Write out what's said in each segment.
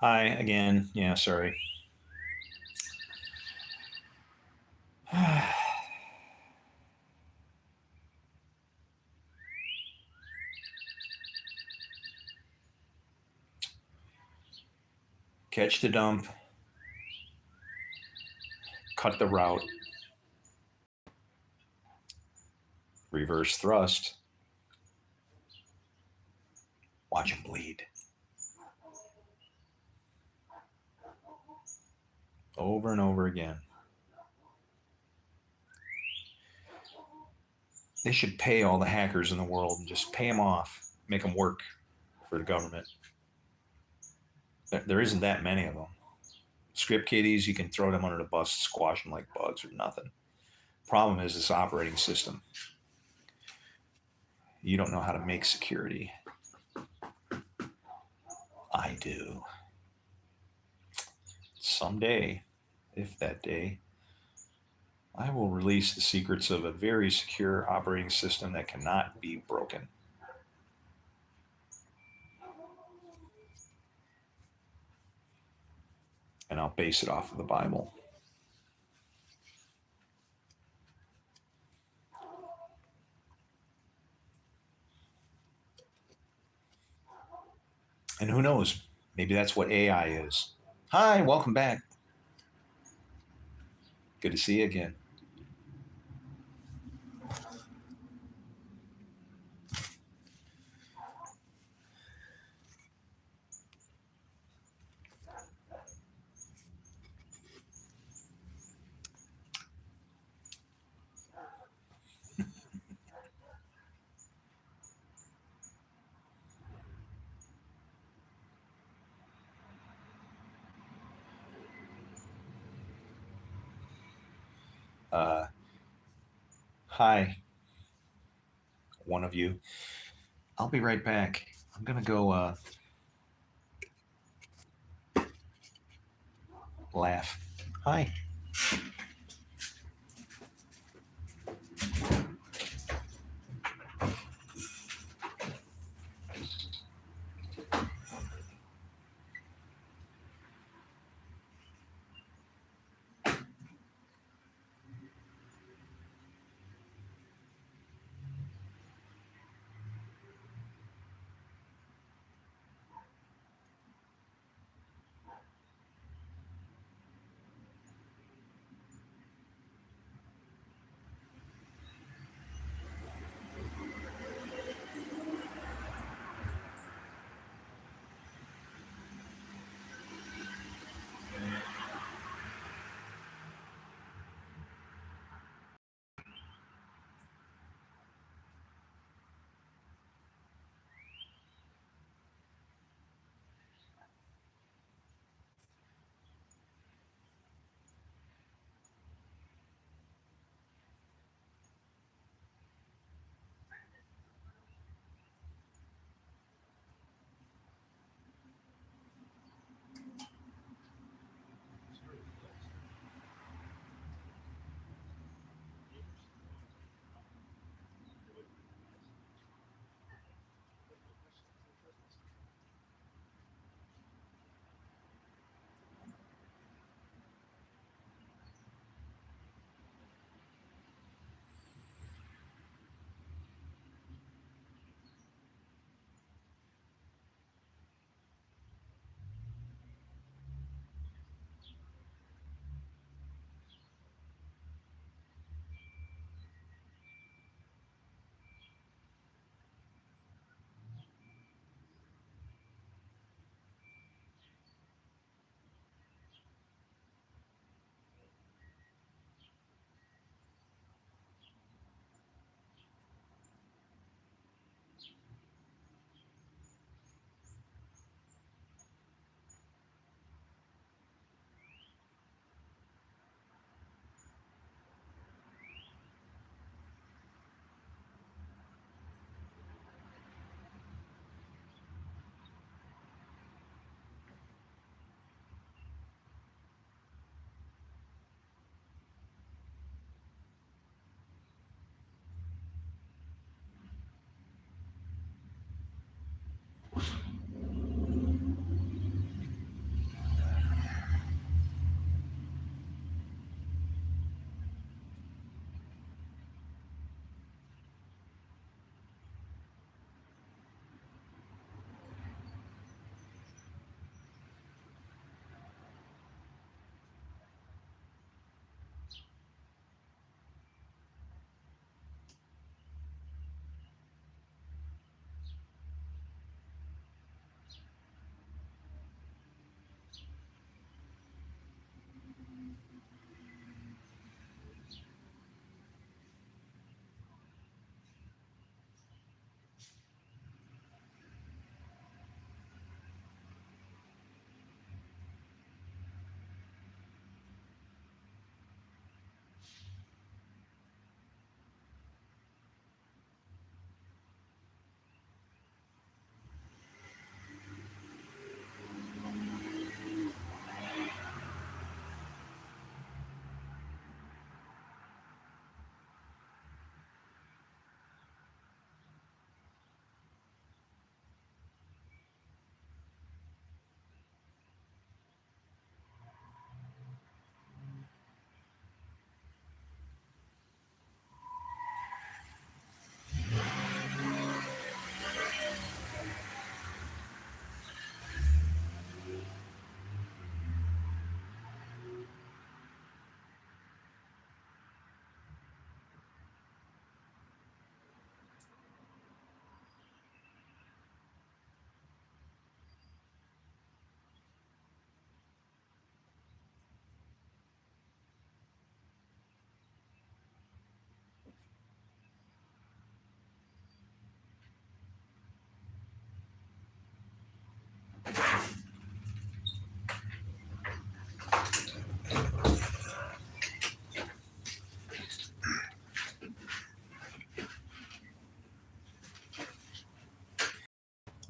Hi again. Yeah, sorry. Catch the dump, cut the route, reverse thrust, watch him bleed. Over and over again. They should pay all the hackers in the world and just pay them off, make them work for the government. There isn't that many of them. Script kiddies, you can throw them under the bus, squash them like bugs or nothing. Problem is this operating system. You don't know how to make security. I do. Someday, if that day, I will release the secrets of a very secure operating system that cannot be broken. And I'll base it off of the Bible. And who knows? Maybe that's what AI is. Hi, welcome back. Good to see you again. Uh, Hi, one of you. I'll be right back. I'm going to go laugh. Hi.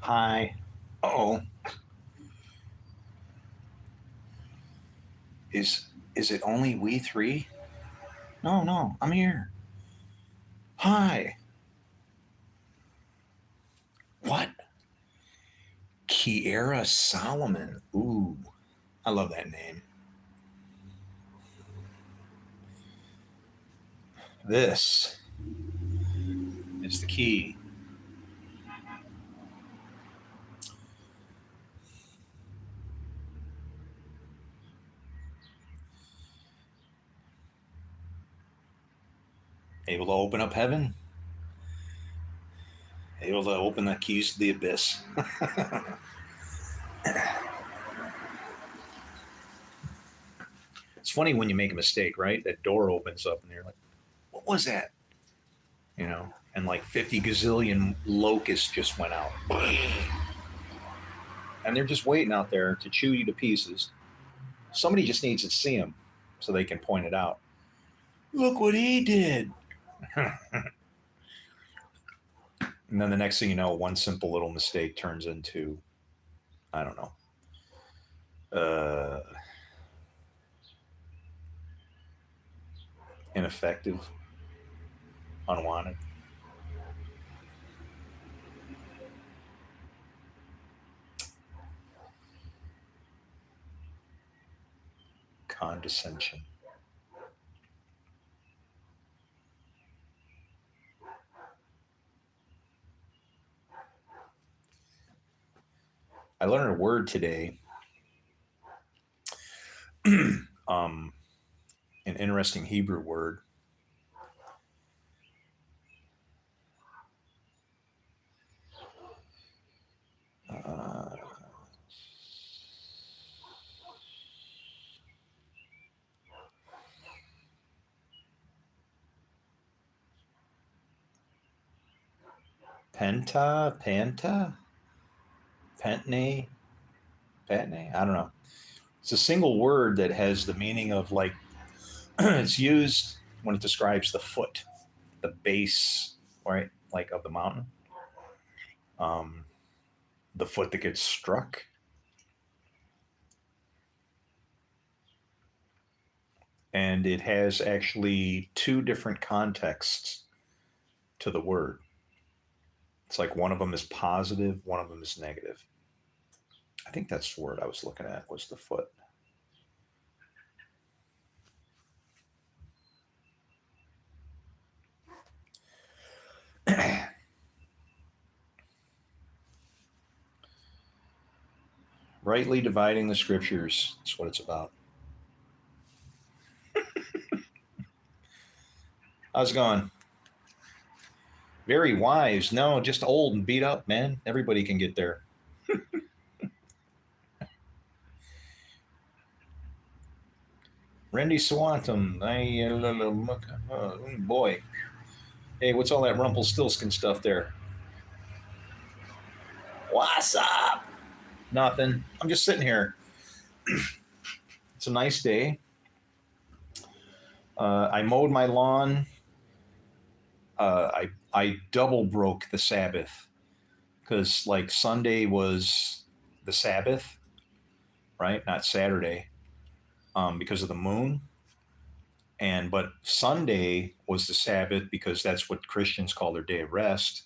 Hi. Uh-oh. Is it only we three? No, no, I'm here. Hi. What? Kiera Solomon. Ooh, I love that name. This is the key. Able to open up heaven. Able to open the keys to the abyss. It's funny when you make a mistake, right? That door opens up and you're like, what was that? You know, and like 50 gazillion locusts just went out. And they're just waiting out there to chew you to pieces. Somebody just needs to see them so they can point it out. Look what he did. And then the next thing you know, one simple little mistake turns into, I don't know, ineffective, unwanted, condescension. I learned a word today, an interesting Hebrew word. Uh, panta, pentne, patne. I don't know. It's a single word that has the meaning of like it's used when it describes the foot, the base, right, like of the mountain, um, the foot that gets struck. And it has actually two different contexts to the word. It's like one of them is positive, one of them is negative. I think that's the word I was looking at was the foot. Rightly dividing the scriptures. That's what it's about. How's it going? Very wise. No, just old and beat up, man. Everybody can get there. Randy Swantum. Boy. Hey, what's all that Rumpelstiltskin stuff there? What's up? Nothing. I'm just sitting here. It's a nice day. I mowed my lawn. I double broke the Sabbath because like Sunday was the Sabbath, right? Not Saturday, because of the moon. And but Sunday was the Sabbath because that's what Christians call their day of rest.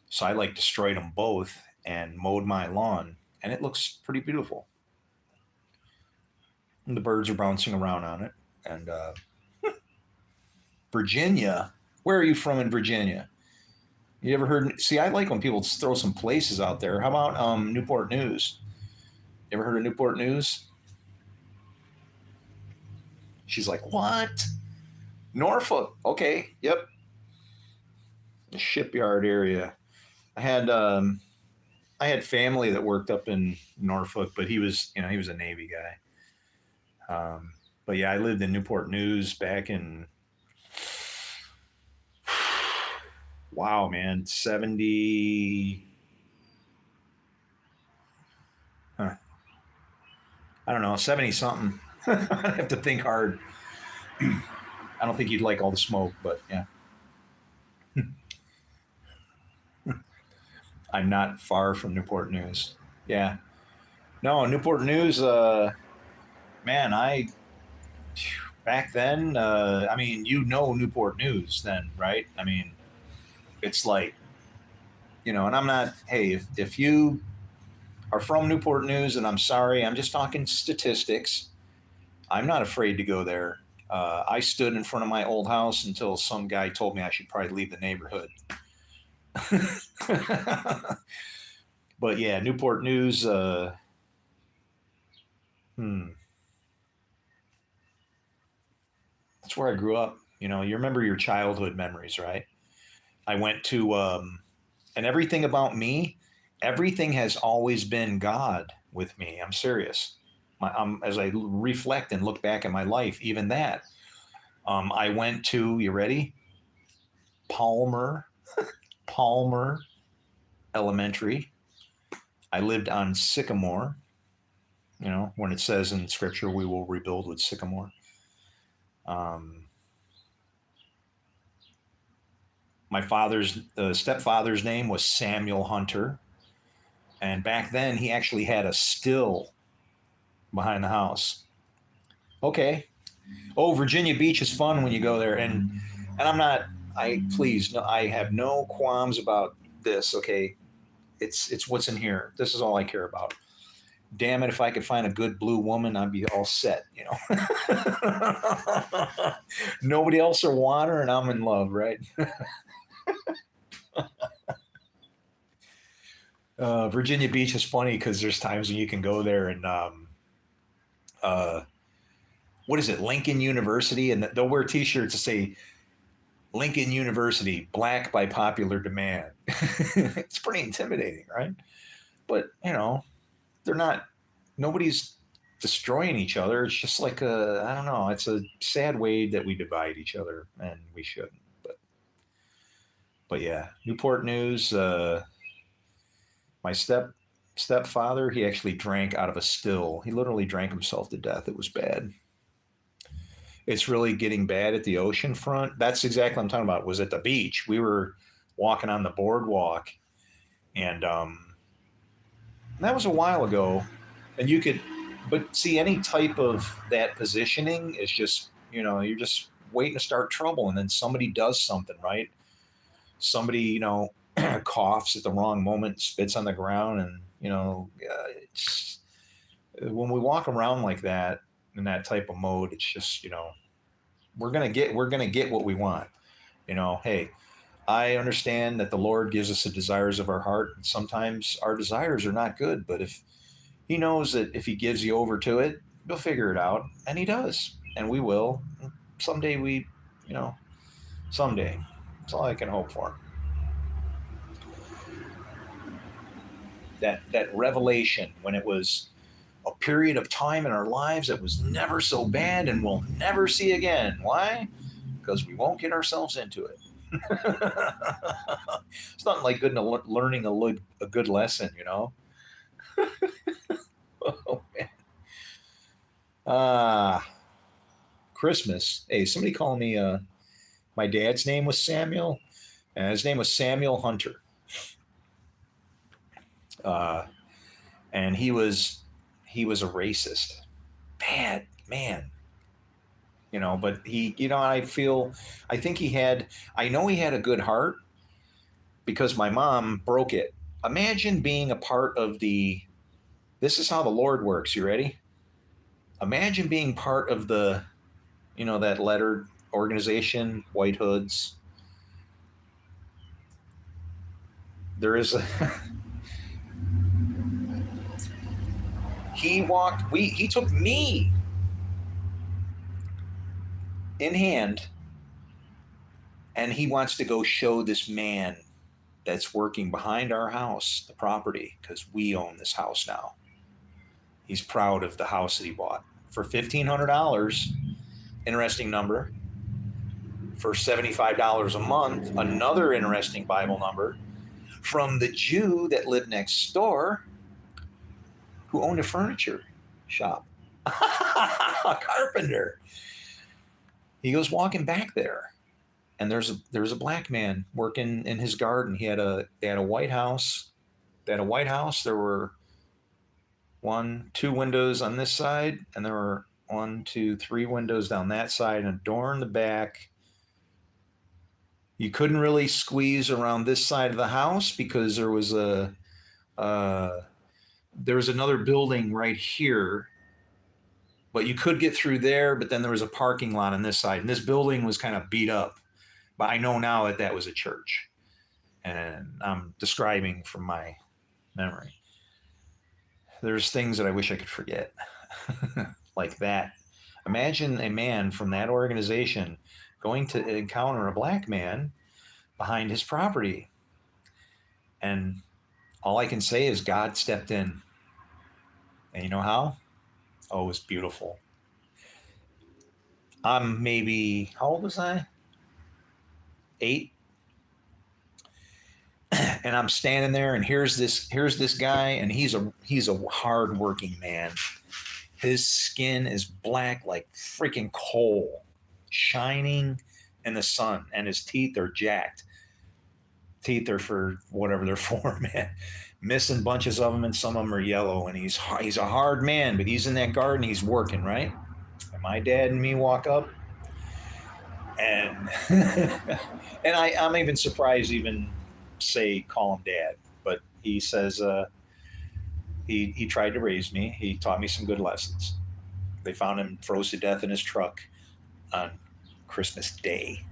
So I like destroyed them both and mowed my lawn, and it looks pretty beautiful. And the birds are bouncing around on it. And Virginia, where are you from in Virginia? You ever heard? See, I like when people throw some places out there. How about Newport News? You ever heard of Newport News? She's like, what? Norfolk? Okay, yep. The shipyard area. I had um, I had family that worked up in Norfolk, but he was a Navy guy. But yeah, I lived in Newport News back in wow, man, 70. Huh, I don't know, 70 something. I have to think hard. I don't think you'd like all the smoke, but yeah. I'm not far from Newport News. Yeah. No, Newport News, man, back then, I mean, Newport News then, right? I mean, it's like, and I'm not, hey, if you are from Newport News, and I'm sorry, I'm just talking statistics. I'm not afraid to go there. I stood in front of my old house until some guy told me I should probably leave the neighborhood. But yeah, Newport News, hmm, that's where I grew up. You remember your childhood memories, right? I went to, and everything about me, everything has always been God with me. I'm serious. As I reflect and look back at my life, even that. I went to, you ready? Palmer, Palmer Elementary. I lived on Sycamore, when it says in Scripture, we will rebuild with Sycamore. Um, my father's stepfather's name was Samuel Hunter. And back then, he actually had a still behind the house. Okay. Oh, Virginia Beach is fun when you go there. And I'm not, please, no, I have no qualms about this. Okay. It's what's in here. This is all I care about. Damn it, if I could find a good blue woman, I'd be all set. Nobody else will want her, and I'm in love, right? Virginia Beach is funny because there's times when you can go there and uh, what is it, Lincoln University, and they'll wear T-shirts that say Lincoln University, black by popular demand. It's pretty intimidating, right? But they're not. Nobody's destroying each other. It's just like I don't know. It's a sad way that we divide each other, and we shouldn't. But yeah, Newport News. My stepfather, he actually drank out of a still. He literally drank himself to death. It was bad. It's really getting bad at the ocean front. That's exactly what I'm talking about. It was at the beach. We were walking on the boardwalk, and that was a while ago. And you could, but see, any type of that positioning is just, you're just waiting to start trouble, and then somebody does something, right? Somebody, coughs at the wrong moment, spits on the ground, and it's, when we walk around like that in that type of mode, it's just, we're gonna get what we want. Hey, I understand that the Lord gives us the desires of our heart, and sometimes our desires are not good, but if He knows that if He gives you over to it, He'll figure it out, and He does, and we will. Someday you know, someday. That's all I can hope for. That revelation when it was a period of time in our lives that was never so bad and we'll never see again. Why? Because we won't get ourselves into it. It's not like good learning a good lesson. Oh man. Ah, Christmas. Hey, somebody call me. My dad's name was Samuel, and his name was Samuel Hunter. Uh, and he was a racist, bad man. But I think I know he had a good heart because my mom broke it. Imagine being a part of this is how the Lord works. You ready? Imagine being part of that lettered organization, White Hoods. There is a, he took me in hand and he wants to go show this man that's working behind our house the property because we own this house now. He's proud of the house that he bought for $1,500. Interesting number. For $75 a month, another interesting Bible number from the Jew that lived next door who owned a furniture shop. A carpenter. He goes walking back there, and there's a black man working in his garden. They had a white house, at a White House, there were 2 windows on this side, and there were 3 windows down that side, and a door in the back. You couldn't really squeeze around this side of the house because there was another building right here, but you could get through there. But then there was a parking lot on this side, and this building was kind of beat up. But I know now that was a church, and I'm describing from my memory. There's things that I wish I could forget, like that. Imagine a man from that organization going to encounter a black man behind his property. And all I can say is God stepped in. And you know how? Oh, it was beautiful. I'm maybe, how old was I? 8. And I'm standing there, and here's this guy, and he's a hard-working man. His skin is black like freaking coal, shining in the sun, and his teeth are jacked. Teeth are for whatever they're for, man. Missing bunches of them, and some of them are yellow. And he's a hard man, but he's in that garden, he's working, right? And my dad and me walk up, and and I'm even surprised, even call him dad, but he says he tried to raise me. He taught me some good lessons. They found him froze to death in his truck on Christmas Day.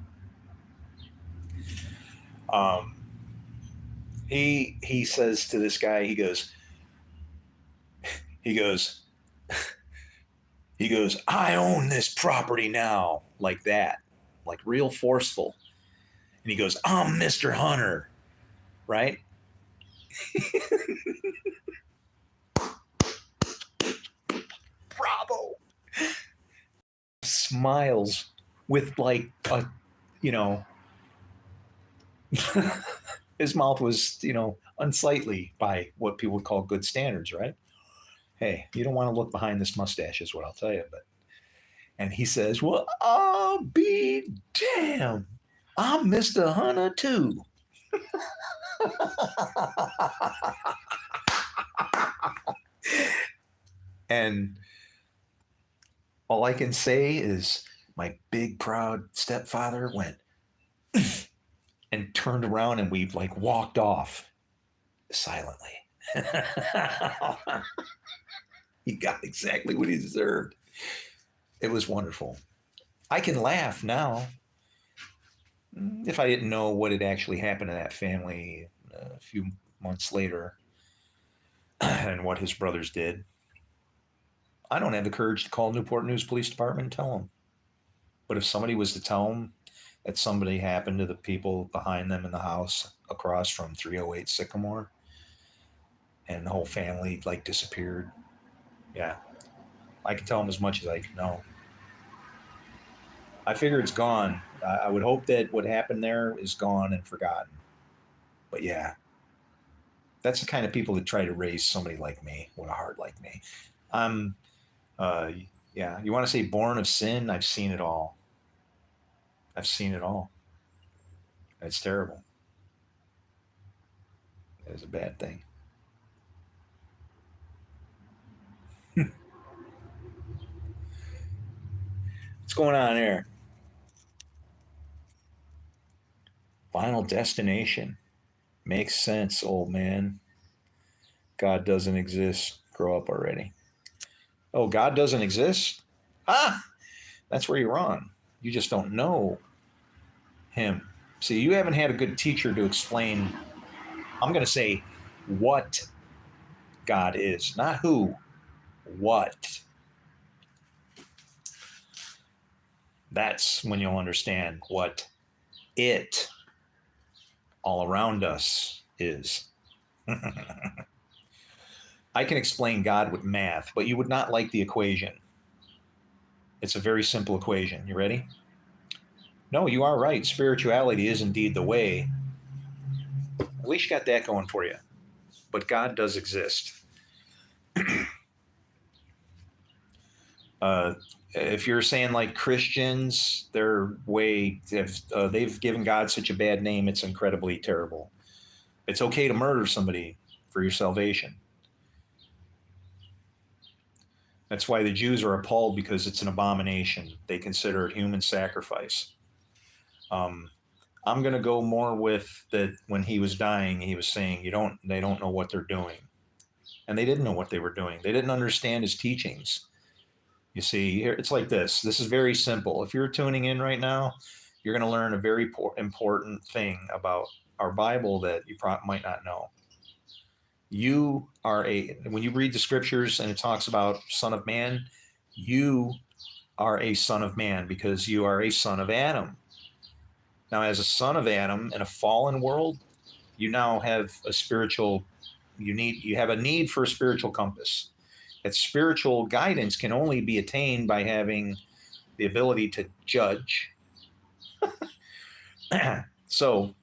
He says to this guy, he goes, I own this property now, like that, like real forceful. And he goes, I'm Mr. Hunter, right? Bravo. Smiles with like a, his mouth was, unsightly by what people would call good standards, right? Hey, you don't want to look behind this mustache, is what I'll tell you. And he says, well, I'll be damned. I'm Mr. Hunter too. And all I can say is my big, proud stepfather went and turned around, and we like walked off silently. He got exactly what he deserved. It was wonderful. I can laugh now. If I didn't know what had actually happened to that family a few months later and what his brothers did, I don't have the courage to call Newport News Police Department and tell them. But if somebody was to tell them that somebody happened to the people behind them in the house across from 308 Sycamore, and the whole family like disappeared, yeah, I can tell them as much as I can know. I figure it's gone. I would hope that what happened there is gone and forgotten. But yeah, that's the kind of people that try to raise somebody like me with a heart like me. Yeah, you want to say born of sin? I've seen it all. I've seen it all. It's terrible. It's a bad thing. What's going on there? Final destination. Makes sense, old man. God doesn't exist. Grow up already. Oh, God doesn't exist? That's where you're wrong. You just don't know him. See, you haven't had a good teacher to explain, I'm going to say, what God is. Not who, what. That's when you'll understand what it all around us is. I can explain God with math, but you would not like the equation. It's a very simple equation. You ready? No, you are right. Spirituality is indeed the way. At least you got that going for you. But God does exist. If you're saying like Christians, they've given God such a bad name, it's incredibly terrible. It's okay to murder somebody for your salvation. That's why the Jews are appalled, because it's an abomination. They consider it human sacrifice. I'm going to go more with that. When he was dying, he was saying, they don't know what they're doing. And they didn't know what they were doing. They didn't understand his teachings. You see, it's like this. This is very simple. If you're tuning in right now, you're going to learn a very important thing about our Bible that you might not know. When you read the scriptures and it talks about Son of Man, you are a son of man because you are a son of Adam. Now, as a son of Adam in a fallen world, you now have a spiritual, you have a need for a spiritual compass. That spiritual guidance can only be attained by having the ability to judge. So,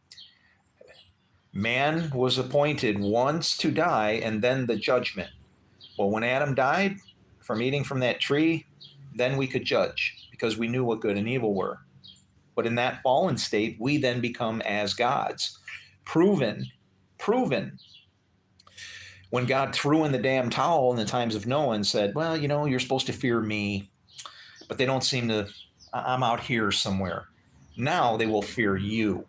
man was appointed once to die and then the judgment. Well, when Adam died from eating from that tree, then we could judge because we knew what good and evil were. But in that fallen state, we then become as gods. Proven. When God threw in the damn towel in the times of Noah and said, well, you're supposed to fear me, but they don't seem to, I'm out here somewhere. Now they will fear you.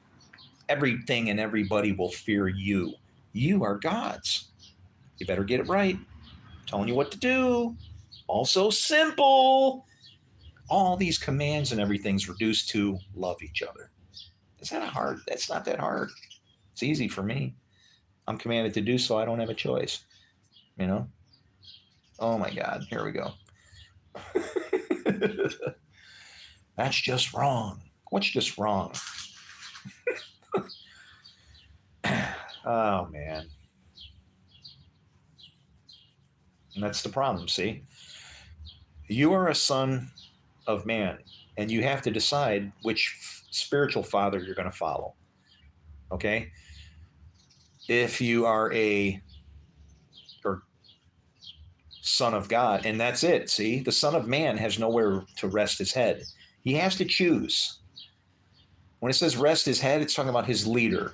Everything and everybody will fear you. You are gods. You better get it right. I'm telling you what to do. Also simple. All these commands and everything's reduced to love each other. Is that hard? That's not that hard. It's easy for me. I'm commanded to do so. I don't have a choice. Oh my God. Here we go. That's just wrong. What's just wrong? Oh, man. And that's the problem, see? You are a son of man, and you have to decide which spiritual father you're going to follow. Okay? If you are or son of God, and that's it, see? The son of man has nowhere to rest his head. He has to choose. When it says rest his head, it's talking about his leader.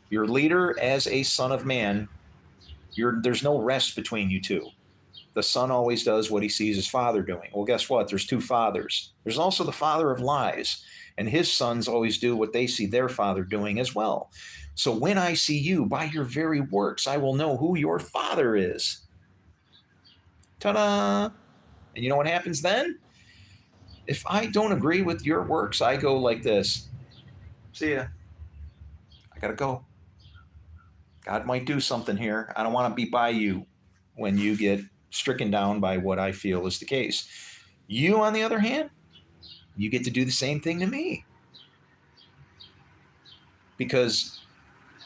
Your leader as a son of man, there's no rest between you two. The son always does what he sees his father doing. Well, guess what? There's two fathers. There's also the father of lies, and his sons always do what they see their father doing as well. So when I see you, by your very works, I will know who your father is. Ta-da! And you know what happens then? If I don't agree with your works, I go like this. See ya. I gotta go. God might do something here. I don't want to be by you when you get stricken down by what I feel is the case. You, on the other hand, you get to do the same thing to me. Because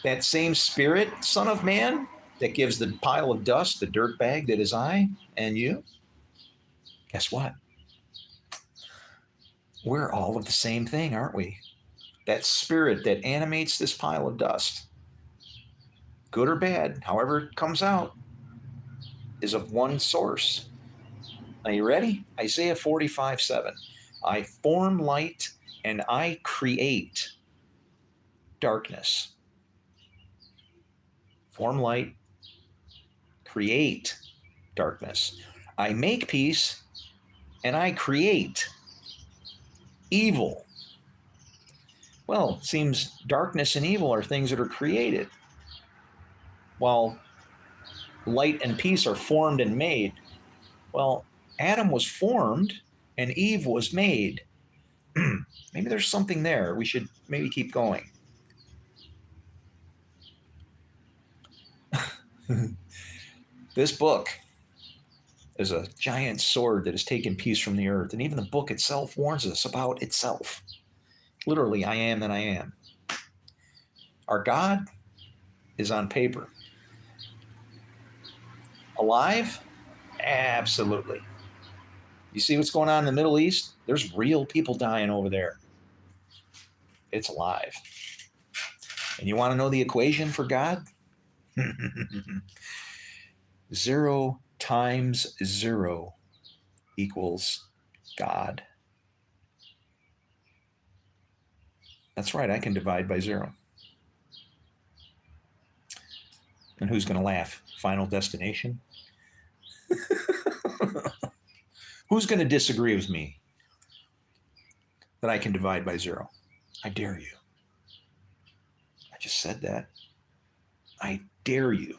that same spirit, son of man, that gives the pile of dust, the dirt bag that is I and you, guess what? We're all of the same thing, aren't we? That spirit that animates this pile of dust, good or bad, however it comes out, is of one source. Are you ready? Isaiah 45:7. I form light and I create darkness. Form light, create darkness. I make peace and I create evil. Well, it seems darkness and evil are things that are created, while light and peace are formed and made. Well, Adam was formed and Eve was made. Maybe there's something there. We should maybe keep going. This book is a giant sword that has taken peace from the earth. And even the book itself warns us about itself. Literally, I am that I am. Our God is on paper. Alive? Absolutely. You see what's going on in the Middle East? There's real people dying over there. It's alive. And you want to know the equation for God? 0 times 0 equals God. That's right, I can divide by 0. And who's going to laugh? Final Destination? Who's going to disagree with me that I can divide by zero? I dare you. I just said that. I dare you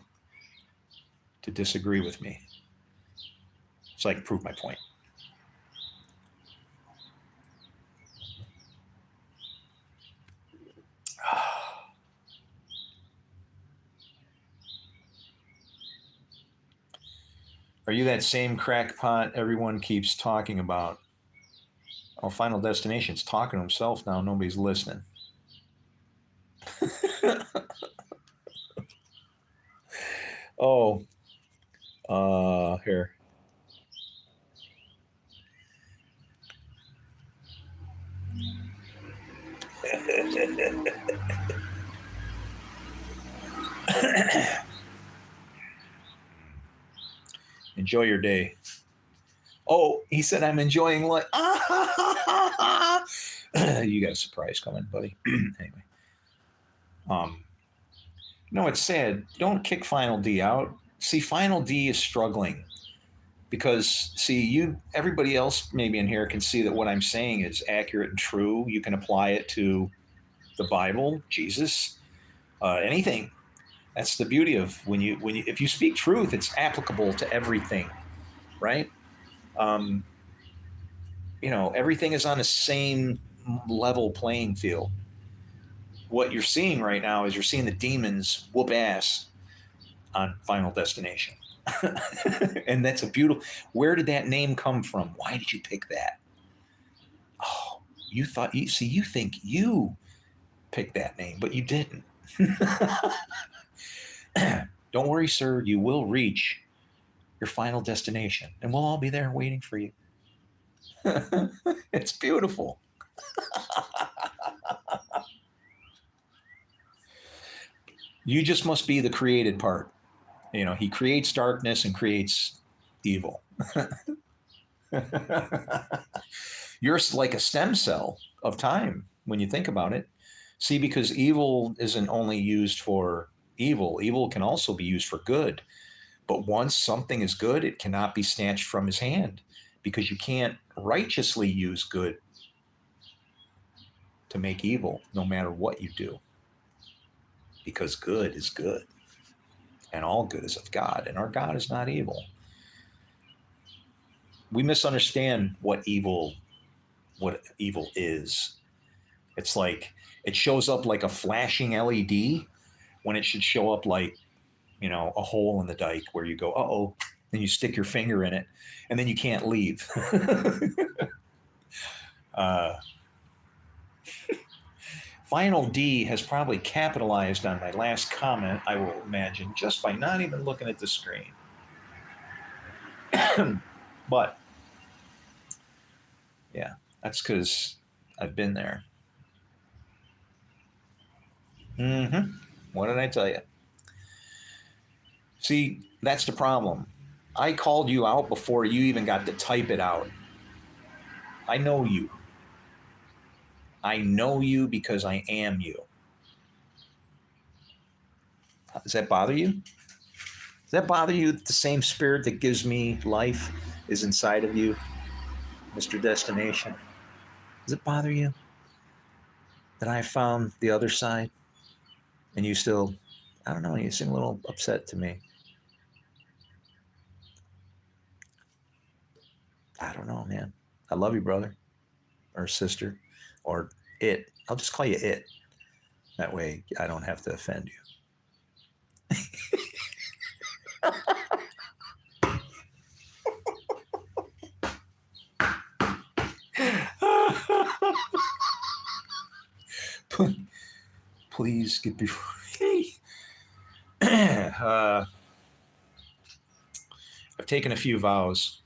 to disagree with me so I can prove my point. Are you that same crackpot everyone keeps talking about? Oh, Final Destination's talking to himself now. Nobody's listening. Oh, here. Enjoy your day. Oh, he said I'm enjoying life. You got a surprise coming, buddy. Anyway, um, no, it's sad. Don't kick Final D out. See, Final D is struggling because everybody else maybe in here can see that what I'm saying is accurate and true. You can apply it to the Bible, Jesus, anything. That's the beauty of if you speak truth, it's applicable to everything, right? Um, everything is on the same level playing field. What you're seeing right now is you're seeing the demons whoop ass on Final Destination. And that's a beautiful. Where did that name come from? Why did you pick that? Oh, you think you picked that name, but you didn't. Don't worry, sir. You will reach your final destination, and we'll all be there waiting for you. It's beautiful. You just must be the created part. He creates darkness and creates evil. You're like a stem cell of time when you think about it. See, because evil isn't only used for evil can also be used for good. But once something is good, it cannot be snatched from his hand because you can't righteously use good to make evil, no matter what you do. Because good is good, and all good is of God, and our God is not evil. We misunderstand what evil is. It's like it shows up like a flashing LED when it should show up like, a hole in the dike where you go, uh-oh, and you stick your finger in it, and then you can't leave. Final D has probably capitalized on my last comment, I will imagine, just by not even looking at the screen. But, yeah, that's because I've been there. Mm-hmm. What did I tell you? See, that's the problem. I called you out before you even got to type it out. I know you. I know you because I am you. Does that bother you? Does that bother you that the same spirit that gives me life is inside of you, Mr. Destination? Does it bother you that I found the other side and you still, I don't know, you seem a little upset to me. I don't know, man. I love you, brother or sister or it. I'll just call you it. That way I don't have to offend you. Please get before me. I've taken a few vows.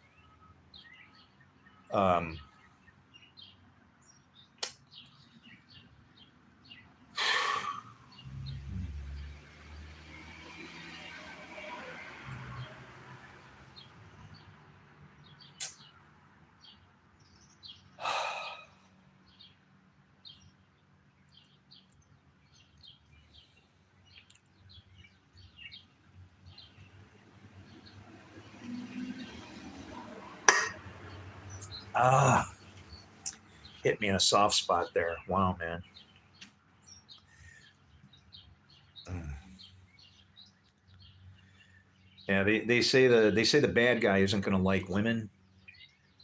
Ah, hit me in a soft spot there. Wow, man. Mm. Yeah, they say the bad guy isn't going to like women.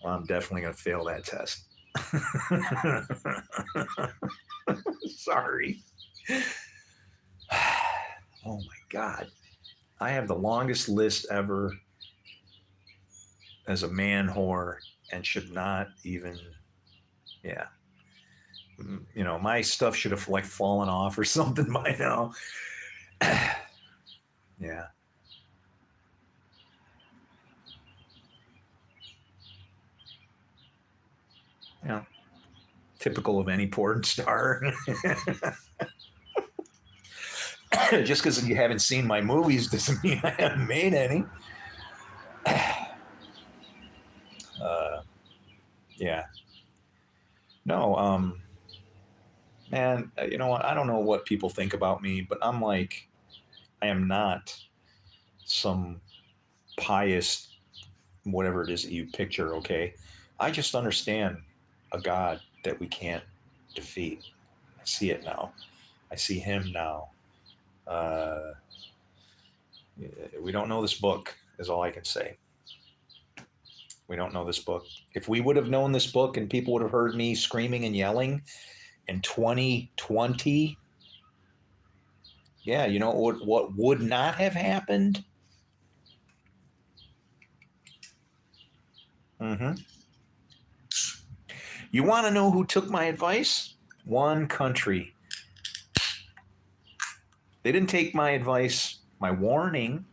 Well, I'm definitely going to fail that test. Sorry. Oh my God. I have the longest list ever as a man whore and should not even, yeah. You know, my stuff should have like fallen off or something by now. Yeah. Yeah. Typical of any porn star. Just because you haven't seen my movies doesn't mean I haven't made any. Uh, yeah. No, man, you know what? I don't know what people think about me, but I'm like, I am not some pious, whatever it is that you picture, okay? I just understand a God that we can't defeat. I see it now. I see him now. Uh, we don't know this book, is all I can say. We don't know this book. If we would have known this book and people would have heard me screaming and yelling in 2020, yeah, you know what would not have happened? Mm-hmm. You want to know who took my advice? One country. They didn't take my advice, my warning,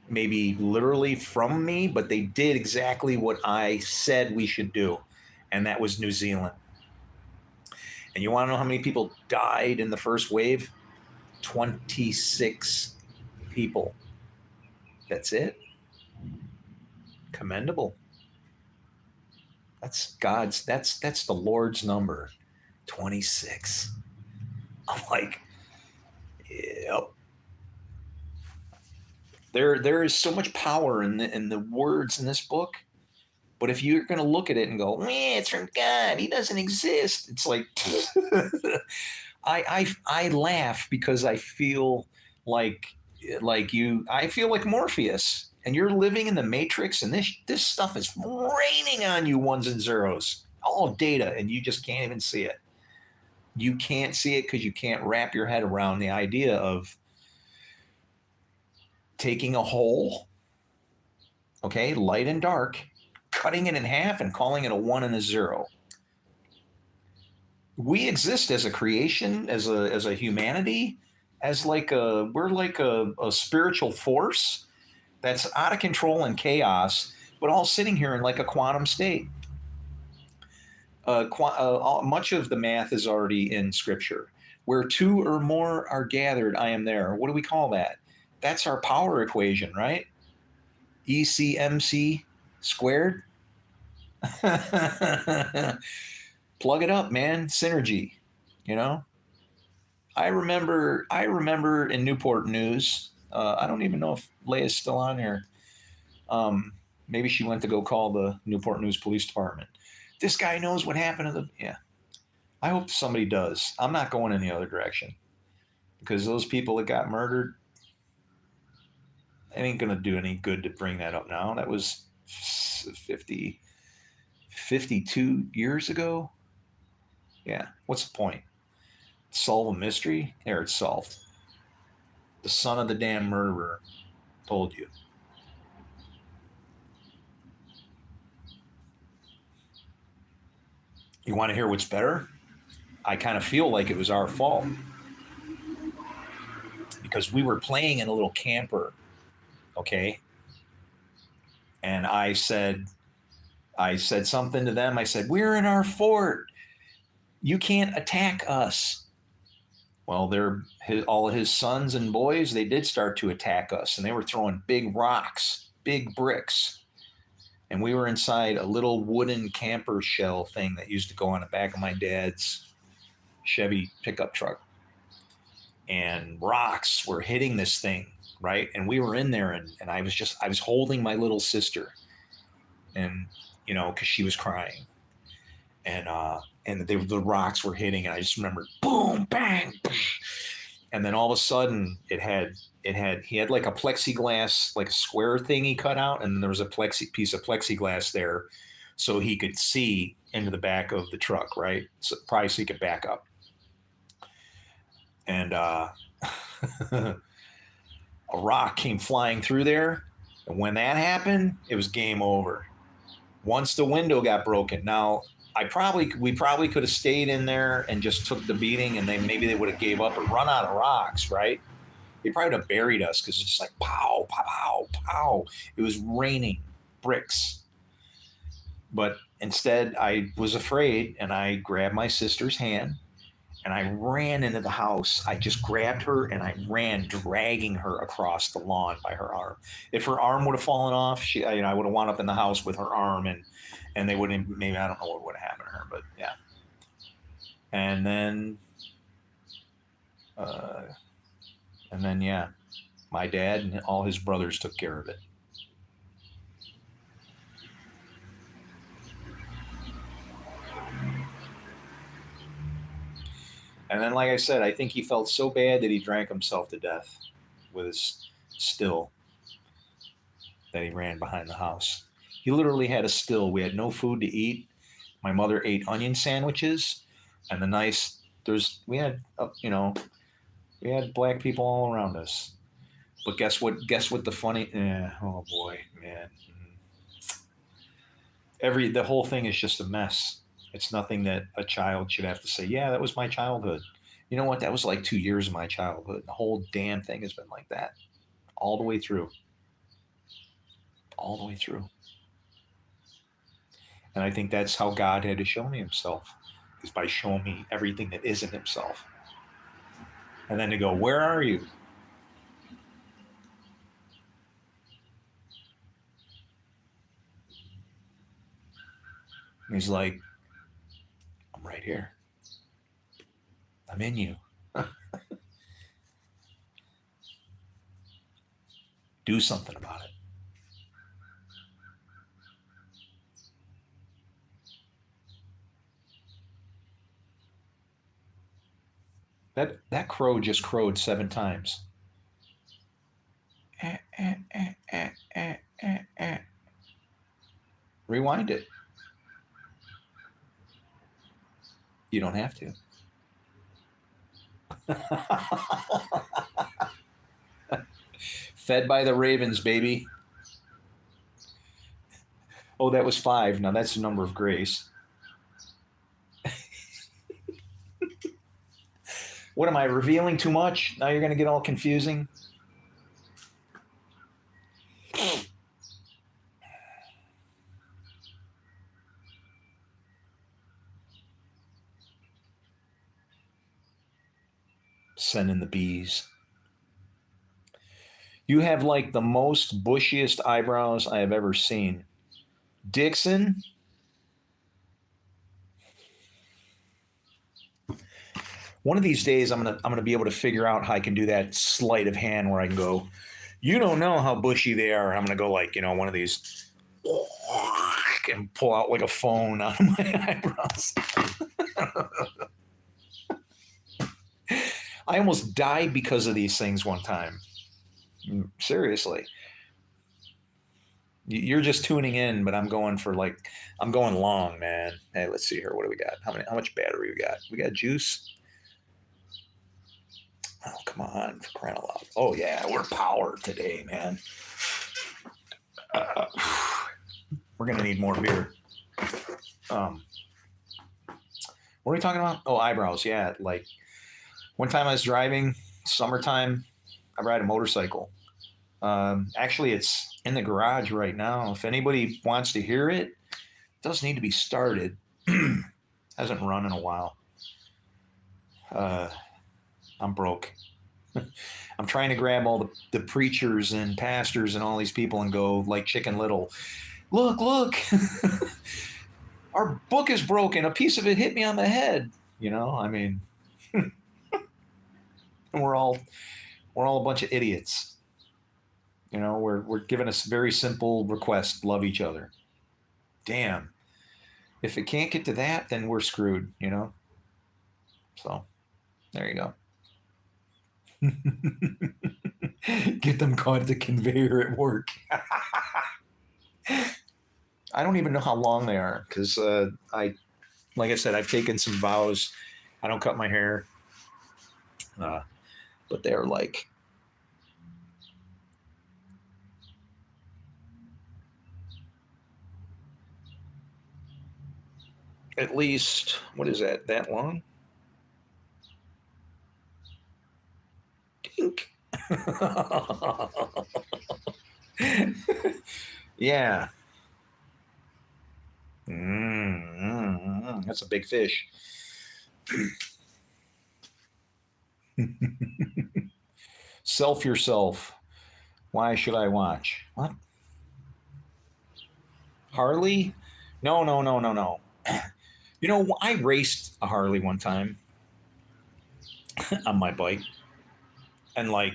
maybe literally from me, but they did exactly what I said we should do, and that was New Zealand. And you want to know how many people died in the first wave? 26 people. That's it. Commendable. That's God's. That's the Lord's number. 26. I'm like, yep. There is so much power in the words in this book. But if you're going to look at it and go, it's from God, he doesn't exist. It's like, I laugh because I feel like you. I feel like Morpheus, and you're living in the Matrix, and this stuff is raining on you ones and zeros, all data, and you just can't even see it. You can't see it because you can't wrap your head around the idea of taking a whole, okay, light and dark, cutting it in half and calling it a one and a zero. We exist as a creation, as a humanity, as like we're like a spiritual force that's out of control and chaos, but all sitting here in like a quantum state. Much of the math is already in Scripture. Where two or more are gathered, I am there. What do we call that? That's our power equation, right? ECMC squared. Plug it up, man. Synergy. You know. I remember in Newport News. I don't even know if Leia's still on here. Um, Maybe she went to go call the Newport News Police Department. This guy knows what happened to the. Yeah, I hope somebody does. I'm not going in the other direction because those people that got murdered, it ain't gonna do any good to bring that up now. That was 50, 52 years ago. Yeah, what's the point? Solve a mystery? There, it's solved. The son of the damn murderer told you. You want to hear what's better? I kind of feel like it was our fault because we were playing in a little camper, okay? And I said something to them. I said, "We're in our fort. You can't attack us." Well, all of his sons and boys, they did start to attack us, and they were throwing big rocks, big bricks. And we were inside a little wooden camper shell thing that used to go on the back of my dad's Chevy pickup truck. And rocks were hitting this thing, right? And we were in there, and I was holding my little sister. And because she was crying, and the rocks were hitting, and I just remember boom, bang, and then all of a sudden he had like a plexiglass, like a square thing he cut out, and there was a piece of plexiglass there, so he could see into the back of the truck, right? So probably so he could back up, and a rock came flying through there, and when that happened, it was game over. Once the window got broken, now we probably could have stayed in there and just took the beating, and maybe they would have gave up or run out of rocks, right? They probably would have buried us because it's just like pow, pow, pow, pow. It was raining bricks. But instead, I was afraid, and I grabbed my sister's hand, and I ran into the house. I just grabbed her and I ran, dragging her across the lawn by her arm. If her arm would have fallen off, I would have wound up in the house with her arm, and they wouldn't. Maybe I don't know what would have happened to her, but yeah. And then yeah, my dad and all his brothers took care of it. And then, like I said, I think he felt so bad that he drank himself to death with his still that he ran behind the house. He literally had a still. We had no food to eat. My mother ate onion sandwiches, and we had we had black people all around us. But guess what? Guess what? Oh boy, man. The whole thing is just a mess. It's nothing that a child should have to say, yeah, that was my childhood. You know what? That was like 2 years of my childhood. The whole damn thing has been like that all the way through. All the way through. And I think that's how God had to show me himself, is by showing me everything that isn't himself. And then to go, where are you? And he's like, I'm right here. I'm in you. Do something about it. That crow just crowed 7 times. Rewind it. You don't have to. Fed by the ravens, baby. Oh, that was 5. Now that's the number of grace. What am I revealing too much? Now you're going to get all confusing. Send in the bees. You have like the most bushiest eyebrows I have ever seen. Dixon, one of these days I'm gonna be able to figure out how I can do that sleight of hand where I can go, you don't know how bushy they are. I'm gonna go like, one of these and pull out like a phone out of my eyebrows. I almost died because of these things one time. Seriously. You're just tuning in, but I'm going long, man. Hey, let's see here. What do we got? How much battery we got? We got juice. Oh, come on, for crying out loud. Oh yeah, we're powered today, man. We're gonna need more beer. What are we talking about? Oh, eyebrows. Yeah, like one time I was driving, summertime. I ride a motorcycle. Actually, it's in the garage right now. If anybody wants to hear it, it does need to be started. Hasn't run in a while. I'm broke. I'm trying to grab all the preachers and pastors and all these people and go like Chicken Little. Look. Our book is broken. A piece of it hit me on the head. I mean, and we're all a bunch of idiots. We're given a very simple request: love each other. damn, if it can't get to that, then we're screwed, you know? So there you go. Get them caught at the conveyor at work. I don't even know how long they are because like I said, I've taken some vows. I don't cut my hair, but they're like at least, what is that? That long? Dink. Yeah. That's a big fish. Self yourself. Why should I watch? What? Harley? No, no, no, no, no. You know, I raced a Harley one time on my bike, and like,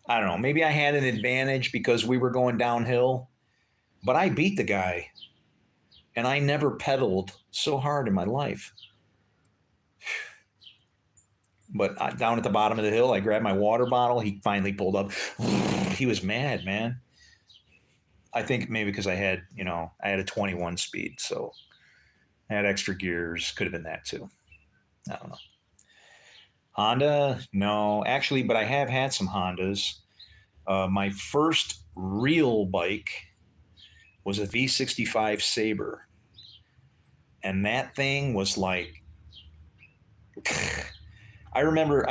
I don't know, maybe I had an advantage because we were going downhill, but I beat the guy, and I never pedaled so hard in my life. But down at the bottom of the hill, I grabbed my water bottle. He finally pulled up. He was mad, man. I think maybe because I had a 21 speed, so I had extra gears. Could have been that too. I don't know. Honda, no, actually, but I have had some Hondas. My first real bike was a V65 Sabre, and that thing was like, I remember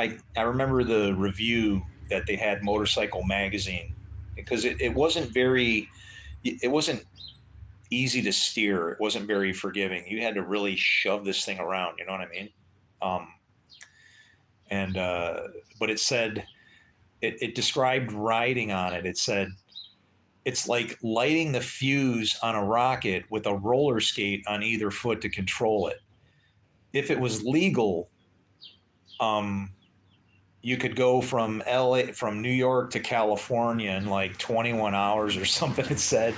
the review that they had Motorcycle Magazine because it wasn't easy to steer. It wasn't very forgiving. You had to really shove this thing around. You know what I mean? Um, and but it said it described riding on it. It said it's like lighting the fuse on a rocket with a roller skate on either foot to control it. If it was legal, um, you could go from from New York to California in like 21 hours or something. It said,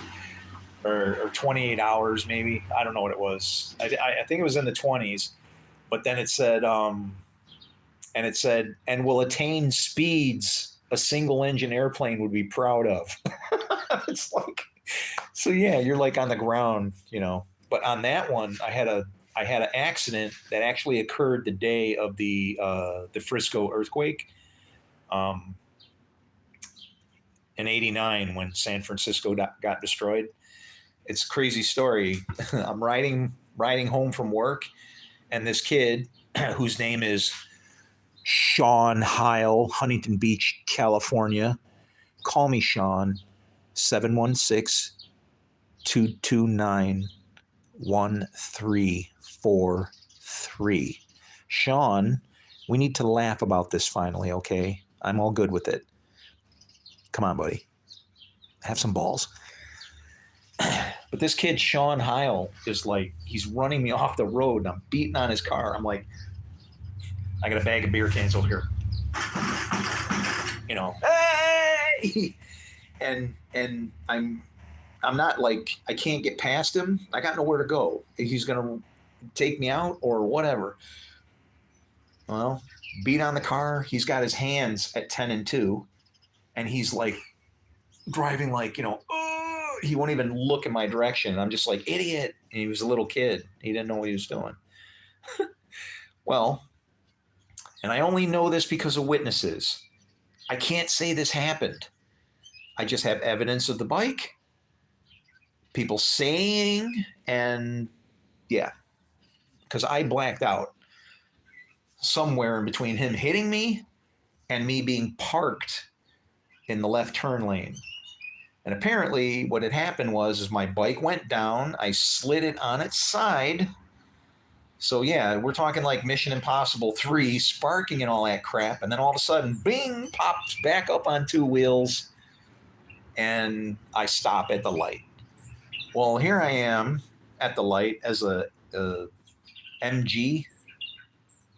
or 28 hours maybe. I don't know what it was. I think it was in the 20s. But then it said, and will attain speeds a single engine airplane would be proud of. It's like, so yeah, you're like on the ground, you know. But on that one, I had an accident that actually occurred the day of the Frisco earthquake, um, in '89 when San Francisco got destroyed. It's a crazy story. I'm riding home from work, and this kid, whose name is Sean Heil, Huntington Beach, California. Call me Sean, 716-229-1343. Sean, we need to laugh about this finally, okay? I'm all good with it. Come on, buddy. Have some balls. But this kid, Sean Heil, is like, he's running me off the road and I'm beating on his car. I'm like, I got a bag of beer cans over here. You know, hey! And I'm not like, I can't get past him. I got nowhere to go. He's gonna take me out or whatever. Well, beat on the car. He's got his hands at 10 and 2, and he's like driving like, he won't even look in my direction. I'm just like, idiot. And he was a little kid. He didn't know what he was doing. Well, and I only know this because of witnesses. I can't say this happened. I just have evidence of the bike, people saying, and yeah, because I blacked out somewhere in between him hitting me and me being parked in the left turn lane. And apparently what had happened was my bike went down. I slid it on its side. So yeah, we're talking like Mission Impossible 3, sparking and all that crap. And then all of a sudden, bing, pops back up on two wheels. And I stop at the light. Well, here I am at the light as a MG.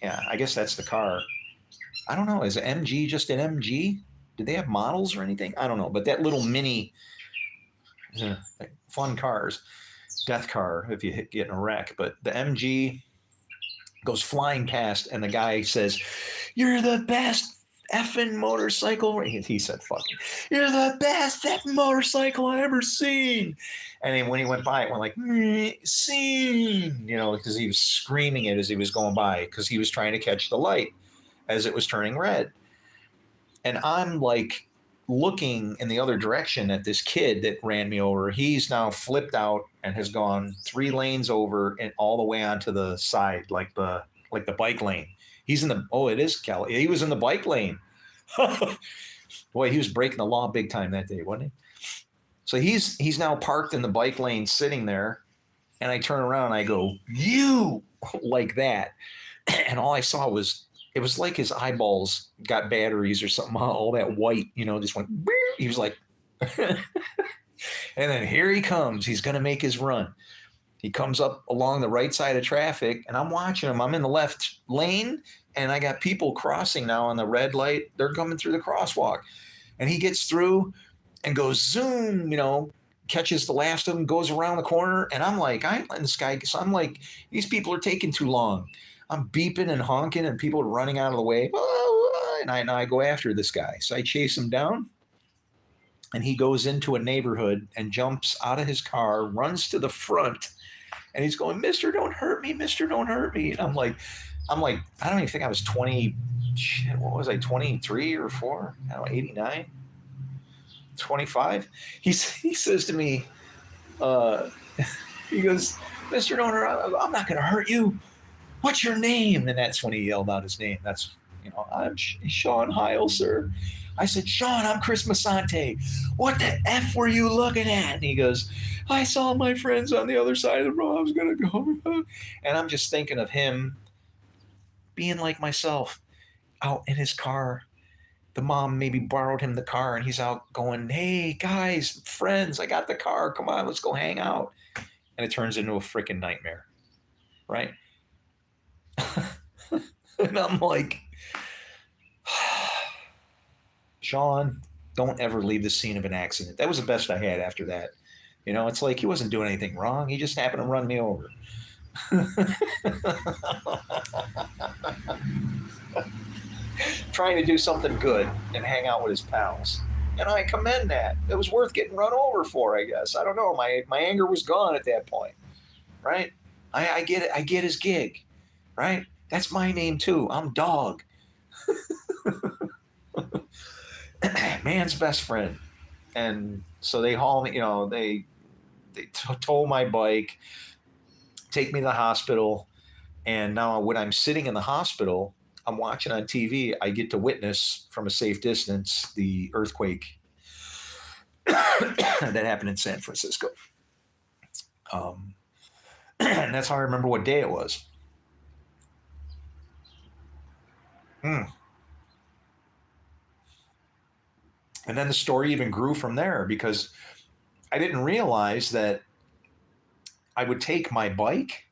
Yeah, I guess that's the car. I don't know. Is an MG just an MG? Did they have models or anything? I don't know. But that little mini, Fun cars. Death car if you get in a wreck. But the MG goes flying past, and the guy says, "You're the best effing motorcycle." He said, "Fucking, you're the best effing motorcycle I ever seen." And then when he went by, it went like, "Seen," because he was screaming it as he was going by, because he was trying to catch the light as it was turning red. And I'm like looking in the other direction at this kid that ran me over. He's now flipped out and has gone 3 lanes over and all the way onto the side, like the bike lane. He's in the it is Cali. He was in the bike lane. Boy, he was breaking the law big time that day, wasn't he? So he's now parked in the bike lane, sitting there, and I turn around and I go, "You," like that, and all I saw was, it was like his eyeballs got batteries or something. All that white, just went. He was like, and then here he comes. He's going to make his run. He comes up along the right side of traffic, and I'm watching him. I'm in the left lane, and I got people crossing now on the red light. They're coming through the crosswalk, and he gets through and goes zoom, catches the last of them, goes around the corner, and I'm like, I ain't letting this guy. So I'm like, these people are taking too long. I'm beeping and honking, and people are running out of the way. And I go after this guy. So I chase him down, and he goes into a neighborhood and jumps out of his car, runs to the front, and he's going, "Mister, don't hurt me. Mister, don't hurt me." And I'm like, I don't even think I was 20. Shit, what was I, 23 or 4? I don't know, 89, 25. He says to me, he goes, "Mister, don't hurt. I'm not going to hurt you. What's your name?" And that's when he yelled out his name. That's, "I'm Sean Heil, sir." I said, "Sean, I'm Chris Musanté. What the F were you looking at?" And he goes, "I saw my friends on the other side of the road. I was going to go." And I'm just thinking of him being like myself, out in his car. The mom maybe borrowed him the car, and he's out going, "Hey, guys, friends, I got the car. Come on, let's go hang out." And it turns into a freaking nightmare, right? And I'm like, "Sean, don't ever leave the scene of an accident." That was the best I had after that. It's like he wasn't doing anything wrong. He just happened to run me over. Trying to do something good and hang out with his pals. And I commend that. It was worth getting run over for, I guess. I don't know. My anger was gone at that point, right? I get it. I get his gig, right? That's my name too. I'm Dog. Man's best friend. And so they haul me, they tow my bike, take me to the hospital. And now when I'm sitting in the hospital, I'm watching on TV, I get to witness from a safe distance the earthquake that happened in San Francisco. And that's how I remember what day it was. And then the story even grew from there, because I didn't realize that I would take my bike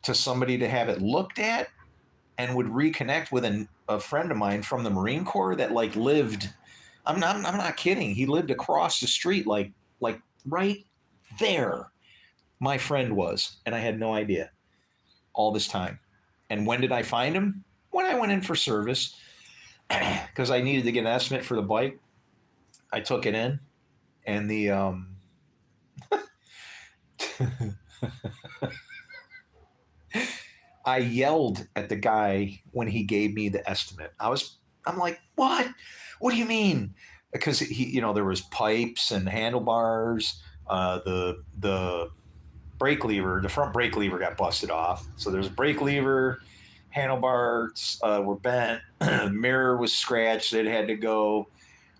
to somebody to have it looked at, and would reconnect with a friend of mine from the Marine Corps that lived. I'm not kidding. He lived across the street, like right there. My friend was, and I had no idea all this time. And when did I find him? When I went in for service, because I needed to get an estimate for the bike. I took it in, and the I yelled at the guy when he gave me the estimate. I'm like, "What? What do you mean?" Because there was pipes and handlebars. The brake lever, the front brake lever got busted off. So there's a brake lever, handlebars were bent, the mirror was scratched. It had to go.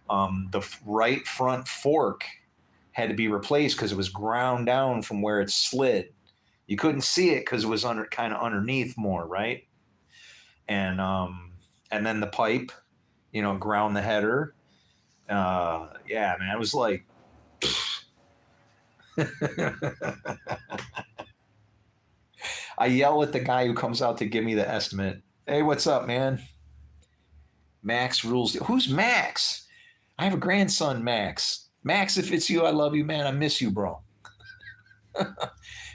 The right front fork had to be replaced because it was ground down from where it slid. You couldn't see it because it was kind of underneath more, right? And then the pipe, ground the header. Yeah, man, it was like, I yell at the guy who comes out to give me the estimate. "Hey, what's up, man? Max rules." Who's Max? I have a grandson, Max. Max, if it's you, I love you, man. I miss you, bro.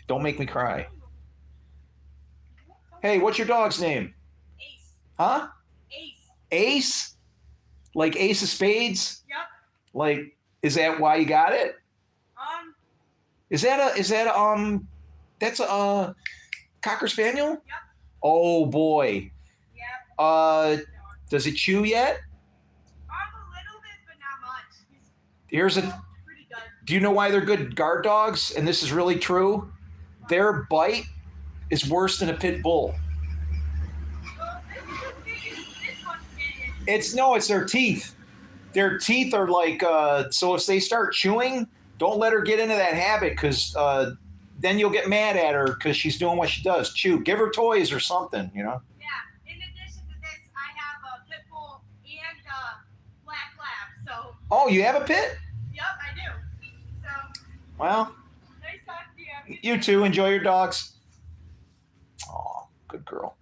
Don't make me cry. Hey, what's your dog's name? Ace. Huh? Ace. Ace? Like Ace of Spades? Yep. Like, is that why you got it? That's a Cocker Spaniel? Yep. Oh boy. Yep. Does it chew yet? A little bit, but not much. Here's a. Pretty good. Do you know why they're good guard dogs? And this is really true. Their bite is worse than a pit bull. Well, this is as big as this one is. It's their teeth. Their teeth are like, so if they start chewing, don't let her get into that habit, because then you'll get mad at her because she's doing what she does, chew. Give her toys or something, you know? Yeah. In addition to this, I have a pit bull and a black lab, so. Oh, you have a pit? Yep, I do. So. Well. Nice talking to you. You too. Enjoy your dogs. Oh, good girl.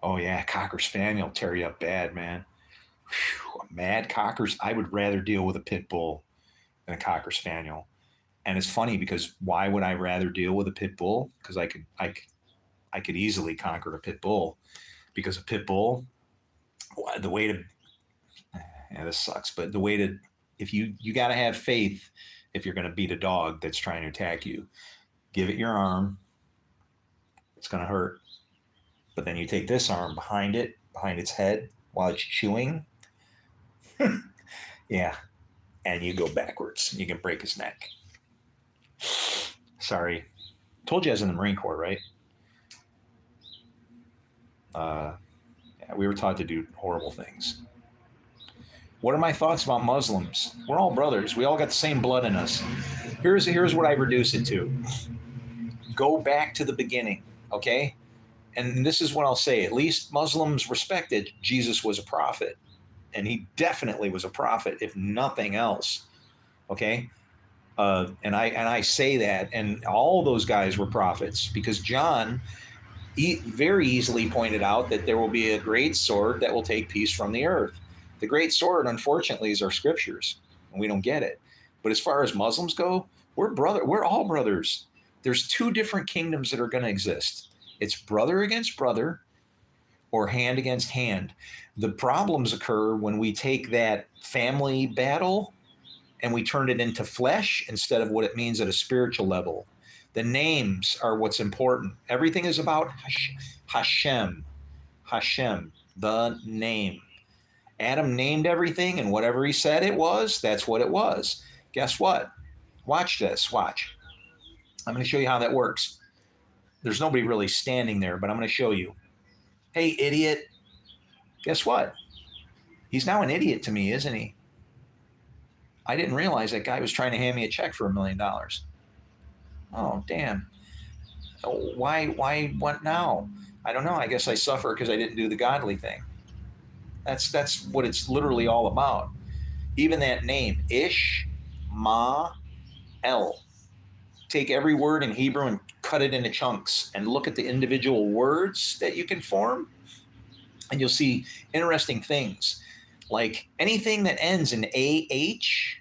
Oh, yeah. Cocker Spaniel tear you up bad, man. Whew, mad Cockers. I would rather deal with a pit bull than a Cocker Spaniel. And it's funny because why would I rather deal with a pit bull? Because I could easily conquer a pit bull. Because a pit bull, the way to, yeah, this sucks, but the way to, if you got to have faith if you're going to beat a dog that's trying to attack you. Give it your arm. It's going to hurt. But then you take this arm behind its head while it's chewing. Yeah. And you go backwards. You can break his neck. Sorry. Told you I was in the Marine Corps, right? Yeah, we were taught to do horrible things. What are my thoughts about Muslims? We're all brothers. We all got the same blood in us. Here's what I reduce it to. Go back to the beginning, okay? And this is what I'll say. At least Muslims respected Jesus was a prophet. And he definitely was a prophet, if nothing else. Okay? And I say that, and all those guys were prophets, because John very easily pointed out that there will be a great sword that will take peace from the earth. The great sword, unfortunately, is our scriptures, and we don't get it. But as far as Muslims go, we're all brothers. There's two different kingdoms that are going to exist. It's brother against brother, or hand against hand. The problems occur when we take that family battle and we turn it into flesh instead of what it means at a spiritual level. The names are what's important. Everything is about Hashem. Hashem, the name. Adam named everything, and whatever he said it was, that's what it was. Guess what? Watch this. Watch. I'm going to show you how that works. There's nobody really standing there, but I'm going to show you. Hey, idiot. Guess what? He's now an idiot to me, isn't he? I didn't realize that guy was trying to hand me a check for $1 million. Oh, damn. Why, what now? I don't know. I guess I suffer because I didn't do the godly thing. That's what it's literally all about. Even that name, Ishmael. Take every word in Hebrew and cut it into chunks and look at the individual words that you can form, and you'll see interesting things. Like anything that ends in AH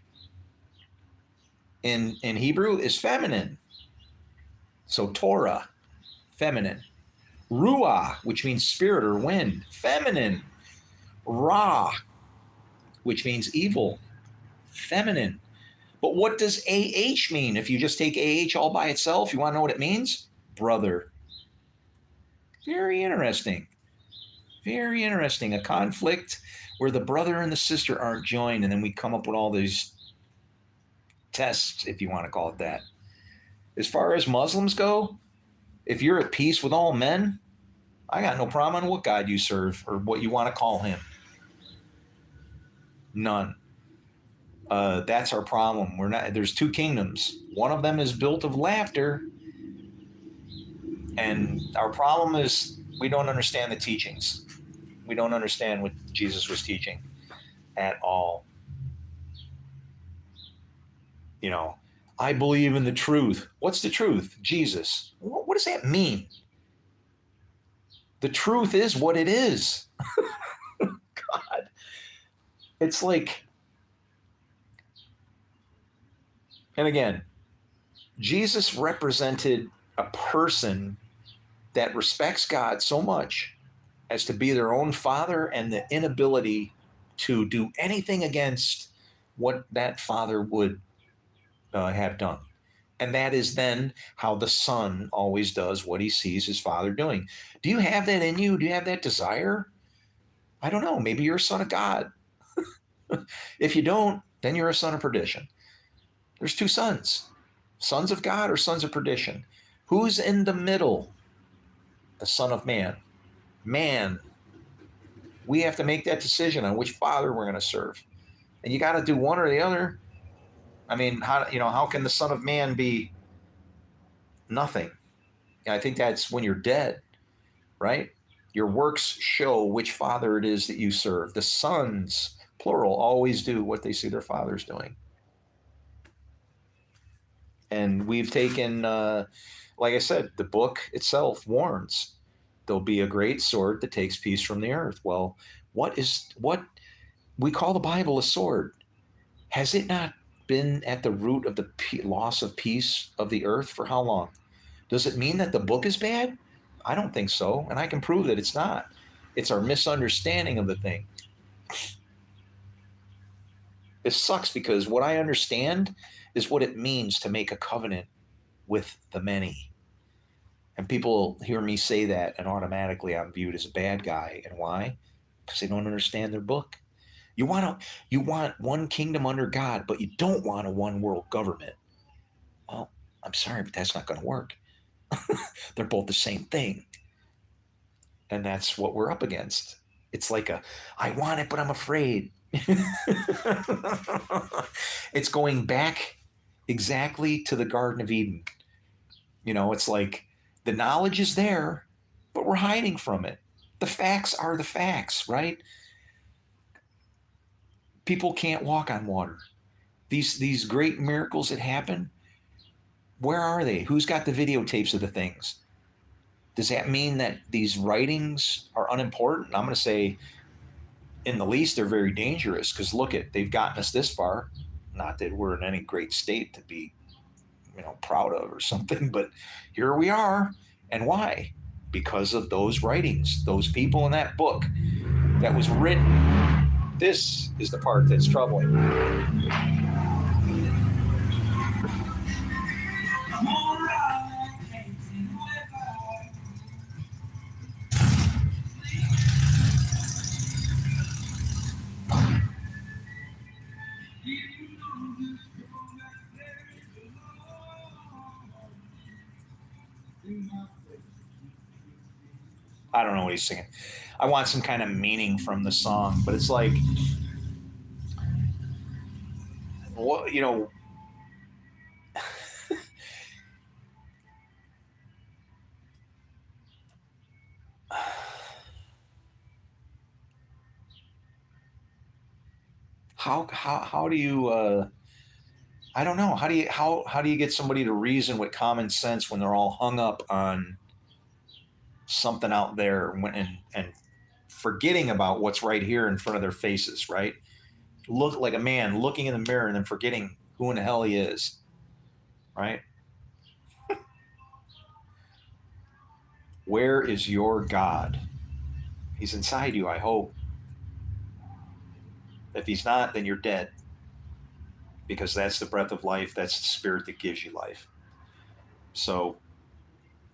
in Hebrew is feminine. So Torah, feminine. Ruah, which means spirit or wind, feminine. Ra, which means evil, feminine. But what does AH mean? If you just take AH all by itself, you want to know what it means? Brother. Very interesting. Very interesting. A conflict where the brother and the sister aren't joined, and then we come up with all these tests, if you want to call it that. As far as Muslims go, if you're at peace with all men, I got no problem on what God you serve or what you want to call him. None. That's our problem. There's two kingdoms. One of them is built of laughter. And our problem is we don't understand the teachings. We don't understand what Jesus was teaching at all. You know, I believe in the truth. What's the truth? Jesus. What does that mean? The truth is what it is. God. It's like, and again, Jesus represented a person that respects God so much as to be their own father and the inability to do anything against what that father would have done. And that is then how the son always does what he sees his father doing. Do you have that in you? Do you have that desire? I don't know. Maybe you're a son of God. If you don't, then you're a son of perdition. There's two sons, sons of God or sons of perdition. Who's in the middle? The Son of Man. Man, we have to make that decision on which father we're going to serve. And you got to do one or the other. I mean, how can the Son of Man be nothing? I think that's when you're dead, right? Your works show which father it is that you serve. The sons, plural, always do what they see their fathers doing. And we've taken, like I said, the book itself warns there'll be a great sword that takes peace from the earth. Well, what we call the Bible a sword? Has it not been at the root of the loss of peace of the earth for how long? Does it mean that the book is bad? I don't think so, and I can prove that it's not. It's our misunderstanding of the thing. It sucks because what I understand is what it means to make a covenant with the many. And people hear me say that, and automatically I'm viewed as a bad guy. And why? Because they don't understand their book. You want one kingdom under God, but you don't want a one world government. Well, I'm sorry, but that's not going to work. They're both the same thing. And that's what we're up against. It's like I want it, but I'm afraid. It's going back exactly to the Garden of Eden. It's like the knowledge is there, but we're hiding from it. The facts are the facts, right? People can't walk on water. These great miracles that happen, where are they? Who's got the videotapes of the things? Does that mean that these writings are unimportant? I'm going to say, in the least, they're very dangerous because they've gotten us this far. Not that we're in any great state to be, proud of or something, but here we are. And why? Because of those writings, those people in that book that was written. This is the part that's troubling. I don't know what he's singing. I want some kind of meaning from the song, but it's like, what, how do you I don't know, how do you get somebody to reason with common sense when they're all hung up on something out there and forgetting about what's right here in front of their faces, right? Look like a man looking in the mirror and then forgetting who in the hell he is, right? Where is your God? He's inside you, I hope. If he's not, then you're dead, because that's the breath of life. That's the spirit that gives you life. So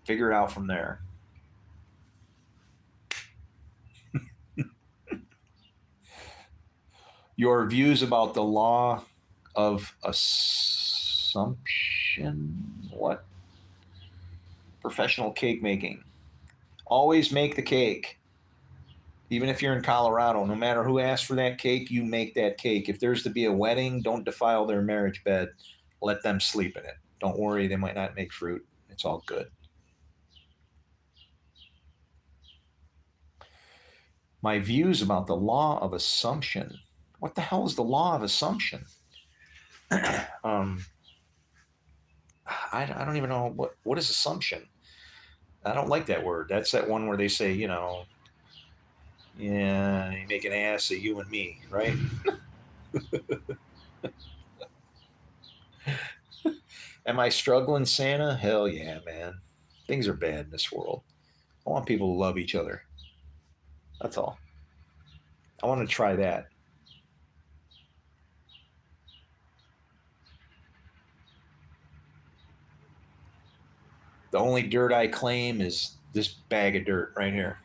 figure it out from there. Your views about the law of assumption. What? Professional cake making. Always make the cake. Even if you're in Colorado, no matter who asks for that cake, you make that cake. If there's to be a wedding, don't defile their marriage bed. Let them sleep in it. Don't worry, they might not make fruit. It's all good. My views about the law of assumption. What the hell is the law of assumption? um, I don't even know what is assumption. I don't like that word. That's that one where they say, Yeah, you make an ass of you and me, right? Am I struggling, Santa? Hell yeah, man. Things are bad in this world. I want people to love each other. That's all. I want to try that. The only dirt I claim is this bag of dirt right here.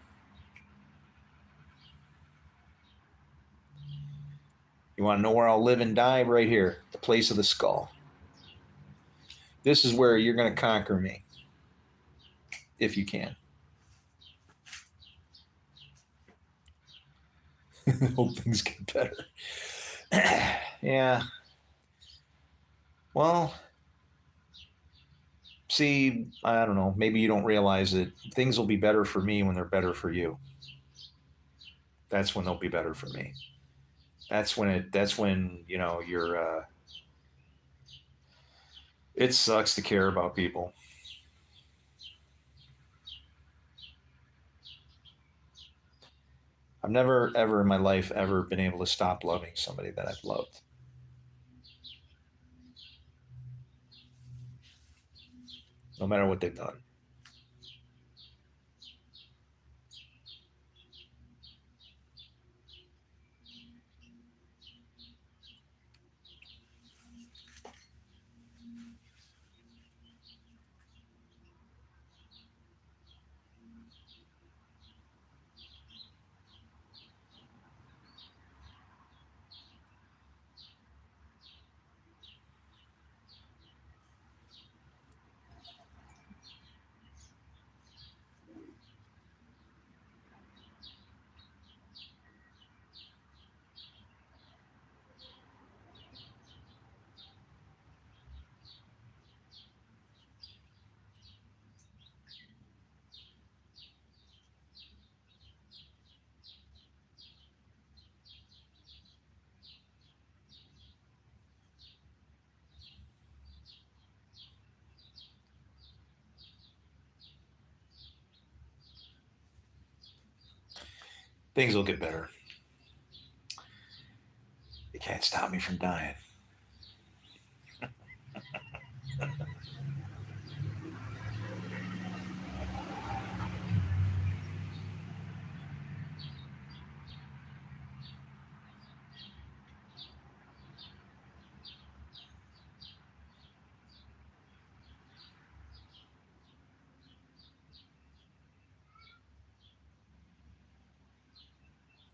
You want to know where I'll live and die? Right here, the place of the skull. This is where you're going to conquer me, if you can. Hope things get better. Yeah. Well, see, I don't know. Maybe you don't realize it. Things will be better for me when they're better for you. That's when they'll be better for me. That's when, you're it sucks to care about people. I've never ever in my life ever been able to stop loving somebody that I've loved. No matter what they've done. Things will get better. You can't stop me from dying.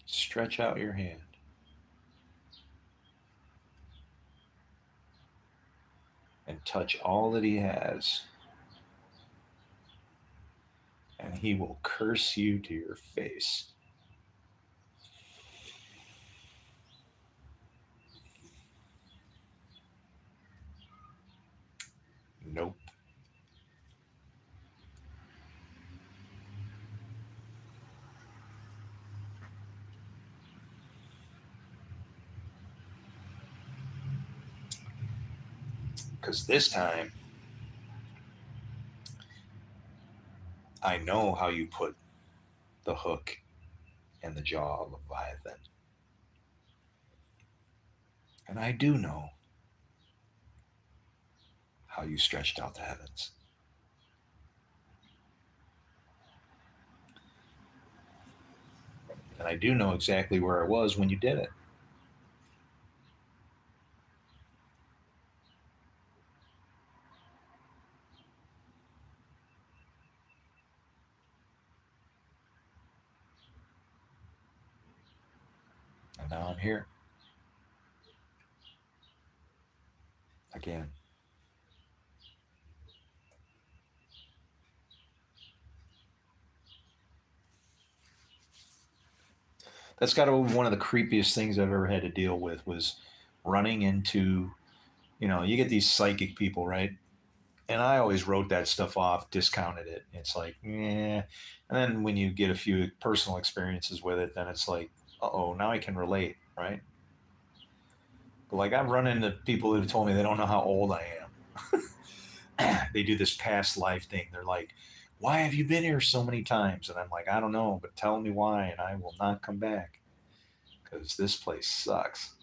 Stretch out your hand and touch all that he has, and he will curse you to your face. Nope. Because this time, I know how you put the hook in the jaw of Leviathan. And I do know how you stretched out the heavens. And I do know exactly where I was when you did it. And now I'm here. Again. That's got to be one of the creepiest things I've ever had to deal with was running into, you get these psychic people, right? And I always wrote that stuff off, discounted it. It's like, yeah. And then when you get a few personal experiences with it, then it's like, oh, now I can relate, right? But like I've run into people who've told me they don't know how old I am. They do this past life thing. They're like, why have you been here so many times? And I'm like, I don't know, but tell me why, and I will not come back because this place sucks.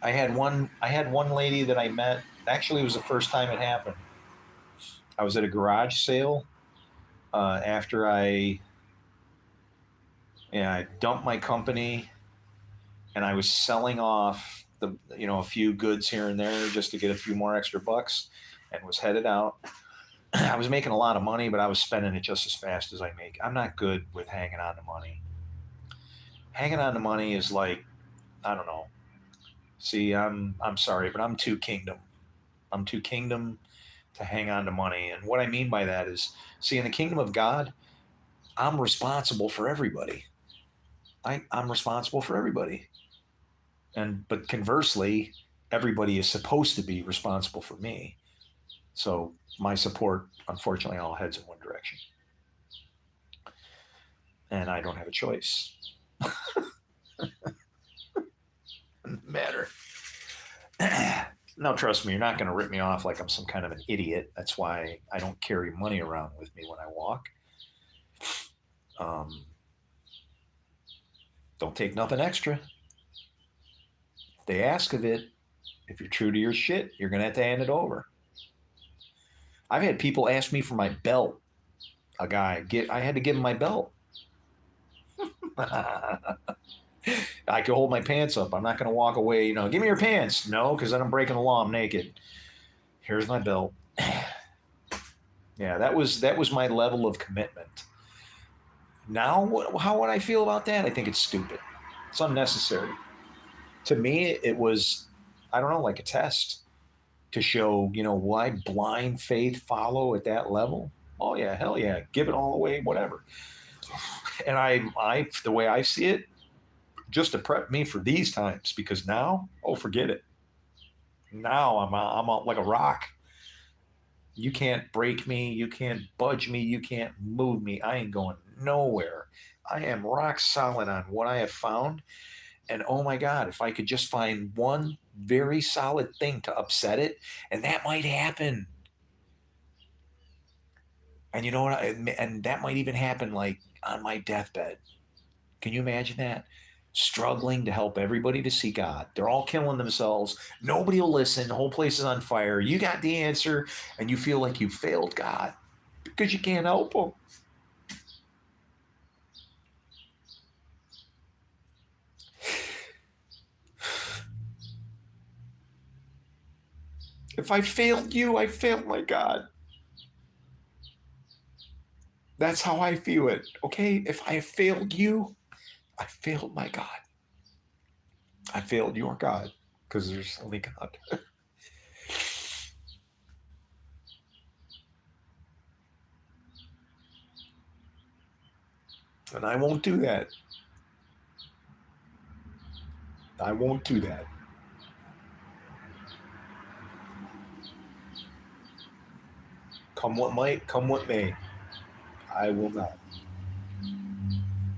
I had one lady that I met. Actually, it was the first time it happened. I was at a garage sale after I dumped my company and I was selling off a few goods here and there just to get a few more extra bucks, and was headed out. I was making a lot of money, but I was spending it just as fast as I make. I'm not good with hanging on to money. Hanging on to money is like, I don't know. See, I'm sorry, but I'm too kingdom. I'm too kingdom to hang on to money. And what I mean by that is, see, in the kingdom of God, I'm responsible for everybody. I'm responsible for everybody. But conversely, everybody is supposed to be responsible for me. So my support, unfortunately, all heads in one direction. And I don't have a choice. Matter. No, trust me, you're not going to rip me off like I'm some kind of an idiot. That's why I don't carry money around with me when I walk. Um, don't take nothing extra. If they ask of it, if you're true to your shit, you're going to have to hand it over. I've had people ask me for my belt. I had to give him my belt. I could hold my pants up. I'm not going to walk away. Give me your pants. No, because then I'm breaking the law. I'm naked. Here's my belt. Yeah, that was my level of commitment. Now, how would I feel about that? I think it's stupid. It's unnecessary. To me, it was, I don't know, like a test to show, why blind faith follow at that level. Oh yeah, hell yeah, give it all away, whatever. And the way I see it, just to prep me for these times, because now, oh, forget it. Now I'm like a rock. You can't break me. You can't budge me. You can't move me. I ain't going nowhere. I am rock solid on what I have found. And oh my God, if I could just find one very solid thing to upset it, and that might happen. And you know what? And that might even happen like on my deathbed. Can you imagine that? Struggling to help everybody to see God. They're all killing themselves. Nobody will listen. The whole place is on fire. You got the answer, and you feel like you failed God because you can't help them. If I failed you, I failed my God. That's how I feel it. Okay? If I have failed you, I failed my God. I failed your God because there's only God. And I won't do that. I won't do that. Come what might, come what may. I will not.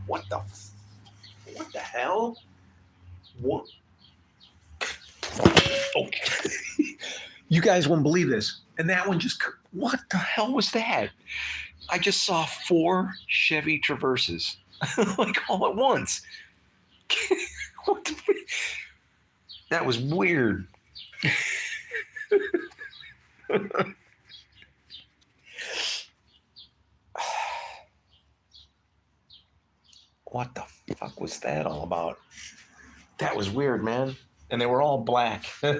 What the? What the hell? What? Oh, you guys won't believe this. And that one just. What the hell was that? I just saw 4 Chevy Traverses, like all at once. What the? That was weird. What the fuck was that all about? That was weird, man. And they were all black. You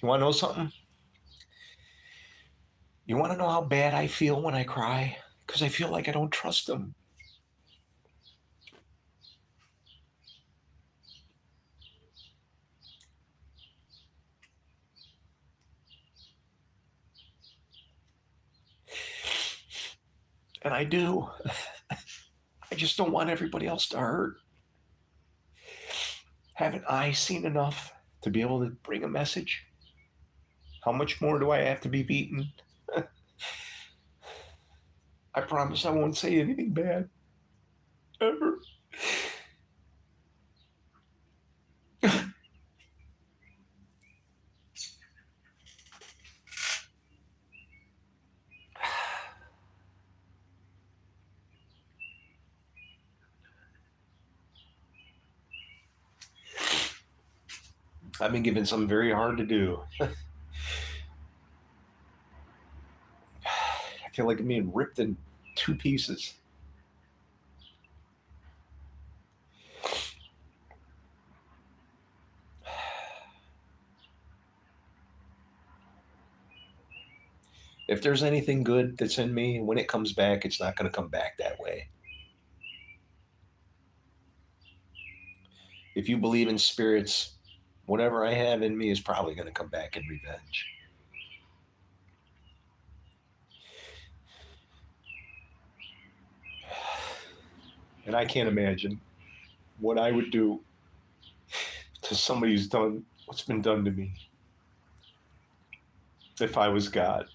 want to know something? You want to know how bad I feel when I cry? Because I feel like I don't trust them. And I do. I just don't want everybody else to hurt. Haven't I seen enough? to be able to bring a message? How much more do I have to be beaten? I promise I won't say anything bad. Ever. I've been given something very hard to do. I feel like I'm being ripped in two pieces. If there's anything good that's in me, when it comes back, it's not going to come back that way. If you believe in spirits, whatever I have in me is probably going to come back in revenge. And I can't imagine what I would do to somebody who's done what's been done to me if I was God.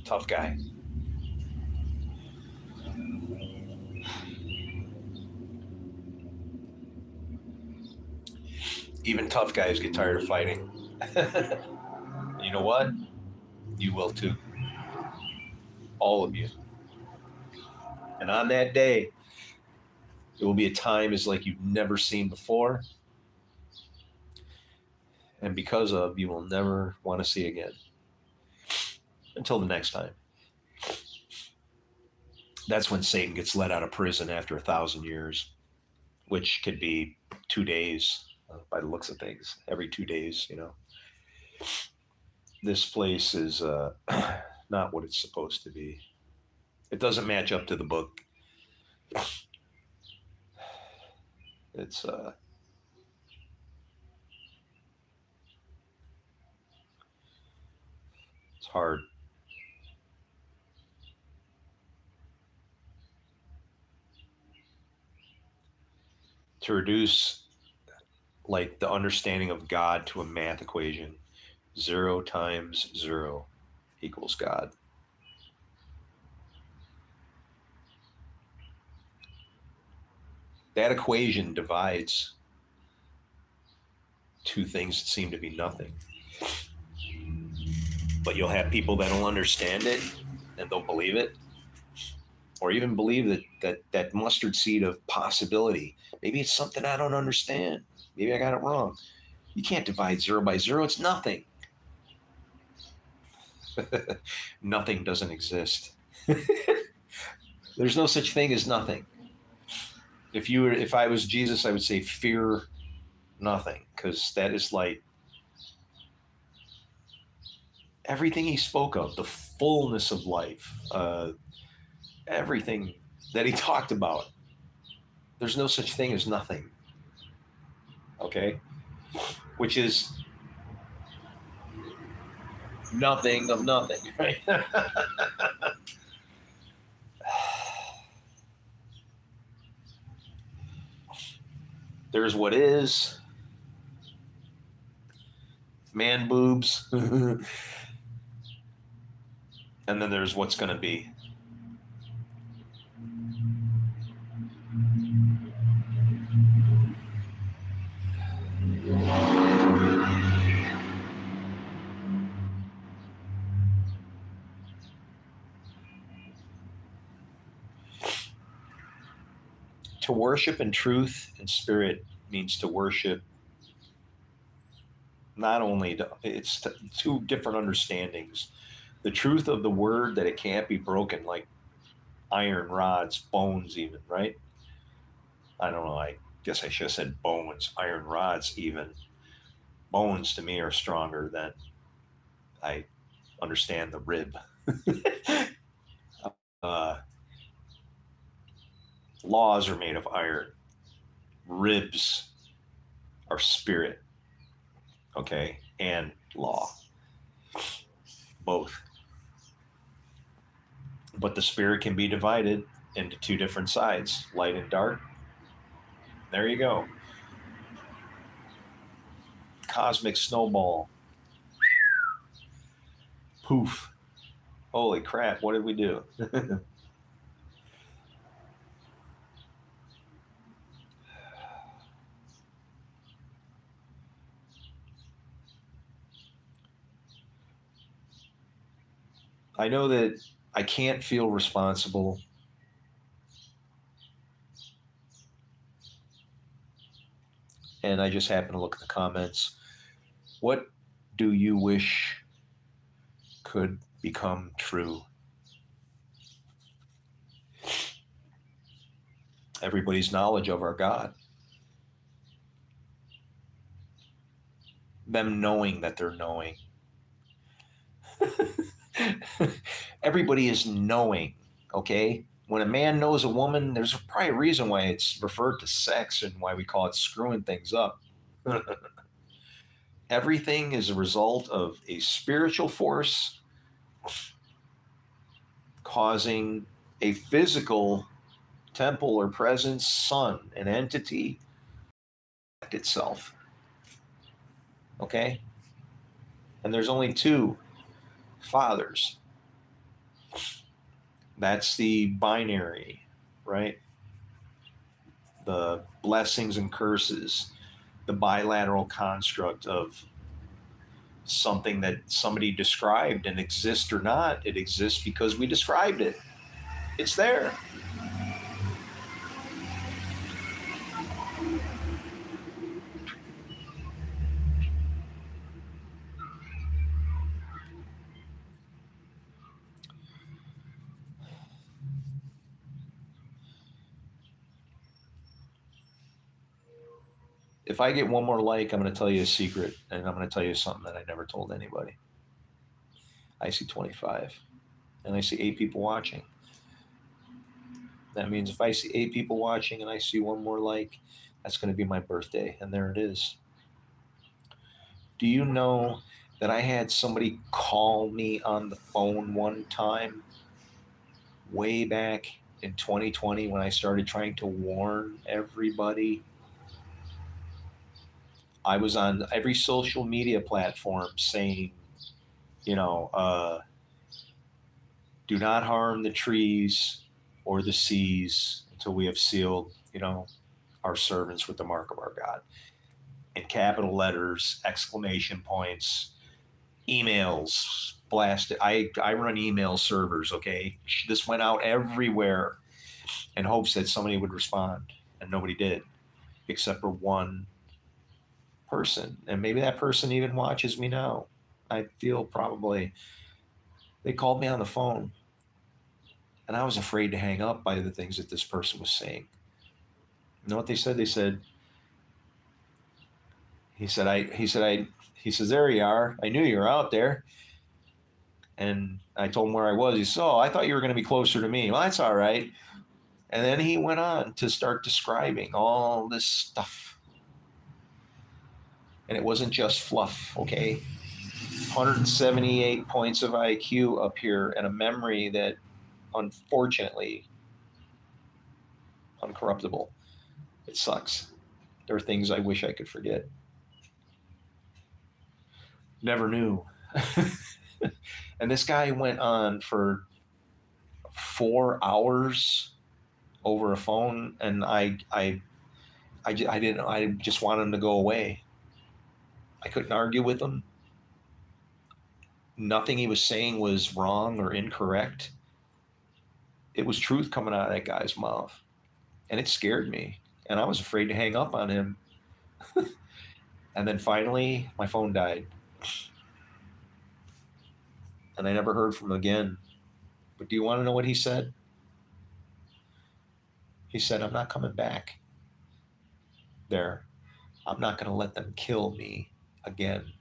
Tough guy. Even tough guys get tired of fighting. You know what? You will too. All of you. And on that day, it will be a time as like you've never seen before. And because of, you will never want to see again. Until the next time. That's when Satan gets let out of prison after 1,000 years, which could be 2 days by the looks of things. Every 2 days, you know. This place is not what it's supposed to be. It doesn't match up to the book. It's it's hard. To reduce like the understanding of God to a math equation. 0 times 0 equals God. That equation divides two things that seem to be nothing. But you'll have people that'll understand it and they'll believe it, or even believe that mustard seed of possibility. Maybe it's something I don't understand. Maybe I got it wrong. You can't divide 0 by 0. It's nothing. Nothing doesn't exist. There's no such thing as nothing. If I was Jesus, I would say fear nothing, because that is like everything he spoke of, the fullness of life, everything that he talked about. There's no such thing as nothing. Okay? Which is nothing of nothing, right? There's what is, man boobs, and then there's what's going to be. To worship in truth and spirit means to worship not only it's two different understandings. The truth of the word, that it can't be broken like iron rods, bones even, right? I don't know, I guess I should have said bones, iron rods even. bones to me are stronger than I understand the rib. uh, Laws are made of iron. Ribs are spirit, okay, and law, both. But the spirit can be divided into two different sides, light and dark. There you go. Cosmic snowball. Poof. Holy crap, what did we do? I know that I can't feel responsible. And I just happen to look at the comments. What do you wish could become true? Everybody's knowledge of our God. Them knowing that they're knowing. Everybody is knowing, okay? When a man knows a woman, there's probably a reason why it's referred to sex and why we call it screwing things up. Everything is a result of a spiritual force causing a physical temple or presence, sun, an entity itself. Okay? And there's only two fathers. That's the binary, right? The blessings and curses, the bilateral construct of something that somebody described, and exists or not, it exists because we described it. It's there. If I get one more like, I'm going to tell you a secret, and I'm going to tell you something that I never told anybody. I see 25, and I see 8 people watching. That means if I see 8 people watching and I see one more like, that's going to be my birthday, and there it is. Do you know that I had somebody call me on the phone one time, way back in 2020, when I started trying to warn everybody? I was on every social media platform saying, you know, do not harm the trees or the seas until we have sealed, our servants with the mark of our God. In capital letters, exclamation points, emails blasted. I run email servers, okay? This went out everywhere in hopes that somebody would respond, and nobody did, except for one person. And maybe that person even watches me now. I feel probably they called me on the phone, and I was afraid to hang up by the things that this person was saying. You know what they said? They said, he says, there you are. I knew you were out there. And I told him where I was. He said, oh, I thought you were going to be closer to me. Well, that's all right. And then he went on to start describing all this stuff. And it wasn't just fluff, okay? 178 points of IQ up here and a memory that, unfortunately, uncorruptible. It sucks. There are things I wish I could forget. Never knew. And this guy went on for 4 hours over a phone, and I just wanted him to go away. I couldn't argue with him. Nothing he was saying was wrong or incorrect. It was truth coming out of that guy's mouth, and it scared me. And I was afraid to hang up on him. And then finally, my phone died, and I never heard from him again. But do you want to know what he said? He said, "I'm not coming back there. I'm not going to let them kill me again.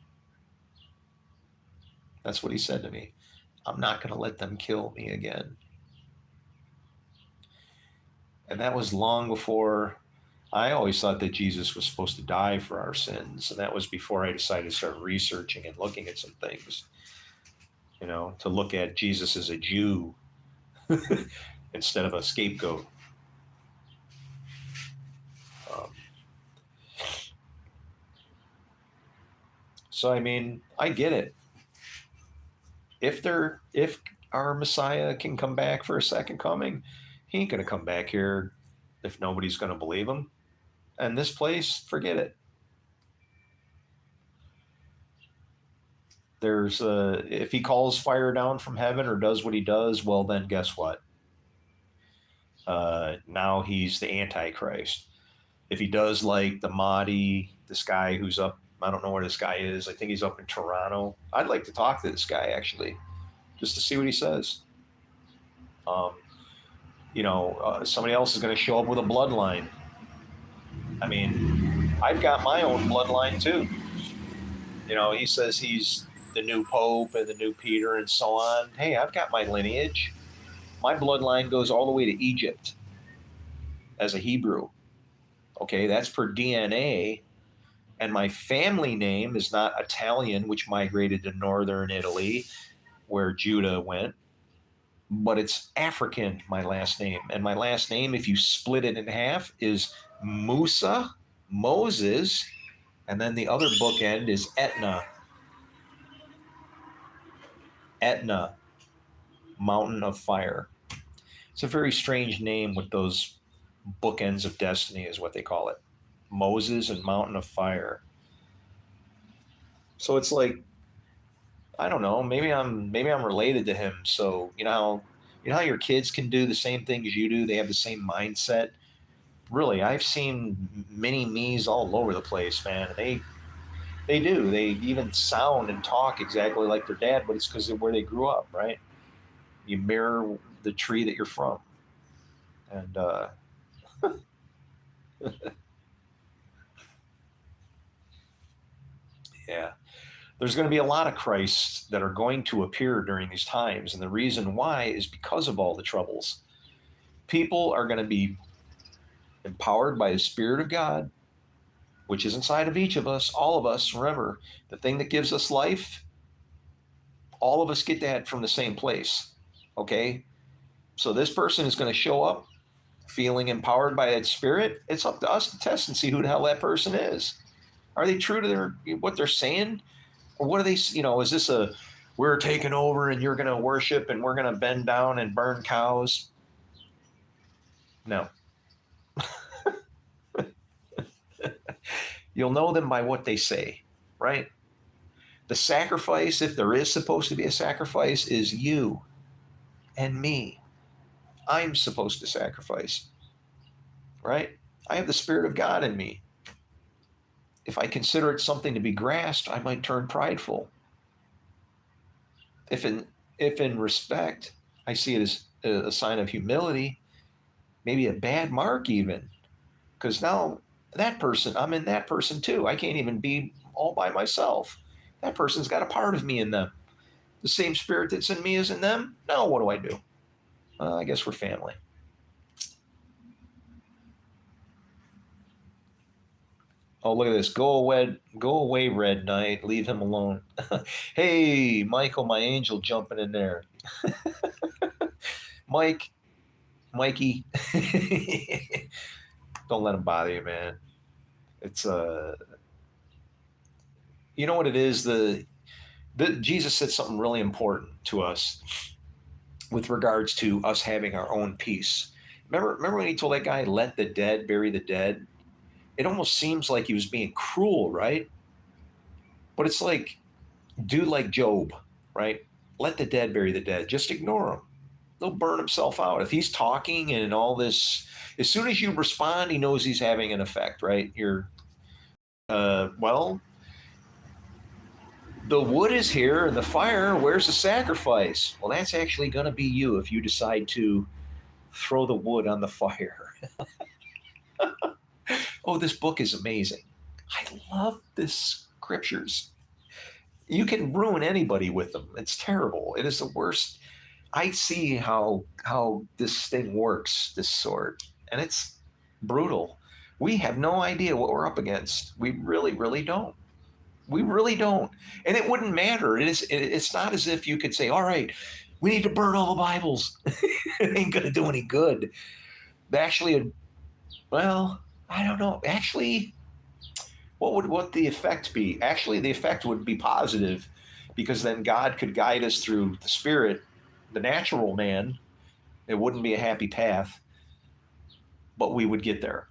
That's what he said to me. I'm not going to let them kill me again. And that was long before. I always thought that Jesus was supposed to die for our sins. And that was before I decided to start researching and looking at some things, to look at Jesus as a Jew instead of a scapegoat. Um, so, I mean, I get it. If our Messiah can come back for a second coming, he ain't going to come back here if nobody's going to believe him. And this place, forget it. If he calls fire down from heaven or does what he does, well, then guess what? Now he's the Antichrist. If he does like the Mahdi, this guy who's up, I don't know where this guy is. I think he's up in Toronto. I'd like to talk to this guy actually, just to see what he says. Um, somebody else is going to show up with a bloodline. I mean, I've got my own bloodline too. He says he's the new Pope and the new Peter and so on. Hey, I've got my lineage. My bloodline goes all the way to Egypt as a Hebrew. Okay, that's per DNA. And my family name is not Italian, which migrated to northern Italy, where Judah went, but it's African, my last name. And my last name, if you split it in half, is Musa, Moses, and then the other bookend is Etna. Etna, Mountain of Fire. It's a very strange name with those bookends of destiny, is what they call it. Moses and Mountain of Fire. So it's like, I don't know, maybe I'm related to him. So how your kids can do the same thing as you do. They have the same mindset. Really, I've seen mini me's all over the place, man. They do. They even sound and talk exactly like their dad, but it's because of where they grew up, right? You mirror the tree that you're from. And yeah, there's going to be a lot of Christs that are going to appear during these times. And the reason why is because of all the troubles. People are going to be empowered by the Spirit of God, which is inside of each of us, all of us. Remember, the thing that gives us life, all of us get that from the same place. Okay? So this person is going to show up feeling empowered by that Spirit. It's up to us to test and see who the hell that person is. Are they true to what they're saying? Or what are they, is this we're taking over and you're going to worship and we're going to bend down and burn cows? No. You'll know them by what they say, right? The sacrifice, if there is supposed to be a sacrifice, is you and me. I'm supposed to sacrifice, right? I have the Spirit of God in me. If I consider it something to be grasped, I might turn prideful. If in respect, I see it as a sign of humility, maybe a bad mark even, because now that person, I'm in that person too. I can't even be all by myself. That person's got a part of me in them. The same Spirit that's in me is in them. Now what do I do? I guess we're family. Oh, look at this. Go away, Red Knight. Leave him alone. Hey, Michael, my angel jumping in there. Mikey. Don't let him bother you, man. It's you know what it is? Jesus said something really important to us with regards to us having our own peace. Remember when he told that guy, let the dead bury the dead? It almost seems like he was being cruel, right? But it's like, do like Job, right? Let the dead bury the dead. Just ignore him. They'll burn himself out. If he's talking and all this, as soon as you respond, he knows he's having an effect, right? Well, the wood is here and the fire, where's the sacrifice? Well, that's actually going to be you if you decide to throw the wood on the fire. Oh, this book is amazing. I love this scriptures. You can ruin anybody with them. It's terrible. It is the worst. I see how this thing works, this sword, and it's brutal. We have no idea what we're up against. We really, really don't. We really don't. And it wouldn't matter. It's not as if you could say, all right, we need to burn all the Bibles. It ain't going to do any good. Actually, well, I don't know. Actually, what the effect be? Actually, the effect would be positive because then God could guide us through the spirit, the natural man. It wouldn't be a happy path, but we would get there.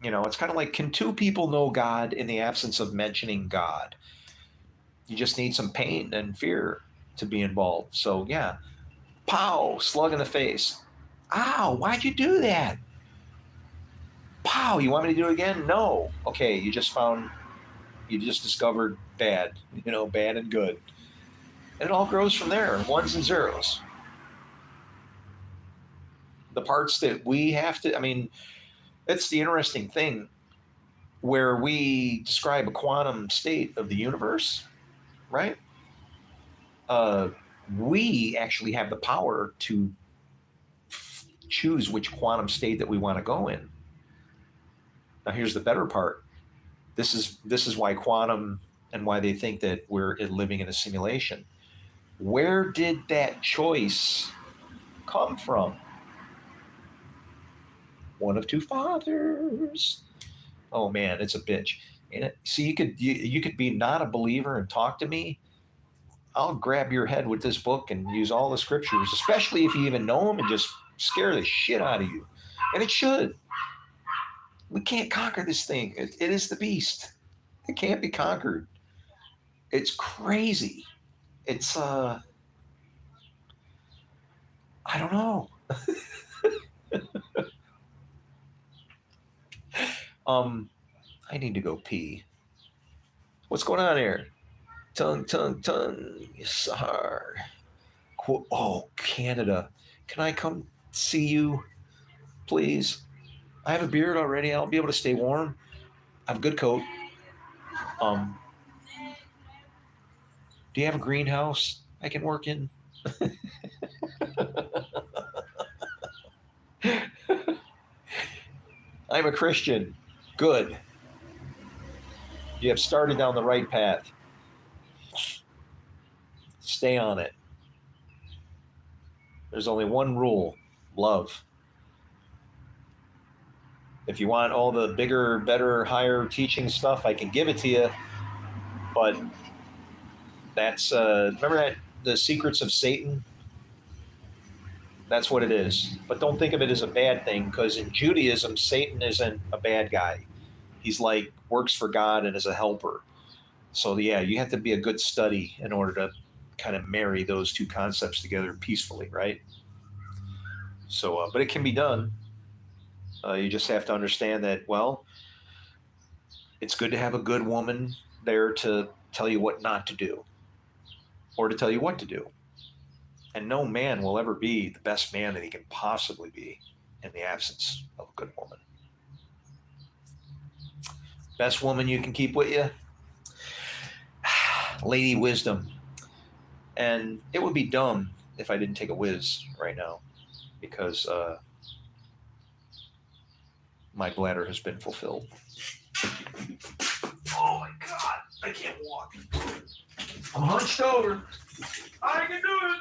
It's kind of like, can two people know God in the absence of mentioning God? You just need some pain and fear to be involved. So yeah, pow, slug in the face. Ow, why'd you do that? Pow, you want me to do it again? No. Okay, you just discovered bad, bad and good. And it all grows from there, ones and zeros. The parts that we have to, I mean, that's the interesting thing where we describe a quantum state of the universe, right? Uh, we actually have the power to choose which quantum state that we want to go in. Now, here's the better part. This is why quantum and why they think that we're living in a simulation. Where did that choice come from? One of two fathers. Oh man, it's a bitch. And see, you could be not a believer and talk to me. I'll grab your head with this book and use all the scriptures, especially if you even know them, and just scare the shit out of you. And it should. We can't conquer this thing. It is the beast. It can't be conquered. It's crazy. It's I don't know. um, I need to go pee. What's going on here? Tongue. Sahar. Oh, Canada. Can I come see you, please? I have a beard already. I'll be able to stay warm. I have a good coat. Um, do you have a greenhouse I can work in? I'm a Christian. Good. You have started down the right path. Stay on it. There's only one rule: love. If you want all the bigger, better, higher teaching stuff, I can give it to you. But that's remember that the secrets of Satan. That's what it is. But don't think of it as a bad thing, because in Judaism, Satan isn't a bad guy. He's like works for God and is a helper. So yeah, you have to be a good study in order to kind of marry those two concepts together peacefully, right? So, but it can be done. You just have to understand that. Well, it's good to have a good woman there to tell you what not to do, or to tell you what to do. And no man will ever be the best man that he can possibly be in the absence of a good woman. Best woman you can keep with you? Lady Wisdom. And it would be dumb if I didn't take a whiz right now, because my bladder has been fulfilled. Oh my God, I can't walk. I'm hunched over. I can do it.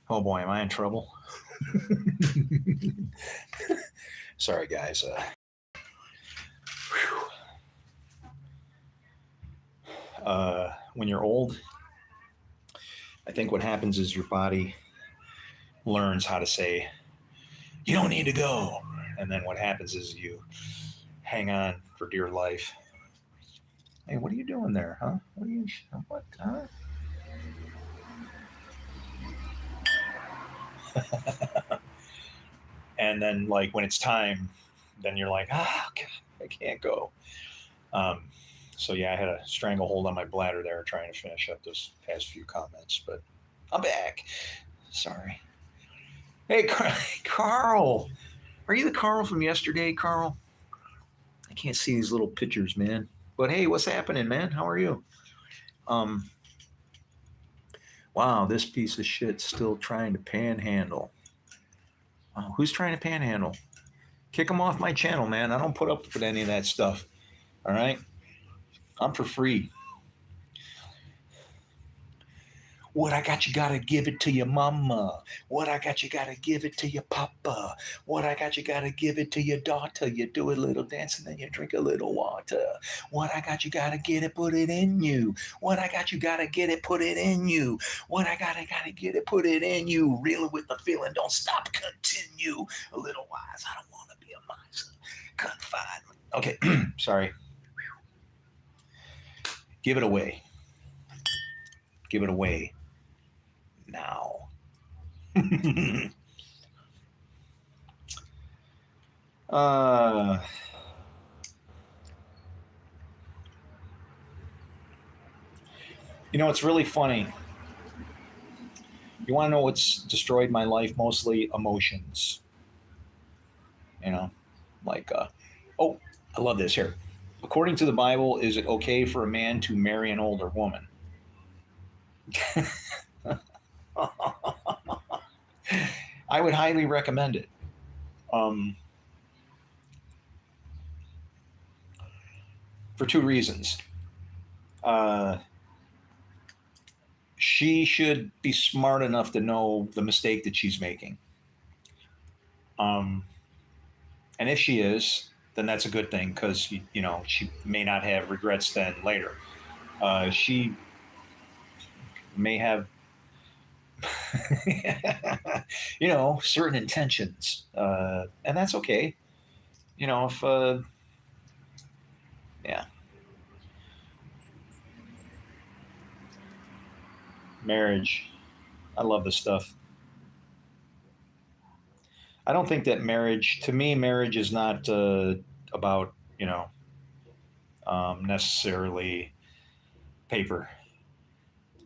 Oh boy, am I in trouble? Sorry, guys. When you're old, I think what happens is your body learns how to say, you don't need to go. And then what happens is you hang on for dear life. Hey, what are you doing there, huh? What are you, what, huh? And then, like, when it's time, then you're like, God, I can't go. Um, so, yeah, I had a stranglehold on my bladder there trying to finish up those past few comments, but I'm back. Sorry. Hey, Carl. Are you the Carl from yesterday, Carl? I can't see these little pictures, man. But hey, what's happening, man? How are you? Um, wow, this piece of shit's still trying to panhandle. Wow, who's trying to panhandle? Kick them off my channel, man. I don't put up with any of that stuff. All right, I'm for free. What I got, you gotta give it to your mama. What I got, you gotta give it to your papa. What I got, you gotta give it to your daughter. You do a little dance and then you drink a little water. What I got, you gotta get it, put it in you. What I got, you gotta get it, put it in you. What I gotta get it, put it in you. Reel it with the feeling, don't stop, continue. A little wise, I don't wanna be a miser. Confide. Okay, sorry. Give it away. Give it away now. uh You know, it's really funny. You want to know what's destroyed my life? Mostly emotions. You know, like, oh, I love this here. According to the Bible, is it okay for a man to marry an older woman? I would highly recommend it. Um, for two reasons. Uh, she should be smart enough to know the mistake that she's making. Um, and if she is, then that's a good thing because, you know, she may not have regrets then later. She may have you know, certain intentions, and that's okay. You know, if yeah, marriage. I love this stuff. I don't think that marriage, to me, marriage is not about, you know, necessarily paper.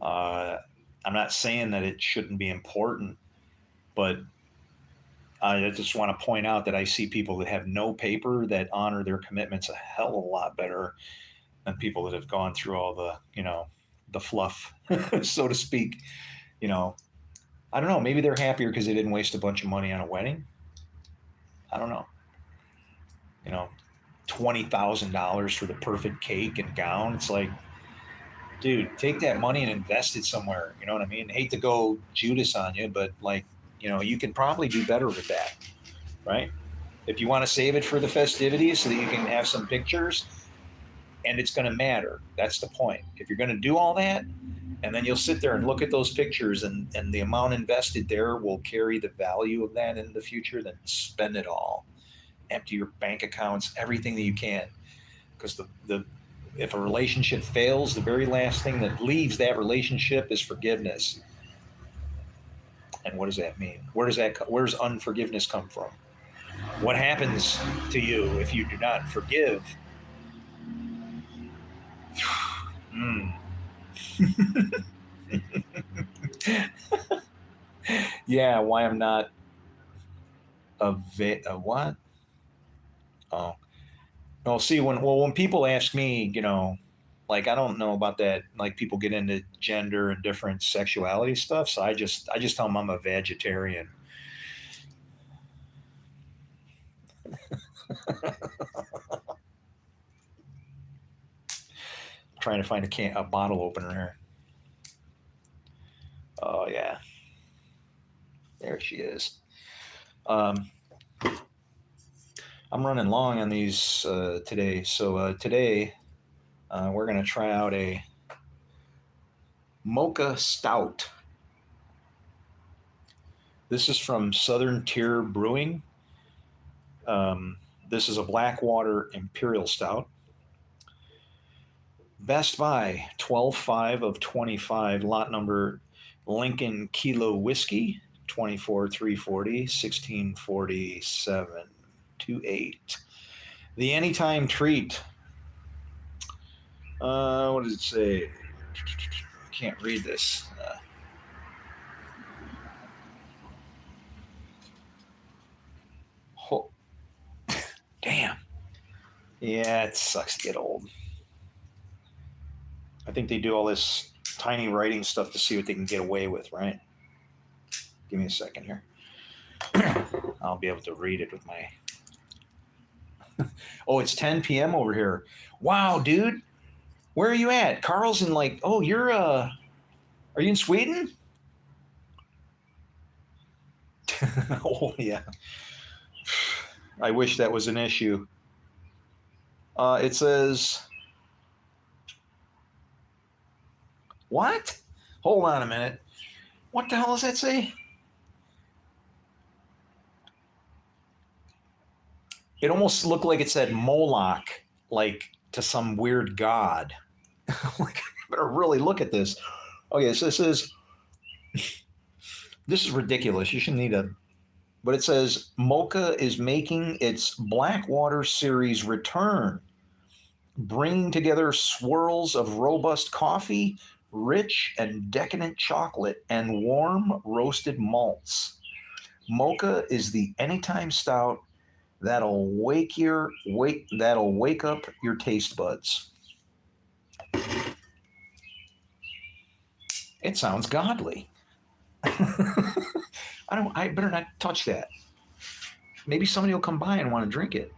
Uh, I'm not saying that it shouldn't be important, but I just want to point out that I see people that have no paper that honor their commitments a hell of a lot better than people that have gone through all the, you know, the fluff, so to speak. You know, I don't know. Maybe they're happier because they didn't waste a bunch of money on a wedding. I don't know. You know, $20,000 for the perfect cake and gown. It's like, dude, take that money and invest it somewhere. You know what I mean? I hate to go Judas on you, but like, you know, you can probably do better with that, right? If you want to save it for the festivities so that you can have some pictures, and it's going to matter. That's the point. If you're going to do all that, and then you'll sit there and look at those pictures, and the amount invested there will carry the value of that in the future, then spend it all. Empty your bank accounts, everything that you can. Because the if a relationship fails, the very last thing that leaves that relationship is forgiveness. And what does that mean? Where's unforgiveness come from? What happens to you if you do not forgive? Mm. Yeah, why I'm not a what? Oh, well, see, when people ask me, you know, like I don't know about that. Like people get into gender and different sexuality stuff, so I just tell them I'm a vegetarian. Trying to find a bottle opener here. Oh yeah. There she is. I'm running long on these today. So today we're going to try out a mocha stout. This is from Southern Tier Brewing. This is a Blackwater Imperial Stout. Best Buy 12.5 of 25, lot number Lincoln Kilo Whiskey 24,340, 1647, 28. The Anytime Treat. What does it say? Can't read this. Oh, damn. Yeah, it sucks to get old. I think they do all this tiny writing stuff to see what they can get away with, right? Give me a second here. I'll be able to read it with my. Oh, it's 10 p.m. over here. Wow, dude. Where are you at? Carl's in like, oh, are you in Sweden? Oh, yeah. I wish that was an issue. It says, what? Hold on a minute. What the hell does that say? It almost looked like it said Moloch, like to some weird god. Like, I better really look at this. Okay, so this is ridiculous. You shouldn't need a. But it says Mocha is making its Blackwater series return, bringing together swirls of robust coffee, rich and decadent chocolate, and warm roasted malts. Mocha is the anytime stout that'll wake up your taste buds. It sounds godly. I better not touch that. Maybe somebody will come by and want to drink it.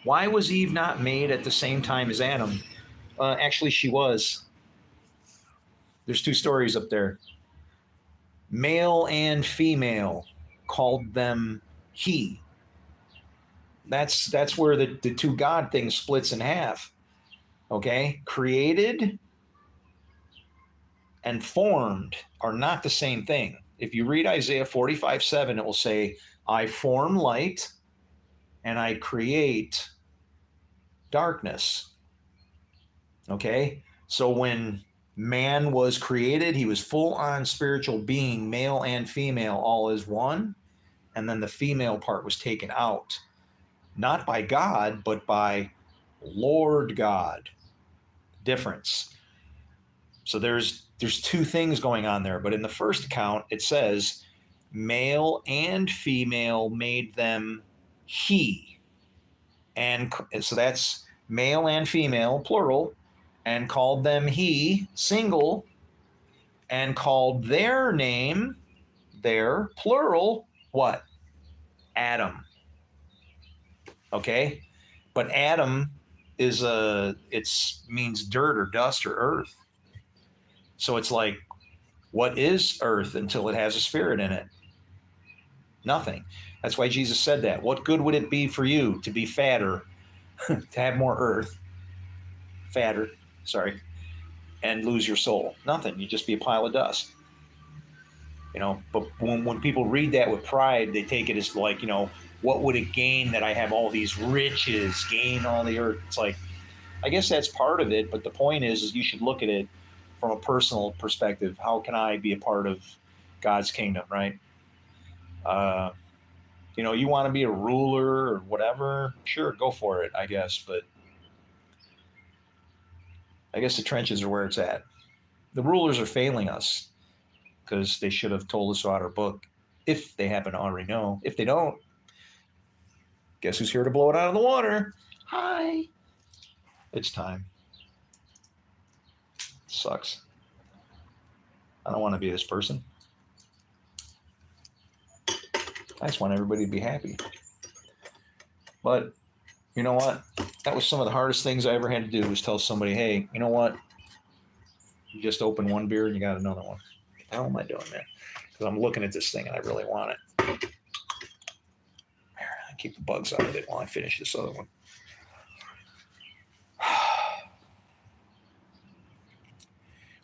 Why was Eve not made at the same time as Adam? Actually, she was. There's two stories up there. Male and female called them he. That's where the two God thing splits in half. Okay? Created and formed are not the same thing. If you read Isaiah 45:7, it will say, I form light and I create darkness. Okay? So when man was created, he was full on spiritual being, male and female, all as one. And then the female part was taken out, not by God, but by Lord God. Difference. So there's two things going on there. But in the first account, it says male and female made them he. And so that's male and female, plural, and called them he, single, and called their name, their, plural, what? Adam. Okay? But Adam means dirt or dust or earth. So it's like, what is earth until it has a spirit in it? Nothing. That's why Jesus said that. What good would it be for you to be fatter, to have more earth, fatter, sorry, and lose your soul? Nothing. You just be a pile of dust. But when people read that with pride, they take it as like, what would it gain that I have all these riches, gain all the earth? It's like, I guess that's part of it, but the point is you should look at it from a personal perspective. How can I be a part of God's kingdom, right? You want to be a ruler or whatever, sure, go for it, I guess. But I guess the trenches are where it's at. The rulers are failing us because they should have told us about our book, if they happen to already know. If they don't, guess who's here to blow it out of the water? Hi. It's time. Sucks. I don't want to be this person. I just want everybody to be happy. But you know what? That was some of the hardest things I ever had to do, was tell somebody, hey, you know what? You just opened one beer and you got another one. What the hell am I doing, man? because I'm looking at this thing and I really want it. I keep the bugs out of it while I finish this other one.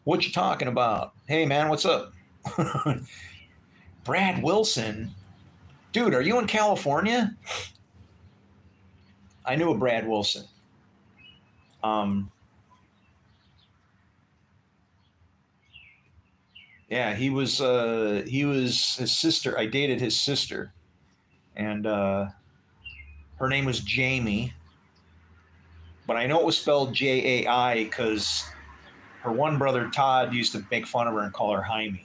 What you talking about? Hey man, what's up? Brad Wilson, dude, are you in California? I knew a Brad Wilson. Yeah, he was his sister. I dated his sister, and her name was Jamie, but I know it was spelled Jai because her one brother Todd used to make fun of her and call her Jaime.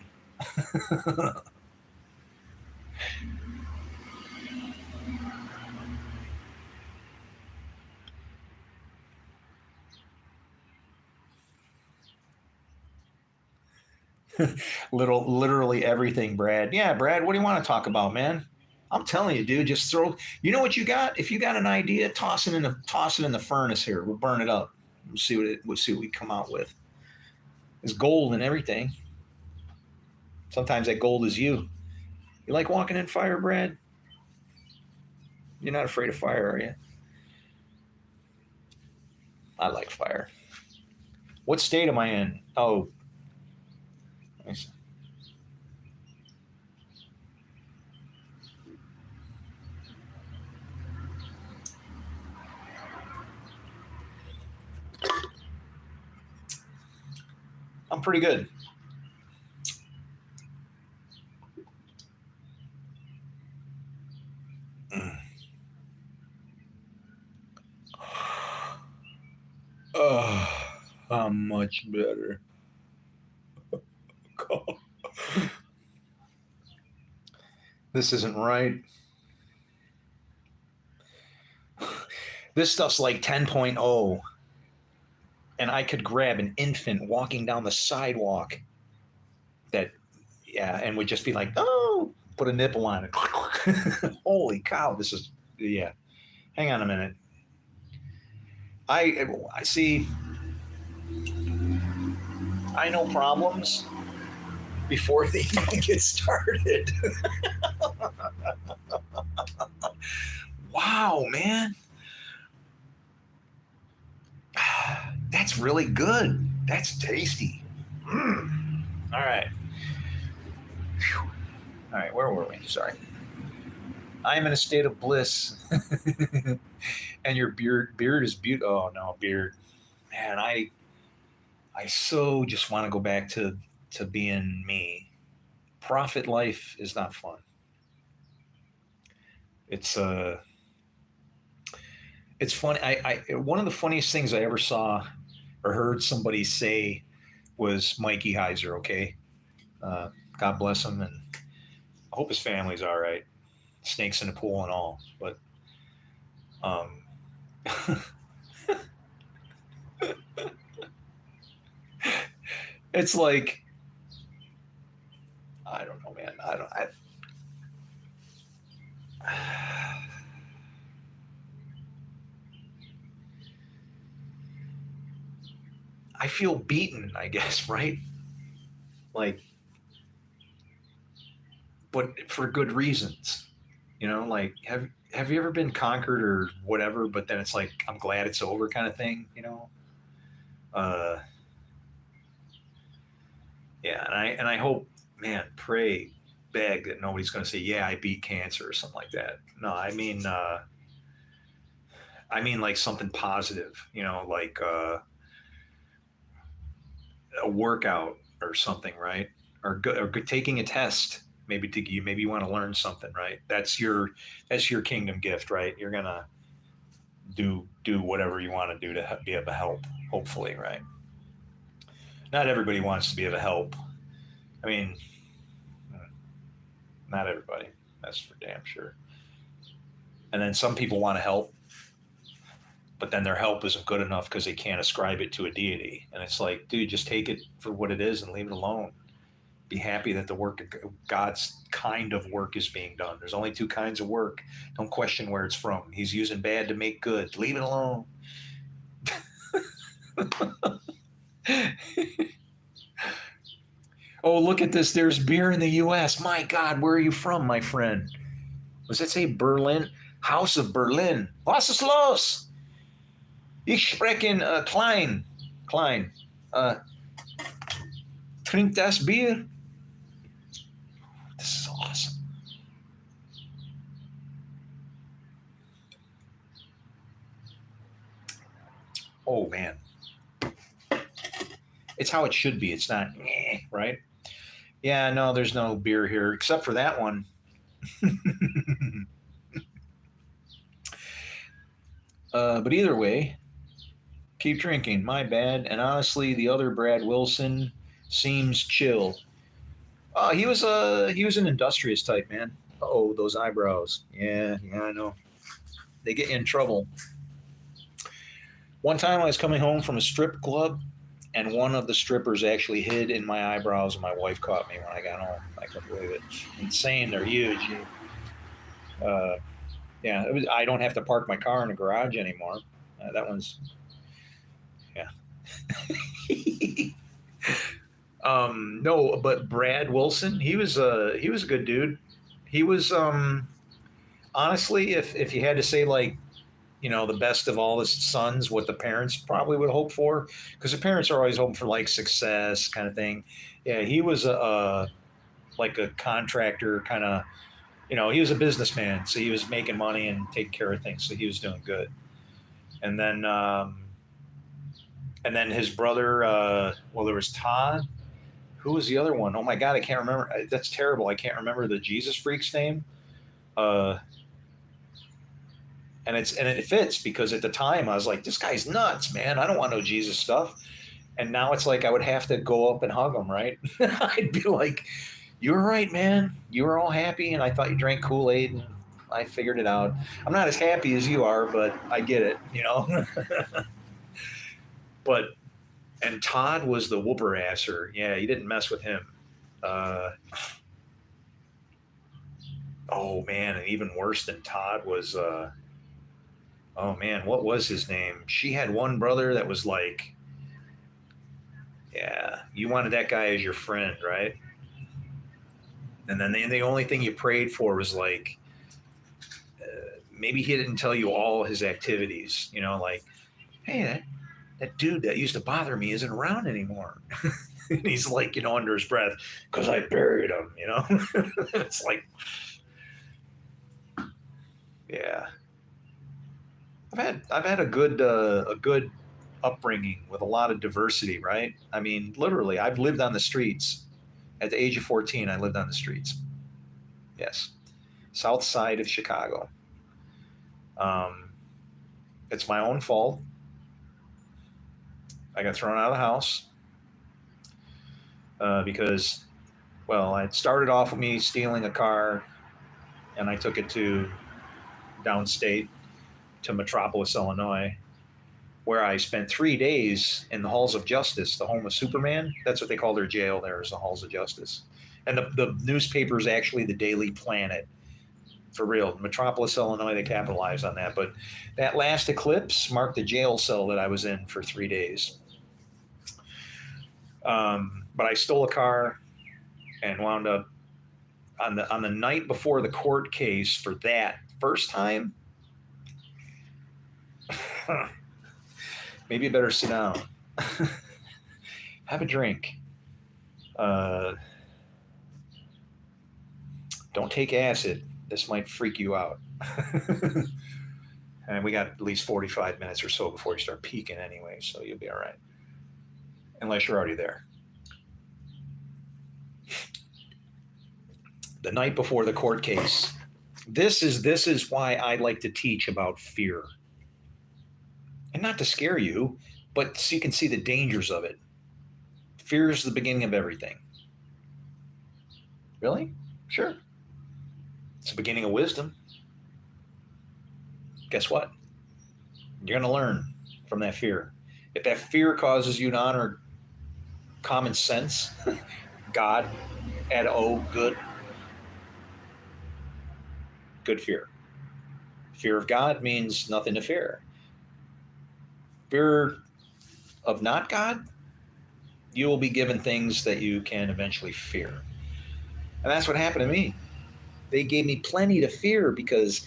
Literally everything, Brad. Yeah, Brad, what do you want to talk about, man? I'm telling you, dude, just throw. You know what you got? If you got an idea, toss it in the furnace here. We'll burn it up. We'll see what we come out with. There's gold and everything. Sometimes that gold is you. You like walking in fire, Brad? You're not afraid of fire, are you? I like fire. What state am I in? Oh, I'm pretty good. Oh, I'm much better. This isn't right. This stuff's like 10.0, and I could grab an infant walking down the sidewalk that, yeah, and would just be like, oh, put a nipple on it. Holy cow, this is, yeah. Hang on a minute. I see. I know problems before they even get started. Wow, man. That's really good. That's tasty. Mm. All right. Whew. All right, where were we? Sorry. I am in a state of bliss. And your beard is beautiful. Oh no, beard. Man, I so just want to go back to being me. Prophet life is not fun. It's it's funny. I one of the funniest things I ever saw or heard somebody say was Mikey Heiser. Okay, uh, God bless him, and I hope his family's all right. Snakes in the pool and all, but um, it's like I don't know, man. I don't. I feel beaten, I guess, right? Like, but for good reasons. You know, like have you ever been conquered or whatever? But then it's like I'm glad it's over, kind of thing. You know. Uh, yeah, and I hope, man, pray, beg that nobody's going to say, yeah, I beat cancer or something like that. No, I mean like something positive. You know, like a workout or something, right? Or taking a test. Maybe you want to learn something, right? That's your kingdom gift, right? You're gonna do whatever you want to do to be of a help. Hopefully, right? Not everybody wants to be of a help. I mean, not everybody. That's for damn sure. And then some people want to help, but then their help isn't good enough because they can't ascribe it to a deity. And it's like, dude, just take it for what it is and leave it alone. Be happy that the work of God's kind of work is being done. There's only two kinds of work. Don't question where it's from. He's using bad to make good. Leave it alone. Oh, look at this. There's beer in the U.S. My God, where are you from, my friend? Was that say Berlin? House of Berlin. Was ist los? Ich spreche Klein. Klein. Uh, Trink das Bier. This is awesome. Oh, man. It's how it should be. It's not, right? Yeah, no, there's no beer here except for that one. But either way, keep drinking. My bad. And honestly, the other Brad Wilson seems chill. He was an industrious type, man. Oh, those eyebrows. Yeah, yeah, I know. They get you in trouble. One time I was coming home from a strip club, and one of the strippers actually hid in my eyebrows, and my wife caught me when I got home. I couldn't believe it. It's insane. They're huge. Uh, yeah, I don't have to park my car in the garage anymore. That one's yeah. No, but Brad Wilson, he was a good dude. He was honestly, if you had to say like the best of all his sons, what the parents probably would hope for, because the parents are always hoping for like success kind of thing. Yeah, he was a like a contractor kind of. He was a businessman, so he was making money and taking care of things, so he was doing good. And then his brother, well, there was Todd. Who was the other one? Oh my God, I can't remember. That's terrible. I can't remember the Jesus freak's name. Uh, and it fits because at the time I was like, this guy's nuts, man. I don't want no Jesus stuff. And now it's like I would have to go up and hug him, right? I'd be like, "You were right, man. You were all happy, and I thought you drank Kool-Aid, and I figured it out. I'm not as happy as you are, but I get it. But and Todd was the whooper asser. Yeah, you didn't mess with him. Uh, oh man, and even worse than Todd was. Oh man, what was his name? She had one brother that was like, yeah, you wanted that guy as your friend, right? And then the only thing you prayed for was like, maybe he didn't tell you all his activities. Like, hey, that dude that used to bother me isn't around anymore. And he's like, under his breath, because I buried him. It's like, yeah. I've had a good upbringing with a lot of diversity, right? I mean, literally, I've lived on the streets. At the age of 14, I lived on the streets. Yes, south side of Chicago. Um, it's my own fault. I got thrown out of the house because, well, it started off with me stealing a car, and I took it to downstate to Metropolis, Illinois, where I spent 3 days in the halls of justice, the home of Superman. That's what they call their jail there, is the halls of justice. And the newspaper is actually the Daily Planet. For real, Metropolis, Illinois, they capitalized on that. But that last eclipse marked the jail cell that I was in for 3 days. But I stole a car and wound up on the night before the court case for that first time. Maybe you better sit down. Have a drink. Uh, don't take acid. This might freak you out. And we got at least 45 minutes or so before you start peaking anyway, so you'll be all right. Unless you're already there. The night before the court case. This is why I like to teach about fear. And not to scare you, but so you can see the dangers of it. Fear is the beginning of everything. Really? Sure. It's the beginning of wisdom. Guess what? You're going to learn from that fear. If that fear causes you to honor common sense, God, add O, good fear. Fear of God means nothing to fear. Fear of not God, You will be given things that you can eventually fear. And that's what happened to me. They gave me plenty to fear because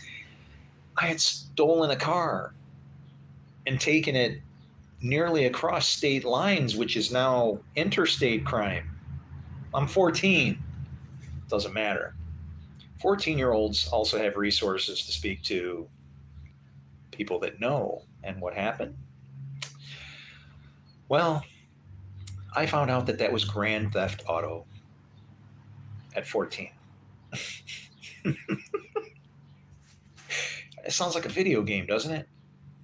I had stolen a car and taken it nearly across state lines, which is now interstate crime. I'm 14. Doesn't matter. 14-year-olds also have resources to speak to people that know. And what happened? Well, I found out that that was Grand Theft Auto at 14. It sounds like a video game, doesn't it?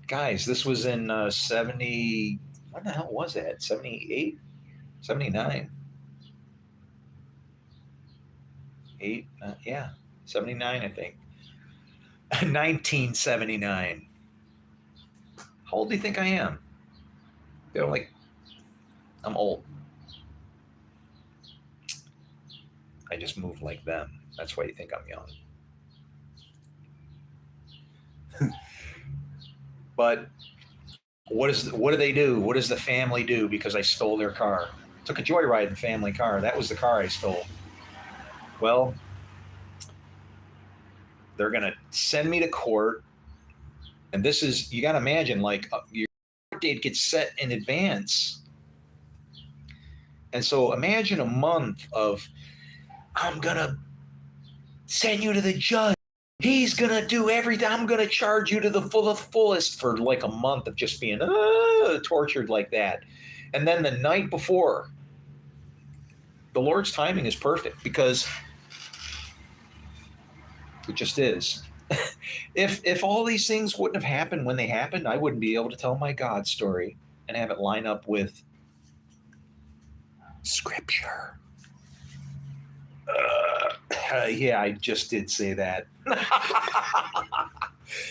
Guys, this was in 70. When the hell was that? 78? 79? 8? Yeah, 79, I think. 1979. How old do you think I am? They're like, I'm old. I just moved like them. That's why you think I'm young. But what do they do? What does the family do because I stole their car? Took a joyride in the family car. That was the car I stole. Well, they're going to send me to court. And this is, you got to imagine, like your court date gets set in advance. And so imagine a month of, I'm going to send you to the judge. He's going to do everything. I'm going to charge you to the fullest for like a month of just being tortured like that. And then the night before, the Lord's timing is perfect because it just is. If all these things wouldn't have happened when they happened, I wouldn't be able to tell my God story and have it line up with Scripture. Yeah, I just did say that.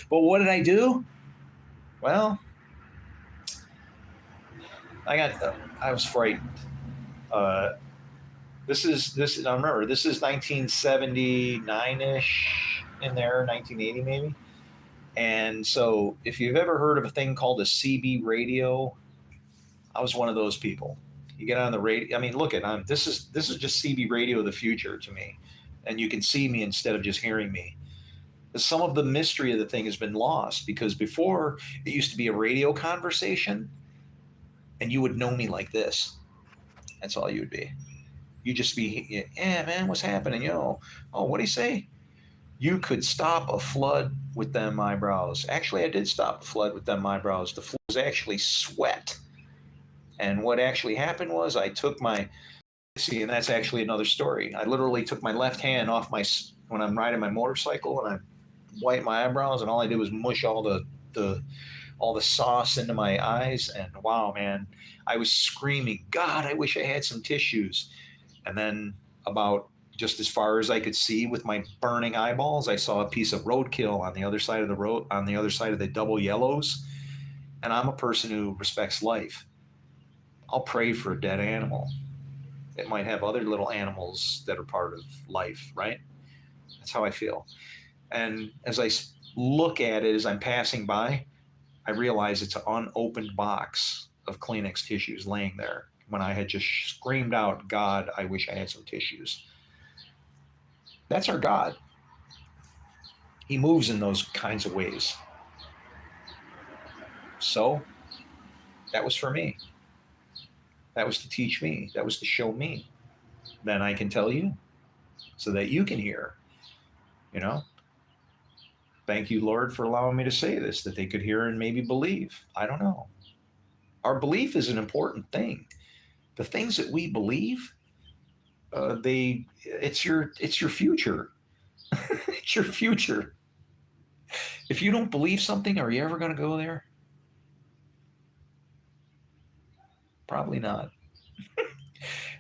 But what did I do? Well, I was frightened. This is I remember this is 1979-ish in there, 1980 maybe. And so if you've ever heard of a thing called a CB radio, I was one of those people. You get on the radio. I mean, look at this is just CB radio of the future to me, and you can see me instead of just hearing me. Some of the mystery of the thing has been lost because before it used to be a radio conversation, and you would know me like this. That's all you would be. You just be, yeah, man, what's happening? Oh, what do you say? You could stop a flood with them eyebrows. Actually, I did stop a flood with them eyebrows. The flood was actually sweat. And what actually happened was I took my, see, and that's actually another story. I literally took my left hand off when I'm riding my motorcycle and I wipe my eyebrows and all I did was mush all the sauce into my eyes. And wow, man, I was screaming, God, I wish I had some tissues. And then about just as far as I could see with my burning eyeballs, I saw a piece of roadkill on the other side of the road, on the other side of the double yellows. And I'm a person who respects life. I'll pray for a dead animal. It might have other little animals that are part of life, right? That's how I feel. And as I look at it as I'm passing by, I realize it's an unopened box of Kleenex tissues laying there when I had just screamed out, God, I wish I had some tissues. That's our God. He moves in those kinds of ways. So that was for me. That was to teach me. That was to show me. Then I can tell you so that you can hear, you know. Thank you, Lord, for allowing me to say this, that they could hear and maybe believe. I don't know. Our belief is an important thing. The things that we believe, it's your future. It's your future. If you don't believe something, are you ever going to go there? Probably not.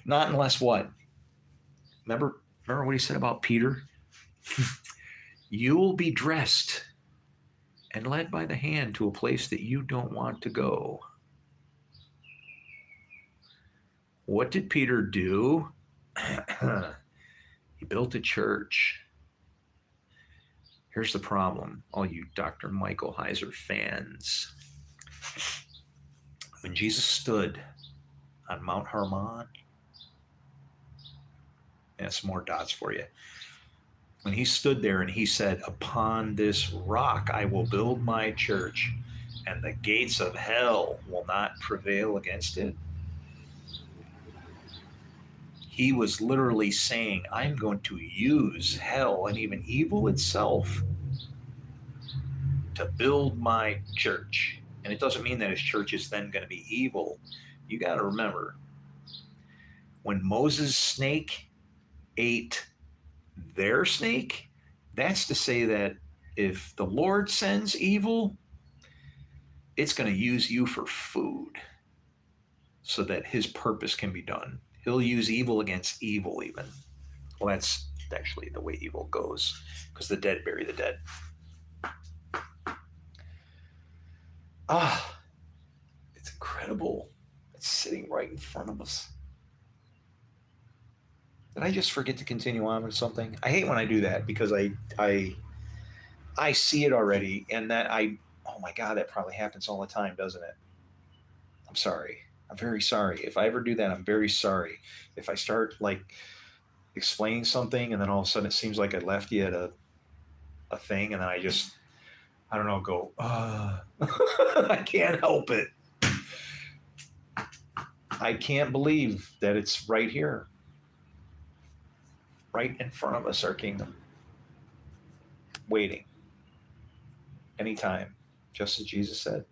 Not unless what? Remember what he said about Peter? You will be dressed and led by the hand to a place that you don't want to go. What did Peter do? He built a church. Here's the problem, all you Dr. Michael Heiser fans. When Jesus stood on Mount Hermon. And some more dots for you. When he stood there and he said, "Upon this rock I will build my church, and the gates of hell will not prevail against it." He was literally saying, I'm going to use hell and even evil itself to build my church. And it doesn't mean that his church is then going to be evil. You got to remember, when Moses' snake ate their snake, that's to say that if the Lord sends evil, it's going to use you for food so that his purpose can be done. He'll use evil against evil, even. Well, that's actually the way evil goes, because the dead bury the dead. Ah, it's incredible. It's sitting right in front of us. Did I just forget to continue on with something? I hate when I do that because I see it already, and that oh my god, that probably happens all the time, doesn't it? I'm sorry. I'm very sorry. If I ever do that, I'm very sorry. If I start like explaining something and then all of a sudden it seems like I left you at a thing and then I don't know, go, I can't help it. I can't believe that it's right here, right in front of us, our kingdom, waiting anytime, just as Jesus said.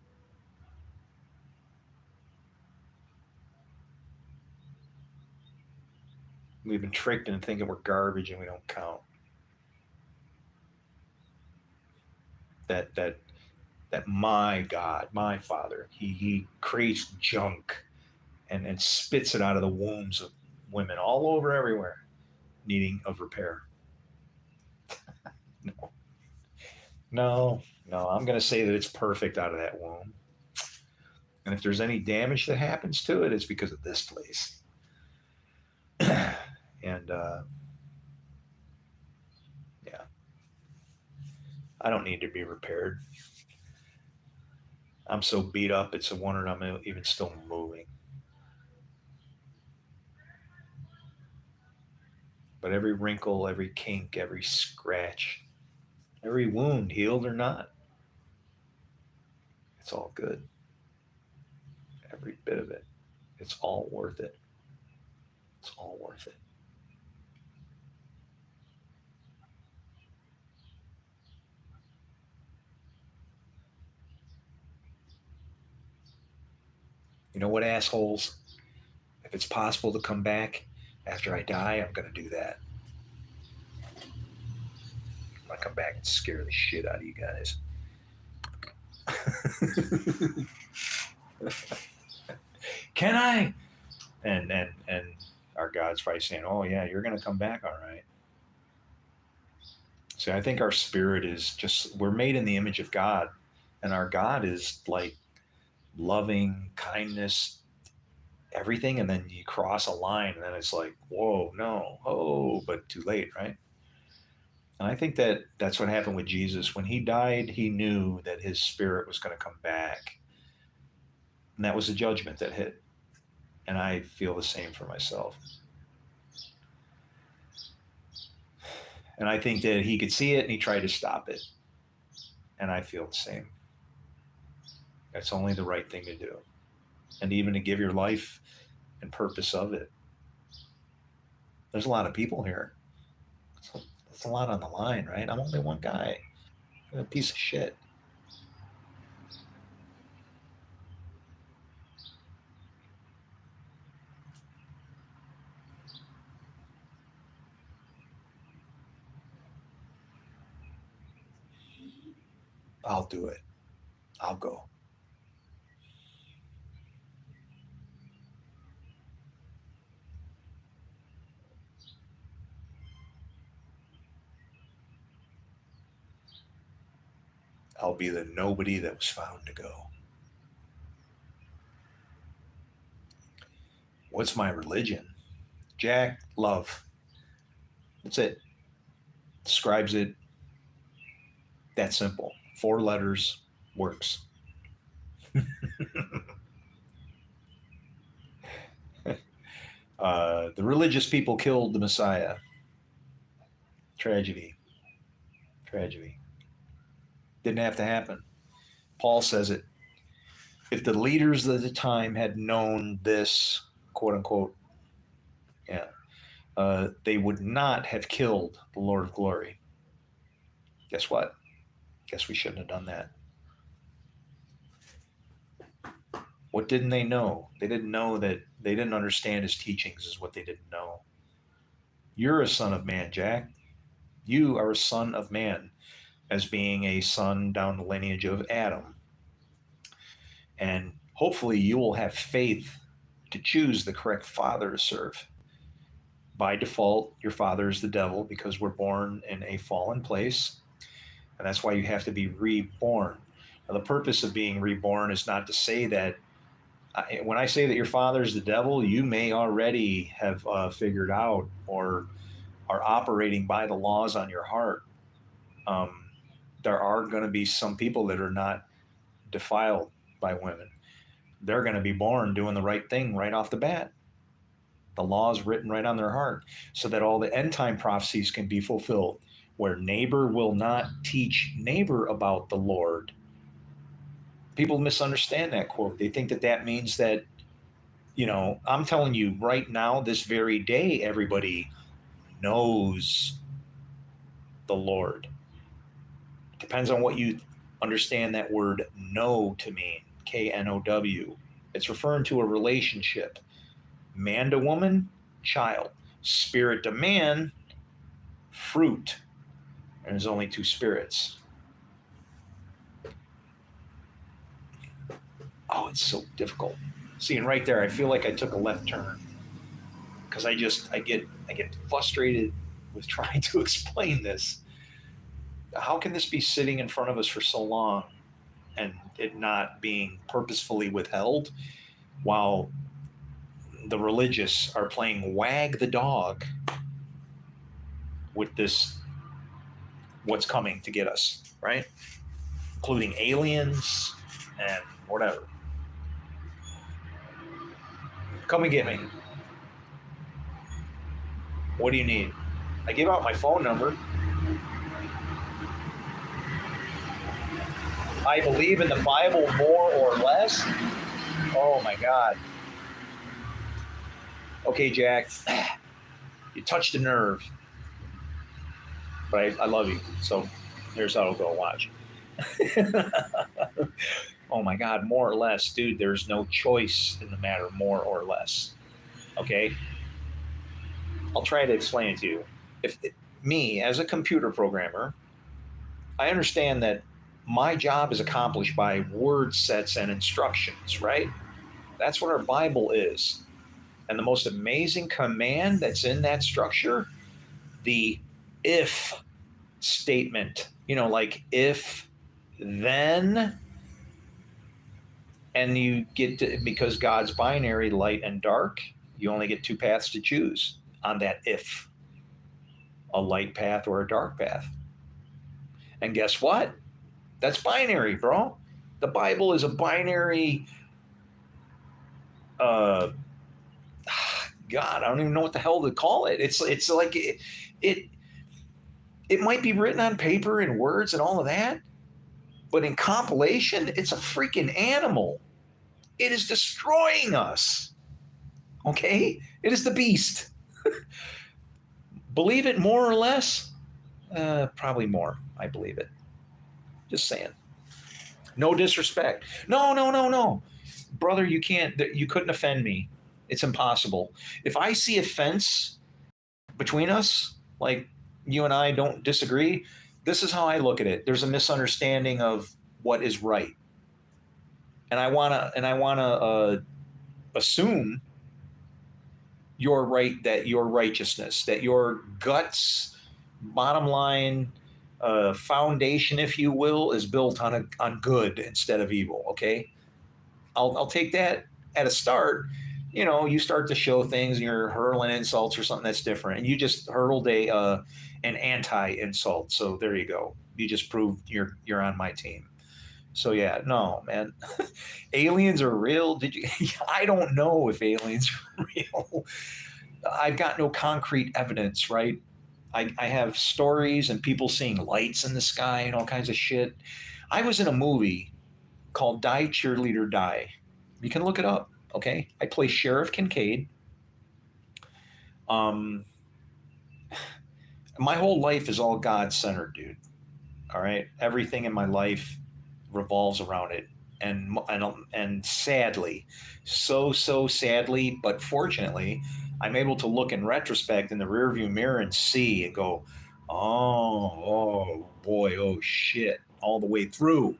We've been tricked into thinking we're garbage and we don't count. That my God, my Father, he creates junk and spits it out of the wombs of women all over everywhere, needing of repair. No, no, no. I'm going to say that it's perfect out of that womb. And if there's any damage that happens to it, it's because of this place. And yeah, I don't need to be repaired. I'm so beat up, it's a wonder I'm even still moving. But every wrinkle, every kink, every scratch, every wound, healed or not, it's all good. Every bit of it. It's all worth it. It's all worth it. You know what, assholes? If it's possible to come back after I die, I'm going to do that. I'm going to come back and scare the shit out of you guys. Can I? And our God's probably saying, "Oh yeah, you're going to come back, all right." See, I think our spirit is just, we're made in the image of God, and our God is like loving, kindness, everything, and then you cross a line, and then it's like, whoa, no, oh, but too late, right? And I think that that's what happened with Jesus. When he died, he knew that his spirit was going to come back, and that was the judgment that hit. And I feel the same for myself. And I think that he could see it and he tried to stop it. And I feel the same. That's only the right thing to do. And even to give your life and purpose of it. There's a lot of people here. That's a lot on the line, right? I'm only one guy. I'm a piece of shit. I'll do it. I'll go. I'll be the nobody that was found to go. What's my religion? Jack, love. That's it. Describes it that simple. 4 letters, works. The religious people killed the Messiah. Tragedy. Tragedy. Didn't have to happen. Paul says it. If the leaders of the time had known this, quote unquote, yeah, they would not have killed the Lord of glory. Guess what? Guess we shouldn't have done that. What didn't they know? They didn't know that they didn't understand his teachings, is what they didn't know. You're a son of man, Jack. You are a son of man, as being a son down the lineage of Adam. And hopefully you will have faith to choose the correct father to serve. By default, your father is the devil because we're born in a fallen place. And that's why you have to be reborn. Now, the purpose of being reborn is not to say that when I say that your father is the devil, you may already have figured out or are operating by the laws on your heart. There are going to be some people that are not defiled by women. They're going to be born doing the right thing right off the bat. The law is written right on their heart so that all the end time prophecies can be fulfilled, where neighbor will not teach neighbor about the Lord. People misunderstand that quote. They think that that means that, I'm telling you right now, this very day, everybody knows the Lord. It depends on what you understand that word know to mean. K-N-O-W. It's referring to a relationship. Man to woman, child. Spirit to man, fruit. And there's only two spirits. Oh, it's so difficult. See, and right there, I feel like I took a left turn because I get frustrated with trying to explain this. How can this be sitting in front of us for so long and it not being purposefully withheld while the religious are playing wag the dog with this, what's coming to get us, right? Including aliens and whatever. Come and get me. What do you need? I gave out my phone number. I believe in the Bible more or less. Oh my God. Okay, Jack, you touched a nerve. But I love you. So here's how it'll go. Watch. Oh my God, more or less. Dude, there's no choice in the matter, more or less. Okay? I'll try to explain it to you. If me, as a computer programmer, I understand that my job is accomplished by word sets and instructions, right? That's what our Bible is. And the most amazing command that's in that structure, the if statement, like if, then, and you get to, because God's binary, light and dark, you only get two paths to choose on that if, a light path or a dark path. And guess what? That's binary, bro. The Bible is a binary. God, I don't even know what the hell to call it. It's like it might be written on paper in words and all of that, but in compilation, it's a freaking animal. It is destroying us. Okay? It is the beast. Believe it more or less? Probably more. I believe it. Just saying. No disrespect. No. Brother, you couldn't offend me. It's impossible. If I see a fence between us, like you and I don't disagree, this is how I look at it. There's a misunderstanding of what is right. And I wanna assume your right, that your righteousness, that your guts, bottom line, foundation, if you will, is built on good instead of evil. Okay, I'll take that at a start. You start to show things and you're hurling insults or something that's different, and you just hurled an anti-insult. So there you go. You just proved you're on my team. So yeah, no, man. Aliens are real. I don't know if aliens are real. I've got no concrete evidence, right? I have stories and people seeing lights in the sky and all kinds of shit. I was in a movie called Die Cheerleader Die. You can look it up, okay? I play Sheriff Kincaid. Um, my whole life is all God centered, dude. All right, everything in my life revolves around it, and sadly, so sadly, but fortunately, I'm able to look in retrospect in the rearview mirror and see and go, oh boy, oh shit, all the way through.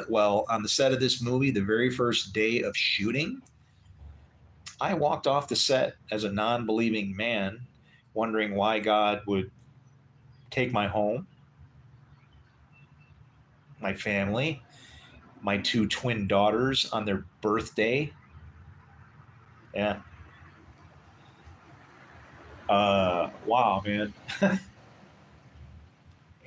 Well, on the set of this movie, the very first day of shooting, I walked off the set as a non-believing man, wondering why God would take my home, my family, my two twin daughters on their birthday. Yeah. Wow, man.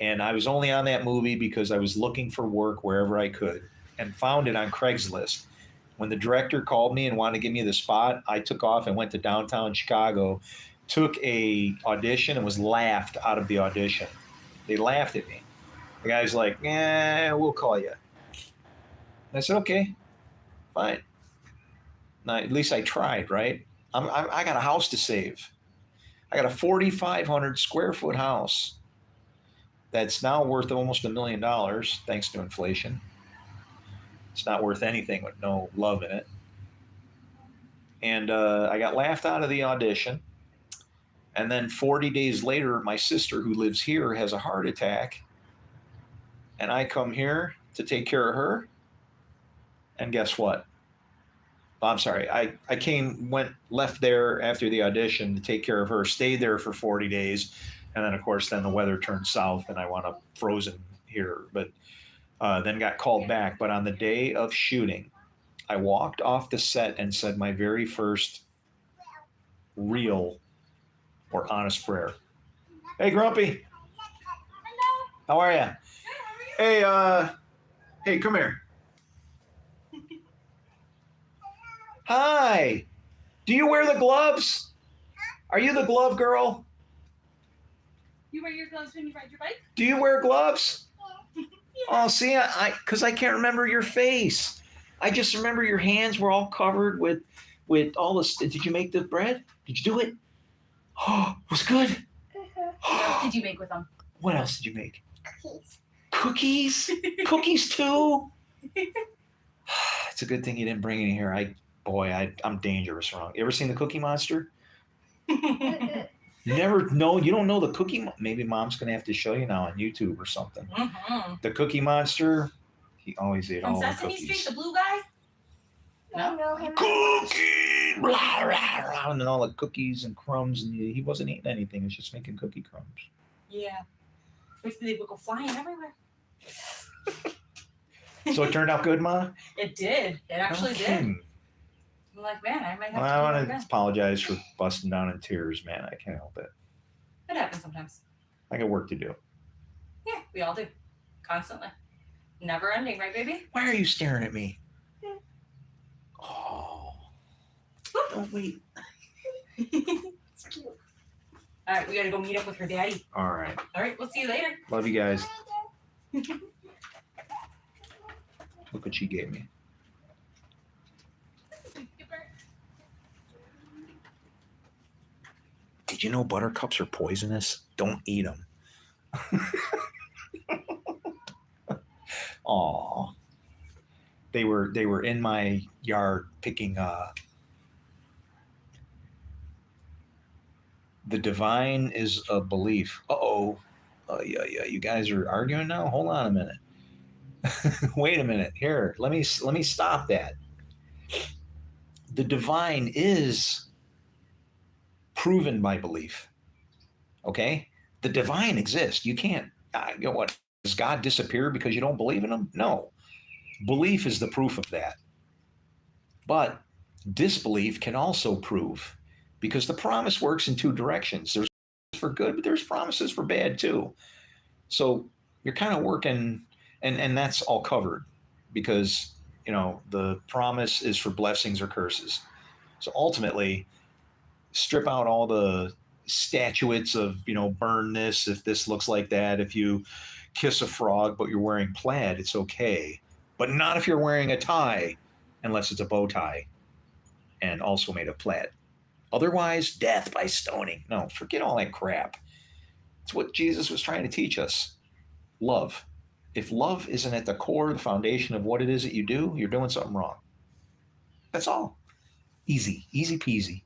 And I was only on that movie because I was looking for work wherever I could and found it on Craigslist. When the director called me and wanted to give me the spot, I took off and went to downtown Chicago, took a audition and was laughed out of the audition. They laughed at me. The guy's like, "Yeah, we'll call you." And I said, "Okay, fine." Now, at least I tried, right? I got a house to save. I got a 4,500 square foot house that's now worth almost $1 million thanks to inflation. It's not worth anything with no love in it. And I got laughed out of the audition. And then 40 days later, my sister, who lives here, has a heart attack. And I come here to take care of her. And guess what? I'm sorry. Left there after the audition to take care of her, stayed there for 40 days. And then, of course, then the weather turned south and I wound up frozen here. But then got called back. But on the day of shooting, I walked off the set and said my very first real or honest prayer. Hey, Grumpy. Hello. How are you? Good, how are you? Hey, come here. Hi. Do you wear the gloves? Are you the glove girl? You wear your gloves when you ride your bike? Do you wear gloves? Yeah. Oh, see, because I can't remember your face. I just remember your hands were all covered with all this. Did you make the bread? Did you do it? Oh, it was good. What else did you make with them? What else did you make? Cookies. Cookies? Cookies too? It's a good thing you didn't bring any here. I'm dangerous wrong. You ever seen the Cookie Monster? You never know. You don't know the Cookie. Maybe Mom's gonna have to show you now on YouTube or something. Mm-hmm. The Cookie Monster. He always ate From all the Sesame cookies. Street, the blue guy? No. Cookie, blah, blah, blah, and then all the cookies and crumbs, and he wasn't eating anything. He was just making cookie crumbs. Yeah. They would go flying everywhere. So it turned out good, Ma? It did. It actually did. I'm like, man, I might have to. I want to again. apologize for busting down in tears, man. I can't help it. It happens sometimes. I got work to do. Yeah, we all do. Constantly. Never ending, right, baby? Why are you staring at me? Oh. Oh, wait. It's cute. All right, we gotta go meet up with her daddy. All right. All right, we'll see you later. Love you guys. Look what she gave me. Did you know buttercups are poisonous? Don't eat them. Aw. They were in my yard picking the divine is a belief. Uh-oh. Yeah, you guys are arguing now? Hold on a minute. Wait a minute. Here, let me stop that. The divine is proven by belief. Okay? The divine exists. You can't, you know what? Does God disappear because you don't believe in him? No. Belief is the proof of that. But disbelief can also prove, because the promise works in two directions. There's for good, but there's promises for bad too. So you're kind of working, and that's all covered, because the promise is for blessings or curses. So ultimately, strip out all the statuettes of, burn this if this looks like that. If you kiss a frog but you're wearing plaid, it's okay. But not if you're wearing a tie, unless it's a bow tie and also made of plaid. Otherwise, death by stoning. No, forget all that crap. It's what Jesus was trying to teach us. Love. If love isn't at the core, the foundation of what it is that you do, you're doing something wrong. That's all. Easy, easy peasy.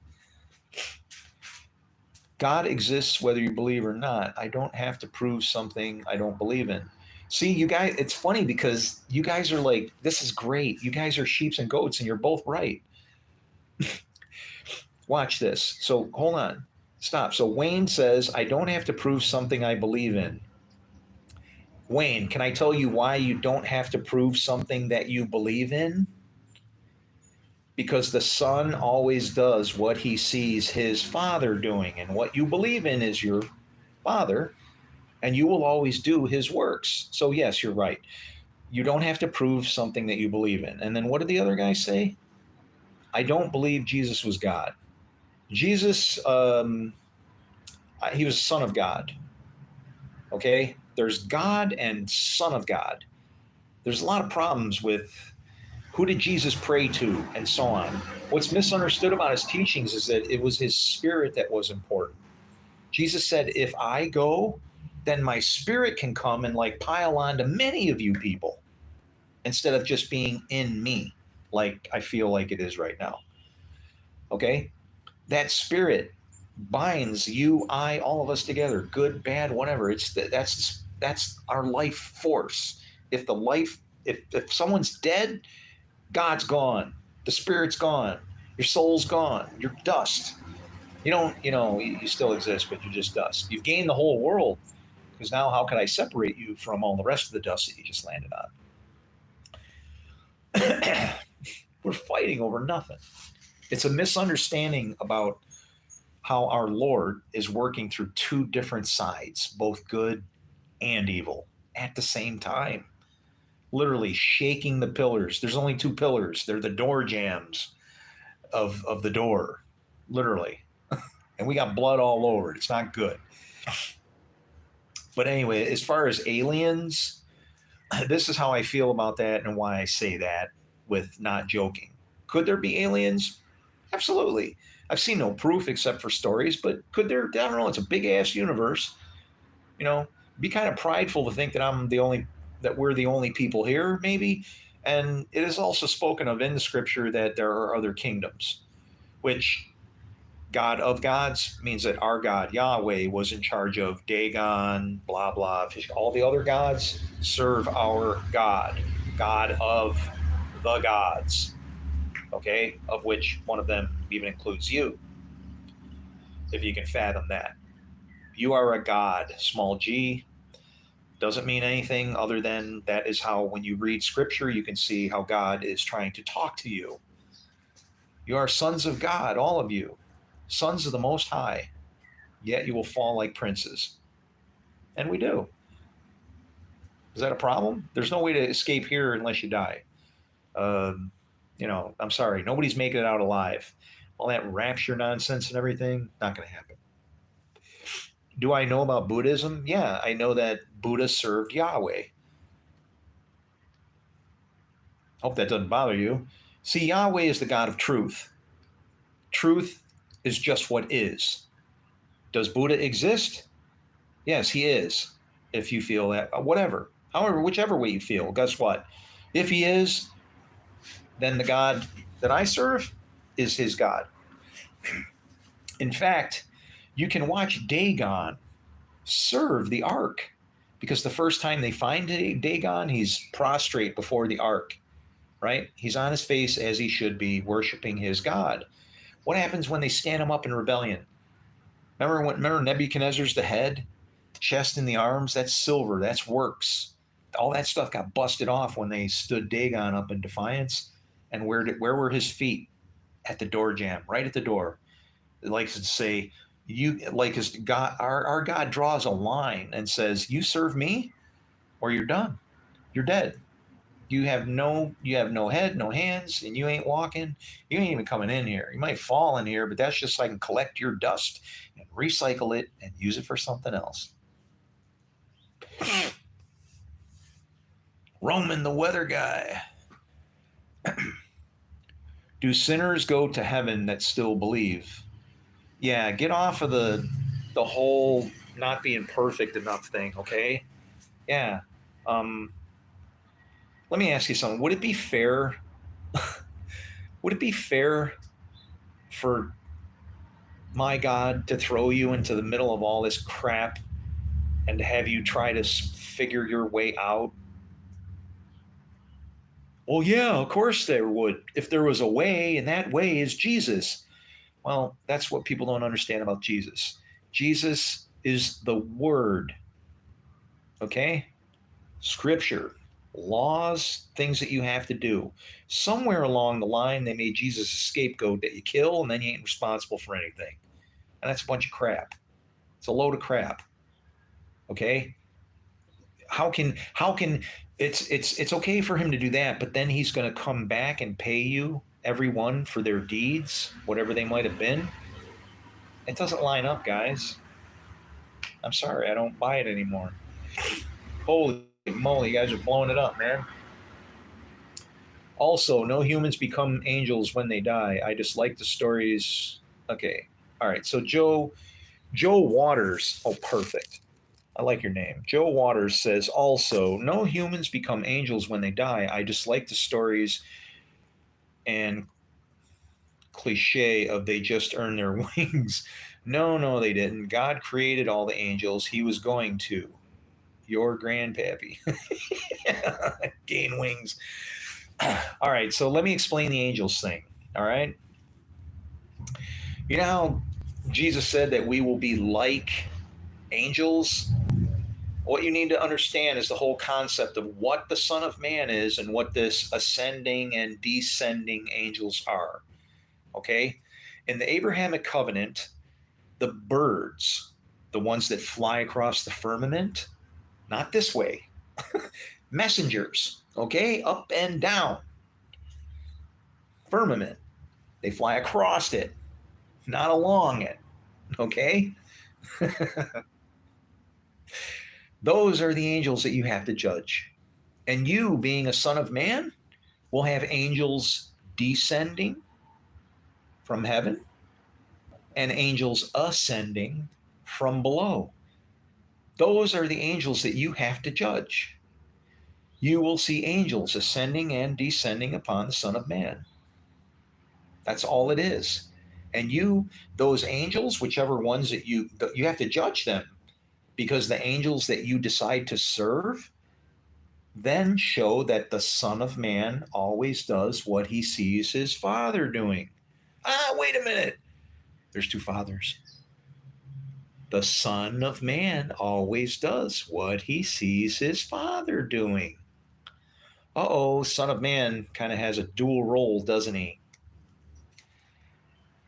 God exists whether you believe or not. I don't have to prove something I don't believe in. See, you guys, it's funny because you guys are like, this is great. You guys are sheeps and goats, and you're both right. Watch this. So hold on. Stop. So Wayne says, I don't have to prove something I believe in. Wayne, can I tell you why you don't have to prove something that you believe in? Because the son always does what he sees his father doing, and what you believe in is your father, and you will always do his works. So, yes, you're right. You don't have to prove something that you believe in. And then what did the other guy say? I don't believe Jesus was God. Jesus, he was son of God. Okay? There's God and son of God. There's a lot of problems with who did Jesus pray to and so on. What's misunderstood about his teachings is that it was his spirit that was important. Jesus said, if I go, then my spirit can come and like pile on to many of you people instead of just being in me, like I feel like it is right now. Okay? That spirit binds you, I, all of us together, good, bad, whatever. That's our life force. If someone's dead, God's gone. The spirit's gone. Your soul's gone. You're dust. You don't, you still exist, but you're just dust. You've gained the whole world because now how can I separate you from all the rest of the dust that you just landed on? We're fighting over nothing. It's a misunderstanding about how our Lord is working through two different sides, both good and evil, at the same time. Literally shaking the pillars. There's only two pillars. They're the door jambs of the door, literally. And we got blood all over it. It's not good. But anyway, as far as aliens, this is how I feel about that and why I say that with not joking. Could there be aliens? Absolutely. I've seen no proof except for stories, but could there? I don't know. It's a big ass universe. You know, be kind of prideful to think that we're the only people here, maybe. And it is also spoken of in the scripture that there are other kingdoms, which God of gods means that our God, Yahweh, was in charge of Dagon, blah, blah. All the other gods serve our God, God of the gods, okay, of which one of them even includes you, if you can fathom that. You are a God, small g, doesn't mean anything other than that is how, when you read scripture, you can see how God is trying to talk to you. You are sons of God, all of you, sons of the Most High, yet you will fall like princes. And we do. Is that a problem? There's no way to escape here unless you die. I'm sorry, nobody's making it out alive. All that rapture nonsense and everything, not going to happen. Do I know about Buddhism? Yeah, I know that Buddha served Yahweh. Hope that doesn't bother you. See, Yahweh is the God of truth. Truth is just what is. Does Buddha exist? Yes, he is. If you feel that, whatever, however, whichever way you feel, guess what? If he is, then the God that I serve is his God. In fact, you can watch Dagon serve the ark because the first time they find Dagon, he's prostrate before the ark, right? He's on his face as he should be, worshiping his God. What happens when they stand him up in rebellion? Remember Nebuchadnezzar's the head, chest and the arms? That's silver. That's works. All that stuff got busted off when they stood Dagon up in defiance. And where were his feet? At the door jamb, right at the door. It likes to say, you like his God. Our God draws a line and says, "You serve me, or you're done. You're dead." You have no head, no hands, and you ain't walking. You ain't even coming in here. You might fall in here, but that's just so I can collect your dust and recycle it and use it for something else. Roman the weather guy. Do sinners go to heaven that still believe? Yeah, get off of the whole not being perfect enough thing, okay? Yeah. Um, Let me ask you something. Would it be fair? Would it be fair for my God to throw you into the middle of all this crap and to have you try to figure your way out? Well, yeah, of course there would. If there was a way, and that way is Jesus. Well, that's what people don't understand about Jesus. Jesus is the Word, okay? Scripture, laws, things that you have to do. Somewhere along the line, they made Jesus a scapegoat that you kill and then you ain't responsible for anything. And that's a bunch of crap. It's a load of crap. Okay? How can it's okay for him to do that, but then he's going to come back and pay you everyone for their deeds, whatever they might have been? It doesn't line up, guys. I'm sorry, I don't buy it anymore. Holy moly, you guys are blowing it up, man. Also, no humans become angels when they die. I dislike the stories. Okay. All right. So Joe Waters. Oh, perfect. I like your name. Joe Waters says also, no humans become angels when they die. I dislike the stories and cliche of they just earn their wings. No, they didn't. God created all the angels. He was going to. Your grandpappy. Gain wings. All right, so let me explain the angels thing. All right. You know how Jesus said that we will be like angels? What you need to understand is the whole concept of what the Son of Man is and what this ascending and descending angels are. Okay? In the Abrahamic covenant, the birds, the ones that fly across the firmament, not this way, messengers, okay? Up and down, firmament. They fly across it, not along it, okay? Those are the angels that you have to judge. And you, being a son of man, will have angels descending from heaven and angels ascending from below. Those are the angels that you have to judge. You will see angels ascending and descending upon the Son of Man. That's all it is. And you, those angels, whichever ones that you have to judge them, because the angels that you decide to serve then show that the Son of Man always does what he sees his Father doing. Wait a minute. There's two fathers. The Son of Man always does what he sees his Father doing. Son of Man kind of has a dual role, doesn't he?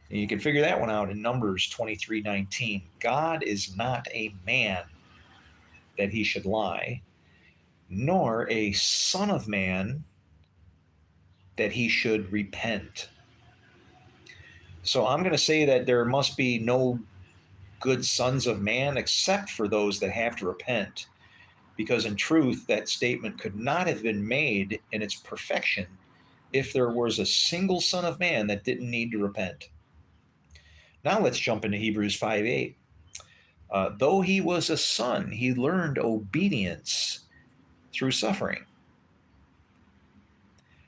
And you can figure that one out in Numbers 23:19. God is not a man that he should lie, nor a son of man that he should repent. So I'm going to say that there must be no good sons of man except for those that have to repent. Because in truth, that statement could not have been made in its perfection if there was a single son of man that didn't need to repent. Now let's jump into Hebrews 5:8. Though he was a son, he learned obedience through suffering.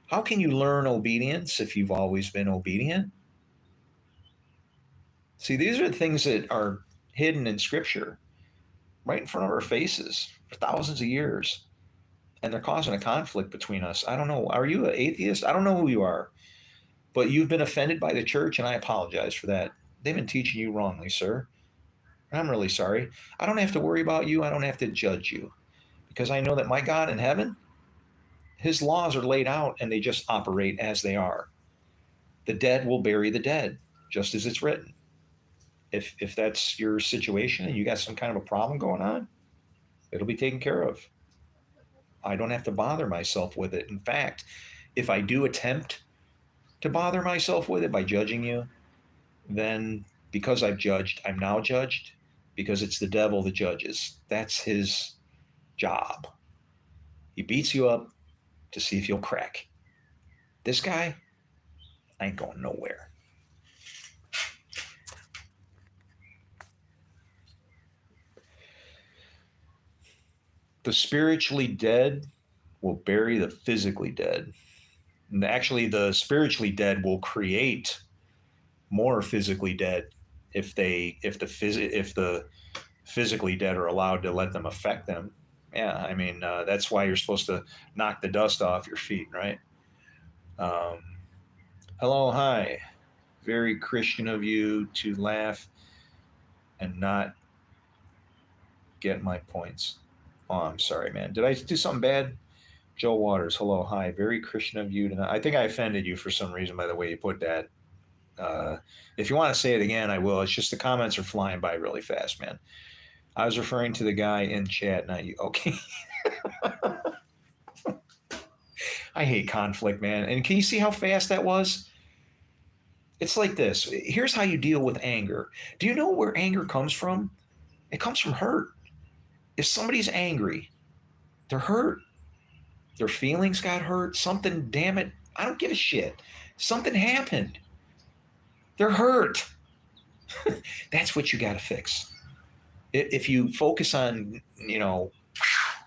How can you learn obedience if you've always been obedient? See, these are the things that are hidden in Scripture right in front of our faces for thousands of years. And they're causing a conflict between us. I don't know. Are you an atheist? I don't know who you are, but you've been offended by the church, and I apologize for that. They've been teaching you wrongly, sir. I'm really sorry. I don't have to worry about you. I don't have to judge you because I know that my God in heaven, his laws are laid out and they just operate as they are. The dead will bury the dead, just as it's written. If that's your situation and you got some kind of a problem going on, it'll be taken care of. I don't have to bother myself with it. In fact, if I do attempt to bother myself with it by judging you, then because I've judged, I'm now judged because it's the devil that judges. That's his job. He beats you up to see if you'll crack. This guy ain't going nowhere. The spiritually dead will bury the physically dead. And actually, the spiritually dead will create more physically dead if the physically dead are allowed to let them affect them. Yeah, I mean that's why you're supposed to knock the dust off your feet, right? Um, Hello, hi. Very Christian of you to laugh and not get my points. Oh, I'm sorry, man. Did I do something bad? Joe Waters, hello, hi. Very Christian of you to not. I think I offended you for some reason by the way you put that. Uh, if you want to say it again, I will. It's just the comments are flying by really fast, man. I was referring to the guy in chat, not you. Okay. I hate conflict, man. And can you see how fast that was? It's like this. Here's how you deal with anger. Do you know where anger comes from? It comes from hurt. If somebody's angry, they're hurt. Their feelings got hurt. Something, damn it, I don't give a shit. Something happened. They're hurt. That's what you got to fix. If you focus on,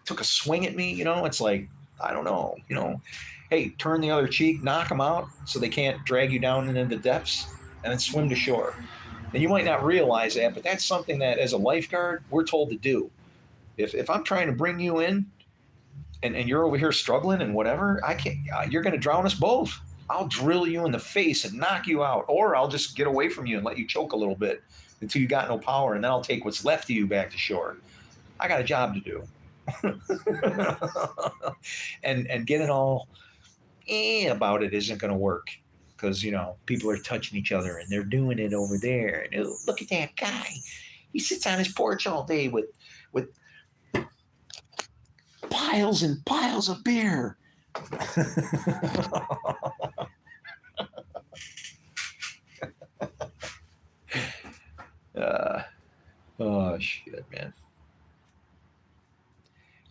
took a swing at me, it's like, I don't know, hey, turn the other cheek, knock them out so they can't drag you down into the depths and then swim to shore. And you might not realize that, but that's something that as a lifeguard, we're told to do. If I'm trying to bring you in and you're over here struggling and whatever, I can't, you're going to drown us both. I'll drill you in the face and knock you out, or I'll just get away from you and let you choke a little bit until you got no power, and then I'll take what's left of you back to shore. I got a job to do. and getting all about it isn't going to work because people are touching each other and they're doing it over there. And oh, look at that guy. He sits on his porch all day with piles and piles of beer. Oh shit, man.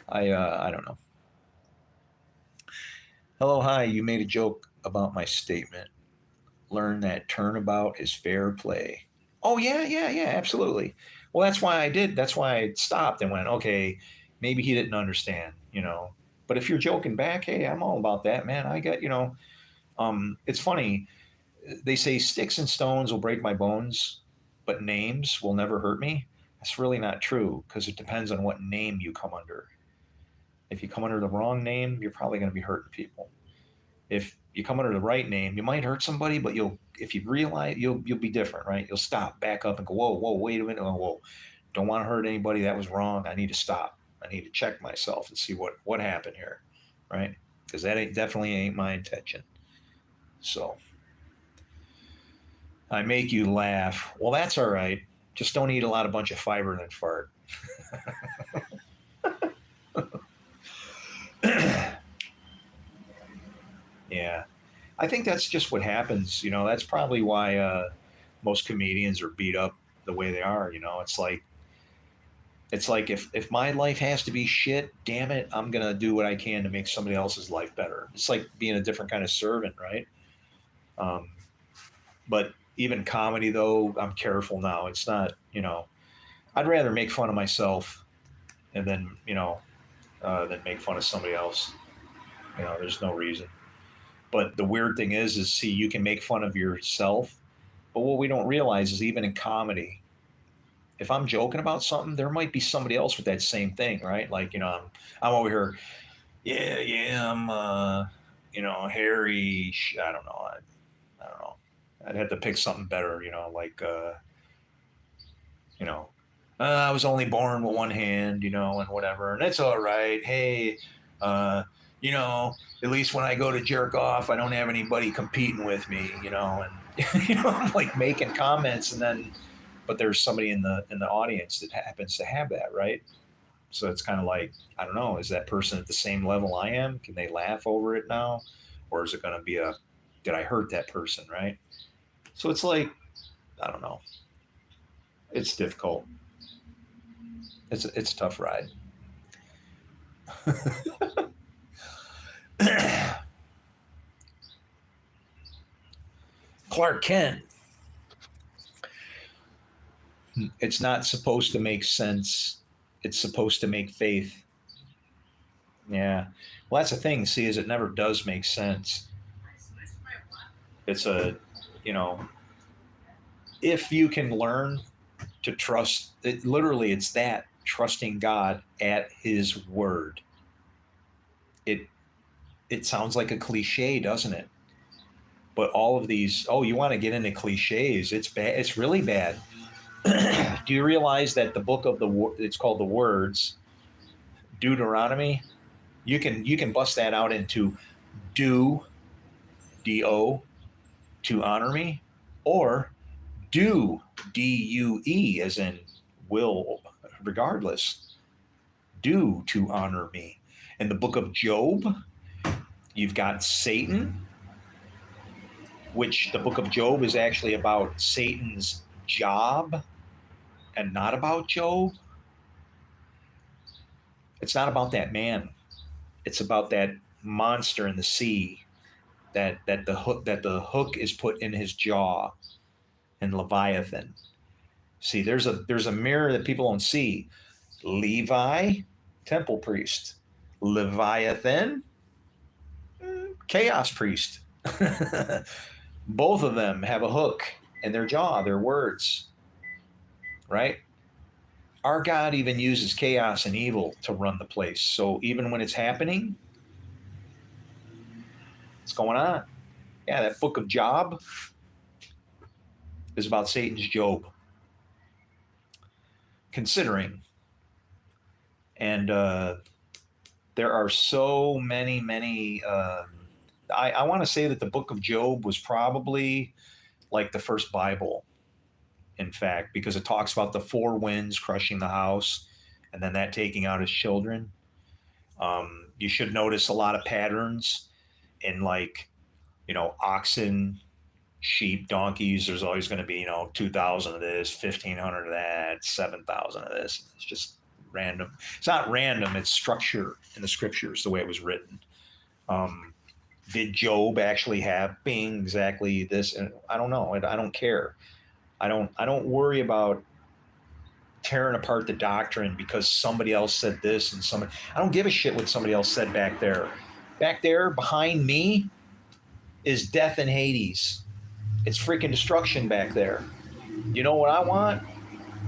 I don't know. Hello, hi. You made a joke about my statement. Learn that turnabout is fair play. Oh yeah, absolutely. Well, that's why I did. That's why I stopped and went, okay, maybe he didn't understand. But if you're joking back, hey, I'm all about that, man. I got, it's funny. They say sticks and stones will break my bones, but names will never hurt me. That's really not true because it depends on what name you come under. If you come under the wrong name, you're probably going to be hurting people. If you come under the right name, you might hurt somebody, but if you realize, you'll be different, right? You'll stop, back up, and go, whoa, wait a minute, whoa, don't want to hurt anybody. That was wrong. I need to stop. I need to check myself and see what happened here, right? Because that definitely ain't my intention. So I make you laugh. Well, that's all right. Just don't eat a lot of bunch of fiber and then fart. Yeah, I think that's just what happens. That's probably why most comedians are beat up the way they are. It's like if my life has to be shit, damn it, I'm gonna do what I can to make somebody else's life better. It's like being a different kind of servant, right? Um, but even comedy, though, I'm careful now. It's not, I'd rather make fun of myself and then than make fun of somebody else. There's no reason. But the weird thing is see, you can make fun of yourself, but what we don't realize is even in comedy, if I'm joking about something, there might be somebody else with that same thing, right? Like, I'm over here, yeah, I'm, Harry. I don't know. I don't know. I'd have to pick something better, like, you know, I was only born with one hand, and whatever, and it's all right. Hey, uh, at least when I go to jerk off, I don't have anybody competing with me, and I'm like making comments, and then, but there's somebody in the audience that happens to have that, right? So it's kind of like, I don't know, is that person at the same level I am? Can they laugh over it now? Or is it going to be a, did I hurt that person, right? So it's like, I don't know. It's difficult. It's a tough ride. Clark Kent. It's not supposed to make sense. It's supposed to make faith. Yeah. Well, that's the thing. See, is it never does make sense. It's a, you know, if you can learn to trust, it, literally, it's that trusting God at His word. It it sounds like a cliche, doesn't it? But all of these, oh, you want to get into cliches? It's bad. It's really bad. Do you realize that the book of it's called the Words, Deuteronomy? You can bust that out into do, do, to honor me, or do, due, as in will, regardless, do to honor me. In the book of Job, you've got Satan, which the book of Job is actually about Satan's job and not about Job. It's not about that man. It's about that monster in the sea that the hook is put in his jaw, and Leviathan. See, there's a mirror that people don't see. Levi, temple priest. Leviathan, chaos priest. Both of them have a hook in their jaw, their words, right? Our God even uses chaos and evil to run the place. So even when it's happening, what's going on? Yeah, that book of Job is about Satan's Job. Considering, and there are so many. I want to say that the book of Job was probably like the first Bible, in fact, because it talks about the four winds crushing the house and then that taking out his children. You should notice a lot of patterns in, like, oxen, sheep, donkeys. There's always going to be, 2,000 of this, 1,500 of that, 7,000 of this. It's just random. It's not random. It's structure in the scriptures, the way it was written. Did Job actually have being exactly this? And I don't know. I don't care. I don't worry about tearing apart the doctrine because somebody else said this and somebody. I don't give a shit what somebody else said back there. Back there behind me is death and Hades. It's freaking destruction back there. You know what I want?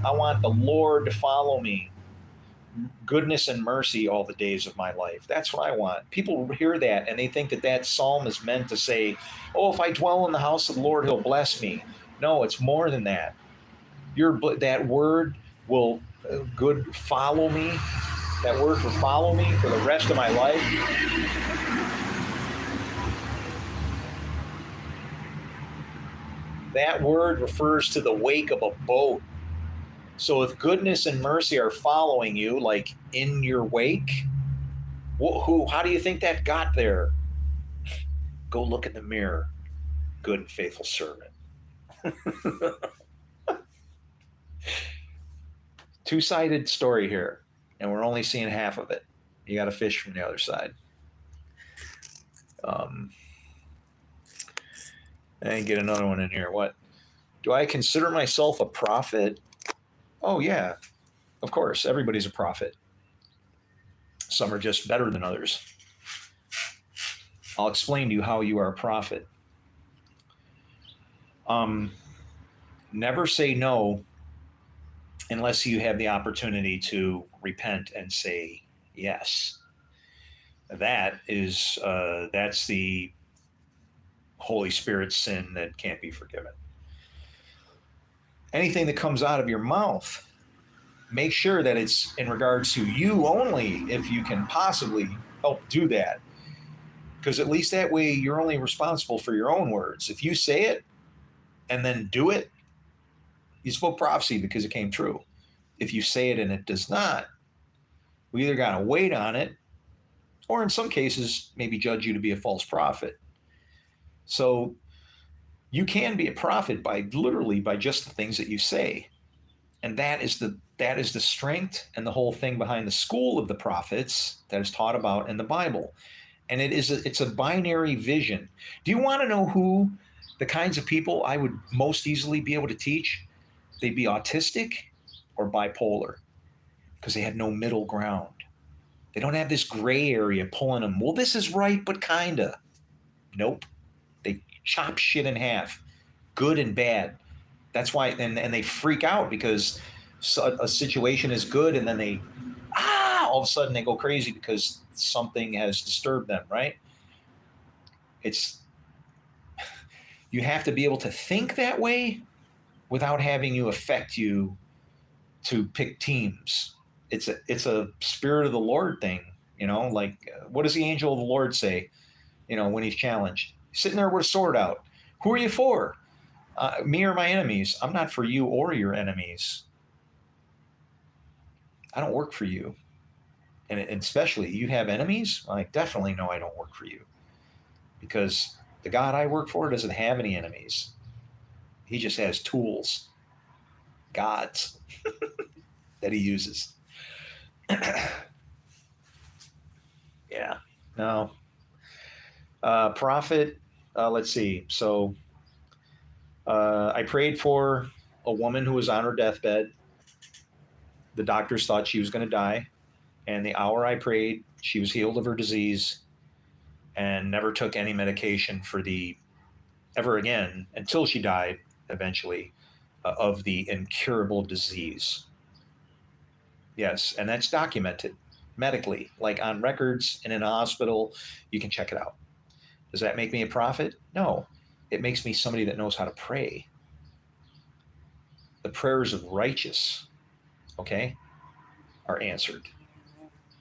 I want the Lord to follow me. Goodness and mercy all the days of my life. That's what I want. People hear that and they think that that psalm is meant to say, oh, if I dwell in the house of the Lord, he'll bless me. No, it's more than that. That word will good follow me. That word for follow me for the rest of my life. That word refers to the wake of a boat. So if goodness and mercy are following you, like in your wake, how do you think that got there? Go look in the mirror, good and faithful servant. Two-sided story here, and we're only seeing half of it. You got to fish from the other side. And get another one in here. What? Do I consider myself a prophet? Oh, yeah. Of course, everybody's a prophet. Some are just better than others. I'll explain to you how you are a prophet. Never say no unless you have the opportunity to repent and say yes. That's the Holy Spirit sin that can't be forgiven. Anything that comes out of your mouth, make sure that it's in regards to you only, if you can possibly help do that. Because at least that way you're only responsible for your own words. If you say it and then do it, you spoke prophecy because it came true. If you say it and it does not, who either got to wait on it, or in some cases, maybe judge you to be a false prophet. So you can be a prophet by literally by just the things that you say. And that is the strength and the whole thing behind the school of the prophets that is taught about in the Bible. And it's a binary vision. Do you want to know who the kinds of people I would most easily be able to teach? They'd be autistic or bipolar because they had no middle ground. They don't have this gray area pulling them. Well, this is right, but kinda. Nope. They chop shit in half, good and bad. That's why, and they freak out because a situation is good, and then they all of a sudden they go crazy because something has disturbed them. Right? It's you have to be able to think that way without having you affect you to pick teams. It's a spirit of the Lord thing. Like what does the angel of the Lord say? When he's challenged, sitting there with a sword out. Who are you for? Me or my enemies? I'm not for you or your enemies. I don't work for you. And especially you have enemies? Like, definitely no, I don't work for you. Because the God I work for doesn't have any enemies. He just has tools, gods that he uses. Yeah. No. Prophet, let's see. So I prayed for a woman who was on her deathbed. The doctors thought she was going to die. And the hour I prayed, she was healed of her disease and never took any medication for the ever again until she died eventually of the incurable disease. Yes, and that's documented medically, like on records and in a hospital. You can check it out. Does that make me a prophet? No. It makes me somebody that knows how to pray. The prayers of righteous, okay, are answered.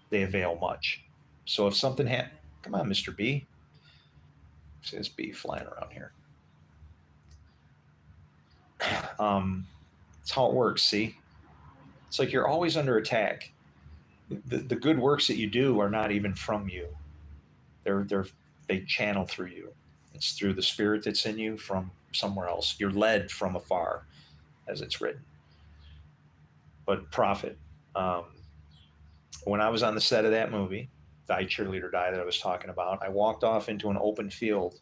They avail much. So if something come on, Mr. B. See this bee flying around here. It's how it works. See, it's like you're always under attack. The good works that you do are not even from you. They channel through you. It's through the spirit that's in you from somewhere else. You're led from afar, as it's written. But prophet, um, when I was on the set of that movie, Die Cheerleader Die that I was talking about, I walked off into an open field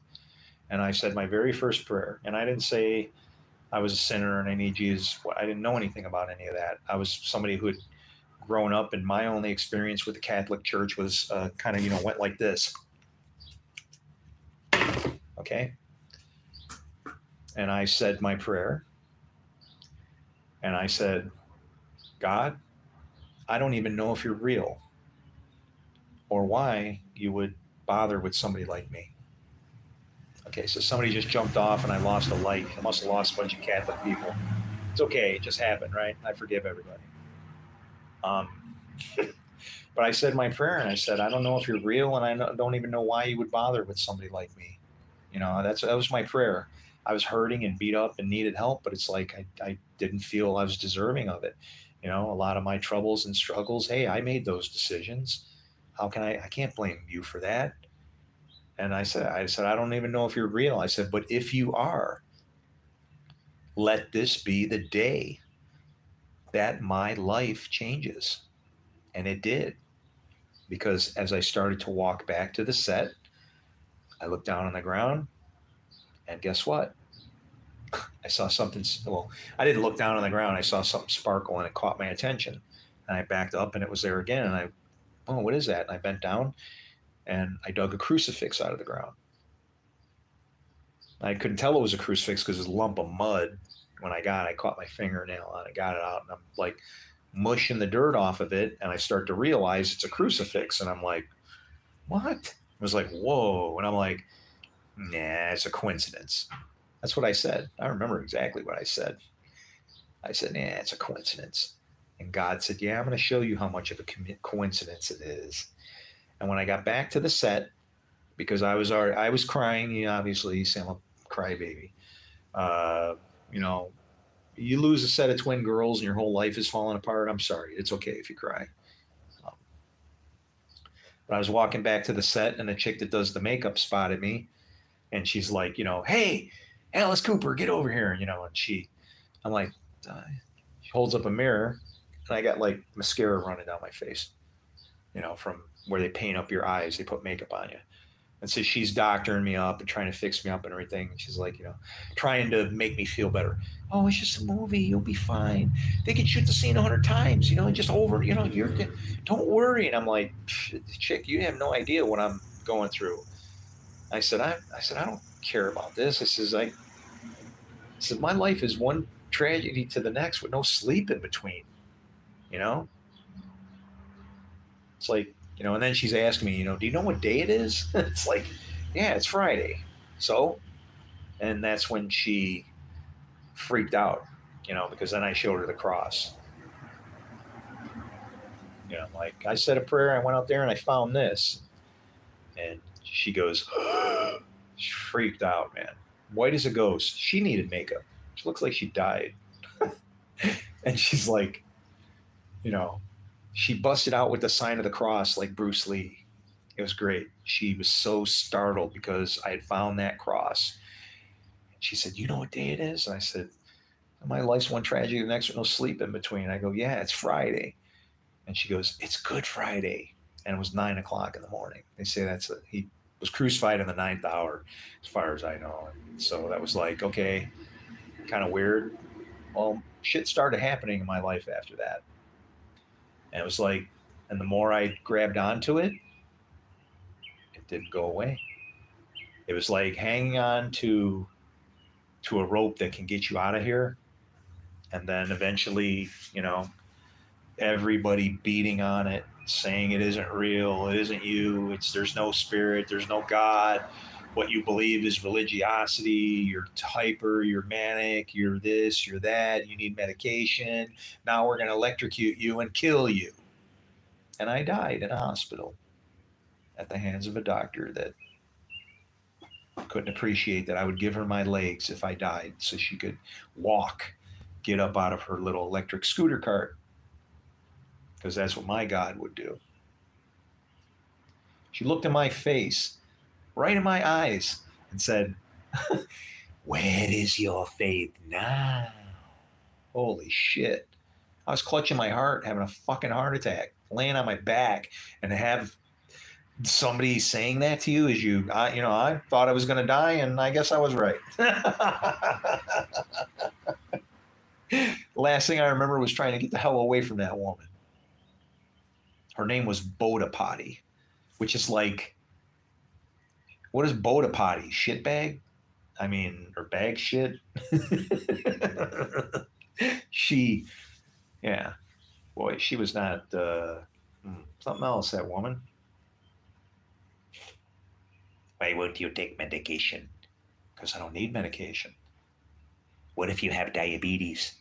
and I said my very first prayer. And I didn't say I was a sinner and I need Jesus. I didn't know anything about any of that. I was somebody who had grown up, and my only experience with the Catholic Church was kind of, went like this. Okay. And I said my prayer. And I said, God, I don't even know if you're real or why you would bother with somebody like me. Okay, so somebody just jumped off and I lost a light. I must have lost a bunch of Catholic people. It's okay, it just happened, right? I forgive everybody. Um, but I said my prayer and I said, I don't know if you're real, and I don't even know why you would bother with somebody like me. That was my prayer. I was hurting and beat up and needed help, but it's like I didn't feel I was deserving of it. A lot of my troubles and struggles, hey, I made those decisions. How can I can't blame you for that. And I said, I don't even know if you're real. I said, but if you are, let this be the day that my life changes. And it did. Because as I started to walk back to the set, I looked down on the ground, and guess what? I saw something. Well, I didn't look down on the ground. I saw something sparkle, and it caught my attention. And I backed up, and it was there again. And oh, what is that? And I bent down, and I dug a crucifix out of the ground. I couldn't tell it was a crucifix because it was a lump of mud. When I caught my fingernail on it, got it out, and I'm like mushing the dirt off of it, and I start to realize it's a crucifix, and I'm like, what? It was like, whoa. And I'm like, nah, it's a coincidence. That's what I said. I remember exactly what I said. I said, nah, it's a coincidence. And God said, yeah, I'm going to show you how much of a coincidence it is. And when I got back to the set, because I was crying, obviously, you say I'm a crybaby. Uh, you know, you lose a set of twin girls and your whole life is falling apart. I'm sorry. It's okay if you cry. But I was walking back to the set, and the chick that does the makeup spotted me, and she's like, hey, Alice Cooper, get over here, and I'm like, she holds up a mirror, and I got like mascara running down my face, from where they paint up your eyes, they put makeup on you. And so she's doctoring me up and trying to fix me up and everything. And she's like, trying to make me feel better. Oh, it's just a movie. You'll be fine. They can shoot the scene 100 times, just over, don't worry. And I'm like, chick, you have no idea what I'm going through. I said, I don't care about this. I said, my life is one tragedy to the next with no sleep in between, you know? It's like, and then she's asking me, do you know what day it is? It's like, yeah, it's Friday. So, and that's when she freaked out, because then I showed her the cross. Like I said a prayer, I went out there and I found this. And she goes, she freaked out, man. White as a ghost. She needed makeup. She looks like she died. And she's like, she busted out with the sign of the cross like Bruce Lee. It was great. She was so startled because I had found that cross. And she said, you know what day it is? And I said, my life's one tragedy, the next with no sleep in between. I go, yeah, it's Friday. And she goes, it's Good Friday. And it was 9:00 in the morning. They say he was crucified in the 9th hour, as far as I know. And so that was like, okay, kind of weird. Well, shit started happening in my life after that. And it was like, and the more I grabbed onto it, it didn't go away. It was like hanging on to a rope that can get you out of here. And then eventually, everybody beating on it, saying it isn't real, it isn't you, there's no spirit, there's no God. What you believe is religiosity, you're hyper, you're manic, you're this, you're that, you need medication. Now we're going to electrocute you and kill you. And I died in a hospital at the hands of a doctor that couldn't appreciate that I would give her my legs if I died so she could get up out of her little electric scooter cart, because that's what my God would do. She looked in my face, right in my eyes, and said, where is your faith now? Holy shit. I was clutching my heart, having a fucking heart attack, laying on my back, and to have somebody saying that to you I thought I was going to die, and I guess I was right. Last thing I remember was trying to get the hell away from that woman. Her name was Boda Potty, which is like, what is Boda Potty? Shitbag? I mean, or bag shit? Yeah, boy, she was not, something else, that woman. Why won't you take medication? Because I don't need medication. What if you have diabetes?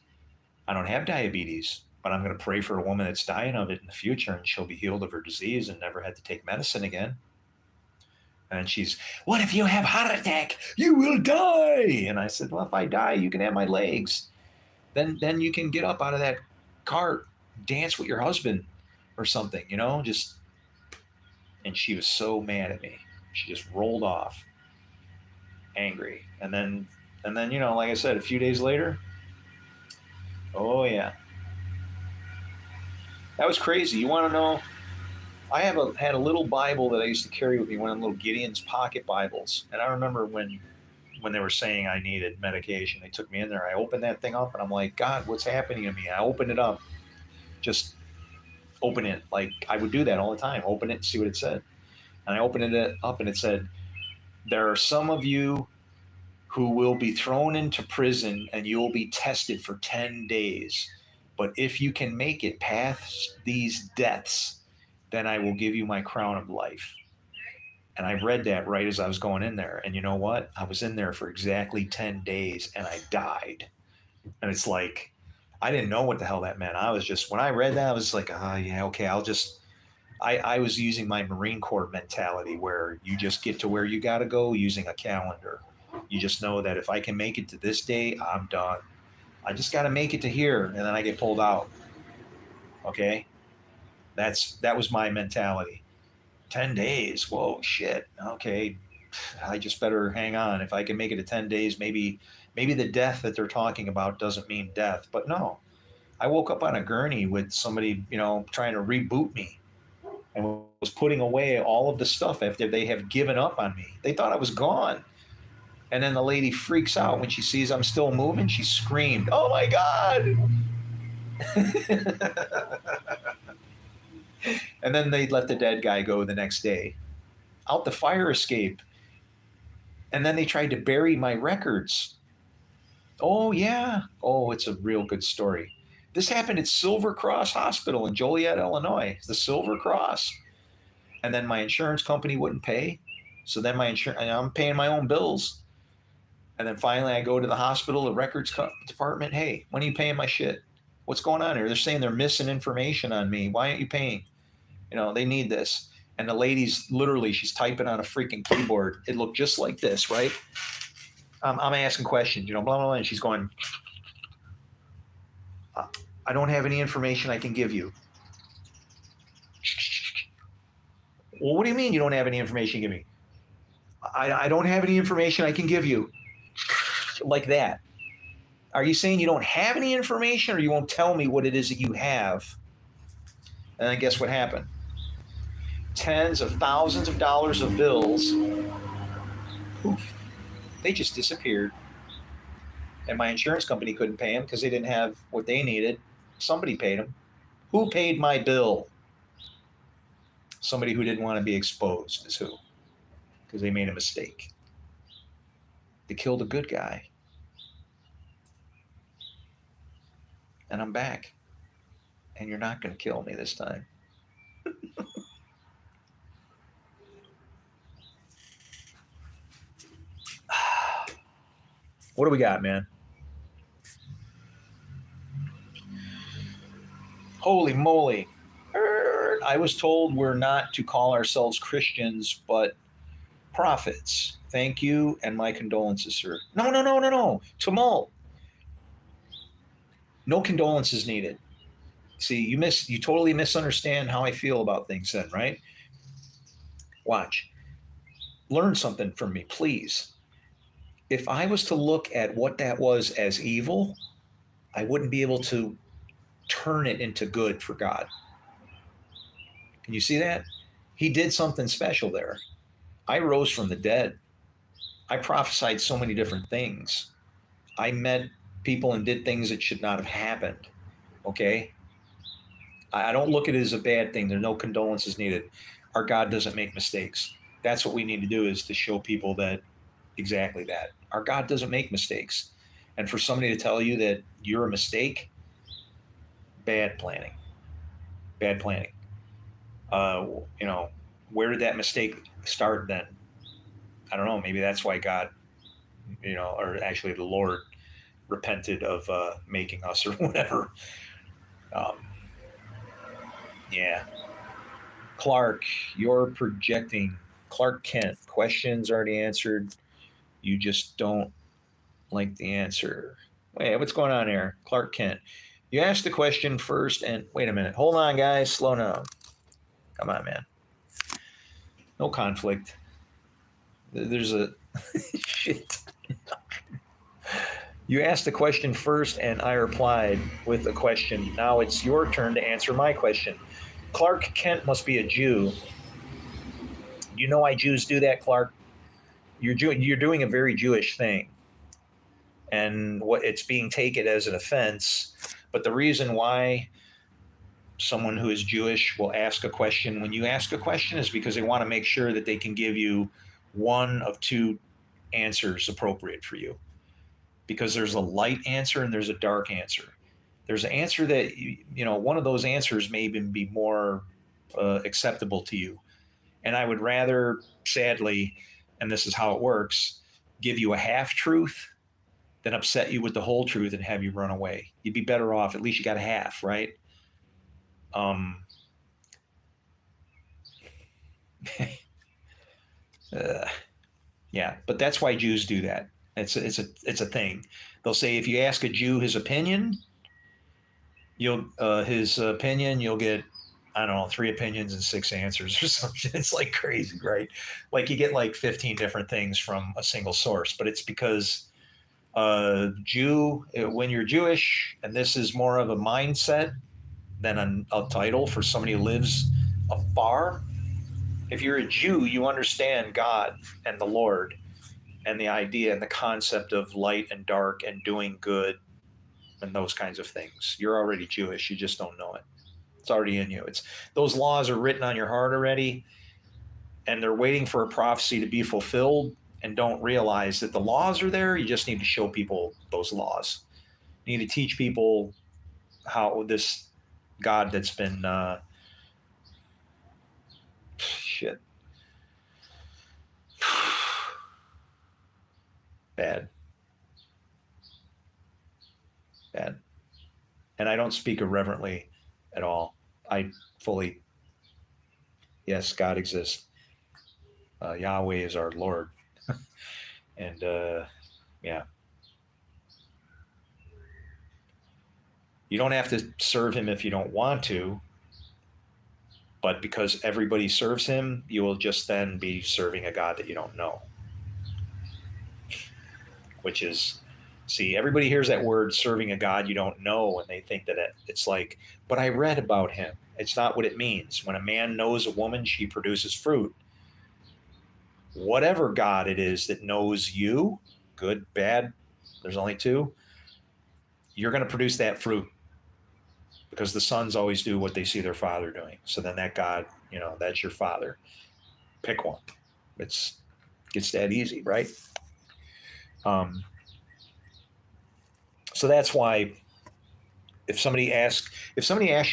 I don't have diabetes, but I'm going to pray for a woman that's dying of it in the future, and she'll be healed of her disease and never had to take medicine again. And she's, what if you have heart attack? You will die. And I said, well, if I die, you can have my legs. Then you can get up out of that cart, dance with your husband or something, just. And she was so mad at me. She just rolled off, angry. And then, like I said, a few days later, oh yeah, that was crazy. You want to know? I had a little Bible that I used to carry with me, one of them little Gideon's pocket Bibles. And I remember when they were saying I needed medication, they took me in there. I opened that thing up, and I'm like, God, what's happening to me? I opened it up, just open it. Like I would do that all the time. Open it and see what it said. And I opened it up, and it said, there are some of you who will be thrown into prison, and you will be tested for 10 days. But if you can make it past these deaths, then I will give you my crown of life. And I read that right as I was going in there. And you know what? I was in there for exactly 10 days, and I died. And it's like, I didn't know what the hell that meant. I was just, when I read that, I was like, oh, yeah, okay, I was using my Marine Corps mentality, where you just get to where you got to go using a calendar. You just know that if I can make it to this day, I'm done. I just got to make it to here, and then I get pulled out. Okay? That was my mentality. 10 days. Whoa, shit. Okay. I just better hang on. If I can make it to 10 days, maybe the death that they're talking about doesn't mean death. But no, I woke up on a gurney with somebody, trying to reboot me and was putting away all of the stuff after they have given up on me. They thought I was gone. And then the lady freaks out when she sees I'm still moving. She screamed, "Oh my God." And then they let the dead guy go the next day out the fire escape. And then they tried to bury my records. Oh, yeah. Oh, it's a real good story. This happened at Silver Cross Hospital in Joliet, Illinois. The Silver Cross. And then my insurance company wouldn't pay. So then I'm paying my own bills. And then finally I go to the hospital, the records department. Hey, when are you paying my shit? What's going on here? They're saying they're missing information on me. Why aren't you paying? They need this. And the lady's literally, she's typing on a freaking keyboard. It looked just like this, right? I'm asking questions, blah, blah, blah. And she's going, I don't have any information I can give you. Well, what do you mean you don't have any information to give me? I don't have any information I can give you. Like that. Are you saying you don't have any information, or you won't tell me what it is that you have? And then guess what happened? Tens of thousands of dollars of bills, poof, they just disappeared. And my insurance company couldn't pay them because they didn't have what they needed. Somebody paid them. Who paid my bill? Somebody who didn't want to be exposed is who? Because they made a mistake. They killed a good guy. And I'm back. And you're not going to kill me this time. What do we got, man? Holy moly. I was told we're not to call ourselves Christians, but prophets. Thank you and my condolences, sir. No. Tumult. No condolences needed. See, you totally misunderstand how I feel about things then, right? Watch. Learn something from me, please. If I was to look at what that was as evil, I wouldn't be able to turn it into good for God. Can you see that? He did something special there. I rose from the dead. I prophesied so many different things. I met people and did things that should not have happened. Okay? I don't look at it as a bad thing. There's no condolences needed. Our God doesn't make mistakes. That's what we need to do, is to show people that exactly that. Our God doesn't make mistakes. And for somebody to tell you that you're a mistake, bad planning. Bad planning. Where did that mistake start then? I don't know. Maybe that's why God, or actually the Lord repented of making us or whatever. Yeah. Clark, you're projecting. Clark Kent, questions already answered. You just don't like the answer. Wait, what's going on here? Clark Kent, you asked the question first and wait a minute. Hold on, guys. Slow down. Come on, man. No conflict. There's a shit. You asked the question first and I replied with a question. Now it's your turn to answer my question. Clark Kent must be a Jew. You know why Jews do that, Clark? You're doing a very Jewish thing. And what it's being taken as an offense. But the reason why someone who is Jewish will ask a question when you ask a question is because they want to make sure that they can give you one of two answers appropriate for you. Because there's a light answer and there's a dark answer. There's an answer that, one of those answers may even be more acceptable to you. And I would rather, sadly, and this is how it works, give you a half truth than upset you with the whole truth and have you run away. You'd be better off. At least you got a half, right? Yeah, but that's why Jews do that. It's a thing. They'll say if you ask a Jew his opinion, you'll get I don't know, 3 opinions and 6 answers or something. It's like crazy, right? Like you get like 15 different things from a single source, but it's because when you're Jewish, and this is more of a mindset than a title for somebody who lives afar. If you're a Jew, you understand God and the Lord and the idea and the concept of light and dark and doing good and those kinds of things. You're already Jewish, you just don't know it. It's already in you. It's those laws are written on your heart already, and they're waiting for a prophecy to be fulfilled and don't realize that the laws are there. You just need to show people those laws. You need to teach people how this God that's been shit bad, bad. And I don't speak irreverently at all. I fully, yes, God exists. Yahweh is our Lord. And yeah, you don't have to serve him if you don't want to, but because everybody serves him, you will just then be serving a God that you don't know, which is, see, everybody hears that word serving a God you don't know, and they think that it's like, but I read about him. It's not what it means. When a man knows a woman, she produces fruit. Whatever God it is that knows you, good, bad, there's only two, you're going to produce that fruit because the sons always do what they see their father doing. So then that God, that's your father. Pick one. Gets that easy, right? So that's why if somebody asks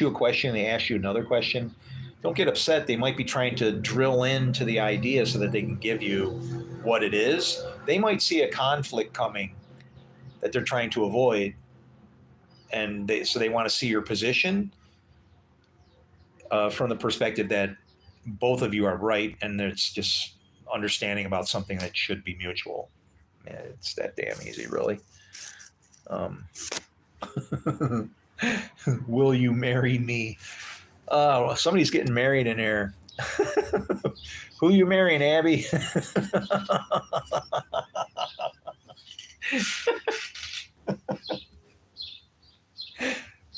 you a question, they ask you another question, don't get upset. They might be trying to drill into the idea so that they can give you what it is. They might see a conflict coming that they're trying to avoid, and so they want to see your position from the perspective that both of you are right, and it's just understanding about something that should be mutual. Man, it's that damn easy, really. Um, will you marry me? Oh, somebody's getting married in here. Who are you marrying, Abby?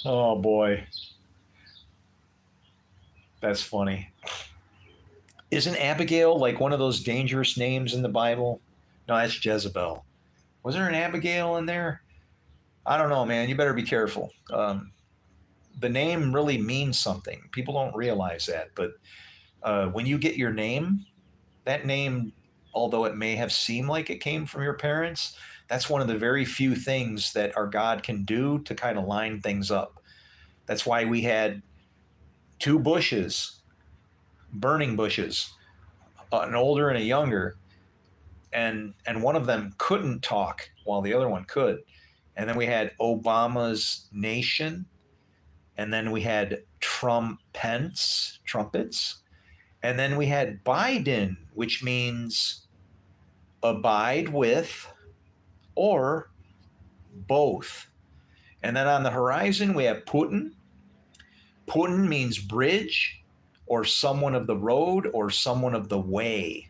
Oh boy, that's funny. Isn't Abigail like one of those dangerous names in the Bible? No, that's Jezebel. Was there an Abigail in there? I don't know, man. You better be careful. The name really means something. People don't realize that, but when you get your name, that name, although it may have seemed like it came from your parents, that's one of the very few things that our God can do to kind of line things up. That's why we had two bushes, burning bushes, an older and a younger, and one of them couldn't talk while the other one could. And then we had Obama's nation, and then we had trumpets, and then we had Biden, which means abide with or both. And then on the horizon, we have Putin. Putin means bridge or someone of the road or someone of the way.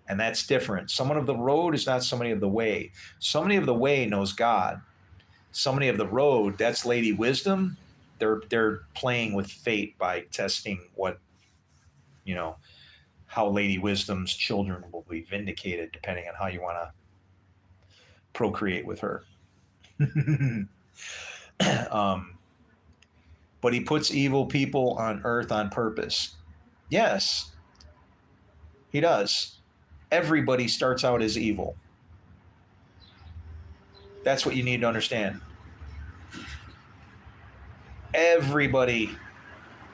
And that's different. Someone of the road is not somebody of the way. Somebody of the way knows God. Somebody of the road, that's Lady Wisdom. They're playing with fate by testing how Lady Wisdom's children will be vindicated depending on how you want to procreate with her. um, but he puts evil people on earth on purpose. Yes, he does. Everybody starts out as evil. That's what you need to understand. Everybody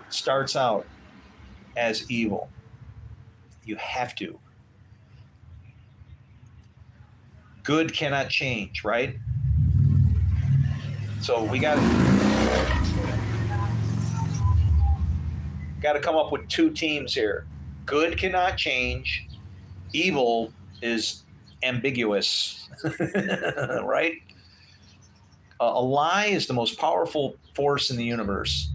starts out as evil. You have to. Good cannot change, right? So we got to come up with two teams here. Good cannot change. Evil is ambiguous, right? A lie is the most powerful force in the universe.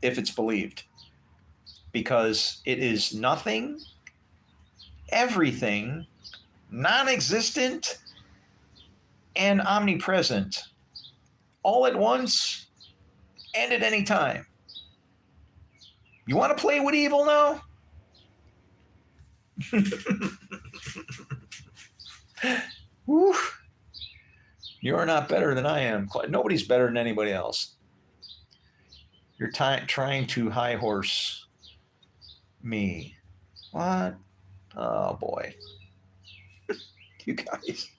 if it's believed, because it is nothing, everything, non-existent, and omnipresent, all at once and at any time. You want to play with evil now? Woo. You're not better than I am. Nobody's better than anybody else. You're trying to high horse me. What? Oh boy. You guys.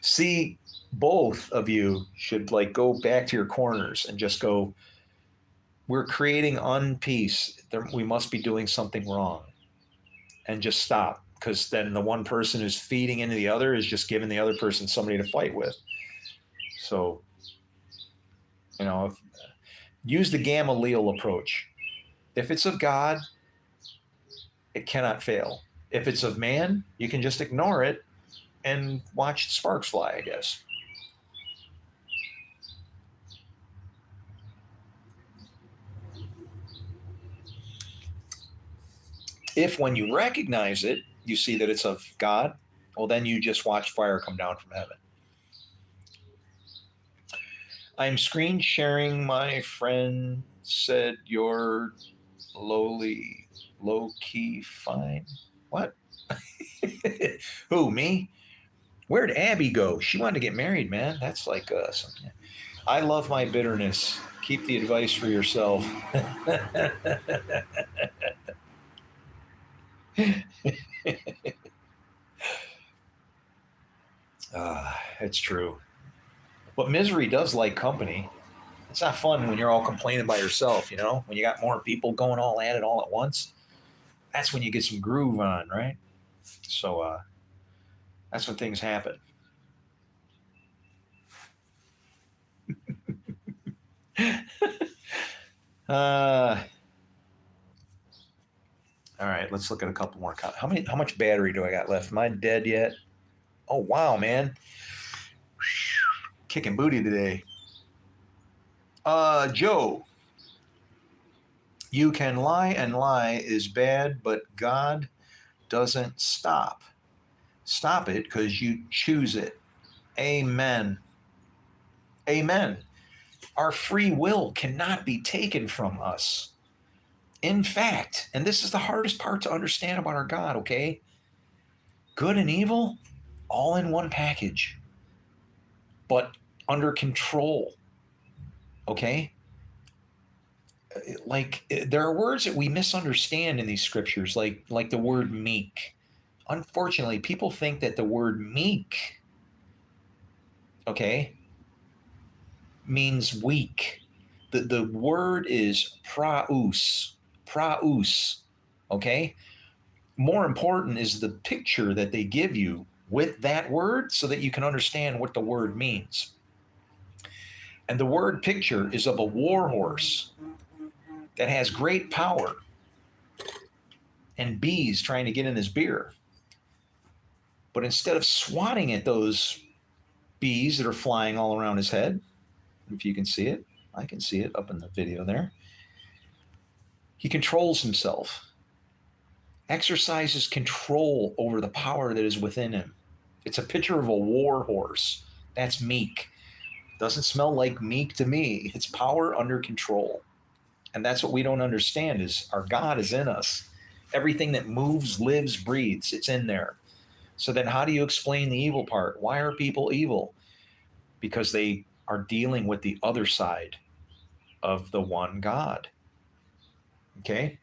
See, both of you should like go back to your corners and just go, we're creating unpeace. We must be doing something wrong. And just stop. Because then the one person who's feeding into the other is just giving the other person somebody to fight with. So, use the Gamaliel approach. If it's of God, it cannot fail. If it's of man, you can just ignore it and watch the sparks fly, I guess. If when you recognize it, you see that it's of God, well, then you just watch fire come down from heaven. I'm screen sharing. My friend said you're low-key fine. What? Who, me? Where'd Abby go? She wanted to get married, man. That's like something. I love my bitterness. Keep the advice for yourself. It's true. But misery does like company. It's not fun when you're all complaining by yourself, when you got more people going all at it all at once. That's when you get some groove on, right? So that's when things happen. All right, let's look at a couple more. How much battery do I got left? Am I dead yet? Oh, wow, man. Kicking booty today. Joe. You can lie, and lie is bad, but God doesn't stop. Stop it because you choose it. Amen. Amen. Our free will cannot be taken from us. In fact, and this is the hardest part to understand about our God, okay? Good and evil, all in one package, but under control, okay? Like there are words that we misunderstand in these scriptures, like the word meek. Unfortunately, people think that the word meek, okay, means weak. The word is praus, okay? More important is the picture that they give you with that word so that you can understand what the word means. And the word picture is of a war horse that has great power and bees trying to get in his beer. But instead of swatting at those bees that are flying all around his head, if you can see it, I can see it up in the video there, he controls himself, exercises control over the power that is within him. It's a picture of a war horse. That's meek. Doesn't smell like meek to me. It's power under control. And that's what we don't understand is our God is in us. Everything that moves, lives, breathes, it's in there. So then how do you explain the evil part? Why are people evil? Because they are dealing with the other side of the one God. Okay?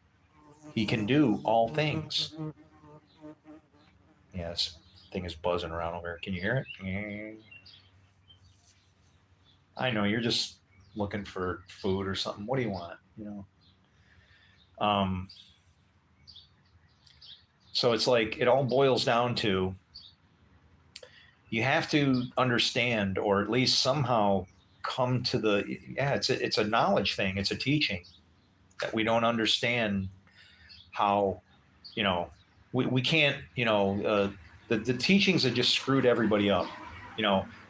He can do all things. Yeah, this thing is buzzing around over here. Can you hear it? I know you're just looking for food or something. What do you want? So it's like it all boils down to you have to understand, or at least somehow come to it's a knowledge thing. It's a teaching that we don't understand how, we can't, the teachings have just screwed everybody up.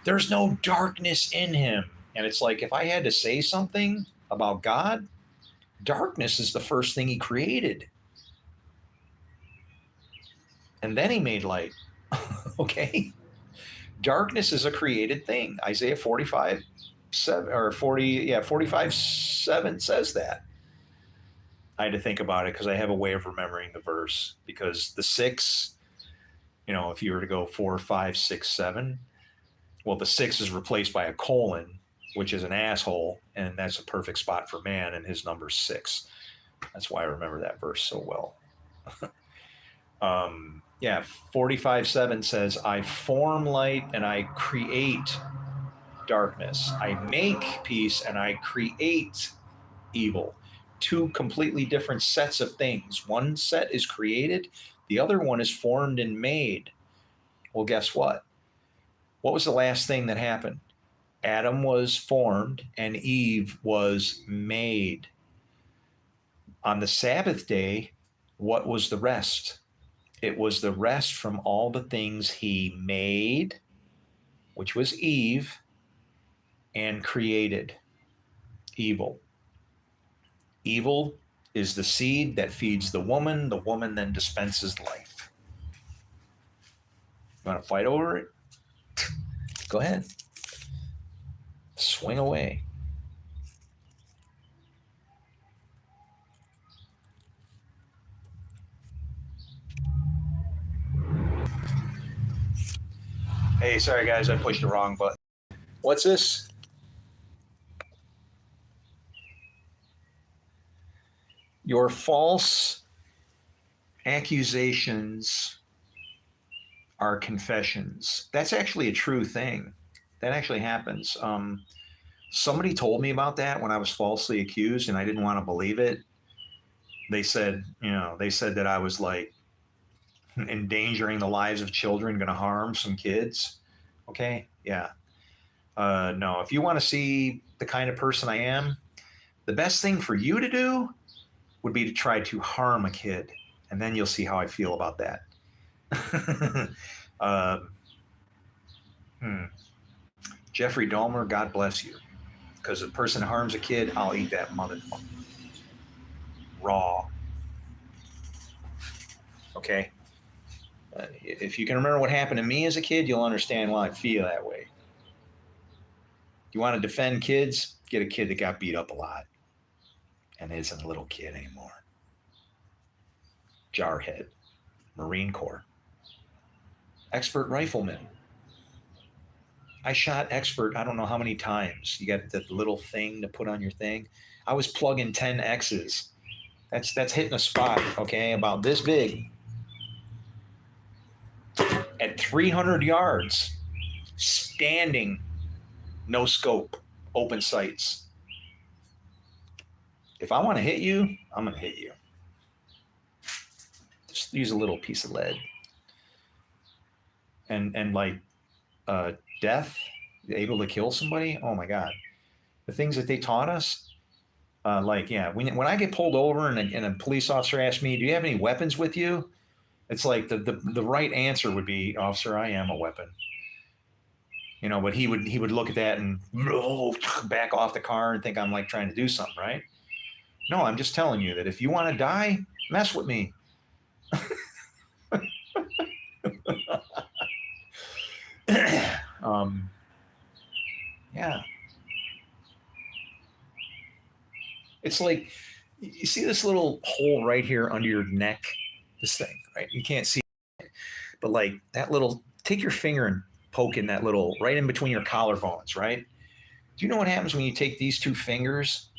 There's no darkness in him. And it's like, if I had to say something about God, darkness is the first thing he created. And then he made light. Okay? Darkness is a created thing. Isaiah 45, 7 or 40, 45, 7 says that. I had to think about it because I have a way of remembering the verse, because the 6, if you were to go 4, 5, 6, 7, well, the 6 is replaced by a colon, which is an asshole, and that's a perfect spot for man, and his number's 6. That's why I remember that verse so well. 45:7 says, I form light and I create darkness. I make peace and I create evil. Two completely different sets of things. One set is created, the other one is formed and made. Well, guess what? What was the last thing that happened? Adam was formed and Eve was made. On the Sabbath day, what was the rest? It was the rest from all the things he made, which was Eve, and created. Evil. Evil is the seed that feeds the woman then dispenses life. You want to fight over it? Go ahead. Swing away. Hey, sorry guys, I pushed the wrong button. What's this? Your false accusations are confessions. That's actually a true thing. That actually happens. Somebody told me about that when I was falsely accused, and I didn't want to believe it. They said that I was like endangering the lives of children, going to harm some kids. Okay, yeah. No, if you want to see the kind of person I am, the best thing for you to do would be to try to harm a kid, and then you'll see how I feel about that. uh, Jeffrey Dahmer, God bless you. Because if a person harms a kid, I'll eat that motherfucker raw. Okay? If you can remember what happened to me as a kid, you'll understand why I feel that way. You want to defend kids? Get a kid that got beat up a lot and isn't a little kid anymore. Jarhead, Marine Corps, expert rifleman. I shot expert, I don't know how many times. You got that little thing to put on your thing. I was plugging 10 X's. That's hitting a spot, okay, about this big at 300 yards, standing, no scope, open sights. If I want to hit you, I'm going to hit you. Just use a little piece of lead. And like death, able to kill somebody, oh my God. The things that they taught us, when I get pulled over and a police officer asks me, do you have any weapons with you? It's like the right answer would be, officer, I am a weapon. But he would look at that and back off the car and think I'm like trying to do something, right? No, I'm just telling you that if you want to die, mess with me. Yeah. It's like, you see this little hole right here under your neck, this thing, right? You can't see it, but like that little, take your finger and poke in that little, right in between your collarbones, right? Do you know what happens when you take these two fingers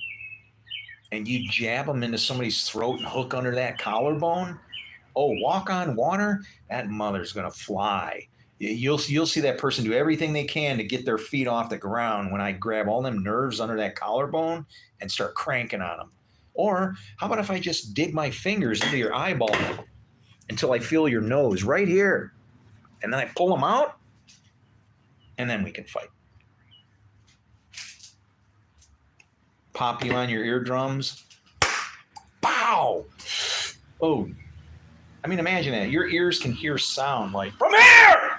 and you jab them into somebody's throat and hook under that collarbone? Oh, walk on water, that mother's gonna fly. You'll see that person do everything they can to get their feet off the ground when I grab all them nerves under that collarbone and start cranking on them. Or how about if I just dig my fingers into your eyeball until I feel your nose right here, and then I pull them out, and then we can fight. Pop you on your eardrums. Pow! Oh, I mean, imagine that. Your ears can hear sound like, from here!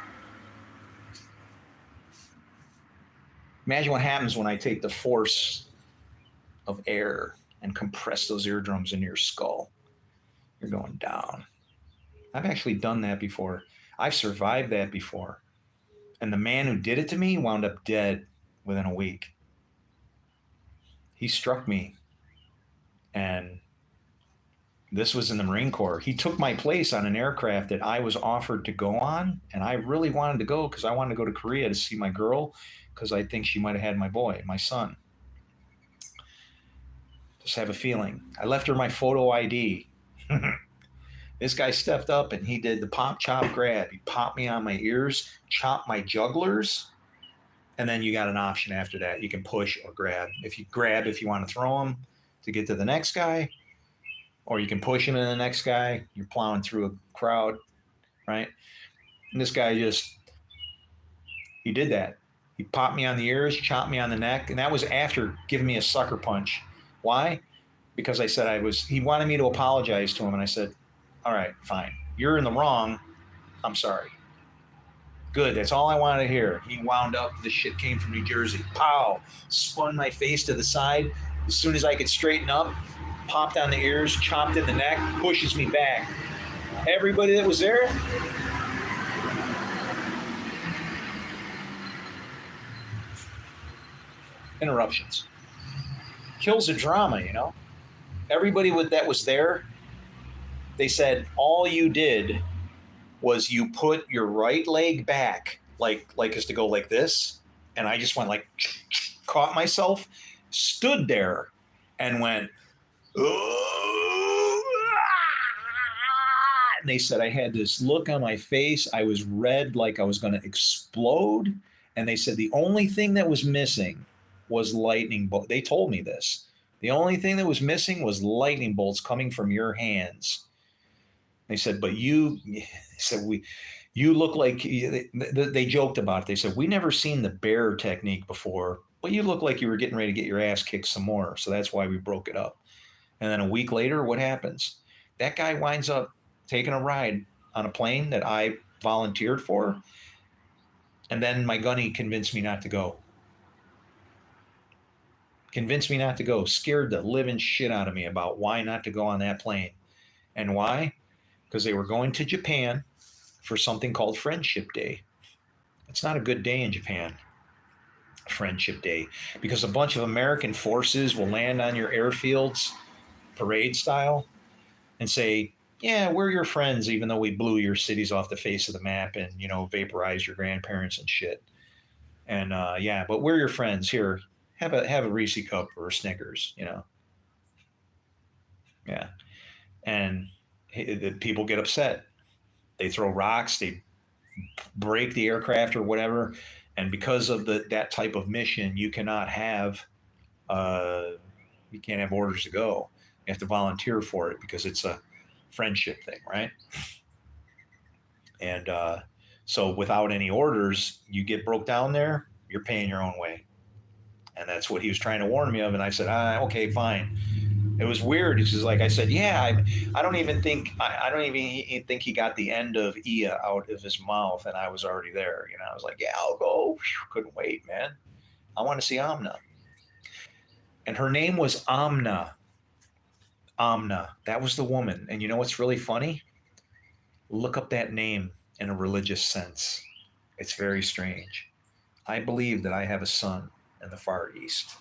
Imagine what happens when I take the force of air and compress those eardrums into your skull. You're going down. I've actually done that before. I've survived that before. And the man who did it to me wound up dead within a week. He struck me, and this was in the Marine Corps. He took my place on an aircraft that I was offered to go on, and I really wanted to go because I wanted to go to Korea to see my girl because I think she might have had my boy, my son. Just have a feeling. I left her my photo ID. This guy stepped up and he did the pop, chop, grab. He popped me on my ears, chopped my jugglers, and then you got an option after that. You can push or grab. If you grab, if you want to throw him to get to the next guy, or you can push him to the next guy. You're plowing through a crowd, right? And this guy he did that. He popped me on the ears, chopped me on the neck, and that was after giving me a sucker punch. Why? Because I said he wanted me to apologize to him, and I said, all right, fine. You're in the wrong. I'm sorry. Good. That's all I wanted to hear. He wound up. This shit came from New Jersey. Pow. Spun my face to the side. As soon as I could straighten up, popped on the ears, chopped in the neck, pushes me back. Everybody that was there, interruptions. Kills the drama, you know? Everybody that was there, they said, all you did was you put your right leg back, like as to go like this, and I just went like, caught myself, stood there, and went, and they said I had this look on my face. I was red, like I was going to explode. And they said the only thing that was missing was lightning bolt. They told me this. The only thing that was missing was lightning bolts coming from your hands. They said, but you look like, they joked about it. They said, we never seen the bear technique before, but you look like you were getting ready to get your ass kicked some more. So that's why we broke it up. And then a week later, what happens? That guy winds up taking a ride on a plane that I volunteered for. And then my gunny convinced me not to go. Convinced me not to go. Scared the living shit out of me about why not to go on that plane. And why? Because they were going to Japan for something called Friendship Day. It's not a good day in Japan, Friendship Day, because a bunch of American forces will land on your airfields, parade style, and say, yeah, we're your friends, even though we blew your cities off the face of the map and, vaporized your grandparents and shit. And yeah, but we're your friends. Here, have a Reese cup or a Snickers, Yeah. And people get upset. They throw rocks, they break the aircraft or whatever. And because of that type of mission, you cannot have you can't have orders to go. You have to volunteer for it because it's a friendship thing, right? And so without any orders, you get broke down there, you're paying your own way. And that's what he was trying to warn me of. And I said, okay, fine. It was weird because, like I said, yeah, I don't even think he got the end of Ia out of his mouth, and I was already there. I was like, yeah, I'll go. Couldn't wait, man. I want to see Amna. And her name was Amna. Amna. That was the woman. And you know what's really funny? Look up that name in a religious sense. It's very strange. I believe that I have a son in the Far East.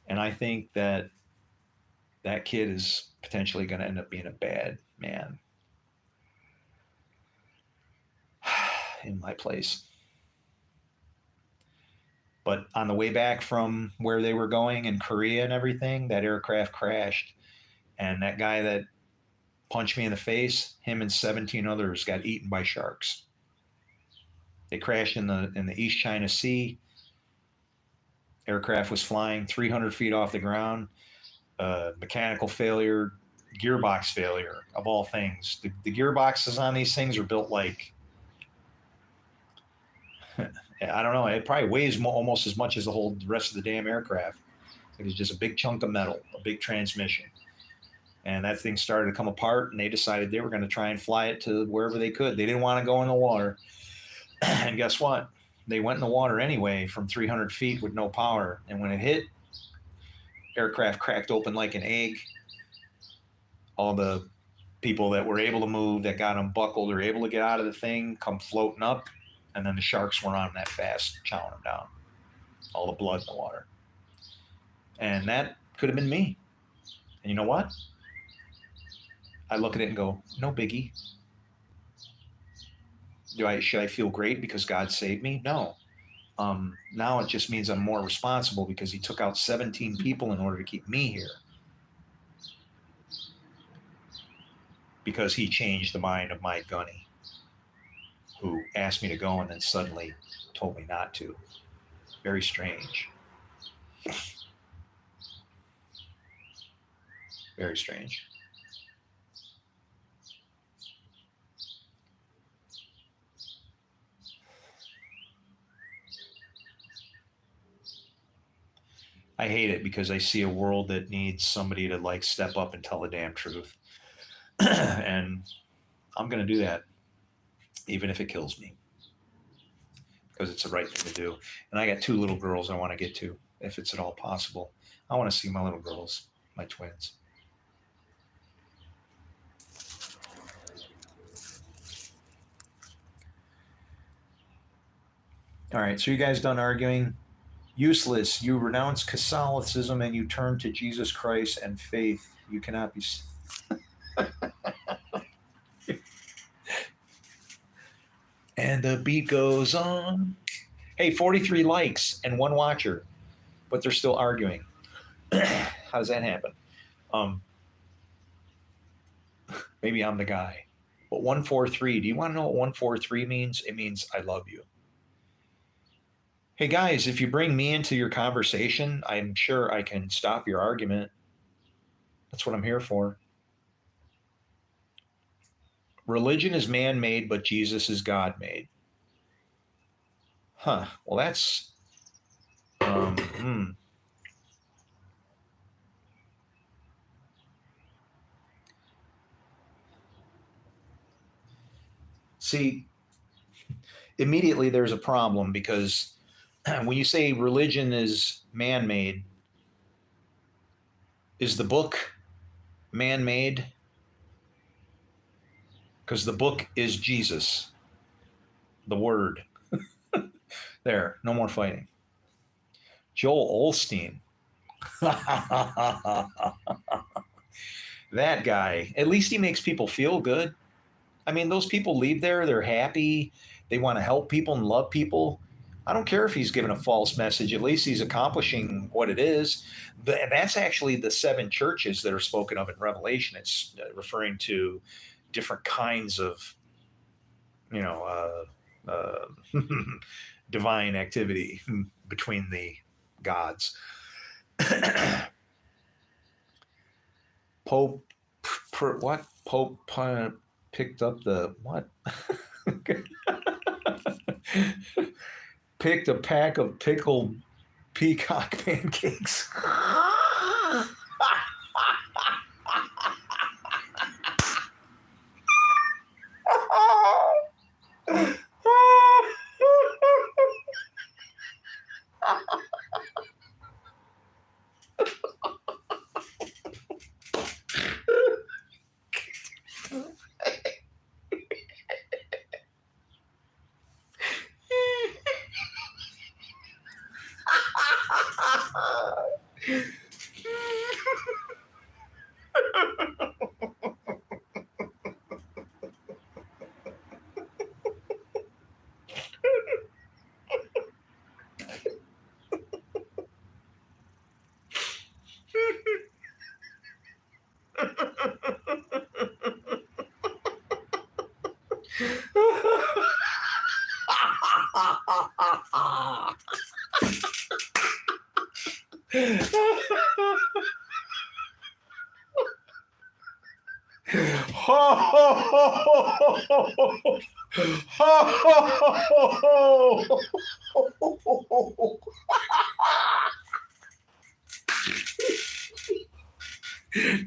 And I think that kid is potentially going to end up being a bad man in my place. But on the way back from where they were going in Korea and everything, that aircraft crashed. And that guy that punched me in the face, him and 17 others got eaten by sharks. They crashed in the East China Sea. Aircraft was flying 300 feet off the ground. Mechanical failure, gearbox failure, of all things. The gearboxes on these things are built like, I don't know, it probably weighs almost as much as the rest of the damn aircraft. It's just a big chunk of metal, a big transmission. And that thing started to come apart, and they decided they were going to try and fly it to wherever they could. They didn't want to go in the water. And guess what? They went in the water anyway from 300 feet with no power. And when it hit, aircraft cracked open like an egg. All the people that were able to move, that got unbuckled, or able to get out of the thing, come floating up. And then the sharks were on that fast, chowing them down. All the blood in the water. And that could have been me. And you know what? I look at it and go, no biggie. Should I feel great because God saved me? No. Now it just means I'm more responsible because he took out 17 people in order to keep me here. Because he changed the mind of my gunny, who asked me to go and then suddenly told me not to. Very strange. Very strange. I hate it because I see a world that needs somebody to like step up and tell the damn truth. And I'm going to do that, even if it kills me, because it's the right thing to do. And I got 2 little girls I want to get to, if it's at all possible. I want to see my little girls, my twins. All right, so you guys done arguing? Useless. You renounce Catholicism and you turn to Jesus Christ and faith. You cannot be. And the beat goes on. Hey, 43 likes and 1 watcher, but they're still arguing. How does that happen? Maybe I'm the guy. But 143, do you want to know what 143 means? It means I love you. Hey guys, if you bring me into your conversation, I'm sure I can stop your argument. That's what I'm here for. Religion is man-made, but Jesus is God-made. Huh. Well, that's See, immediately there's a problem because when you say religion is man-made, is the book man-made? Because the book is Jesus, the Word. There, no more fighting. Joel Osteen. That guy, at least he makes people feel good. I mean, those people leave there, they're happy, they want to help people and love people. I don't care if he's given a false message, at least he's accomplishing what it is. But that's actually the 7 churches that are spoken of in Revelation. It's referring to different kinds of, you know, divine activity between the gods. Pope, what? Pope picked up the what? Picked a pack of pickled peacock pancakes.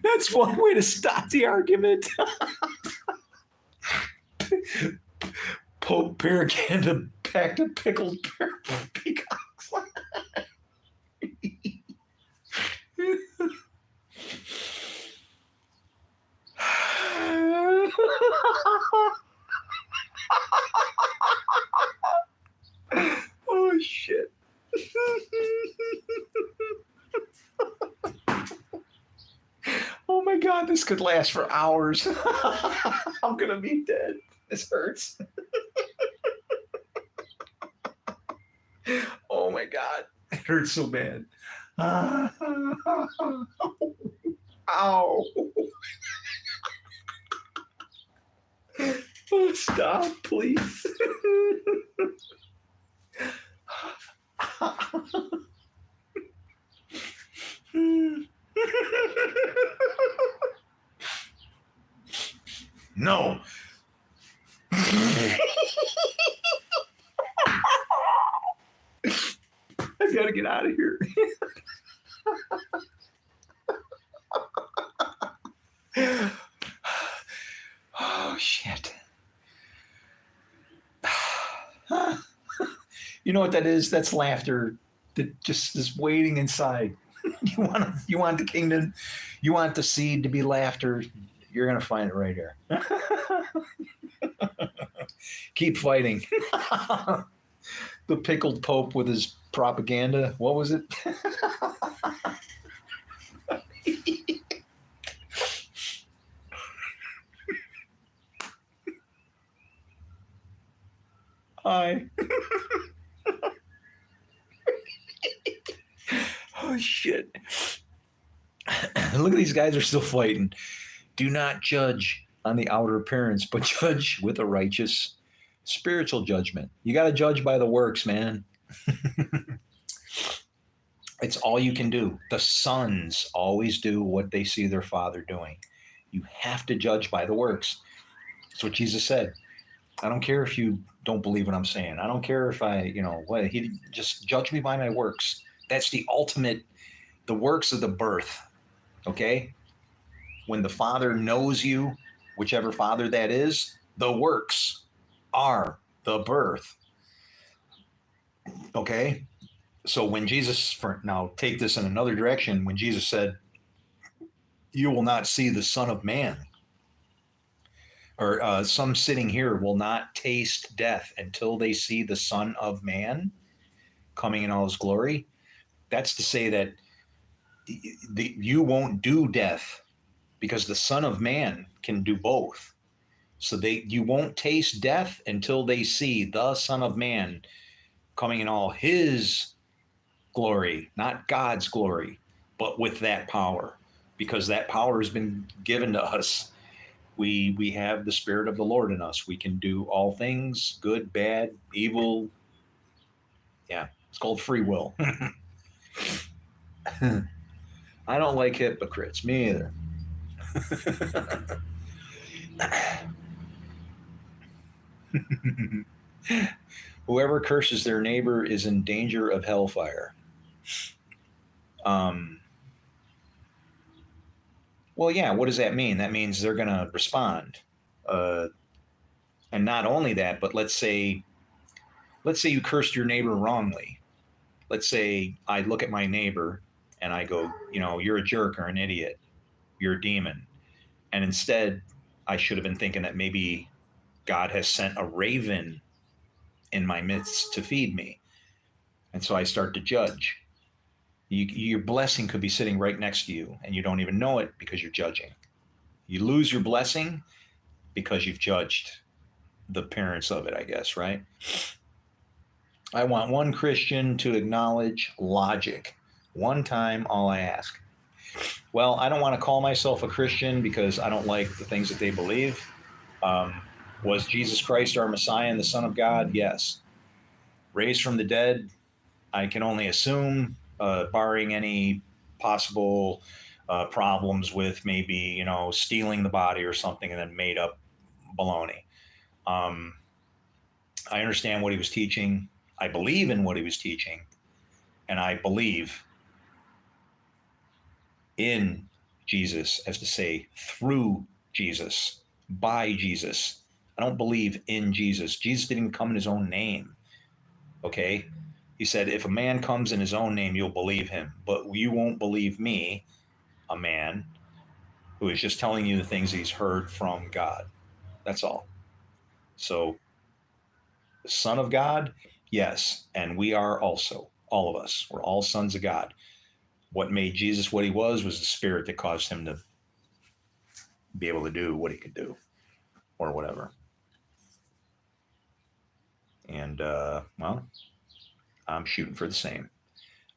That's one way to stop the argument. Pope Paraganda packed a pickled peacocks. Oh shit. Oh my god, this could last for hours. I'm gonna be dead. This hurts. Oh my god. It hurts so bad. Ow. Oh, stop, please. No. I gotta get out of here. Oh shit. You know what that is? That's laughter that just is waiting inside. You want the kingdom, you want the seed to be laughter. You're gonna find it right here. Keep fighting. The pickled Pope with his propaganda. What was it? Hi. Oh shit. Look at these guys are still fighting. Do not judge on the outer appearance, but judge with a righteous spiritual judgment. You got to judge by the works, man. It's all you can do. The sons always do what they see their father doing. You have to judge by the works. That's what Jesus said. I don't care if you don't believe what I'm saying. I don't care if what he just judge me by my works. That's the ultimate, the works of the birth. Okay? When the Father knows you, whichever Father that is, the works are the birth. Okay? So when Jesus, now take this in another direction, when Jesus said, you will not see the Son of Man, or some sitting here will not taste death until they see the Son of Man coming in all his glory. That's to say that you won't do death because the Son of Man can do both. So you won't taste death until they see the Son of Man coming in all his glory, not God's glory, but with that power, because that power has been given to us. We have the Spirit of the Lord in us. We can do all things, good, bad, evil. Yeah, it's called free will. I don't like hypocrites. Me either. Whoever curses their neighbor is in danger of hellfire. Um, well, yeah, what does that mean? That means they're going to respond. Uh, and not only that, but let's say you cursed your neighbor wrongly. Let's say I look at my neighbor and I go, you're a jerk or an idiot. You're a demon. And instead, I should have been thinking that maybe God has sent a raven in my midst to feed me. And so I start to judge. Your blessing could be sitting right next to you, and you don't even know it because you're judging. You lose your blessing because you've judged the appearance of it, I guess, right? I want one Christian to acknowledge logic. One time, all I ask. Well, I don't want to call myself a Christian because I don't like the things that they believe. Was Jesus Christ our Messiah and the Son of God? Yes. Raised from the dead? I can only assume, barring any possible problems with maybe, stealing the body or something and then made up baloney. I understand what he was teaching. I believe in what he was teaching. And I believe in Jesus, as to say, through Jesus, by Jesus, I don't believe in Jesus. Jesus didn't come in his own name. Okay. He said, if a man comes in his own name, you'll believe him, but you won't believe me, a man who is just telling you the things he's heard from God. That's all. So, the Son of God, yes. And we are also, all of us, we're all sons of God. What made Jesus what he was the spirit that caused him to be able to do what he could do or whatever. And, well, I'm shooting for the same.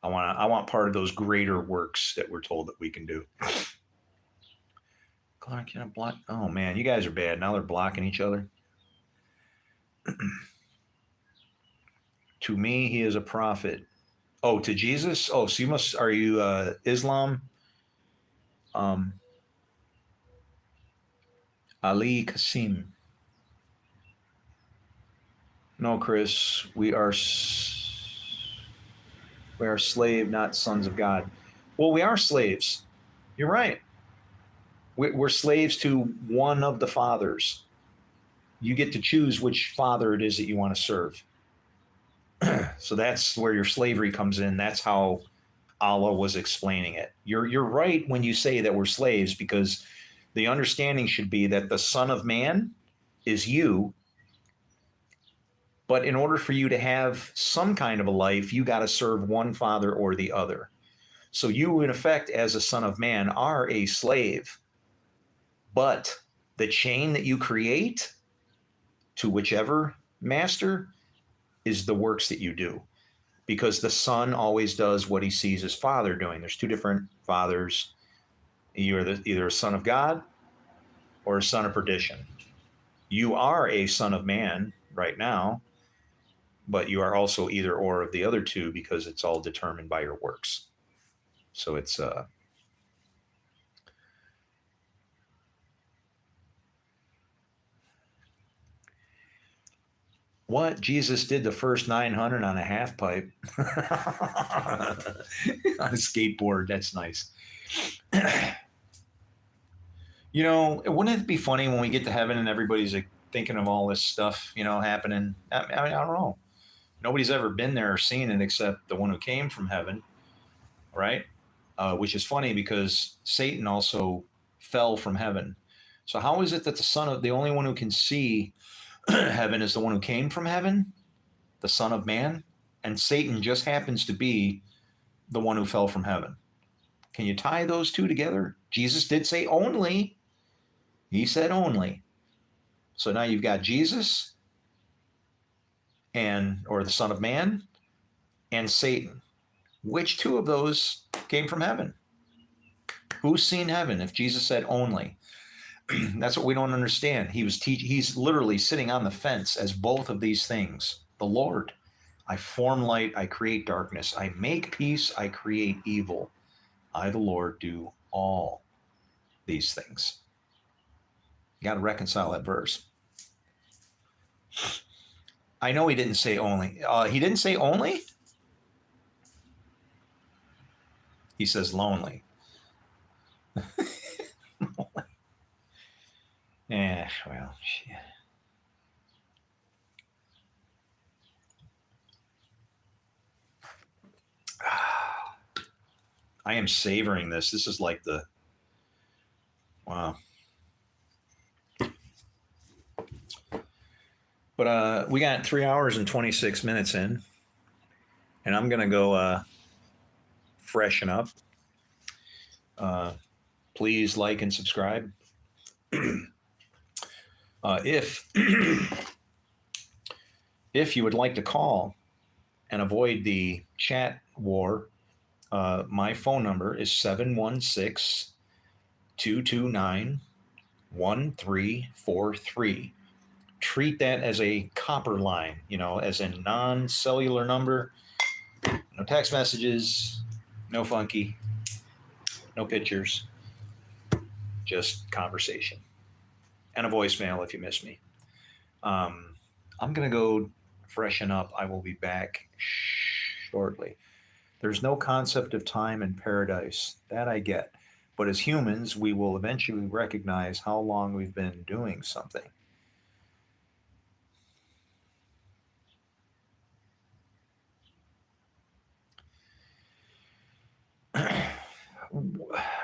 I want part of those greater works that we're told that we can do. Clark, can I block? Oh man, you guys are bad. Now they're blocking each other. To me, he is a prophet. Oh, to Jesus? Oh, so you must, are you Islam? Um, Ali Qasim. No, Chris, we are slave, not sons of God. Well, we are slaves. You're right. We're slaves to one of the fathers. You get to choose which father it is that you want to serve. So that's where your slavery comes in. That's how Allah was explaining it. You're right when you say that we're slaves, because the understanding should be that the Son of Man is you, but in order for you to have some kind of a life, you got to serve one father or the other. So you, in effect, as a son of man, are a slave, but the chain that you create to whichever master is the works that you do, because the son always does what he sees his father doing. There's two different fathers. You're either a son of God or a son of perdition. You are a son of man right now, but you are also either or of the other two, because it's all determined by your works. So it's what Jesus did the first 900 on a half pipe on a skateboard. That's nice. Wouldn't it be funny when we get to heaven and everybody's like thinking of all this stuff, happening? I mean, I don't know. Nobody's ever been there or seen it except the one who came from heaven, right? Which is funny because Satan also fell from heaven. So how is it that the only one who can see heaven is the one who came from heaven, the Son of Man, and Satan just happens to be the one who fell from heaven? Can you tie those two together? Jesus did say only. He said only. So now you've got Jesus or the Son of Man and Satan. Which two of those came from heaven? Who's seen heaven if Jesus said only? That's what we don't understand. He's literally sitting on the fence as both of these things. The Lord. I form light, I create darkness. I make peace, I create evil. I, the Lord, do all these things. You got to reconcile that verse. I know he didn't say only. He didn't say only. He says lonely. Well, shit. I am savoring this. This is like wow. But we got 3 hours and 26 minutes in, and I'm gonna go freshen up. Please like and subscribe. If if you would like to call and avoid the chat war, my phone number is 716 229 1343. Treat that as a copper line, as a non-cellular number. No text messages, no funky, no pictures, just conversation. And a voicemail if you miss me. I'm going to go freshen up. I will be back shortly. There's no concept of time in paradise. That I get. But as humans, we will eventually recognize how long we've been doing something.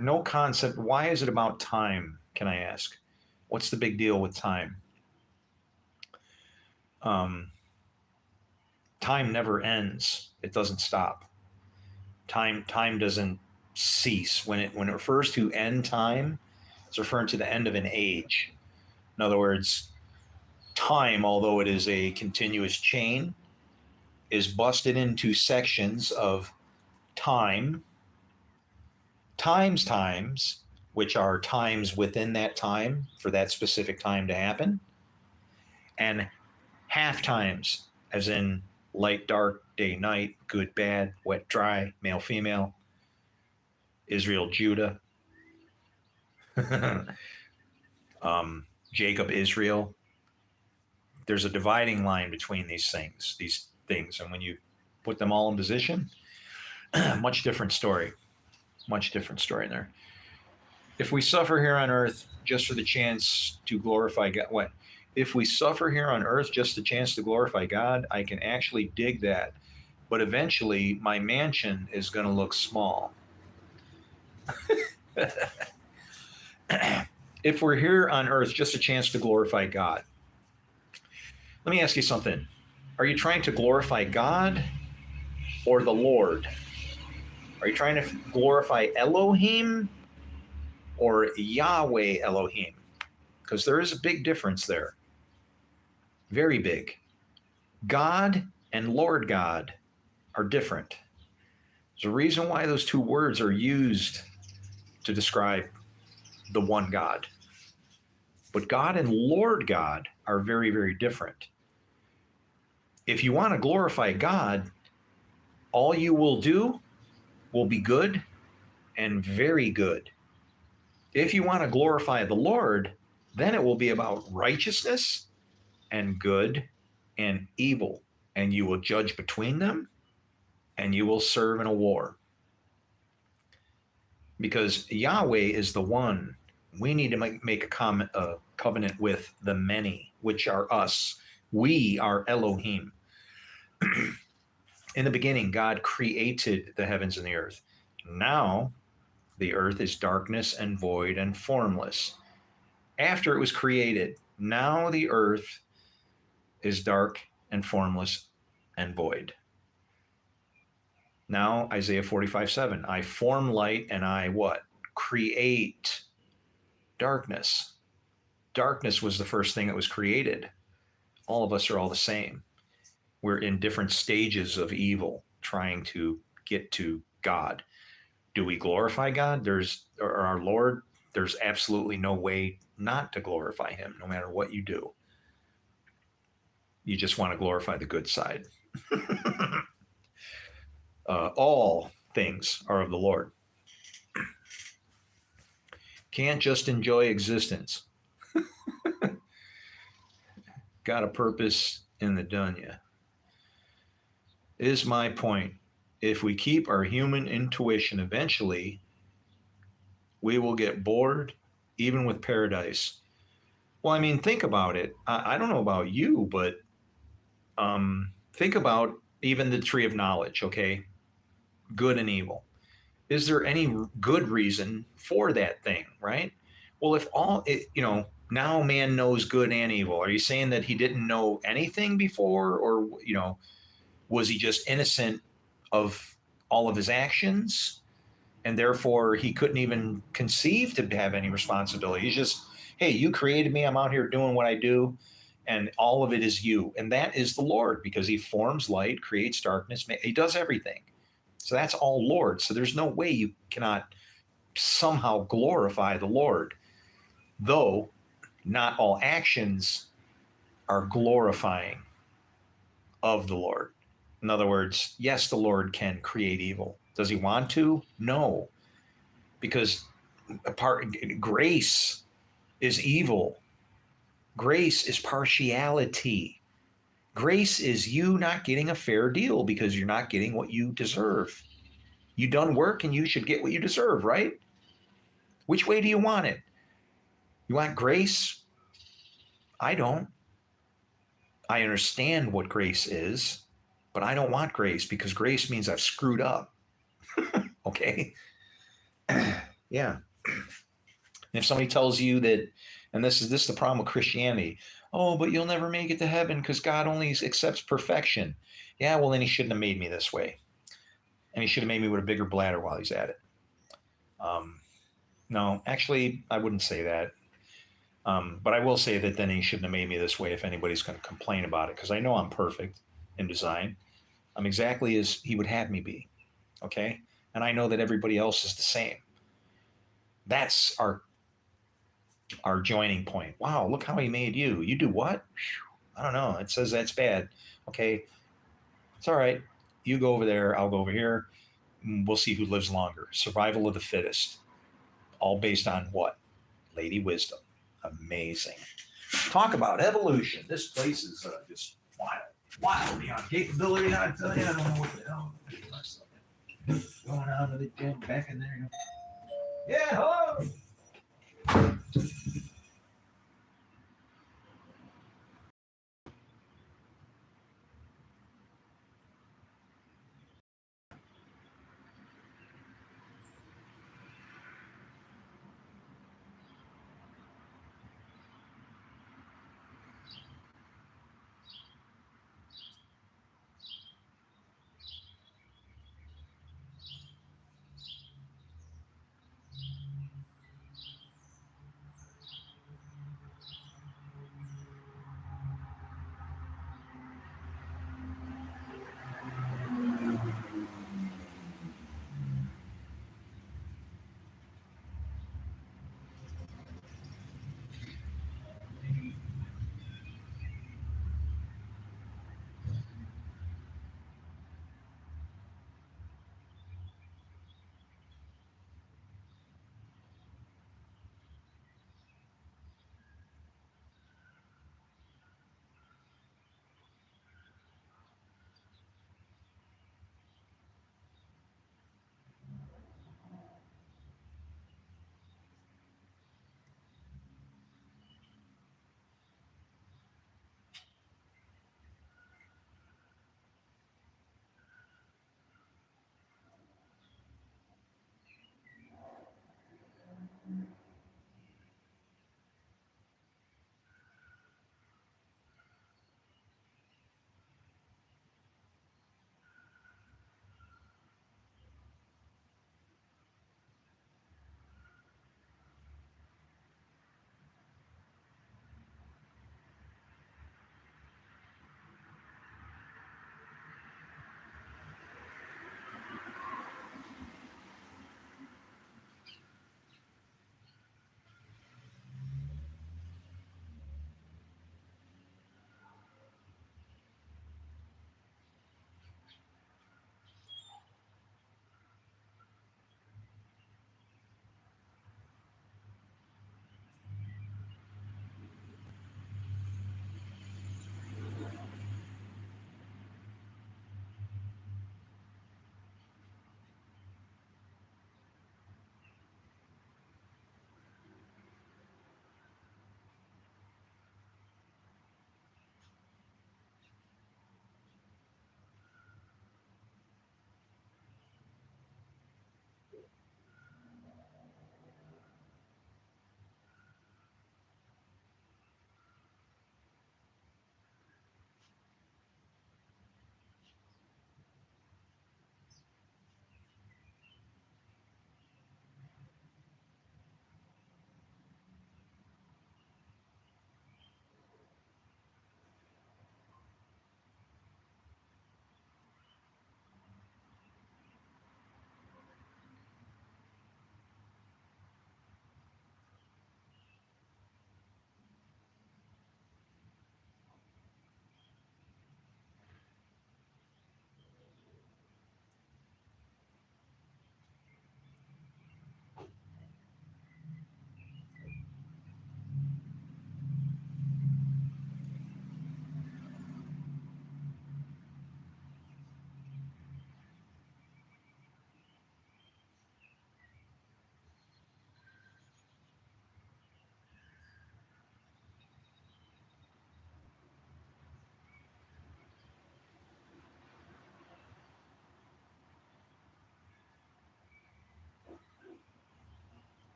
no concept. Why is it about time? Can I ask? What's the big deal with time? Um, Time never ends. It doesn't stop. Time doesn't cease. When it refers to end time, it's referring to the end of an age. In other words, time, although it is a continuous chain, is busted into sections of time times, which are times within that time for that specific time to happen, and half times, as in light, dark, day, night, good, bad, wet, dry, male, female, Israel, Judah, Jacob, Israel. There's a dividing line between these things. And when you put them all in position, much different story. Much different story there. If we suffer here on earth just for the chance to glorify God, what? If we suffer here on earth just a chance to glorify God, I can actually dig that. But eventually, my mansion is going to look small. If we're here on earth just a chance to glorify God, let me ask you something. Are you trying to glorify God or the Lord? Are you trying to glorify Elohim or Yahweh Elohim? Because there is a big difference there. Very big. God and Lord God are different. There's a reason why those two words are used to describe the one God. But God and Lord God are very, very different. If you want to glorify God, all you will do will be good and very good. If you want to glorify the Lord, then it will be about righteousness and good and evil. And you will judge between them and you will serve in a war. Because Yahweh is the one. We need to make a covenant with the many, which are us. We are Elohim. In the beginning, God created the heavens and the earth. Now, the earth is darkness and void and formless. After it was created, now the earth is dark and formless and void. Now, Isaiah 45:7, I form light and I what? Create darkness. Darkness was the first thing that was created. All of us are all the same. We're in different stages of evil, trying to get to God. Do we glorify God? Or our Lord? There's absolutely no way not to glorify him, no matter what you do. You just want to glorify the good side. All things are of the Lord. Can't just enjoy existence. Got a purpose in the dunya. Is my point. If we keep our human intuition, eventually we will get bored, even with paradise. Well, I mean, think about it. I don't know about you, but think about even the tree of knowledge, okay? Good and evil. Is there any good reason for that thing, right? Well, if now man knows good and evil, are you saying that he didn't know anything before? Or, was he just innocent of all of his actions? And therefore he couldn't even conceive to have any responsibility. He's just, hey, you created me. I'm out here doing what I do. And all of it is you. And that is the Lord, because he forms light, creates darkness. He does everything. So that's all Lord. So there's no way you cannot somehow glorify the Lord. Though not all actions are glorifying of the Lord. In other words, yes, the Lord can create evil. Does he want to? No. Because grace is evil. Grace is partiality. Grace is you not getting a fair deal because you're not getting what you deserve. You done work and you should get what you deserve, right? Which way do you want it? You want grace? I don't. I understand what grace is, but I don't want grace because grace means I've screwed up. Okay? Yeah. And if somebody tells you that, and this is the problem with Christianity, oh, but you'll never make it to heaven because God only accepts perfection. Yeah, well then he shouldn't have made me this way, and he should have made me with a bigger bladder while he's at it. Um, no, actually, I wouldn't say that. But I will say that then he shouldn't have made me this way if anybody's going to complain about it, because I know I'm perfect in design. I'm exactly as he would have me be. Okay. And I know that everybody else is the same. That's our joining point. Wow, look how he made you. You do what? I don't know. It says that's bad. Okay. It's all right. You go over there. I'll go over here. We'll see who lives longer. Survival of the fittest. All based on what? Lady Wisdom. Amazing. Talk about evolution. This place is just wild. Wild beyond capability. I tell you, I don't know what the hell I'm doing myself. Going on to the gym, back in there. Yeah, hello.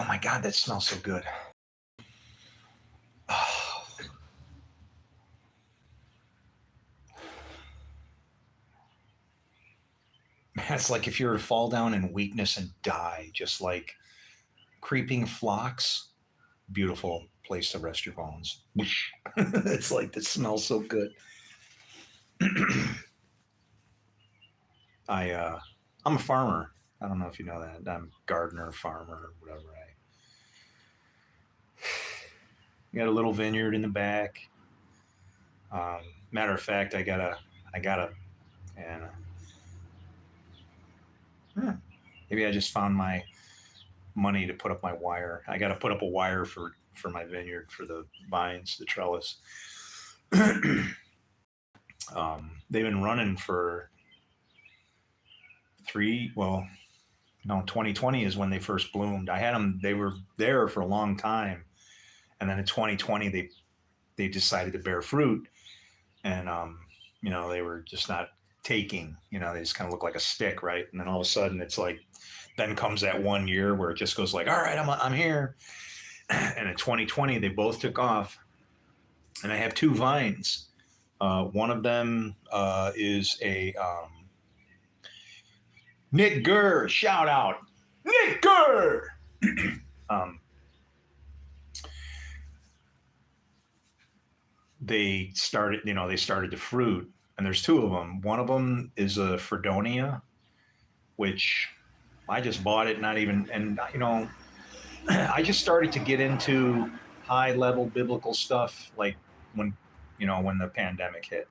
my God, that smells so good. Oh. It's like if you were to fall down in weakness and die, just like creeping flocks, beautiful place to rest your bones. It's like, this smells so good. I'm a farmer. I don't know if you know that. I'm gardener, farmer, whatever. I got a little vineyard in the back. Matter of fact, I got a, and maybe I just found my money to put up my wire. I got to put up a wire for my vineyard, for the vines, the trellis. They've been running for 2020 is when they first bloomed. I had them, they were there for a long time. And then in 2020, they decided to bear fruit. And, they were just not taking, they just kind of look like a stick, right? And then all of a sudden it's like, then comes that 1 year where it just goes like, all right, I'm here. And in 2020, they both took off. And I have 2 vines. One of them is a Nick Gurr, shout out, Nick Gurr. They started to fruit, and there's 2 of them. One of them is a Fredonia, which I just bought it, not even, and I just started to get into high level biblical stuff like when the pandemic hit.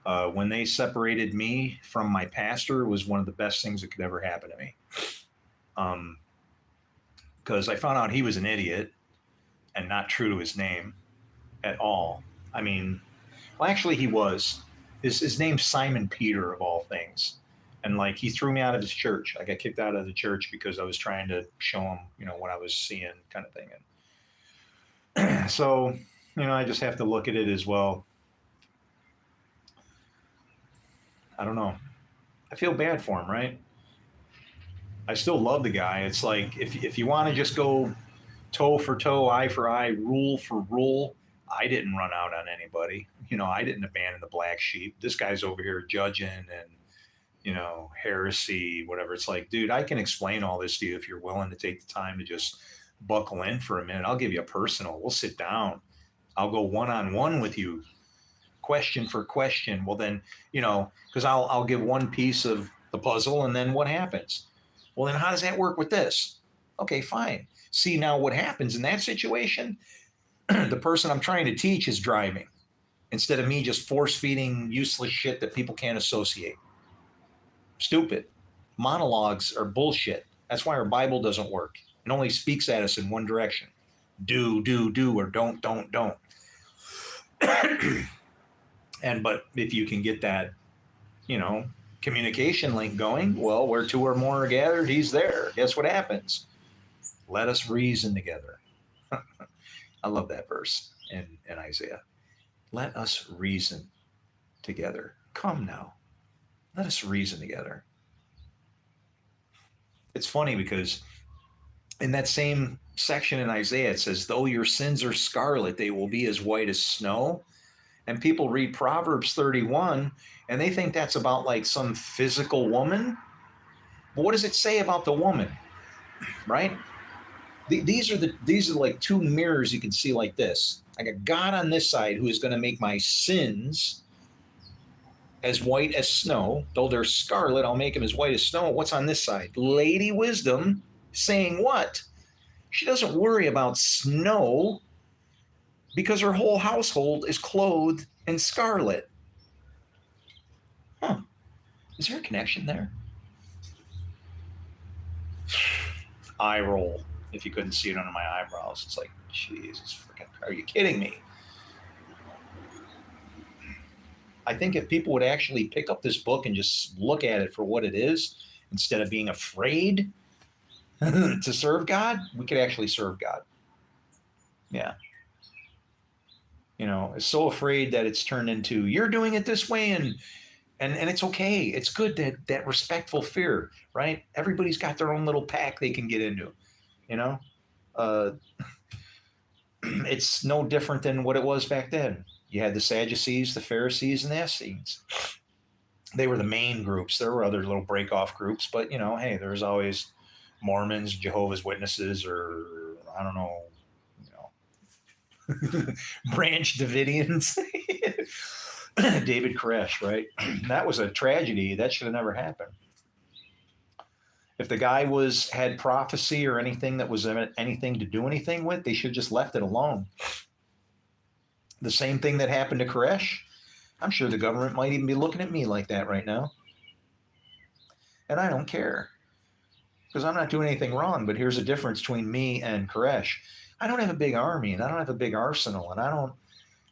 When they separated me from my pastor was one of the best things that could ever happen to me. Because I found out he was an idiot and not true to his name at all. I mean, well, actually he was. His name's Simon Peter, of all things. And like, he threw me out of his church. I got kicked out of the church because I was trying to show him, what I was seeing, kind of thing. And so, I just have to look at it as, well, I don't know. I feel bad for him, right? I still love the guy. It's like, if you want to just go toe for toe, eye for eye, rule for rule, I didn't run out on anybody. I didn't abandon the black sheep. This guy's over here judging and, heresy, whatever. It's like, dude, I can explain all this to you if you're willing to take the time to just buckle in for a minute. I'll give you a personal. We'll sit down. I'll go one-on-one with you, question for question. Well, then, because I'll give one piece of the puzzle, and then what happens? Well, then how does that work with this? Okay, fine. See, now what happens in that situation? The person I'm trying to teach is driving instead of me just force feeding useless shit that people can't associate. Stupid. Monologues are bullshit. That's why our Bible doesn't work. It only speaks at us in one direction. Do, or don't. But if you can get that, communication link going, well, where 2 or more are gathered, he's there. Guess what happens? Let us reason together. I love that verse in Isaiah. Let us reason together. Come now. Let us reason together. It's funny because in that same section in Isaiah, it says, though your sins are scarlet, they will be as white as snow. And people read Proverbs 31 and they think that's about like some physical woman. But what does it say about the woman? Right? These are like 2 mirrors you can see like this. I got God on this side who is going to make my sins as white as snow. Though they're scarlet, I'll make them as white as snow. What's on this side? Lady Wisdom saying what? She doesn't worry about snow because her whole household is clothed in scarlet. Huh. Is there a connection there? Eye roll. If you couldn't see it under my eyebrows, it's like, Jesus, freaking, are you kidding me? I think if people would actually pick up this book and just look at it for what it is, instead of being afraid to serve God, we could actually serve God. Yeah. It's so afraid that it's turned into, you're doing it this way, and it's okay. It's good that respectful fear, right? Everybody's got their own little pack they can get into, uh, it's no different than what it was back then. You had the Sadducees, the Pharisees, and the Essenes. They were the main groups. There were other little break off groups, but hey, there's always Mormons, Jehovah's Witnesses, or I don't know, Branch Davidians. David Koresh, right? That was a tragedy. That should have never happened. If the guy had prophecy or anything that was anything to do anything with, they should have just left it alone. The same thing that happened to Koresh. I'm sure the government might even be looking at me like that right now. And I don't care because I'm not doing anything wrong. But here's the difference between me and Koresh. I don't have a big army and I don't have a big arsenal and I don't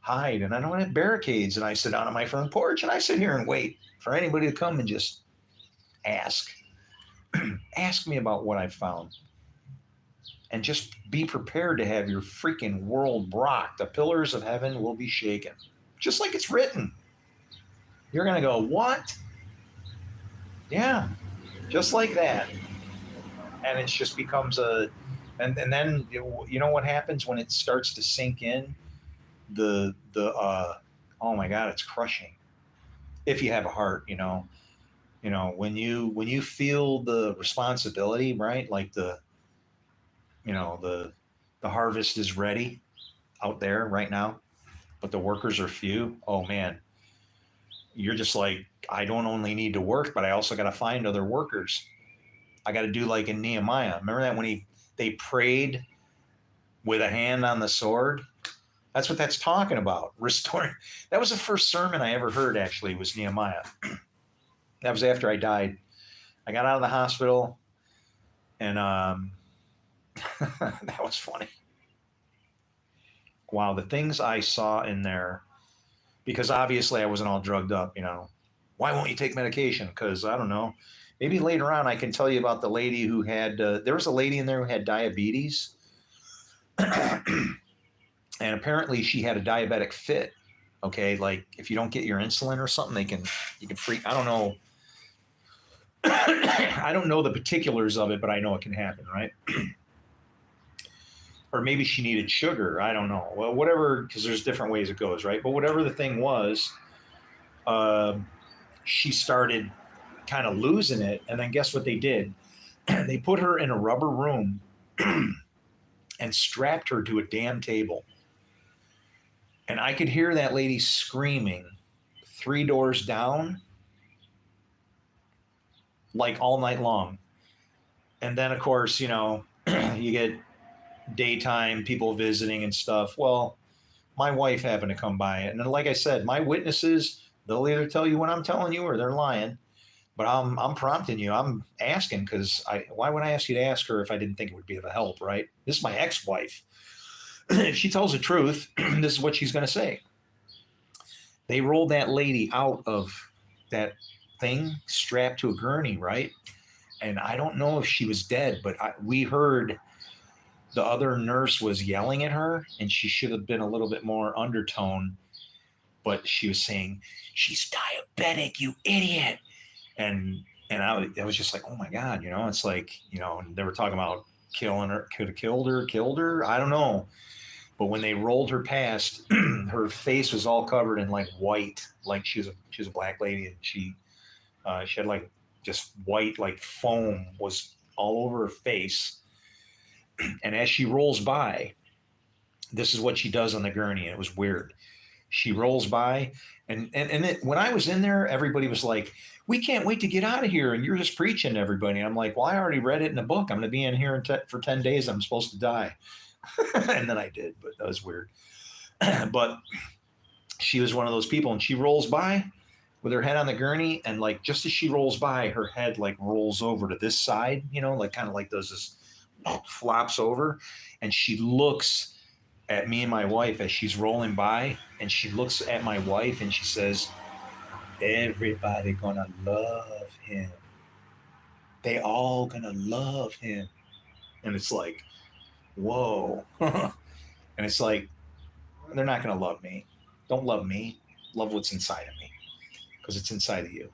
hide and I don't have barricades and I sit down on my front porch and I sit here and wait for anybody to come and just ask. Ask me about what I've found. And just be prepared to have your freaking world rocked. The pillars of heaven will be shaken. Just like it's written. You're going to go, what? Yeah, just like that. And it just becomes and then you know what happens when it starts to sink in? Oh my God, it's crushing. If you have a heart, when you feel the responsibility, right? Like the harvest is ready out there right now, but the workers are few. Oh man, you're just like, I don't only need to work, but I also got to find other workers. I got to do like in Nehemiah. Remember that when they prayed with a hand on the sword? That's what that's talking about. Restoring. That was the first sermon I ever heard, actually, was Nehemiah. That was after I died. I got out of the hospital, and that was funny. Wow, the things I saw in there, because obviously I wasn't all drugged up, Why won't you take medication? Because I don't know. Maybe later on I can tell you about the lady who had, there was a lady in there who had diabetes. And apparently she had a diabetic fit. Okay. Like if you don't get your insulin or something, you can freak. I don't know. I don't know the particulars of it, but I know it can happen, right? Or maybe she needed sugar. I don't know. Well, whatever, because there's different ways it goes, right? But whatever the thing was, she started kind of losing it. And then guess what they did? They put her in a rubber room and strapped her to a damn table. And I could hear that lady screaming 3 doors down, like all night long. And then, of course, you get daytime people visiting and stuff. Well, my wife happened to come by. And then, like I said, my witnesses, they'll either tell you what I'm telling you or they're lying. But I'm prompting you. I'm asking because why would I ask you to ask her if I didn't think it would be of help, right? This is my ex-wife. If she tells the truth, this is what she's going to say. They rolled that lady out of that thing strapped to a gurney, right? And I don't know if she was dead, but we heard the other nurse was yelling at her, and she should have been a little bit more undertone, but she was saying, she's diabetic, you idiot. And I was just like, oh my God, it's like, and they were talking about killing her, could have killed her. I don't know. But when they rolled her past, her face was all covered in like white, like she was a black lady, and she had like just white, like foam was all over her face. And as she rolls by, this is what she does on the gurney, and it was weird. She rolls by, and when I was in there, everybody was like, we can't wait to get out of here, and you're just preaching to everybody. And I'm like, well, I already read it in the book. I'm going to be in here for 10 days. I'm supposed to die. And then I did, but that was weird. But she was one of those people, and she rolls by with her head on the gurney, and like just as she rolls by, her head like rolls over to this side, like kind of like does this, flops over, and she looks at me and my wife as she's rolling by, and she looks at my wife and she says, everybody gonna love him. They all gonna love him. And it's like, whoa. And it's like, they're not gonna love me. Don't love me. Love what's inside of me, because it's inside of you.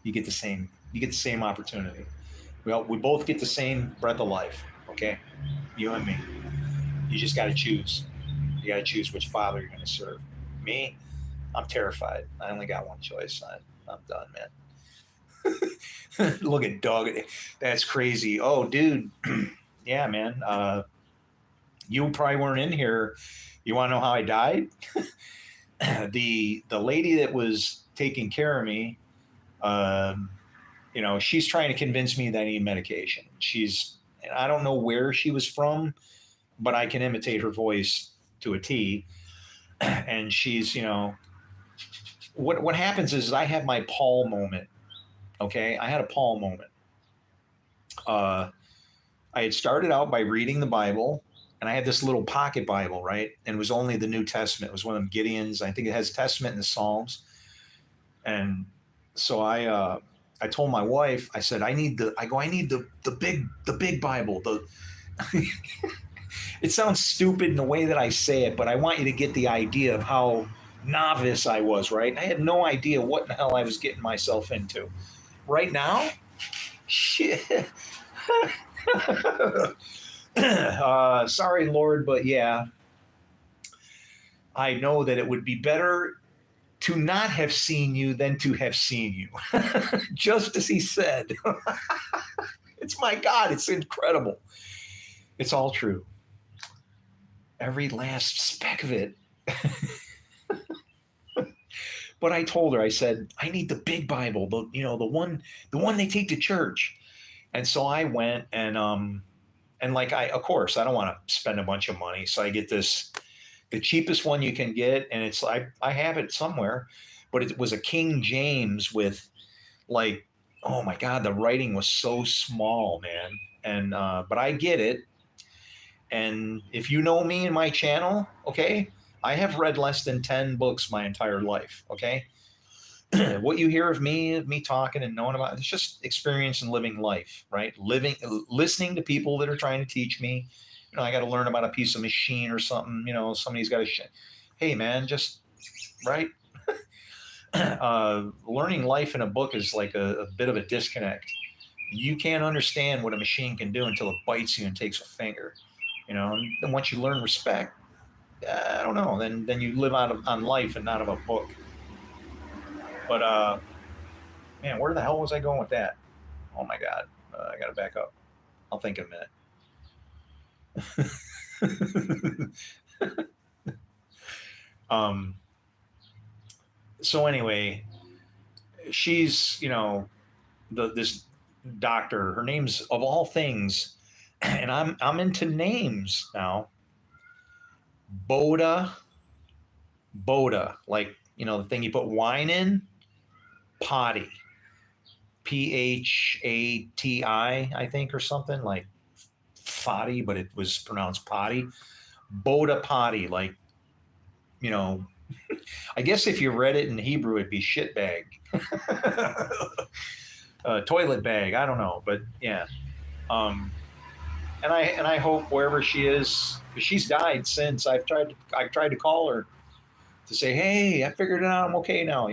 You get the same opportunity. Well, we both get the same breath of life. Okay, you and me. You just got to choose. You got to choose which father you're going to serve. Me, I'm terrified. I only got one choice. I'm done, man. Look at Doug. That's crazy. Oh, dude. Yeah, man. You probably weren't in here. You want to know how I died? The lady that was taking care of me, um, she's trying to convince me that I need medication. I don't know where she was from, but I can imitate her voice to a T. And she's, what happens is I have my Paul moment. Okay, I had a Paul moment. Uh, I had started out by reading the Bible, and I had this little pocket Bible, right? And it was only the New Testament. It was one of them Gideon's. I think it has Testament and the Psalms. And so I told my wife, I said, I need the big Bible. It sounds stupid in the way that I say it, but I want you to get the idea of how novice I was, right? I had no idea what the hell I was getting myself into. Right now, shit. Sorry, Lord, but yeah, I know that it would be better to not have seen you than to have seen you. Just as he said. It's my God, it's incredible. It's all true. Every last speck of it. But I told her, I said, I need the big Bible, the one they take to church. And so I went and like of course, I don't want to spend a bunch of money. So I get the cheapest one you can get, and it's I have it somewhere, but it was a King James with like, oh my God, the writing was so small, man. And but I get it. And if you know me and my channel, okay, I have read less than 10 books my entire life, okay? What you hear of me talking and knowing about, it's just experience and living life, right? Listening to people that are trying to teach me. I got to learn about a piece of machine or something. Somebody's got to. Hey, man, just right. Learning life in a book is like a bit of a disconnect. You can't understand what a machine can do until it bites you and takes a finger. And once you learn respect, I don't know. Then you live on life and not of a book. But man, where the hell was I going with that? Oh my God, I got to back up. I'll think in a minute. So anyway, she's this doctor. Her name's of all things, and I'm into names now. Boda, like the thing you put wine in. Potty, Phati, I think, or something like Fadi, but it was pronounced potty. Boda potty, like I guess if you read it in Hebrew, it'd be shit bag, toilet bag. I don't know, but yeah. And I hope wherever she is, she's died since. I've tried to call her to say, hey, I figured it out. I'm okay now.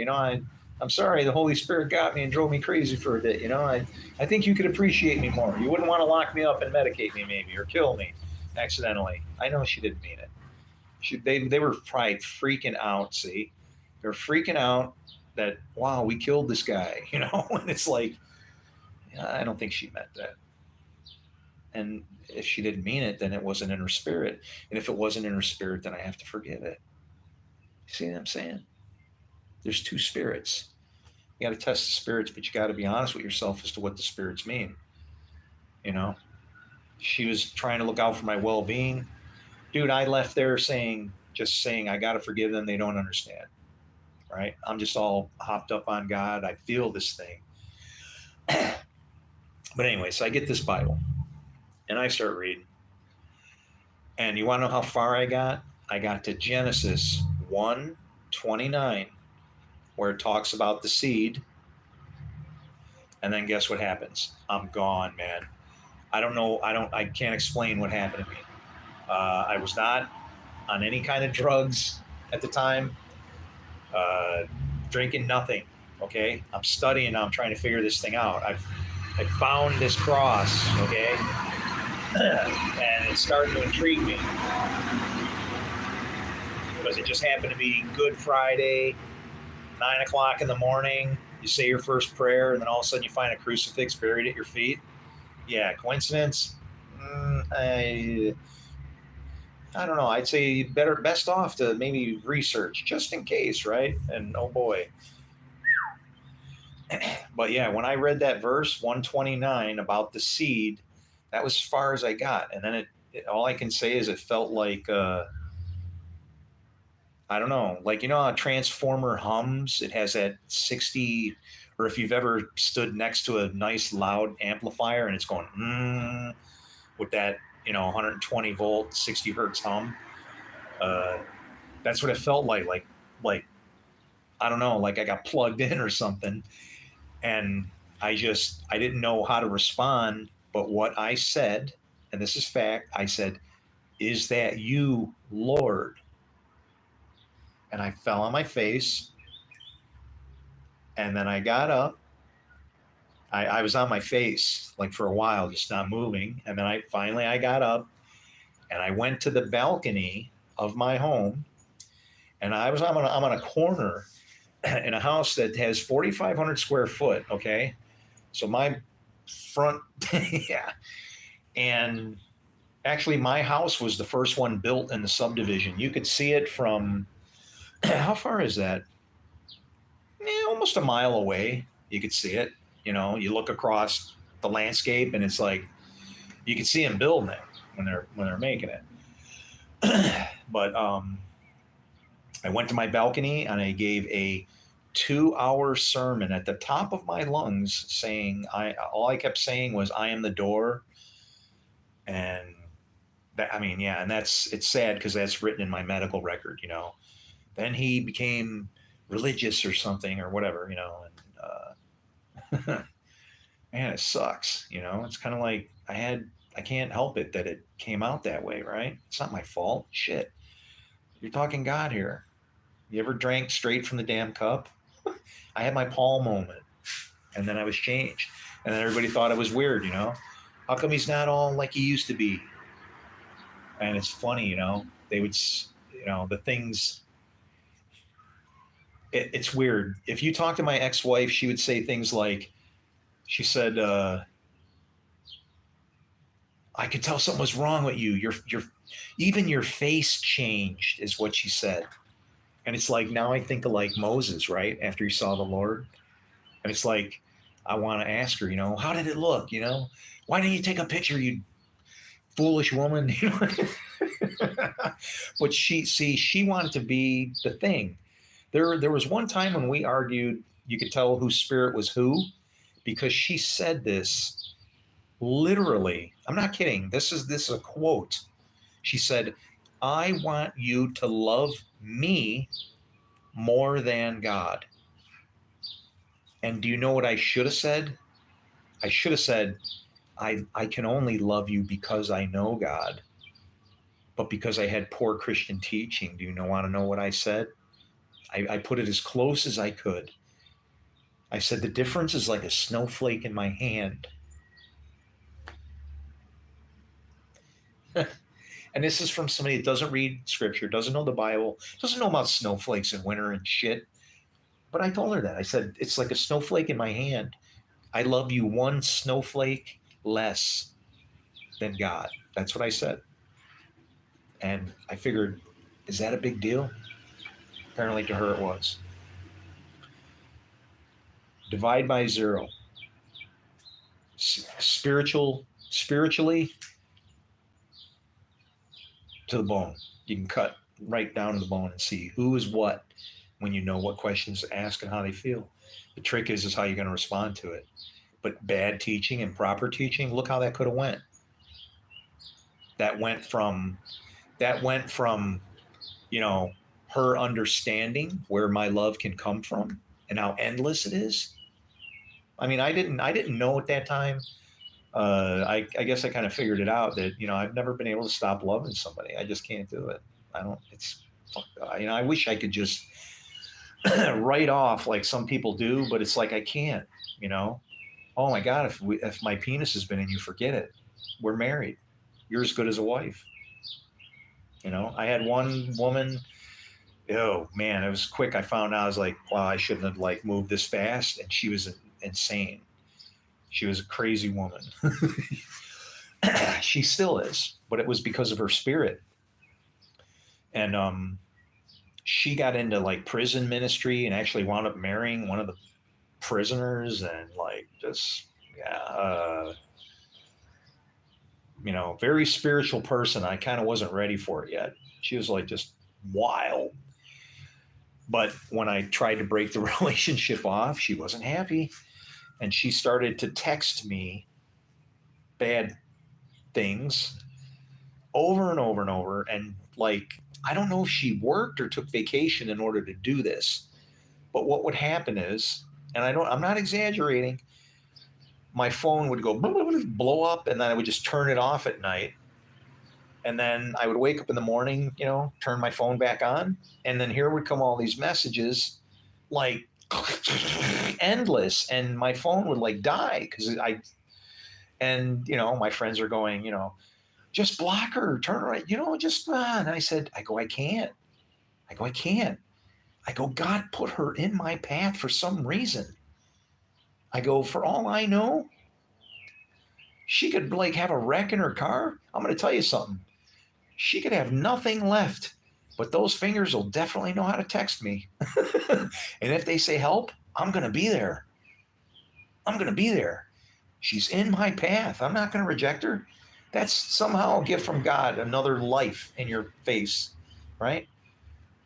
I'm sorry. The Holy Spirit got me and drove me crazy for a bit. I think you could appreciate me more. You wouldn't want to lock me up and medicate me maybe or kill me accidentally. I know she didn't mean it. They were probably freaking out. See, they're freaking out that, wow, we killed this guy, and it's like, I don't think she meant that. And if she didn't mean it, then it wasn't in her spirit. And if it wasn't in her spirit, then I have to forgive it. You see what I'm saying? There's two spirits. You got to test the spirits, but you got to be honest with yourself as to what the spirits mean. She was trying to look out for my well-being. Dude, I left there just saying, I got to forgive them. They don't understand. Right? I'm just all hopped up on God. I feel this thing. But anyway, so I get this Bible and I start reading. And you want to know how far I got? I got to Genesis 1:29, where it talks about the seed. And then guess what happens? I'm gone, man. I don't know. I can't explain what happened to me. I was not on any kind of drugs at the time. Drinking nothing. Okay. I'm studying now. I'm trying to figure this thing out. I found this cross. Okay. And it's starting to intrigue me because it just happened to be Good Friday, 9 o'clock in the morning. You say your first prayer, and then all of a sudden you find a crucifix buried at your feet. Yeah, coincidence? I don't know. I'd say best off to maybe research just in case, right? And oh boy. But yeah, when I read that verse 129 about the seed, that was as far as I got. And then all I can say is it felt like, I don't know, like, you know how a transformer hums? It has that 60, or if you've ever stood next to a nice loud amplifier and it's going, with that, 120 volt, 60 hertz hum. Uh, that's what it felt like, I don't know, like I got plugged in or something. And I didn't know how to respond. But what I said, and this is fact, I said, "Is that you, Lord?" And I fell on my face. And then I got up. I was on my face like for a while, just not moving. And then I got up and I went to the balcony of my home. And I'm on a corner in a house that has 4,500 square foot. Okay. So my front, yeah. And actually, my house was the first one built in the subdivision. You could see it from, how far is that? Almost a mile away. You could see it. You look across the landscape, and it's like you could see them building it when they're making it. But I went to my balcony and I gave a 2-hour sermon at the top of my lungs, saying all I kept saying was, "I am the door," and that, I mean, yeah, and it's sad because that's written in my medical record. Then he became religious or something or whatever, and man, it sucks. It's kind of like I can't help it that it came out that way, right? It's not my fault. Shit, you're talking God here. You ever drank straight from the damn cup? I had my Paul moment, and then I was changed, and then everybody thought it was weird. How come he's not all like he used to be? And it's funny, they would, the things. It's weird. If you talk to my ex-wife, she would say things like, she said, "I could tell something was wrong with you. Even your face changed," is what she said. And it's like, now I think of like Moses, right? After he saw the Lord. And it's like, I want to ask her, how did it look? Why didn't you take a picture, you foolish woman? But she wanted to be the thing. There was one time when we argued, you could tell whose spirit was who, because she said this literally. I'm not kidding. This is a quote. She said, "I want you to love me more than God." And do you know what I should have said? I should have said, I can only love you because I know God, but because I had poor Christian teaching. Do you want to know what I said? I put it as close as I could. I said, the difference is like a snowflake in my hand. And this is from somebody that doesn't read scripture, doesn't know the Bible, doesn't know about snowflakes in winter and shit. But I told her that. I said, it's like a snowflake in my hand. I love you one snowflake less than God. That's what I said. And I figured, is that a big deal? Apparently to her it was. Divide by zero. Spiritually to the bone. You can cut right down to the bone and see who is what when you know what questions to ask and how they feel. The trick is how you're going to respond to it. But bad teaching and proper teaching, look how that could have went. That went from her understanding where my love can come from and how endless it is. I mean, I didn't know at that time. I guess I kind of figured it out that I've never been able to stop loving somebody. I just can't do it. I don't. It's I wish I could just write off like some people do, but it's like I can't. Oh my God, if my penis has been in you, forget it. We're married. you're as good as a wife. You know, I had one woman. Oh man, it was quick. I found out. I was like, wow, I shouldn't have like moved this fast. And she was insane. She was a crazy woman. She still is, but it was because of her spirit. And she got into like prison ministry and actually wound up marrying one of the prisoners, and like just yeah, you know, very spiritual person. I kind of wasn't ready for it yet. She was like just wild. But when I tried to break the relationship off, she wasn't happy. And she started to text me bad things over and over and over. And like, I don't know if she worked or took vacation in order to do this. But what would happen is, and I'm not exaggerating, my phone would go blow up, and then I would just turn it off at night. And then I would wake up in the morning, you know, turn my phone back on, and then here would come all these messages, like endless, and my phone would like die because and you know, my friends are going, you know, just block her, turn her, you know, just and I said, I can't. I can't. I go, God put her in my path for some reason. I go, for all I know, she could like have a wreck in her car. I'm going to tell you something. She could have nothing left, but those fingers will definitely know how to text me. And if they say help, I'm going to be there. I'm going to be there. She's in my path. I'm not going to reject her. That's somehow a gift from God, another life in your face, right?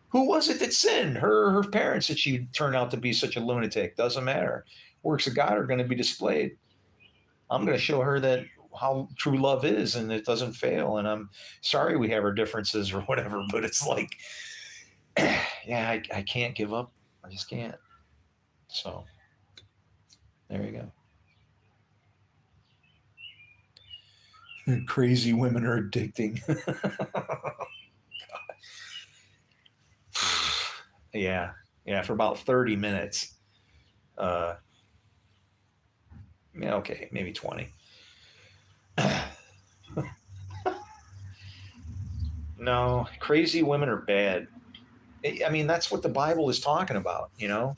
Who was it that sinned? Her parents, that she turned out to be such a lunatic. Doesn't matter. Works of God are going to be displayed. I'm going to show her that how true love is, and it doesn't fail. And I'm sorry we have our differences or whatever, but it's like, yeah, I can't give up. I just can't. So there you go. Crazy women are addicting. Yeah, yeah, for about 30 minutes. Yeah, okay, maybe 20. No, crazy women are bad. I mean, that's what the Bible is talking about, you know?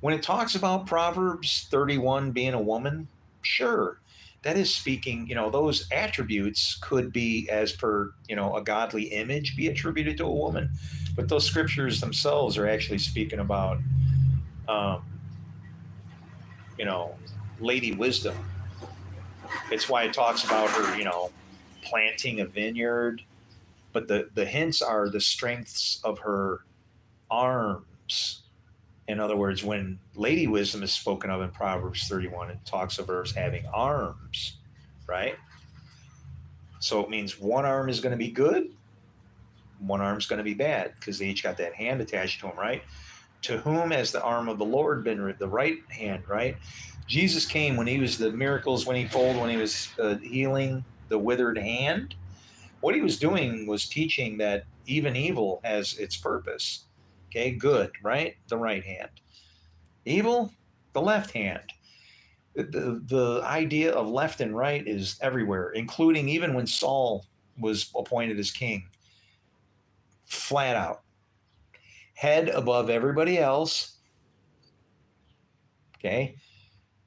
When it talks about Proverbs 31 being a woman, sure, that is speaking, you know, those attributes could be, as per, you know, a godly image, be attributed to a woman. But those scriptures themselves are actually speaking about, um, you know, Lady Wisdom. It's why it talks about her, you know, planting a vineyard. But the hints are the strengths of her arms. In other words, when Lady Wisdom is spoken of in Proverbs 31, it talks of her as having arms, right? So it means one arm is going to be good, one arm's going to be bad, because they each got that hand attached to them, right? To whom has the arm of the Lord been the right hand, right? Jesus came when he was the miracles, when he was healing the withered hand. What he was doing was teaching that even evil has its purpose. Okay, good, right? The right hand. Evil, the left hand. The idea of left and right is everywhere, including even when Saul was appointed as king. Flat out. Head above everybody else. Okay.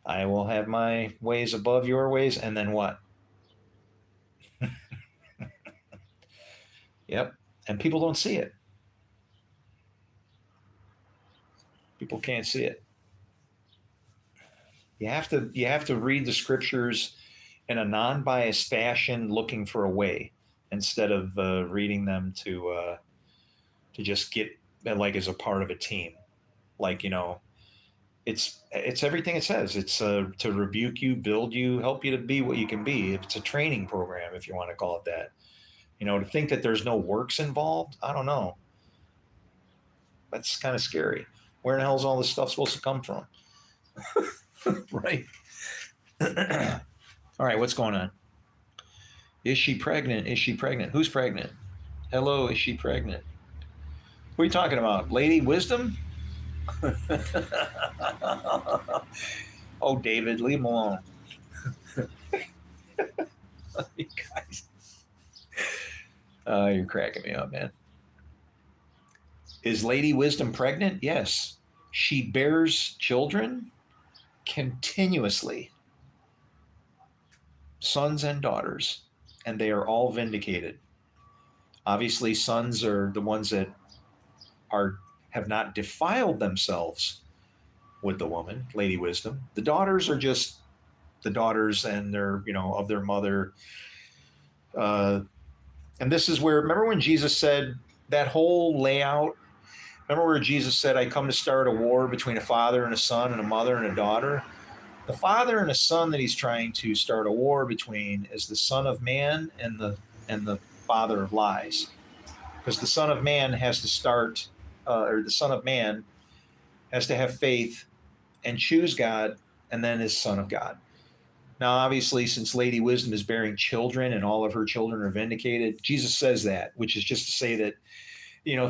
I will have my ways above your ways. And then what? Yep. And people don't see it. People can't see it. You have to read the scriptures in a non-biased fashion, looking for a way, instead of reading them to just get like as a part of a team. Like, you know, it's everything it says. It's to rebuke you, build you, help you to be what you can be. It's a training program, if you want to call it that. You know, to think that there's no works involved, I don't know. That's kind of scary. Where in the hell is all this stuff supposed to come from? Right. All right, what's going on? Is she pregnant? Is she pregnant? Who's pregnant? Hello, is she pregnant? What are you talking about? Lady Wisdom? Oh, David, leave him alone. You guys. You're cracking me up, man. Is Lady Wisdom pregnant? Yes. She bears children continuously, sons and daughters, and they are all vindicated. Obviously, sons are the ones that are have not defiled themselves with the woman, Lady Wisdom. The daughters are just the daughters, and they're of their mother. Uh, and this is where, remember when Jesus said that whole layout. Remember where Jesus said, "I come to start a war between a father and a son, and a mother and a daughter." The father and a son that he's trying to start a war between is the Son of Man and the father of lies, because the Son of Man has to start, or the Son of Man has to have faith and choose God, and then is Son of God. Now, obviously, since Lady Wisdom is bearing children and all of her children are vindicated, Jesus says that, which is just to say that,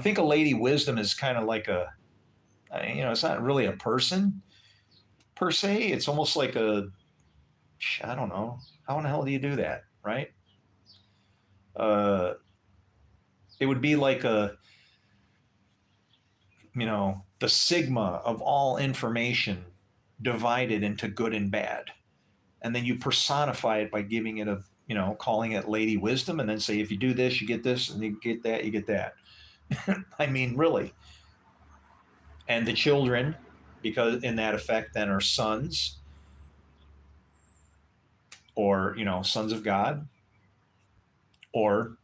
think of Lady Wisdom as kind of like it's not really a person per se. It's almost like I don't know. How in the hell do you do that, right? Uh, it would be like the sigma of all information divided into good and bad. And then you personify it by giving it calling it Lady Wisdom, and then say, if you do this, you get this, and you get that, you get that. I mean, really. And the children, because in that effect, then are sons, or, sons of God, or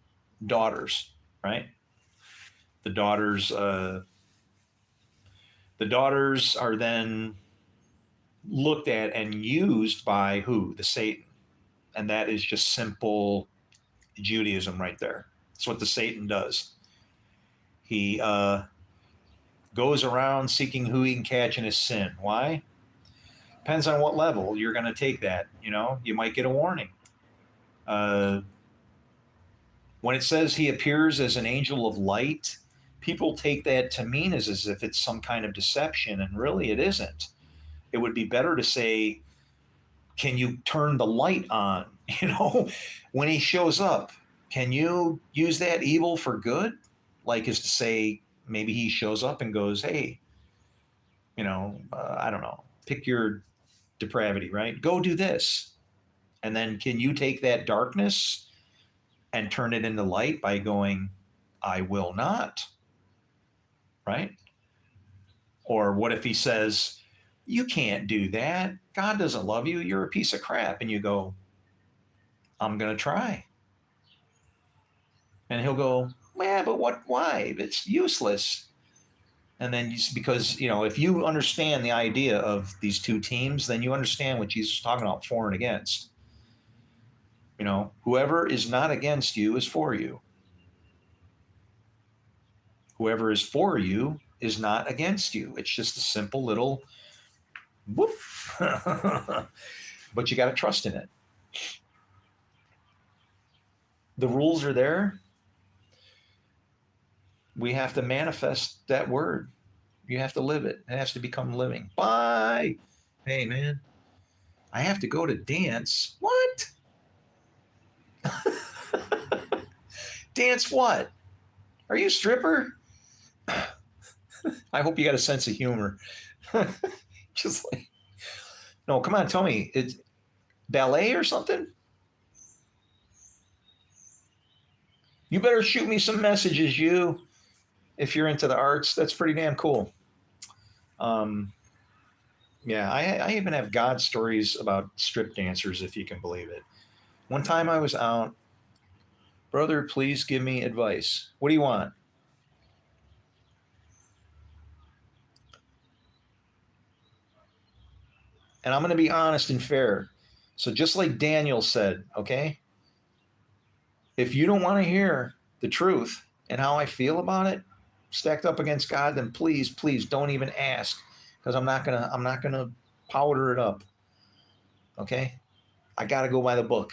daughters, right? The daughters, are then looked at and used by who? The Satan. And that is just simple Judaism right there. That's what the Satan does. He goes around seeking who he can catch in his sin. Why? Depends on what level you're going to take that. You might get a warning. When it says he appears as an angel of light, people take that to mean as if it's some kind of deception, and really it isn't. It would be better to say, can you turn the light on? When he shows up, can you use that evil for good? Like, is to say, maybe he shows up and goes, hey, I don't know, pick your depravity, right? Go do this. And then can you take that darkness and turn it into light by going, I will not, right? Or what if he says, you can't do that. God doesn't love you. You're a piece of crap. And you go, I'm going to try. And he'll go, yeah, but what? Why? It's useless. And then because, if you understand the idea of these two teams, then you understand what Jesus is talking about, for and against. Whoever is not against you is for you. Whoever is for you is not against you. It's just a simple little whoop. But you got to trust in it. The rules are there. We have to manifest that word. You have to live it. It has to become living. Bye. Hey, man, I have to go to dance. What? Dance what? Are you a stripper? I hope you got a sense of humor. Just like, no, come on, tell me, it's ballet or something? You better shoot me some messages, if you're into the arts. That's pretty damn cool. Yeah, I even have God stories about strip dancers, if you can believe it. One time I was out, brother, please give me advice. What do you want? And I'm going to be honest and fair. So just like Daniel said, okay, if you don't want to hear the truth and how I feel about it, stacked up against God, then please don't even ask, because I'm not gonna powder it up. Okay, I got to go by the book.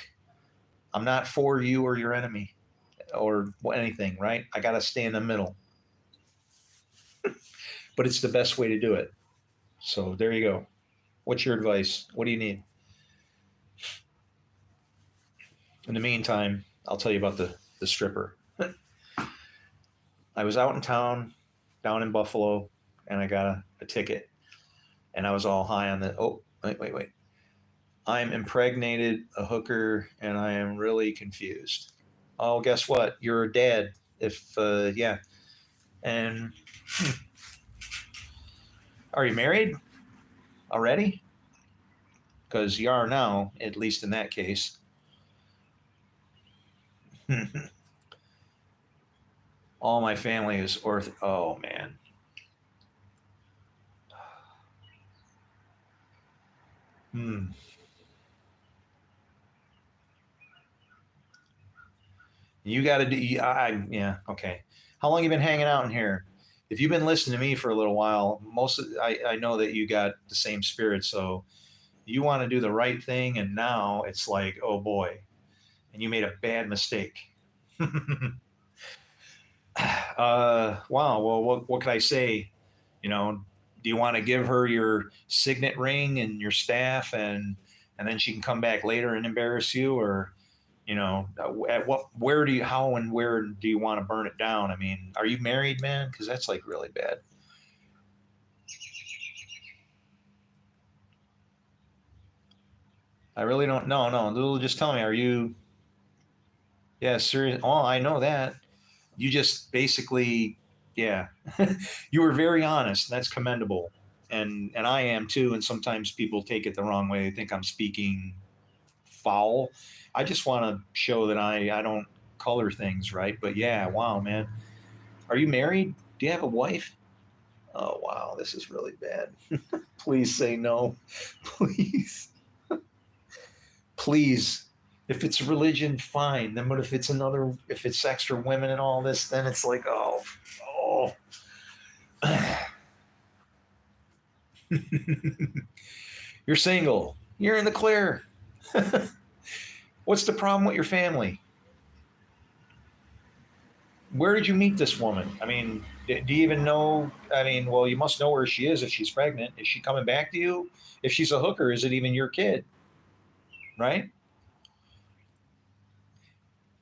I'm not for you or your enemy or anything, right? I got to stay in the middle. But it's the best way to do it. So there you go. What's your advice? What do you need? In the meantime, I'll tell you about the stripper. I was out in town, down in Buffalo, and I got a ticket, and I was all high on the. Oh, wait. I'm impregnated a hooker, and I am really confused. Oh, guess what? You're a dad. If yeah, and are you married already? Because you are now, at least in that case. All my family is orth. Oh man. Hmm. You got to do. Yeah. Okay. How long you been hanging out in here? If you've been listening to me for a little while, I know that you got the same spirit. So you want to do the right thing, and now it's like, oh boy, and you made a bad mistake. Wow. Well, what can I say? You know, do you want to give her your signet ring and your staff, and then she can come back later and embarrass you, or at what, where do you, how and where do you want to burn it down? I mean, are you married, man? Because that's like really bad. I really don't. No, no. Just tell me. Are you? Yeah, serious. Oh, I know that. You just basically, yeah. You were very honest. That's commendable, and I am too. And sometimes people take it the wrong way. They think I'm speaking foul. I just want to show that I don't color things right. But yeah, wow, man. Are you married? Do you have a wife? Oh wow, this is really bad. Please say no. Please. Please. If it's religion, fine. Then but if it's extra women and all this, then it's like, oh. You're single. You're in the clear. What's the problem with your family? Where did you meet this woman? I mean, do you even know? I mean, well, you must know where she is if she's pregnant. Is she coming back to you? If she's a hooker, is it even your kid? Right?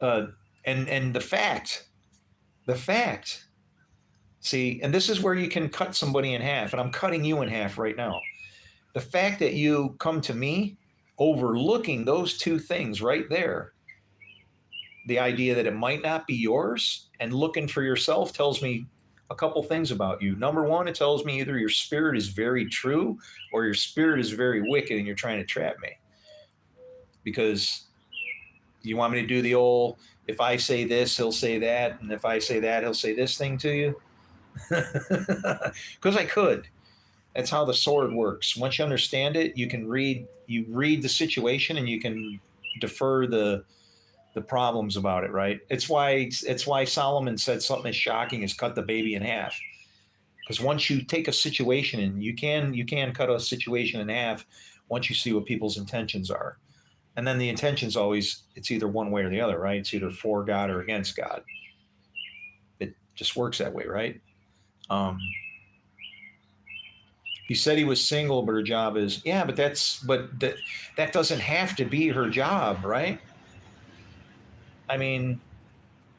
Uh, and the fact. See, and this is where you can cut somebody in half, and I'm cutting you in half right now. The fact that you come to me overlooking those two things right there, the idea that it might not be yours, and looking for yourself tells me a couple things about you. Number one, it tells me either your spirit is very true or your spirit is very wicked and you're trying to trap me. Because you want me to do the old, if I say this, he'll say that, and if I say that, he'll say this thing to you? Because I could. That's how the sword works. Once you understand it, you read the situation and you can defer the problems about it, right? It's why Solomon said something as shocking as cut the baby in half. Because once you take a situation and you can cut a situation in half once you see what people's intentions are. And then the intention's always, it's either one way or the other, right? It's either for God or against God. It just works that way, right? Um, he said he was single, but her job is, yeah, but that doesn't have to be her job, right? I mean,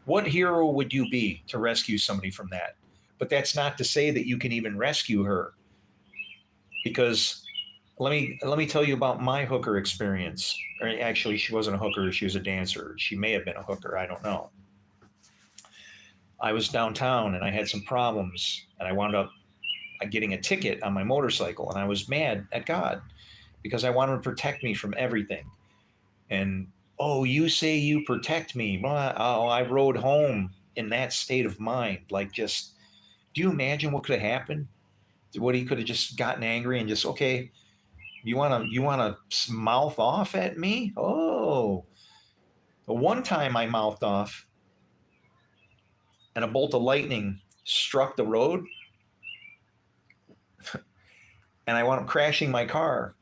what hero would you be to rescue somebody from that? But that's not to say that you can even rescue her, because let me tell you about my hooker experience. Or actually, she wasn't a hooker; she was a dancer. She may have been a hooker. I don't know. I was downtown and I had some problems, and I wound up getting a ticket on my motorcycle, and I was mad at God because I wanted to protect me from everything. And oh, you say you protect me? Well, oh, I rode home in that state of mind, like just. Do you imagine what could have happened? What he could have just gotten angry and just, okay, you want to mouth off at me? Oh, the one time I mouthed off and a bolt of lightning struck the road, and I wound up crashing my car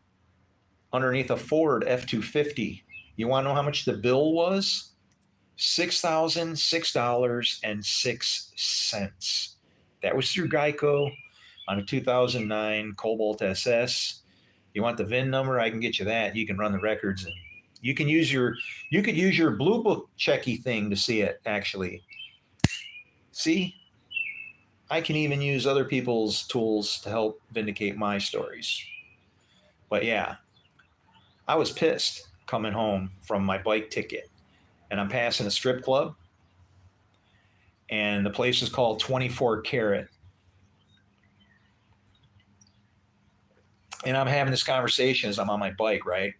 underneath a Ford F-250. You want to know how much the bill was? $6,006.06. That was through Geico on a 2009 Cobalt SS. You want the VIN number? I can get you that. You can run the records, and You can use your blue book checky thing to see it, actually. See? I can even use other people's tools to help vindicate my stories. But yeah, I was pissed coming home from my bike ticket, and I'm passing a strip club, and the place is called 24 Carat. And I'm having this conversation as I'm on my bike, right?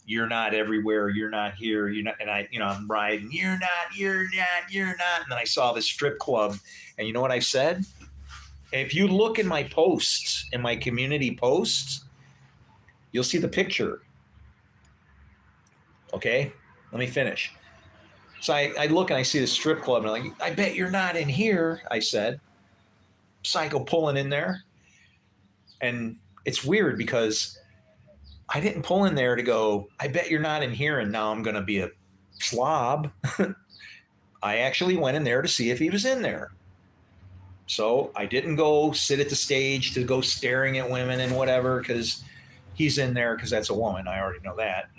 You're not everywhere. You're not here. You're not. And I'm riding. You're not. You're not. You're not. And then I saw this strip club, and you know what I said? If you look in my posts, in my community posts, you'll see the picture. Okay, let me finish. So I look and I see the strip club, and I'm like, I bet you're not in here. I said, psycho pulling in there, and it's weird because I didn't pull in there to go, I bet you're not in here, and now I'm going to be a slob. I actually went in there to see if he was in there. So I didn't go sit at the stage to go staring at women and whatever, because he's in there because that's a woman. I already know that.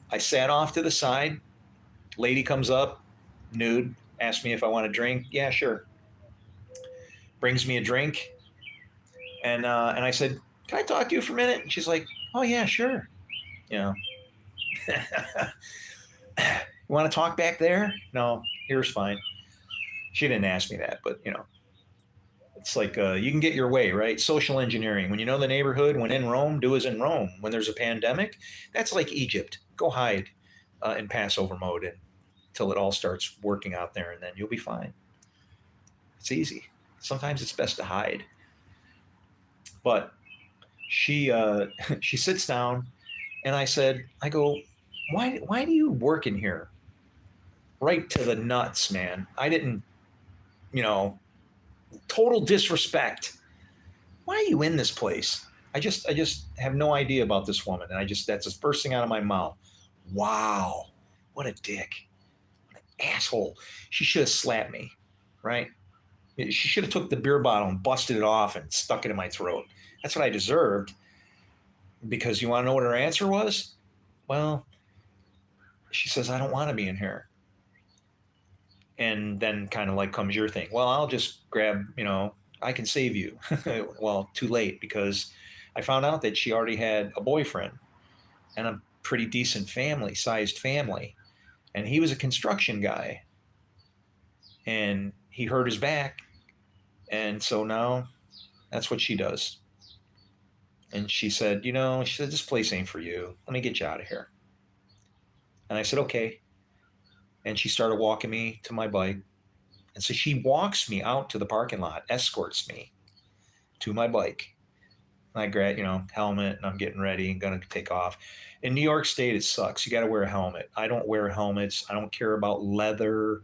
I sat off to the side. Lady comes up, nude, asks me if I want a drink. Yeah, sure. Brings me a drink. And I said, can I talk to you for a minute? And she's like, oh, yeah, sure. You know, you want to talk back there? No, here's fine. She didn't ask me that, but, it's like you can get your way, right? Social engineering. When you know the neighborhood, when in Rome, do as in Rome. When there's a pandemic, that's like Egypt. Go hide in Passover mode until it all starts working out there, and then you'll be fine. It's easy. Sometimes it's best to hide. But she she sits down, and I go, why do you work in here? Right to the nuts, man. I didn't, total disrespect. Why are you in this place? I just have no idea about this woman, and that's the first thing out of my mouth. Wow, what a dick, what an asshole. She should have slapped me, right? She should have took the beer bottle and busted it off and stuck it in my throat. That's what I deserved. Because you want to know what her answer was? Well, she says, I don't want to be in here. And then kind of like comes your thing. Well, I'll just grab, I can save you. Well, too late, because I found out that she already had a boyfriend and a pretty decent sized family. And he was a construction guy. And he hurt his back. And so now that's what she does. And she said, this place ain't for you. Let me get you out of here. And I said, okay. And she started walking me to my bike. And so she walks me out to the parking lot, escorts me to my bike. And I grab, helmet, and I'm getting ready and going to take off. In New York State, it sucks. You got to wear a helmet. I don't wear helmets. I don't care about leather.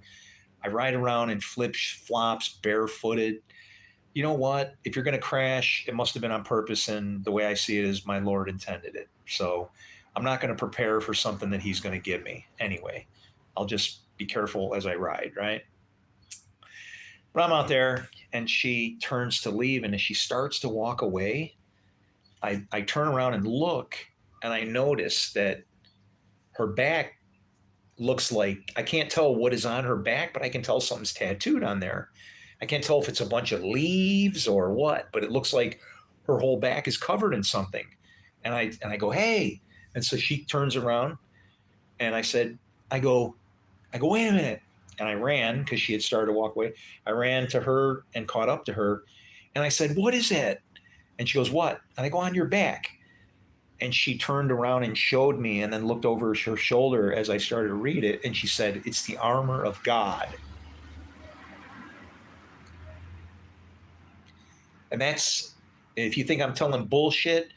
I ride around in flip-flops, barefooted. You know what? If you're going to crash, it must have been on purpose, and the way I see it is my Lord intended it. So I'm not going to prepare for something that he's going to give me anyway. I'll just be careful as I ride, right? But I'm out there, and she turns to leave, and as she starts to walk away, I turn around and look, and I notice that her back looks like, I can't tell what is on her back, but I can tell something's tattooed on there. I can't tell if it's a bunch of leaves or what, but it looks like her whole back is covered in something. And I go, hey. And so she turns around, and I go, wait a minute. And I ran because she had started to walk away. I ran to her and caught up to her. And I said, what is that? And she goes, what? And I go, on your back. And she turned around and showed me, and then looked over her shoulder as I started to read it. And she said, it's the armor of God. And that's, if you think I'm telling bullshit,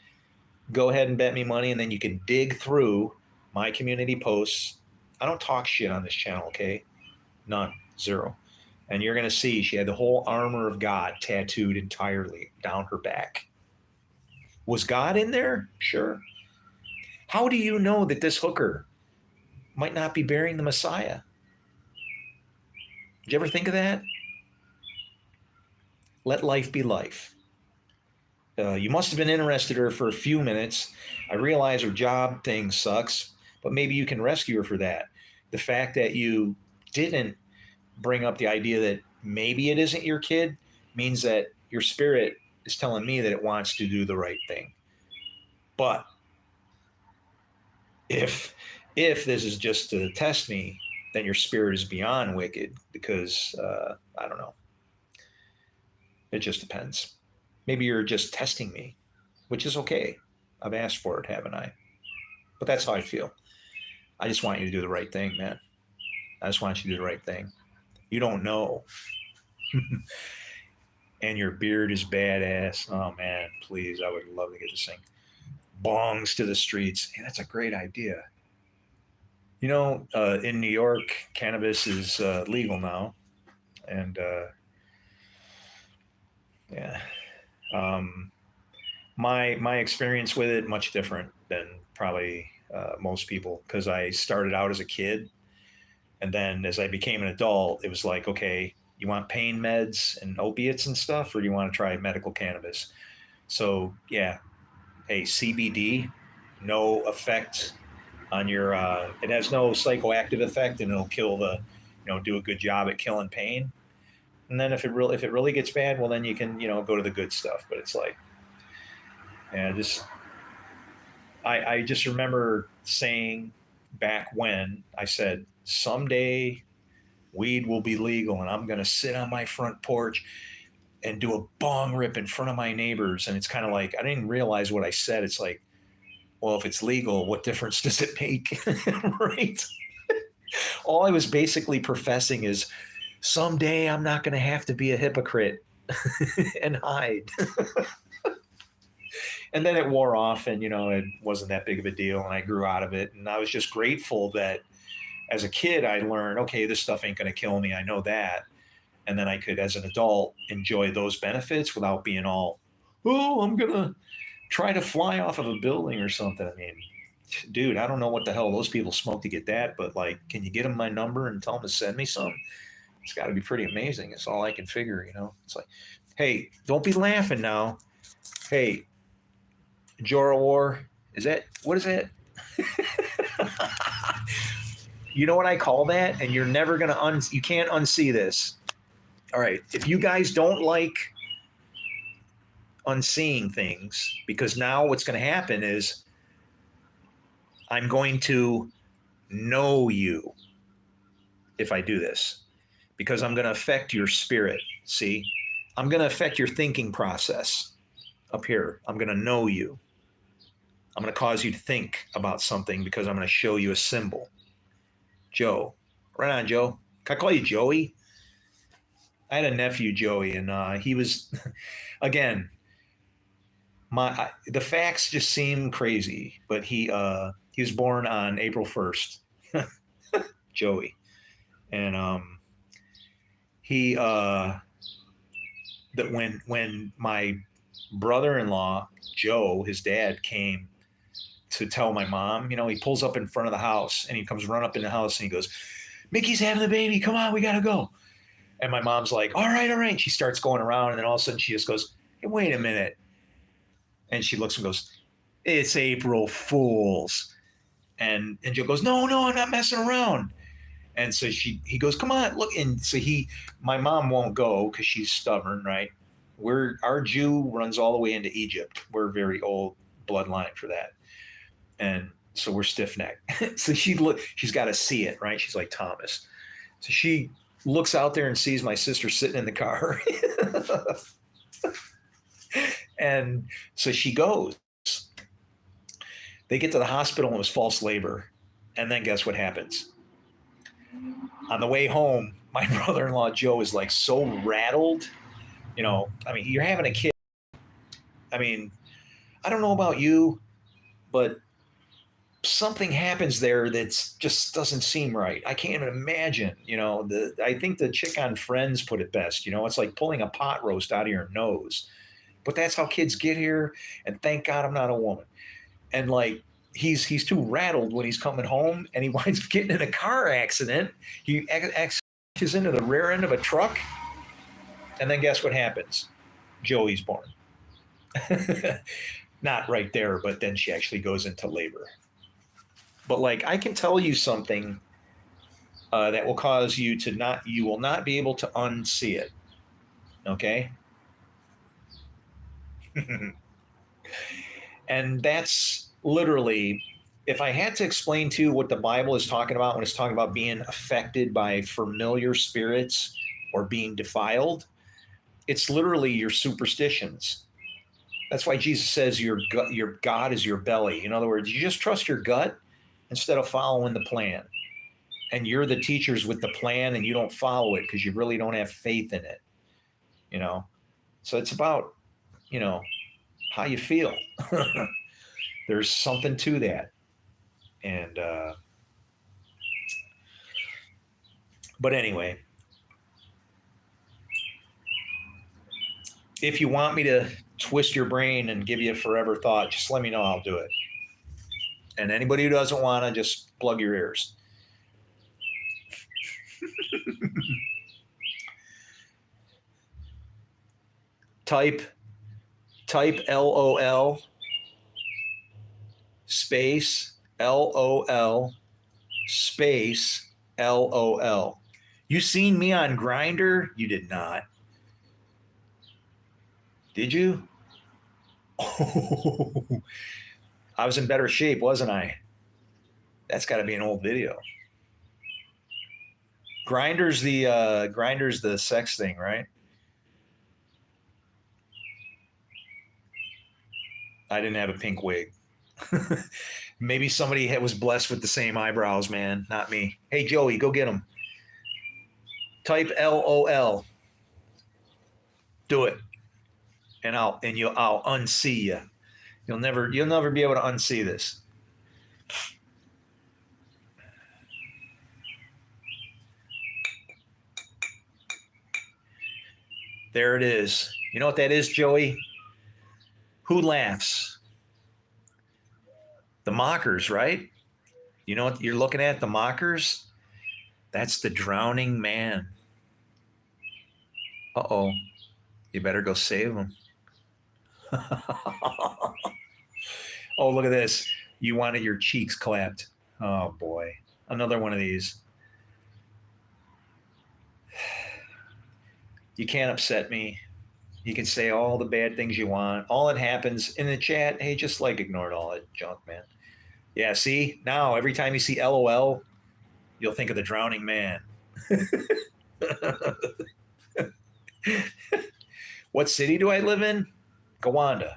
go ahead and bet me money, and then you can dig through my community posts. I don't talk shit on this channel, okay? None. Zero. And you're going to see she had the whole armor of God tattooed entirely down her back. Was God in there? Sure. How do you know that this hooker might not be bearing the Messiah? Did you ever think of that? Let life be life. You must have been interested in her for a few minutes. I realize her job thing sucks, but maybe you can rescue her for that. The fact that you didn't bring up the idea that maybe it isn't your kid means that your spirit is telling me that it wants to do the right thing. But if this is just to test me, then your spirit is beyond wicked because I don't know. It just depends. Maybe you're just testing me, which is okay. I've asked for it, haven't I? But that's how I feel. I just want you to do the right thing, man. I just want you to do the right thing. You don't know. And your beard is badass. Oh, man, please. I would love to get to sing bongs to the streets. Hey, that's a great idea. You know, in New York, cannabis is legal now. And yeah, um, my experience with it much different than probably most people because I started out as a kid, and then as I became an adult, it was like, okay, you want pain meds and opiates and stuff, or do you want to try medical cannabis? So yeah, hey, CBD, no effect on your. It has no psychoactive effect, and it'll kill the, do a good job at killing pain. And then if it really gets bad, well, then you can go to the good stuff. But it's like, yeah, just I just remember saying back when I said someday weed will be legal, and I'm going to sit on my front porch and do a bong rip in front of my neighbors. And it's kind of like I didn't realize what I said. It's like, well, if it's legal, what difference does it make? Right? All I was basically professing is someday I'm not going to have to be a hypocrite and hide. And then it wore off, and it wasn't that big of a deal, and I grew out of it. And I was just grateful that as a kid I learned, okay, this stuff ain't going to kill me. I know that. And then I could, as an adult, enjoy those benefits without being all, oh, I'm going to try to fly off of a building or something. I mean, dude, I don't know what the hell those people smoke to get that, but like, can you get them my number and tell them to send me some? It's got to be pretty amazing. It's all I can figure. It's like, hey, don't be laughing now. Hey, Jorah War, what is that? You know what I call that? And you're never going to, you can't unsee this. All right. If you guys don't like unseeing things, because now what's going to happen is I'm going to know you if I do this, because I'm going to affect your spirit. See, I'm going to affect your thinking process up here. I'm going to know you. I'm going to cause you to think about something because I'm going to show you a symbol. Joe. Right on, Joe. Can I call you Joey? I had a nephew, Joey, and he was, again, the facts just seem crazy, but he was born on April 1st, Joey, and he that when my brother-in-law Joe, his dad, came to tell my mom, he pulls up in front of the house and he comes run up in the house and he goes, Mickey's having the baby. Come on, we got to go. And my mom's like, all right, all right. She starts going around, and then all of a sudden she just goes, hey, wait a minute. And she looks and goes, it's April Fool's. And Joe goes, no, I'm not messing around. And so he goes, come on, look. And so my mom won't go because she's stubborn, right? Our Jew runs all the way into Egypt. We're a very old bloodline for that. And so we're stiff necked. So she's got to see it, right? She's like Thomas. So she looks out there and sees my sister sitting in the car. And so she goes. They get to the hospital and it was false labor. And then guess what happens? On the way home, my brother-in-law Joe is like so rattled. You're having a kid. I mean, I don't know about you, but something happens there that's just doesn't seem right. I can't even imagine. I think the chick on Friends put it best. It's like pulling a pot roast out of your nose. But that's how kids get here. And thank God I'm not a woman. And like he's too rattled when he's coming home, and he winds up getting in a car accident. He crashes into the rear end of a truck, and then guess what happens? Joey's born. Not right there, but then she actually goes into labor. But like, I can tell you something that will cause you to not, you will not be able to unsee it. Okay. And that's literally, if I had to explain to you what the Bible is talking about when it's talking about being affected by familiar spirits or being defiled, it's literally your superstitions. That's why Jesus says your God is your belly. In other words, you just trust your gut instead of following the plan. And you're the teachers with the plan and you don't follow it because you really don't have faith in it, you know? So it's about, you know, how you feel. There's something to that. And, but anyway, if you want me to twist your brain and give you a forever thought, just let me know. I'll do it. And anybody who doesn't want to, just plug your ears. type LOL space LOL space LOL. You seen me on Grinder? You did not. Did you? Oh, I was in better shape, wasn't I? That's got to be an old video. Grinder's the sex thing, right? I didn't have a pink wig. Maybe somebody was blessed with the same eyebrows, man. Not me. Hey, Joey, go get them. Type LOL. Do it, and I'll unsee you. You'll never be able to unsee this. There it is. You know what that is, Joey? Who laughs? The mockers, right? You know what you're looking at? The mockers? That's the drowning man. Uh-oh. You better go save him. Oh, look at this. You wanted your cheeks clapped. Oh, boy. Another one of these. You can't upset me. You can say all the bad things you want. All that happens in the chat, hey, just like ignore all that junk, man. Yeah, see? Now, every time you see LOL, you'll think of the drowning man. What city do I live in? Gowanda.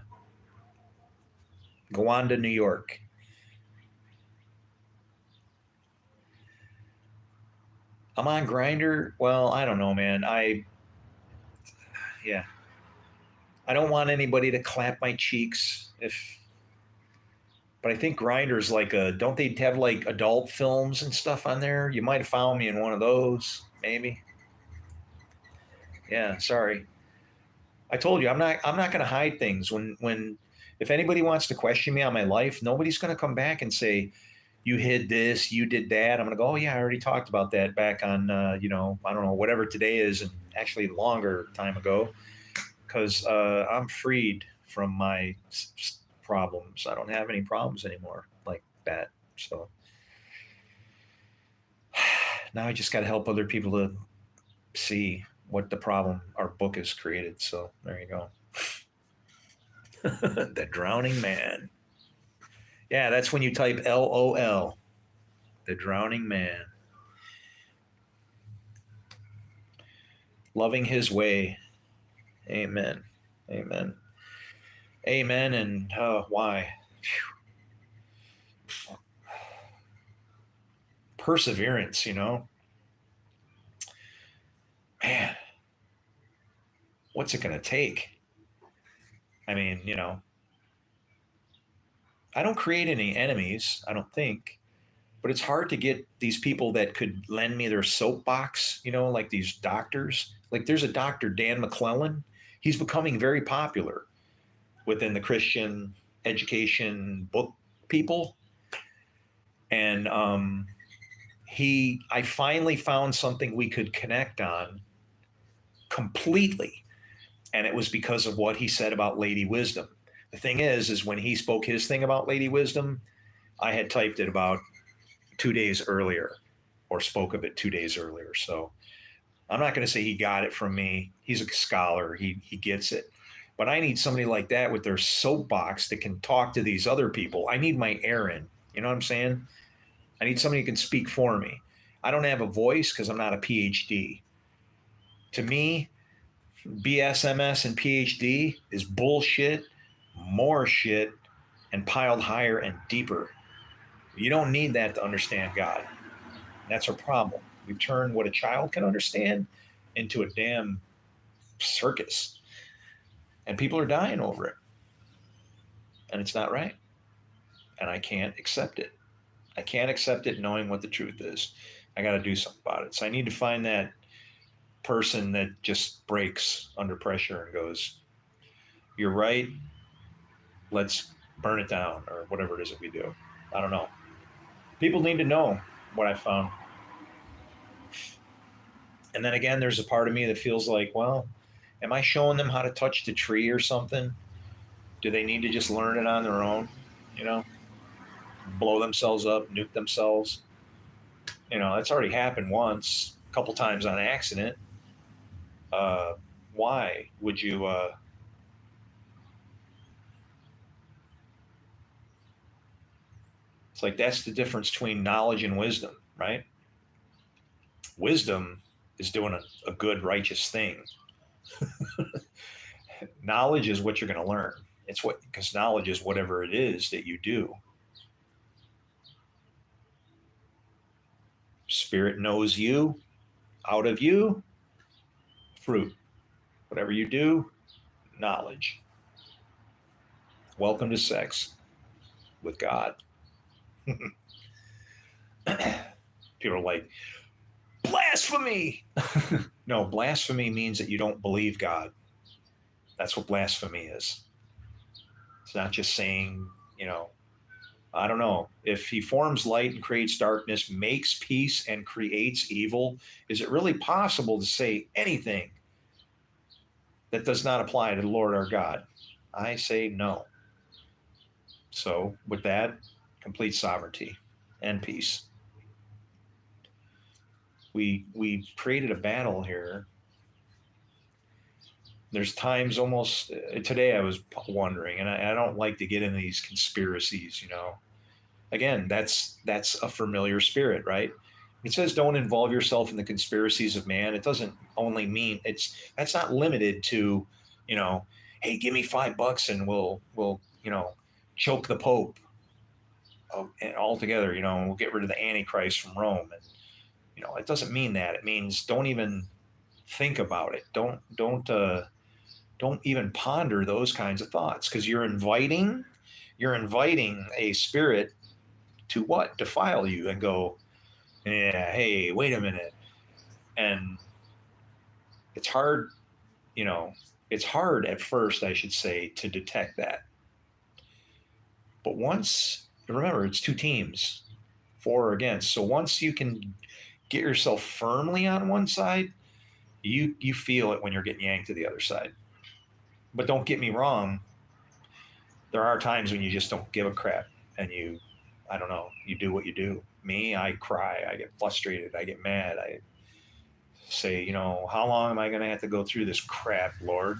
Gowanda, New York. I'm on Grinder. Well, I don't know, man. Yeah. I don't want anybody to clap my cheeks but I think Grinder's like don't they have like adult films and stuff on there? You might have found me in one of those, maybe. Yeah, sorry. I told you I'm not going to hide things when if anybody wants to question me on my life, nobody's going to come back and say you hid this, you did that. I'm going to go, oh yeah, I already talked about that back on I don't know, whatever today is, and actually longer time ago, because I'm freed from my problems. I don't have any problems anymore like that. So now I just got to help other people to see what the problem our book has created. So there you go. The drowning man. Yeah, that's when you type LOL. The drowning man. Loving his way. Amen. Amen. Amen. And why? Perseverance, man, what's it going to take? I mean, I don't create any enemies, I don't think, but it's hard to get these people that could lend me their soapbox, like these doctors. Like there's a doctor, Dan McClellan. He's becoming very popular within the Christian education book people. And I finally found something we could connect on completely. And it was because of what he said about Lady Wisdom. The thing is when he spoke his thing about Lady Wisdom, I had typed it about 2 days earlier, or spoke of it 2 days earlier. So I'm not going to say he got it from me. He's a scholar. He gets it. But I need somebody like that with their soapbox that can talk to these other people. I need my Aaron. You know what I'm saying? I need somebody who can speak for me. I don't have a voice because I'm not a PhD. To me, BSMS and PhD is bullshit, more shit, and piled higher and deeper. You don't need that to understand God. That's our problem. We've turned what a child can understand into a damn circus. And people are dying over it. And it's not right. And I can't accept it. I can't accept it knowing what the truth is. I got to do something about it. So I need to find that person that just breaks under pressure and goes, "You're right. Let's burn it down," or whatever it is that we do. I don't know. People need to know what I found. And then again, there's a part of me that feels like, well, am I showing them how to touch the tree or something? Do they need to just learn it on their own? You know, blow themselves up, nuke themselves. You know, that's already happened once, a couple times on accident. Uh, why would you? It's like that's the difference between knowledge and wisdom, right? Wisdom is doing a good, righteous thing. Knowledge is what you're going to learn. It's what, because knowledge is whatever it is that you do. Spirit knows you, out of you, fruit. Whatever you do, knowledge. Welcome to sex with God. People are like, blasphemy. No, blasphemy means that you don't believe God. That's what blasphemy is. It's not just saying, you know, I don't know. If he forms light and creates darkness, makes peace and creates evil, is it really possible to say anything that does not apply to the Lord our God? I say no. So, with that, complete sovereignty and peace. We created a battle here. There's times almost today I was wondering, and I don't like to get into these conspiracies, you know. Again, that's a familiar spirit, right? It says don't involve yourself in the conspiracies of man. It doesn't only mean that's not limited to, you know, hey, give me $5 and we'll choke the Pope, and altogether, you know, and we'll get rid of the Antichrist from Rome. And you know, it doesn't mean that. It means don't even think about it. Don't even ponder those kinds of thoughts, because you're inviting a spirit to what? Defile you and go, yeah, hey, wait a minute. And it's hard, you know, it's hard at first, I should say, to detect that. But once, remember, it's two teams, for or against. So once you can get yourself firmly on one side, you feel it when you're getting yanked to the other side. But don't get me wrong, there are times when you just don't give a crap and I don't know, you do what you do. Me, I cry, I get frustrated, I get mad, I say, you know, how long am I going to have to go through this crap, Lord?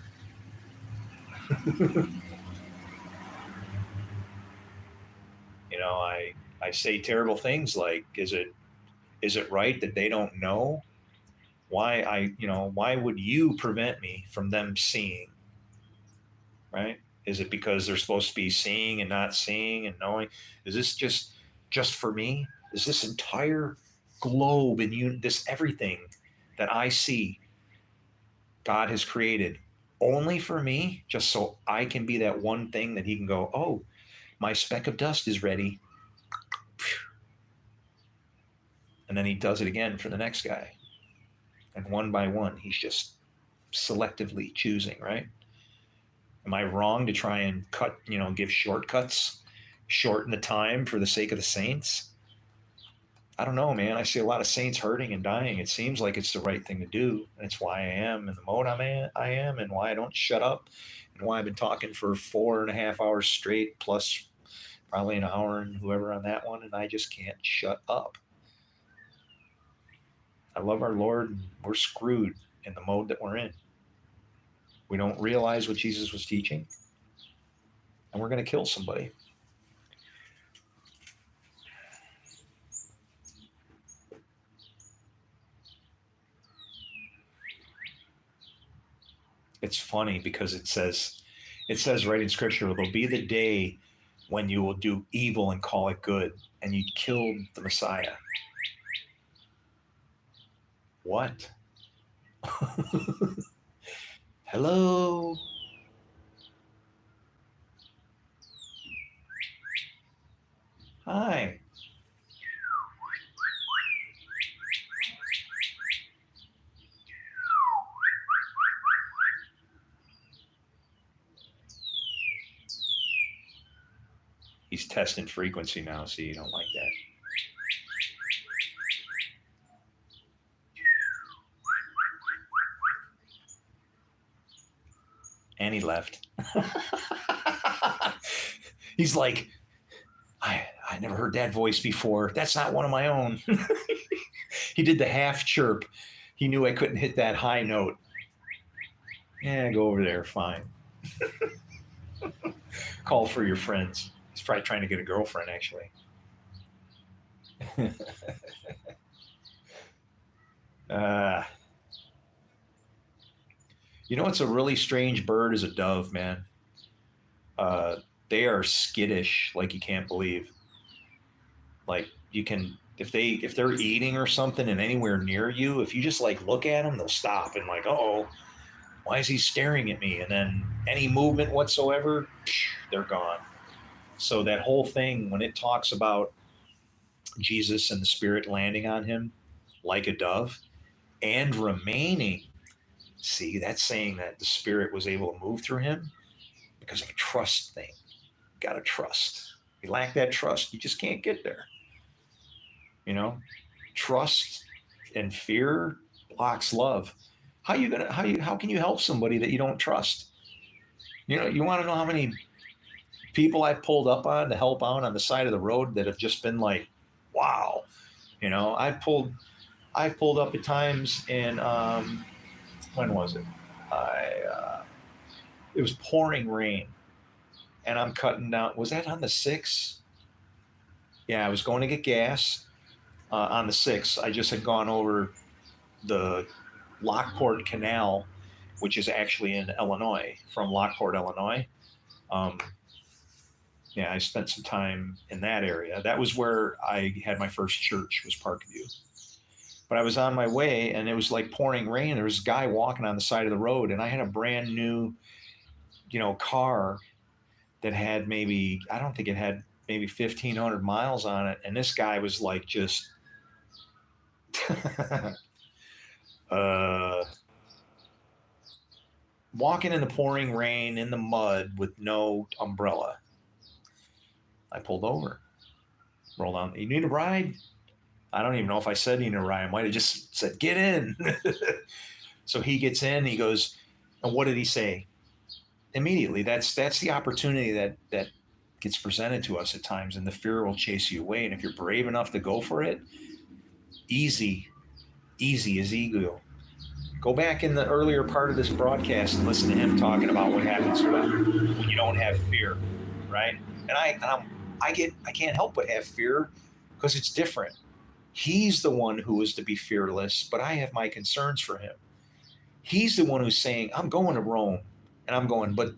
You know, I say terrible things like, is it right that they don't know? Why would you prevent me from them seeing? Right? Is it because they're supposed to be seeing and not seeing and knowing? Is this just for me? Is this entire globe and this everything that I see God has created only for me, just so I can be that one thing that he can go, oh, my speck of dust is ready. And then he does it again for the next guy. And one by one, he's just selectively choosing, right? Am I wrong to try and give shortcuts, shorten the time for the sake of the saints? I don't know, man. I see a lot of saints hurting and dying. It seems like it's the right thing to do. And it's why I am in the mode I am, and why I don't shut up, and why I've been talking for 4.5 hours straight, plus probably an hour and whoever on that one, and I just can't shut up. I love our Lord, and we're screwed in the mode that we're in. We don't realize what Jesus was teaching, and we're going to kill somebody. It's funny because it says right in Scripture, there'll be the day when you will do evil and call it good, and you killed the Messiah. What? Hello? Hi. He's testing frequency now, so you don't like that. And he left. He's like, I never heard that voice before. That's not one of my own. He did the half chirp. He knew I couldn't hit that high note. Yeah, go over there. Fine. Call for your friends. He's probably trying to get a girlfriend, actually. uh, you know what's a really strange bird is a dove, man. Uh, they are skittish like you can't believe. Like you can if they're eating or something and anywhere near you, if you just like look at them, they'll stop and like, oh, why is he staring at me? And then any movement whatsoever, they're gone. So that whole thing when it talks about Jesus and the Spirit landing on him like a dove and remaining, see, that's saying that the Spirit was able to move through him because of a trust thing. Got to trust. You lack that trust, you just can't get there. You know, trust and fear blocks love. How can you help somebody that you don't trust? You know, you want to know how many people I've pulled up on to help out on the side of the road that have just been like, wow. You know, I've pulled up at times in when was it? It was pouring rain, and I'm cutting down. Was that on the 6? Yeah, I was going to get gas on the 6. I just had gone over the Lockport Canal, which is actually in Illinois, from Lockport, Illinois. Um, yeah, I spent some time in that area. That was where I had my first church, was Parkview. But I was on my way, and it was like pouring rain. There was a guy walking on the side of the road, and I had a brand new, car that had maybe, I don't think it had maybe 1,500 miles on it. And this guy was like just, uh, walking in the pouring rain in the mud with no umbrella. I pulled over, rolled on. You need a ride? I don't even know if I said you need a ride. I might have just said, get in. So he gets in, he goes, and what did he say? Immediately, that's the opportunity that gets presented to us at times, and the fear will chase you away. And if you're brave enough to go for it, easy as ego. Go back in the earlier part of this broadcast and listen to him talking about what happens when you don't have fear, right? And I can't help but have fear because it's different. He's the one who is to be fearless, but I have my concerns for him. He's the one who's saying, I'm going to Rome. And I'm going, but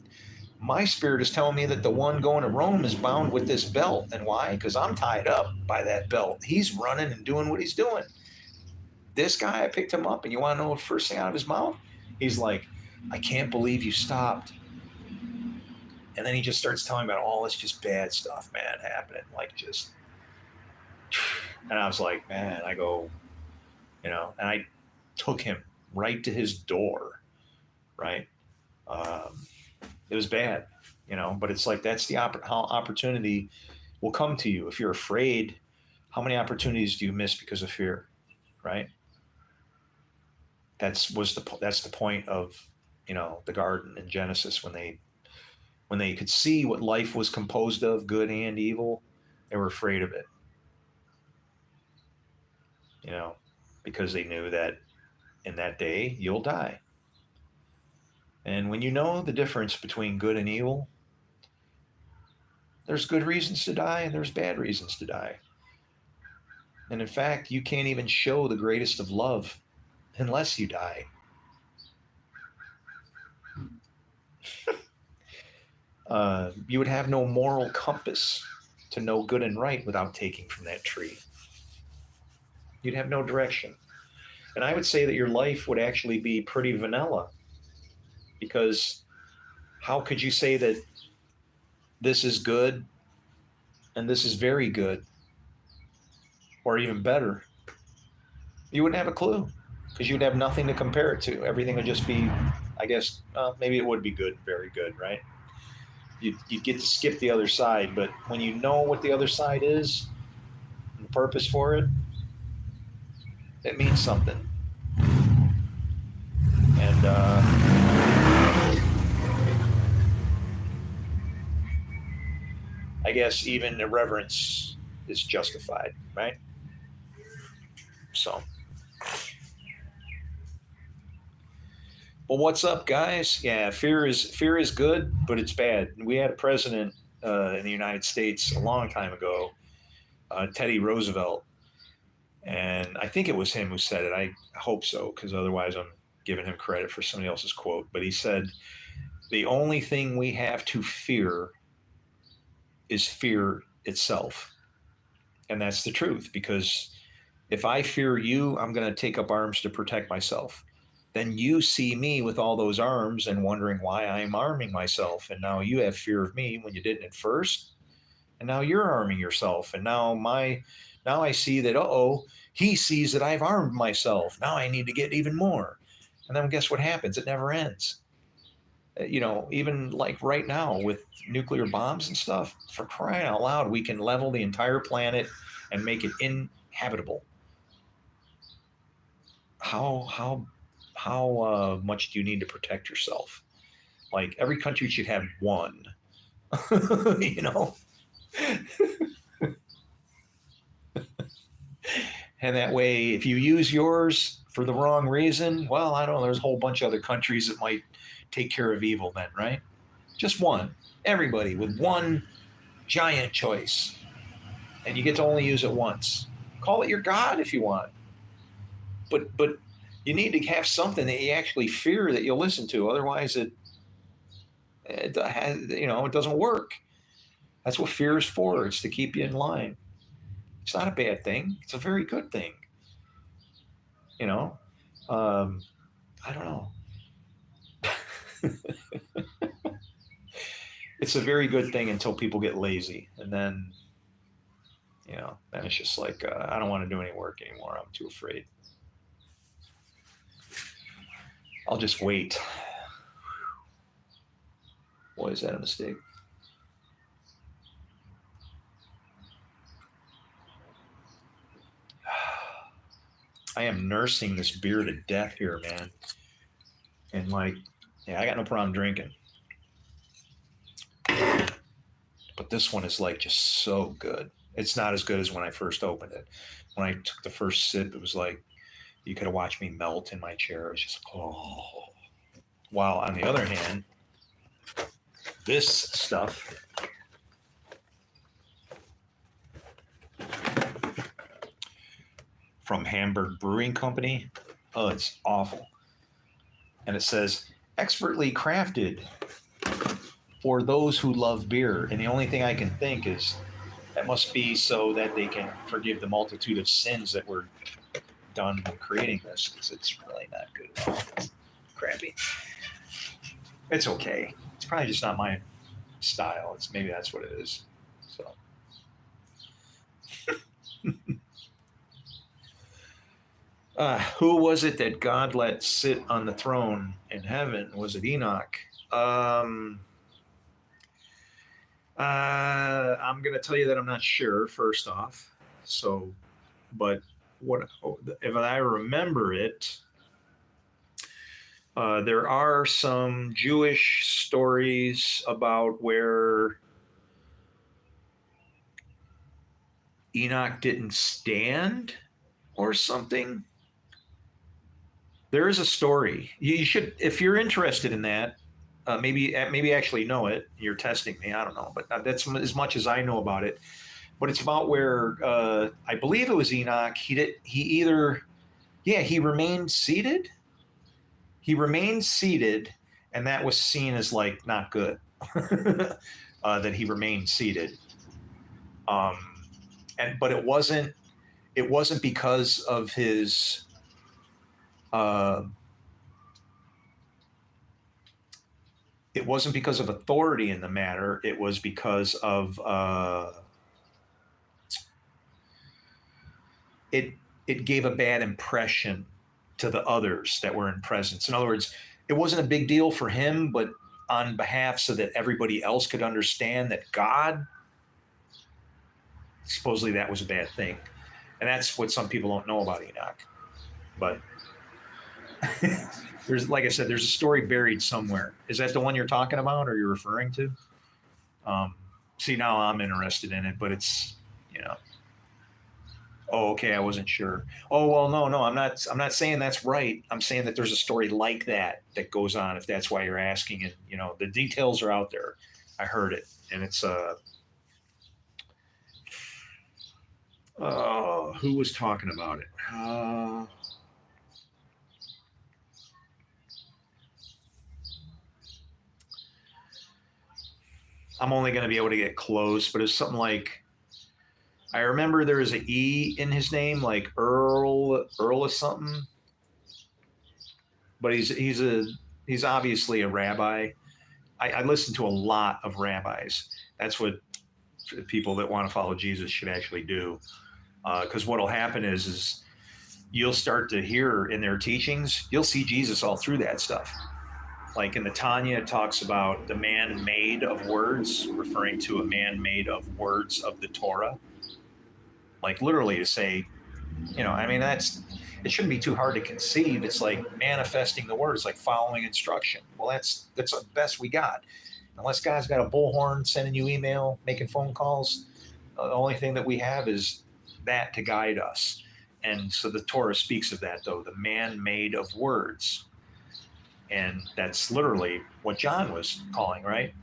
my spirit is telling me that the one going to Rome is bound with this belt. And why? Because I'm tied up by that belt. He's running and doing what he's doing. This guy, I picked him up, and you want to know the first thing out of his mouth? He's like, I can't believe you stopped. And then he just starts telling me about all this just bad stuff, man, happening. Like just, and I was like, man, I go, and I took him right to his door, right? It was bad, but it's like that's the how opportunity will come to you. If you're afraid How many opportunities do you miss because of fear? Right? That's the point of, the garden in Genesis, when they could see what life was composed of, good and evil, they were afraid of it. Because they knew that in that day you'll die. And when you know the difference between good and evil, there's good reasons to die and there's bad reasons to die. And in fact, you can't even show the greatest of love unless you die. You would have no moral compass to know good and right without taking from that tree. You'd have no direction. And I would say that your life would actually be pretty vanilla, because how could you say that this is good and this is very good, or even better? You wouldn't have a clue, because you'd have nothing to compare it to. Everything would just be, I guess, maybe it would be good, very good, right? You'd get to skip the other side, but when you know what the other side is and the purpose for it, it means something. And I guess even irreverence is justified, right? So, well, what's up, guys? Yeah, fear is good, but it's bad. We had a president in the United States a long time ago, Teddy Roosevelt, and I think it was him who said it. I hope so, because otherwise I'm giving him credit for somebody else's quote. But he said, "The only thing we have to fear is fear itself," and that's the truth. Because if I fear you, I'm going to take up arms to protect myself. Then you see me with all those arms and wondering why I'm arming myself. And now you have fear of me when you didn't at first. And now you're arming yourself. And now I see that, he sees that I've armed myself. Now I need to get even more. And then guess what happens? It never ends. Even like right now with nuclear bombs and stuff, for crying out loud, we can level the entire planet and make it inhabitable. How much do you need to protect yourself? Like every country should have one, you know, and that way, if you use yours for the wrong reason, well, I don't know. There's a whole bunch of other countries that might take care of evil then, right? Just one, everybody with one giant choice, and you get to only use it once. Call it your God if you want, but you need to have something that you actually fear that you'll listen to. Otherwise, it doesn't work. That's what fear is for. It's to keep you in line. It's not a bad thing. It's a very good thing. You know, um, I don't know. It's a very good thing until people get lazy, and then it's just like I don't want to do any work anymore. I'm too afraid. I'll just wait. Boy, is that a mistake? I am nursing this beer to death here, man. And yeah, I got no problem drinking. But this one is like just so good. It's not as good as when I first opened it. When I took the first sip, it was like you could have watched me melt in my chair. It was just oh. While on the other hand, this stuff from Hamburg Brewing Company, oh, it's awful. And it says expertly crafted for those who love beer. And the only thing I can think is that must be so that they can forgive the multitude of sins that were done when creating this, because it's really not good at all. It's crappy. It's okay. It's probably just not my style. Maybe that's what it is. So who was it that God let sit on the throne in heaven? Was it Enoch? I'm going to tell you that I'm not sure, first off. So, but what if I remember it? There are some Jewish stories about where Enoch didn't stand or something. There is a story. You should, if you're interested in that, maybe actually know it. You're testing me. I don't know, but that's as much as I know about it. But it's about where I believe it was Enoch. He remained seated. He remained seated, and that was seen as like not good. That he remained seated. Um, but it wasn't because of his uh, it wasn't because of authority in the matter. It was because of it. It gave a bad impression to the others that were in presence. In other words, it wasn't a big deal for him, but on behalf so that everybody else could understand that God, supposedly that was a bad thing, and that's what some people don't know about Enoch. But there's, like I said, there's a story buried somewhere. Is that the one you're talking about, or you're referring to? Um, See, now I'm interested in it, but it's, you know. Oh, okay. I wasn't sure. Oh well, no, no. I'm not. I'm not saying that's right. I'm saying that there's a story like that that goes on. If that's why you're asking, and the details are out there. I heard it, and it's who was talking about it? I'm only going to be able to get close, but it's something like, I remember there is an E in his name, like Earl or something. But he's obviously a rabbi. I listen to a lot of rabbis. That's what people that want to follow Jesus should actually do. Because what'll happen is you'll start to hear in their teachings, you'll see Jesus all through that stuff. Like in the Tanya, it talks about the man made of words, referring to a man made of words of the Torah. Like literally to say, I mean, it shouldn't be too hard to conceive. It's like manifesting the words, like following instruction. Well, that's the best we got. Unless God's got a bullhorn sending you email, making phone calls, the only thing that we have is that to guide us. And so the Torah speaks of that, though, the man made of words. And that's literally what John was calling, right?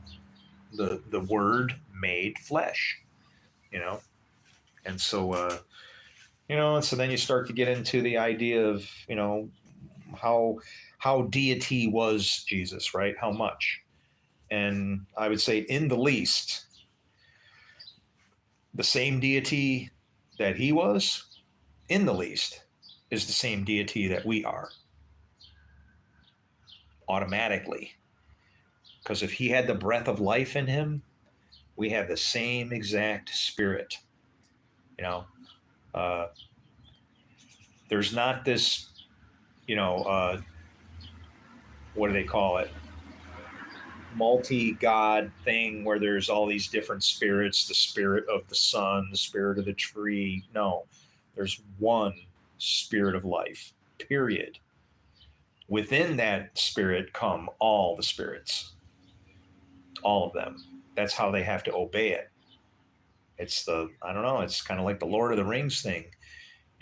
The word made flesh, you know? And so, and so then you start to get into the idea of, how deity was Jesus, right? How much? And I would say in the least, the same deity that he was, in the least, is the same deity that we are automatically. Because if he had the breath of life in him, we have the same exact spirit. Uh, there's not this, what do they call it? Multi-god thing where there's all these different spirits, the spirit of the sun, the spirit of the tree. No, there's one spirit of life, period. Within that spirit come all the spirits, all of them. That's how they have to obey it. I don't know, it's kind of like the Lord of the Rings thing.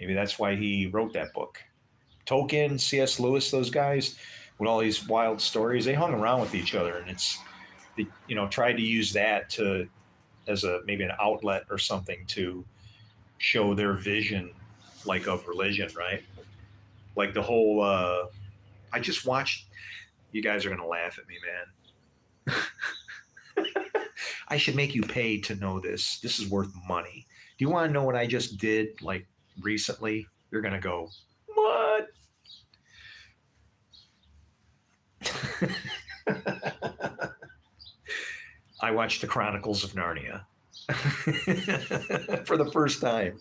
Maybe that's why he wrote that book. Tolkien, C.S. Lewis, those guys with all these wild stories, they hung around with each other, and they tried to use that as maybe an outlet or something to show their vision, like of religion, right? Like the whole. I just watched. You guys are gonna laugh at me, man. I should make you pay to know this. This is worth money. Do you want to know what I just did, like recently? You're gonna go, what? I watched the Chronicles of Narnia for the first time.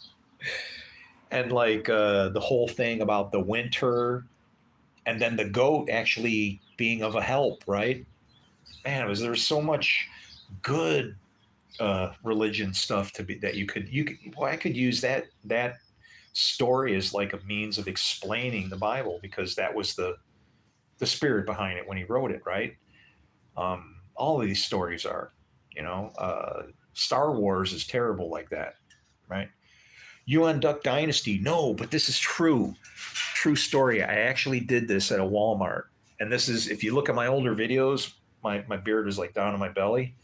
And like the whole thing about the winter and then the goat actually being of a help, right? Man, there was so much good religion stuff to be that you could well, I could use that story as like a means of explaining the Bible because that was the spirit behind it when he wrote it, right? All of these stories are, you know, Star Wars is terrible like that, right? UN Duck Dynasty, no, but this is true story. I actually did this at a Walmart, and this is if you look at my older videos, my beard is like down on my belly.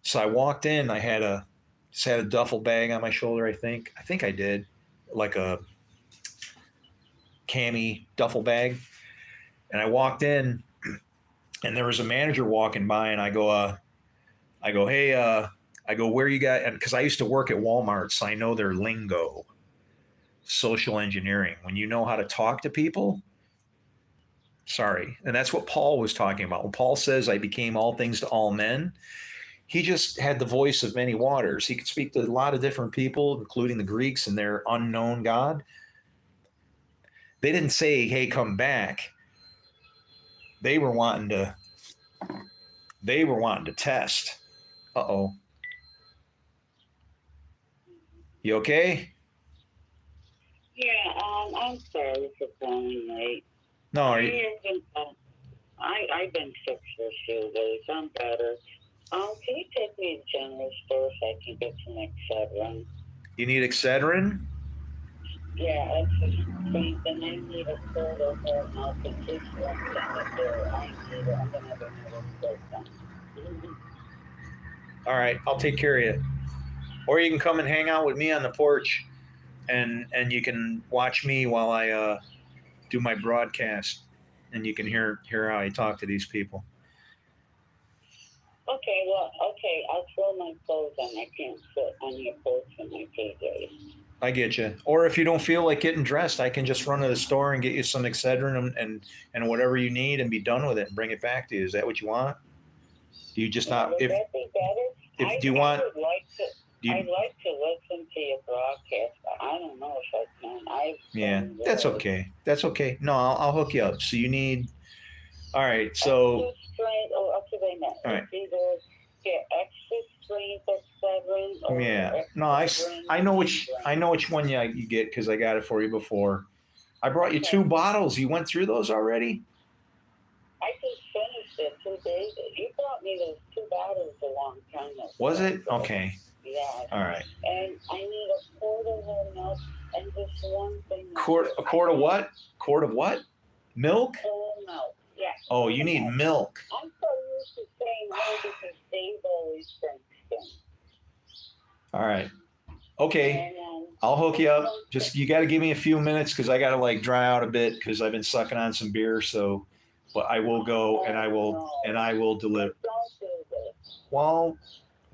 So I walked in, I had a just had a duffel bag on my shoulder. I think I did like a cami duffel bag, and I walked in, and there was a manager walking by, and hey, I go, where you got? And because I used to work at Walmart, so I know their lingo, social engineering. When you know how to talk to people, sorry, and that's what Paul was talking about. When Paul says, "I became all things to all men," he just had the voice of many waters. He could speak to a lot of different people, including the Greeks and their unknown God. They didn't say, "Hey, come back." They were wanting to. They were wanting to test. Uh-oh. You okay? Yeah, I'm sorry for calling late. No, are you? I've been sick for a few days. I'm better. Can you take me to general store so I can get some Excedrin? You need Excedrin? Yeah, I just think, and I need a quart of whole milk and just one thing of dairy. I need it. I'm gonna have another system. All right, I'll take care of you. Or you can come and hang out with me on the porch, and you can watch me while I do my broadcast, and you can hear how I talk to these people. Okay, I'll throw my clothes on. I can't sit on your porch in my PJs. I get you. Or if you don't feel like getting dressed, I can just run to the store and get you some Excedrin and whatever you need and be done with it and bring it back to you. Is that what you want? Do you just not? Would that be better? If do you want? I'd like to listen to your broadcast, but I don't know if I can. Yeah, that's okay. That's okay. No, I'll hook you up. So you need. All right. So. Extra strength. Oh, okay, wait a minute. All right. It's either get extra strength Excedrin or Yeah. No, I know which one you get because I got it for you before. I brought you 2 bottles. You went through those already? I just finished it 2 days. You brought me those 2 bottles a long time ago. Was it? Okay. Yeah. All right. And I need a quart of whole milk and just one thing. A quart of what? Quart of what? Milk? Whole milk. Yeah. Oh, you need milk. I'm so used to saying no because Dave always drinks skin. All right. Okay. And, I'll hook you up. Just you got to give me a few minutes because I got to like dry out a bit because I've been sucking on some beer. So, but I will go and I will deliver. Don't do this. Well,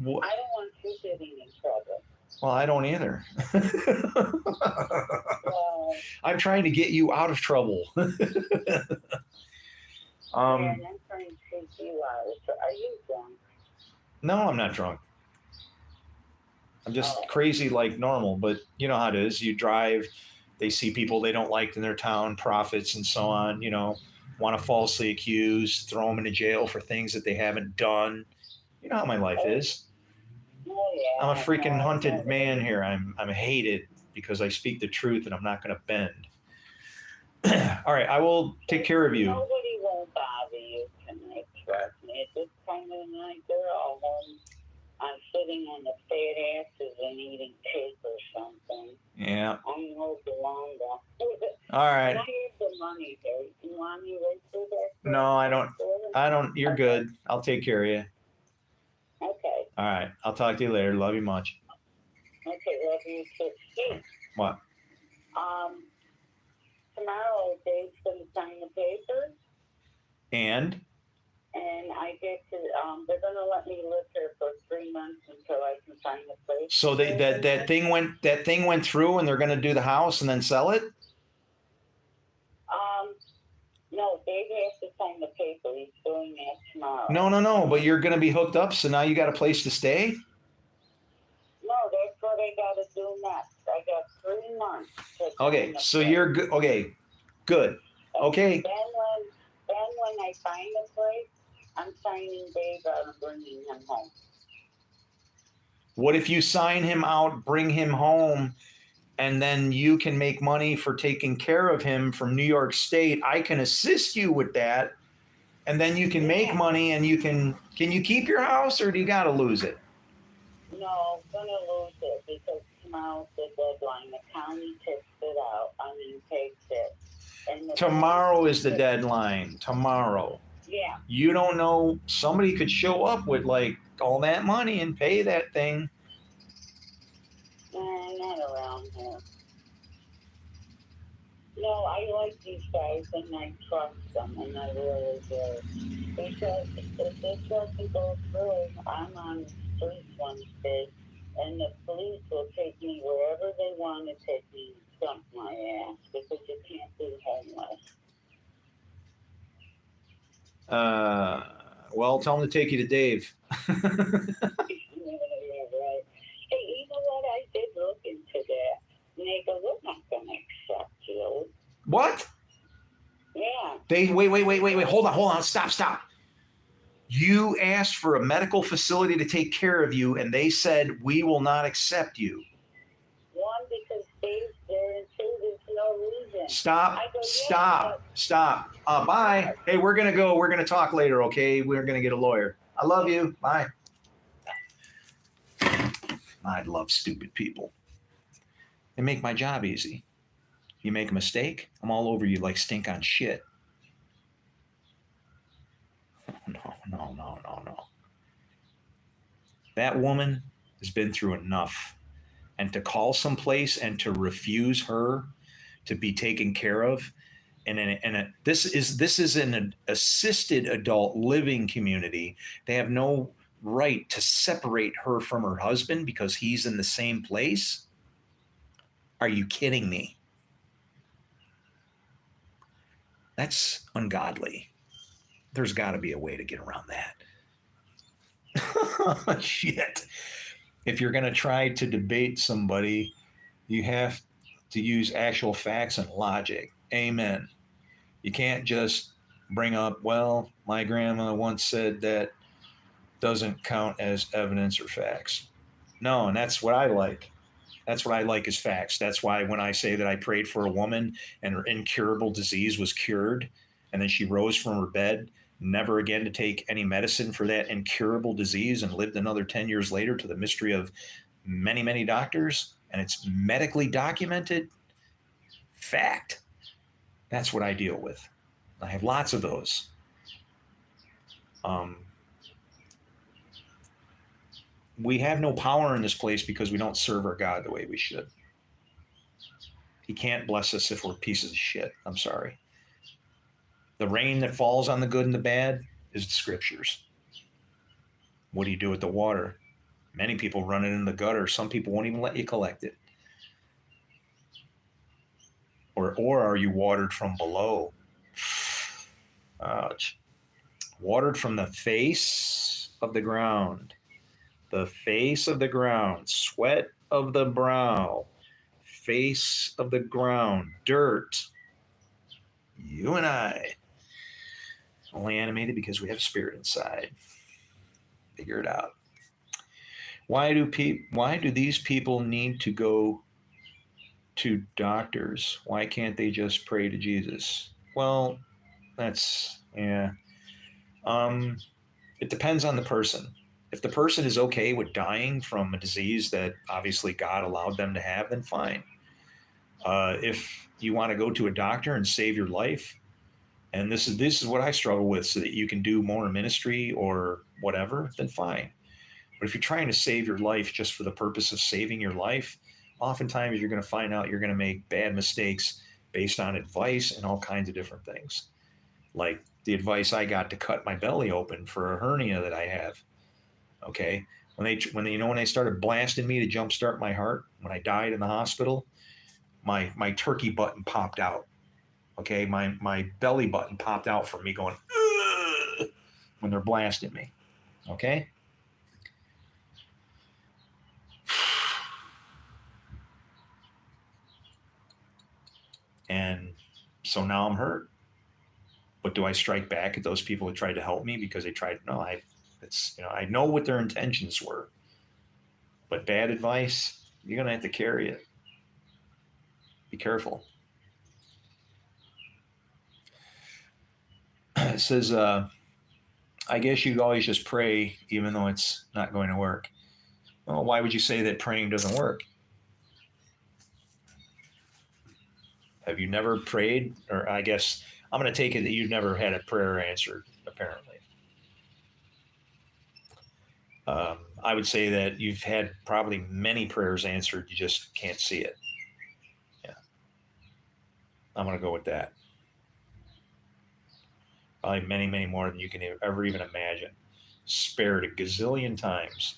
I don't want you getting in trouble. Well, I don't either. Well, I'm trying to get you out of trouble. and I'm trying to take you out. Are you drunk? No, I'm not drunk. I'm just crazy like normal, but you know how it is. You drive, they see people they don't like in their town, prophets and so on, you know, want to falsely accuse, throw them into jail for things that they haven't done. You know how my life is. Oh, yeah. I'm a freaking hunted man here. I'm hated because I speak the truth and I'm not going to bend. All right, I will take care of you. Nobody won't bother you tonight, trust me. It's just kind of night. They're all home. I'm sitting on the fat asses and eating cake or something. Yeah. I'm no longer. All right. I need the money, Dave. You want me right through that? No, I don't. You're good. I'll take care of you. Okay. All right. I'll talk to you later. Love you much. Okay, love you too. Hey, What? tomorrow Dave's going to sign the paper, And I get to, they're going to let me live here for 3 months until I can sign the paper. so that thing went through and they're going to do the house and then sell it? No, Dave has to sign the paper. He's doing that tomorrow. No. But you're going to be hooked up, so now you got a place to stay? No, that's what I got to do next. I got 3 months. Okay, so you're good. Okay, good. Okay. Then when I find a place, I'm signing Dave out and bringing him home. What if you sign him out, bring him home, and then you can make money for taking care of him from New York State? I can assist you with that. And then you can make money and you can you keep your house or do you got to lose it? No, gonna lose it because tomorrow's the deadline. The county takes it out. Takes it. And Tomorrow is the deadline. Tomorrow. Yeah. You don't know. Somebody could show up with like all that money and pay that thing. Not around here. No, I like these guys and I trust them, and I really do. Because if this doesn't go through, I'm on the streets Wednesday, and the police will take me wherever they want to take me and dump my ass, because you can't be homeless. Well, tell them to take you to Dave. Yeah, right. Hey, you know what? I did look into that. And they go, we're not going to accept you. What? Yeah. They wait. Hold on. Stop. You asked for a medical facility to take care of you, and they said we will not accept you. One, because Dave's there, and two, there's no reason. Stop. Bye. Hey, we're gonna go. We're gonna talk later, okay? We're gonna get a lawyer. I love you. Bye. I love stupid people. They make my job easy. You make a mistake, I'm all over you like stink on shit. No. That woman has been through enough. And to call someplace and to refuse her to be taken care of, this is an assisted adult living community. They have no right to separate her from her husband because he's in the same place. Are you kidding me? That's ungodly. There's got to be a way to get around that. Shit. If you're going to try to debate somebody, you have to use actual facts and logic. Amen. You can't just bring up, well, my grandma once said that doesn't count as evidence or facts. No, and that's what I like. That's what I like is facts. That's why when I say that I prayed for a woman and her incurable disease was cured, and then she rose from her bed, never again to take any medicine for that incurable disease, and lived another 10 years later to the mystery of many, many doctors, and it's medically documented. Fact. That's what I deal with. I have lots of those. We have no power in this place because we don't serve our God the way we should. He can't bless us if we're pieces of shit. I'm sorry. The rain that falls on the good and the bad is the scriptures. What do you do with the water? Many people run it in the gutter. Some people won't even let you collect it. Or are you watered from below? Ouch. Watered from the face of the ground. The face of the ground. Sweat of the brow. Face of the ground. Dirt. You and I. Only animated because we have a spirit inside. Figure it out. Why do these people need to go to doctors? Why can't they just pray to Jesus? Well, that's it depends on the person. If the person is okay with dying from a disease that obviously God allowed them to have, then fine. If you want to go to a doctor and save your life, and this is what I struggle with, so that you can do more ministry or whatever, then fine. But if you're trying to save your life just for the purpose of saving your life, oftentimes you're going to find out you're going to make bad mistakes based on advice and all kinds of different things. Like the advice I got to cut my belly open for a hernia that I have. Okay. When they started blasting me to jumpstart my heart, when I died in the hospital, my turkey button popped out. Okay. My belly button popped out from me going, ugh, when they're blasting me. Okay. And so now I'm hurt. But do I strike back at those people who tried to help me because they tried? No, I know what their intentions were. But bad advice, you're going to have to carry it. Be careful. It says, I guess you always just pray even though it's not going to work. Well, why would you say that praying doesn't work? Have you never prayed? Or I guess I'm going to take it that you've never had a prayer answered, apparently. I would say that you've had probably many prayers answered. You just can't see it. Yeah. I'm going to go with that. Probably many, many more than you can ever even imagine. Spared a gazillion times.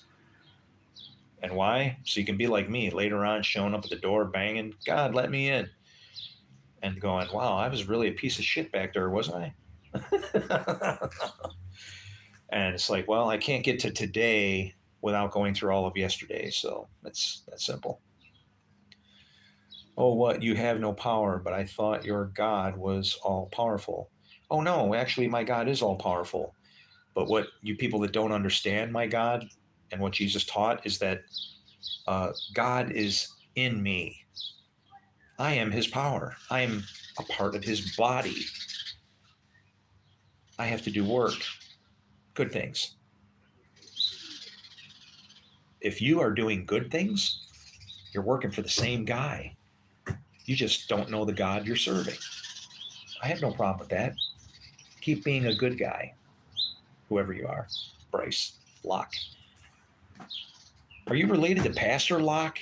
And why? So you can be like me later on, showing up at the door, banging, God, let me in. And going, wow, I was really a piece of shit back there, wasn't I? And it's like, well, I can't get to today without going through all of yesterday. So that's simple. Oh, what? You have no power, but I thought your God was all powerful. Oh, no, actually, my God is all powerful. But what you people that don't understand my God and what Jesus taught is that God is in me. I am his power. I am a part of his body. I have to do work, good things. If you are doing good things, you're working for the same guy. You just don't know the God you're serving. I have no problem with that. Keep being a good guy, whoever you are. Bryce Locke. Are you related to Pastor Locke?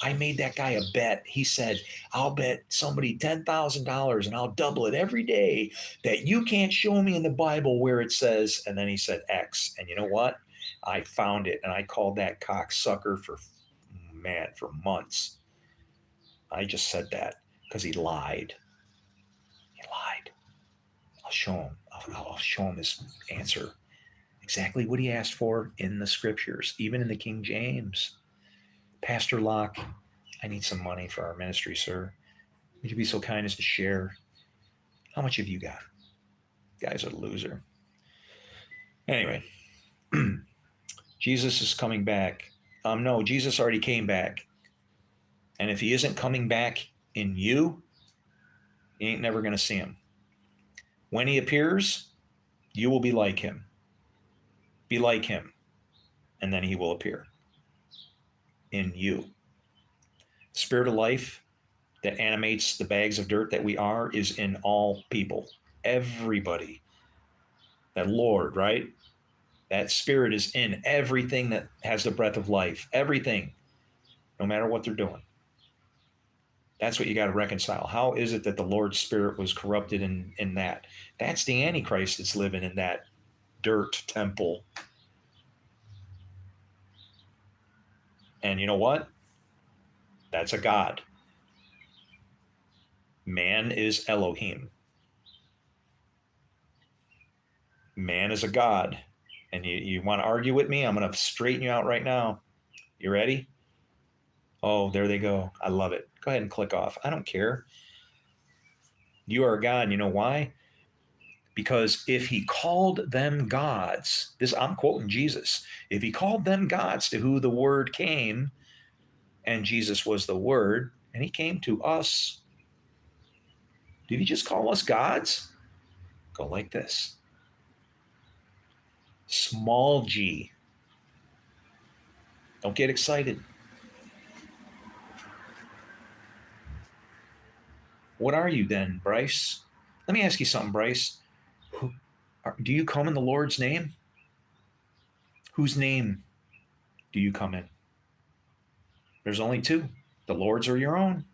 I made that guy a bet. He said, I'll bet somebody $10,000 and I'll double it every day that you can't show me in the Bible where it says, and then he said X. And you know what? I found it and I called that cocksucker for months. I just said that because he lied. He lied. I'll show him. I'll show him his answer. Exactly what he asked for in the scriptures, even in the King James. Pastor Locke, I need some money for our ministry, sir. Would you be so kind as to share? How much have you got? Guy's a loser. Anyway, Jesus is coming back. No, Jesus already came back. And if he isn't coming back in you, you ain't never going to see him. When he appears, you will be like him. Be like him. And then he will appear in you. Spirit of life that animates the bags of dirt that we are is in all people. Everybody. That Lord, right? That spirit is in everything that has the breath of life. Everything. No matter what they're doing. That's what you got to reconcile. How is it that the Lord's spirit was corrupted in that? That's the Antichrist that's living in that dirt temple. And you know what? That's a God. Man is Elohim. Man is a God. And you want to argue with me? I'm going to straighten you out right now. You ready? Oh, there they go. I love it. Go ahead and click off. I don't care. You are a God. And you know why? Because if he called them gods, this I'm quoting Jesus. If he called them gods to who the word came, and Jesus was the word, and he came to us, did he just call us gods? Go like this. Small g. Don't get excited. What are you then, Bryce? Let me ask you something, Bryce. Do you come in the Lord's name? Whose name do you come in? There's only two. The Lord's or your own.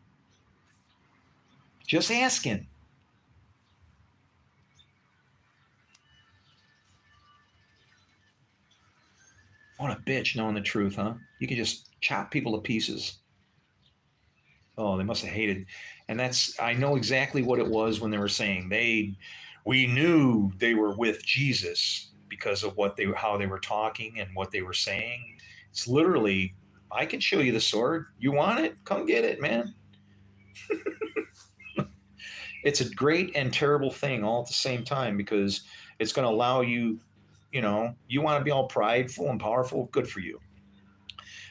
Just asking. What a bitch knowing the truth, huh? You can just chop people to pieces. Oh, they must have hated. And I know exactly what it was when they were saying we knew they were with Jesus because of how they were talking and what they were saying. It's literally, I can show you the sword. You want it? Come get it, man. It's a great and terrible thing all at the same time because it's going to allow you, you want to be all prideful and powerful. Good for you.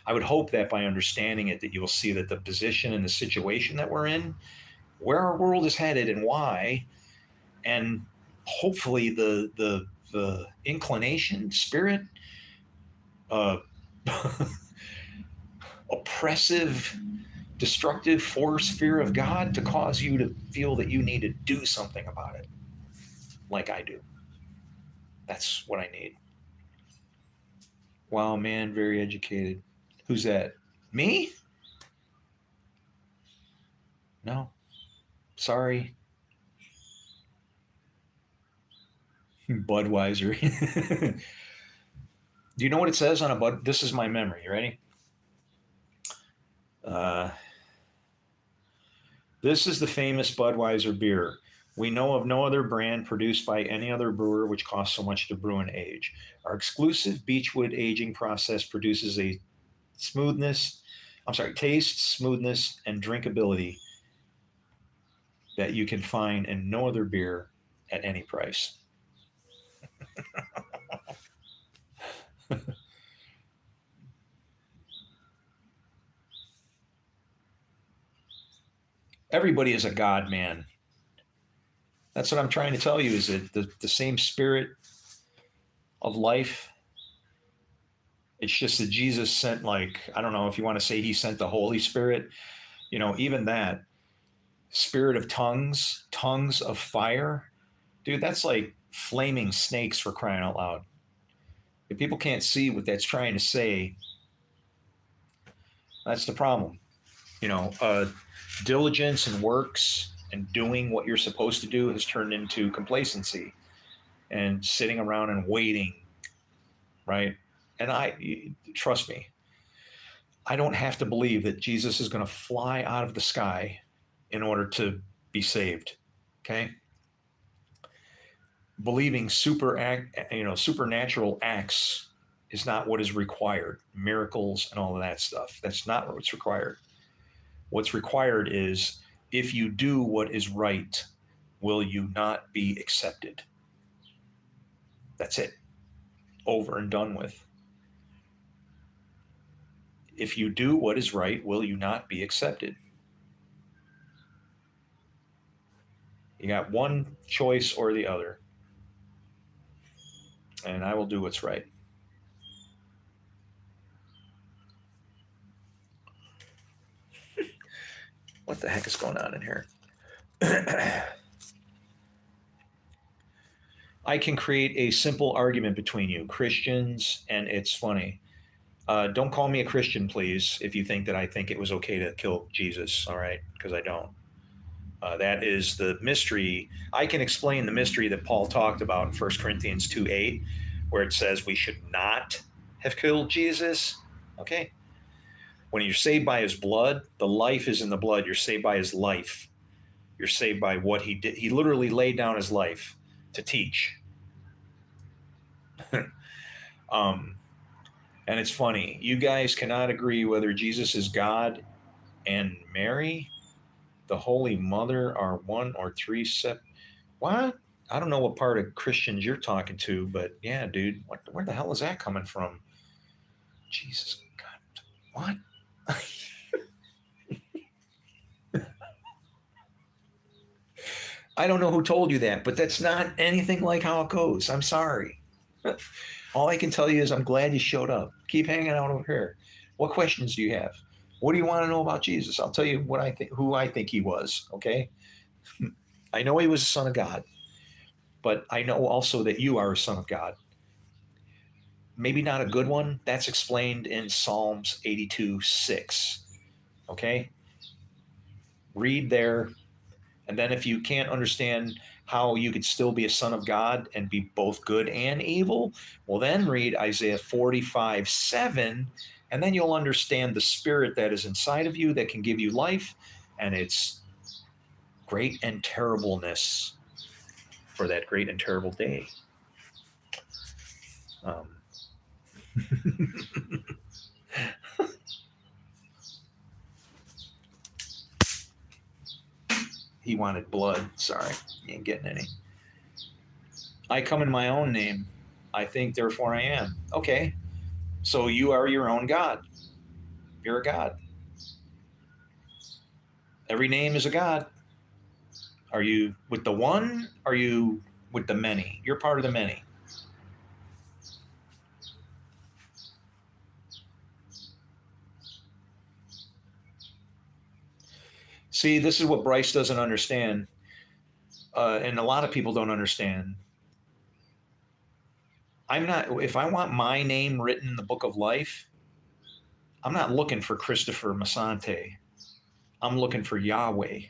I would hope that by understanding it, that you will see that the position and the situation that we're in, where our world is headed and why, and hopefully the inclination, spirit, uh, oppressive, destructive force, fear of God to cause you to feel that you need to do something about it, like I do. That's what I need. Wow, man, very educated. Who's that? Me? No. Sorry. Budweiser. Do you know what it says on a Bud? This is my memory. You ready? Uh, this is the famous Budweiser beer. We know of no other brand produced by any other brewer which costs so much to brew and age. Our exclusive Beechwood aging process produces a taste, smoothness, and drinkability that you can find in no other beer at any price. Everybody is a God man. That's what I'm trying to tell you, is that the same spirit of life. It's just that Jesus sent, like, I don't know if you want to say he sent the Holy Spirit, even that spirit of tongues of fire. Dude, that's like flaming snakes, for crying out loud. If people can't see what that's trying to say, that's the problem. Diligence and works and doing what you're supposed to do has turned into complacency and sitting around and waiting, right? And trust me, I don't have to believe that Jesus is going to fly out of the sky in order to be saved. Okay? Believing supernatural acts is not what is required. Miracles and all of that stuff. That's not what's required. What's required is, if you do what is right, will you not be accepted? That's it. Over and done with. If you do what is right, will you not be accepted? You got one choice or the other. And I will do what's right. What the heck is going on in here? I can create a simple argument between you, Christians, and it's funny. Don't call me a Christian, please, if you think that I think it was okay to kill Jesus, all right? Because I don't. That is the mystery. I can explain the mystery that Paul talked about in 1 Corinthians 2:8, where it says we should not have killed Jesus. Okay? When you're saved by his blood, the life is in the blood. You're saved by his life. You're saved by what he did. He literally laid down his life to teach. And it's funny. You guys cannot agree whether Jesus is God and Mary, the Holy Mother, are one or three separate. What? I don't know what part of Christians you're talking to, but yeah, dude, where the hell is that coming from? Jesus, God, what? I don't know who told you that, but that's not anything like how it goes. I'm sorry. All I can tell you is I'm glad you showed up. Keep hanging out over here. What questions do you have? What do you want to know about Jesus? I'll tell you what I think, who I think he was. Okay. I know he was a son of God, but I know also that you are a son of God. Maybe not a good one. That's explained in Psalms 82:6. Okay. Read there. And then if you can't understand how you could still be a son of God and be both good and evil, well, then read Isaiah 45:7, and then you'll understand the spirit that is inside of you that can give you life and its great and terribleness for that great and terrible day. He wanted blood. Sorry, he ain't getting any. I come in my own name. I think, therefore I am. Okay, so you are your own God. You're a God. Every name is a God. Are you with the one? Are you with the many? You're part of the many. See, this is what Bryce doesn't understand, and a lot of people don't understand. I'm not, if I want my name written in the book of life, I'm not looking for Christopher Musanté. I'm looking for Yahweh.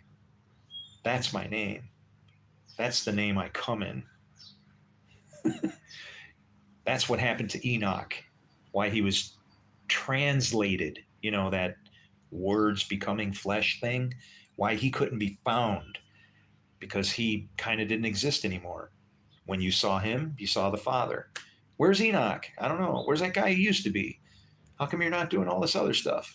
That's my name. That's the name I come in. That's what happened to Enoch, why he was translated, you know, that words becoming flesh thing, why he couldn't be found, because he kind of didn't exist anymore. When you saw him, you saw the Father. Where's Enoch? I don't know. Where's that guy who used to be? How come you're not doing all this other stuff?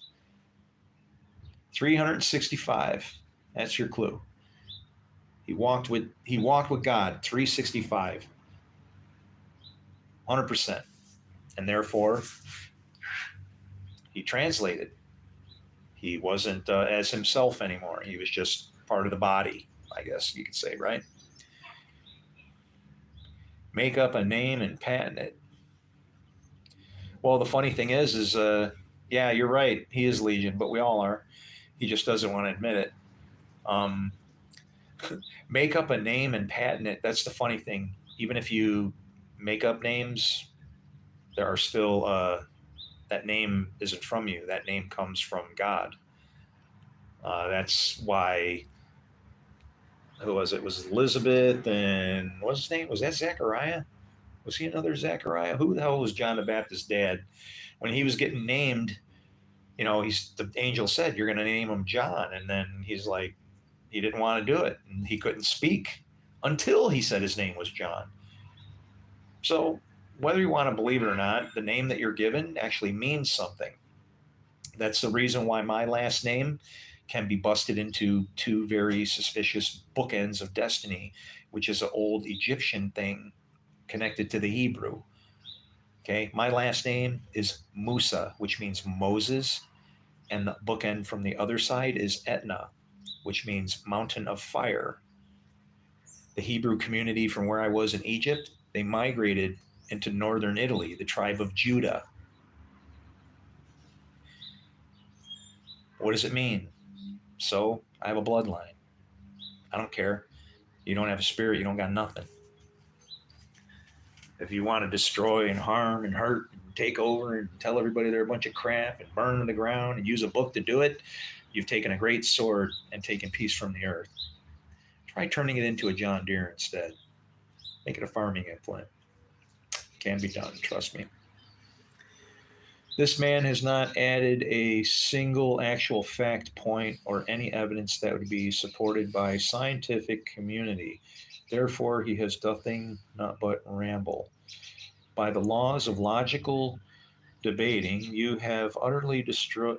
365. That's your clue. He walked with God 365. 100%. And therefore, he translated. He wasn't as himself anymore. He was just part of the body, I guess you could say, right? Make up a name and patent it. Well, the funny thing is yeah, you're right. He is Legion, but we all are. He just doesn't want to admit it. Um, make up a name and patent it. That's the funny thing. Even if you make up names, there are still that name isn't from you. That name comes from God. That's why. Who was it? It was Elizabeth and what's his name? Was that Zechariah? Was he another Zechariah? Who the hell was John the Baptist's dad? When he was getting named, you know, the angel said, "You're going to name him John," and then he's like, he didn't want to do it, and he couldn't speak until he said his name was John. So, whether you want to believe it or not, the name that you're given actually means something. That's the reason why my last name can be busted into two very suspicious bookends of destiny, which is an old Egyptian thing connected to the Hebrew. Okay, my last name is Musa, which means Moses, and the bookend from the other side is Etna, which means mountain of fire. The Hebrew community from where I was in Egypt, they migrated into northern Italy, the tribe of Judah. What does it mean? So I have a bloodline. I don't care. You don't have a spirit, you don't got nothing. If you want to destroy and harm and hurt and take over and tell everybody they're a bunch of crap and burn them to the ground and use a book to do it, you've taken a great sword and taken peace from the earth. Try turning it into a John Deere instead. Make it a farming implement. Can be done, trust me. This man has not added a single actual fact point or any evidence that would be supported by scientific community. Therefore, he has nothing not but ramble. By the laws of logical debating, you have utterly destroyed.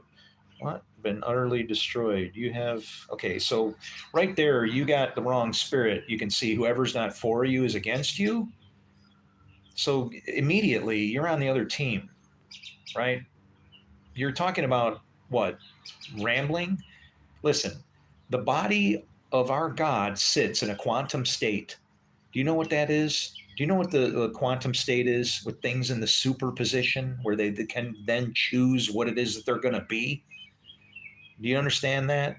What? Been utterly destroyed. You have. Okay, so right there, you got the wrong spirit. You can see whoever's not for you is against you. So immediately, you're on the other team, right? You're talking about what? Rambling? Listen, the body of our God sits in a quantum state. Do you know what that is? Do you know what the quantum state is with things in the superposition where they can then choose what it is that they're going to be? Do you understand that?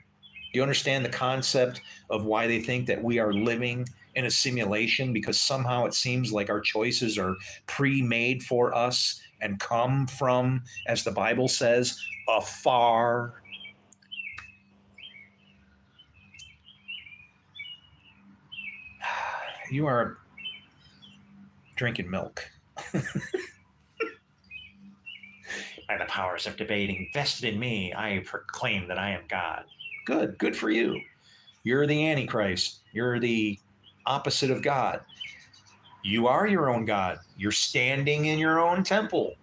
Do you understand the concept of why they think that we are living in a simulation because somehow it seems like our choices are pre-made for us and come from, as the Bible says, afar? You are drinking milk. By the powers of debating vested in me, I proclaim that I am God. Good for you. You're the Antichrist. You're the opposite of God. You are your own God. You're standing in your own temple.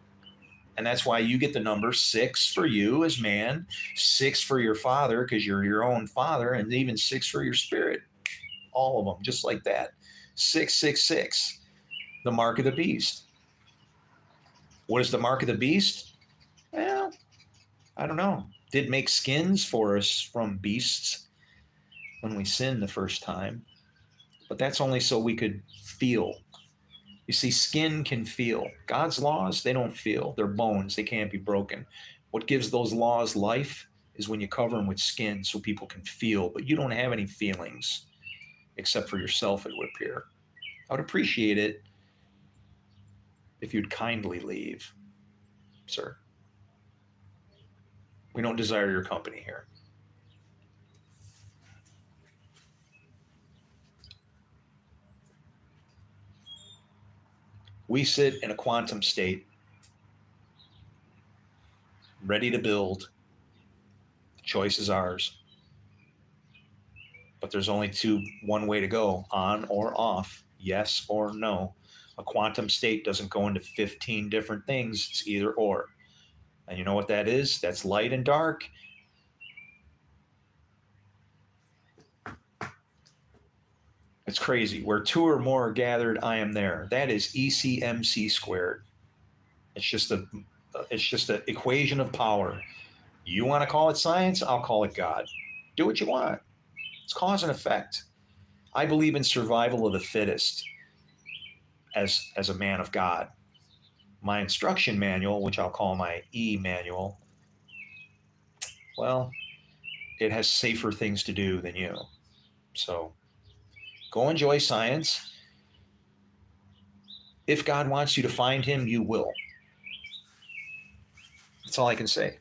And that's why you get the number 6 for you as man, 6 for your father because you're your own father, and even 6 for your spirit. All of them, just like that. 666, the mark of the beast. What is the mark of the beast? Well, I don't know. Did make skins for us from beasts when we sinned the first time, but that's only so we could feel. You see, skin can feel. God's laws, they don't feel. They're bones, they can't be broken. What gives those laws life is when you cover them with skin so people can feel, but you don't have any feelings except for yourself, it would appear. I would appreciate it if you'd kindly leave, sir. We don't desire your company here. We sit in a quantum state, ready to build. The choice is ours. But there's only one way to go, on or off, yes or no. A quantum state doesn't go into 15 different things, it's either or. And you know what that is? That's light and dark. It's crazy. Where two or more are gathered, I am there. That is ECMC squared. It's just an equation of power. You want to call it science? I'll call it God. Do what you want. It's cause and effect. I believe in survival of the fittest as a man of God. My instruction manual, which I'll call my E-manual, well, it has safer things to do than you. So go enjoy science. If God wants you to find him, you will. That's all I can say.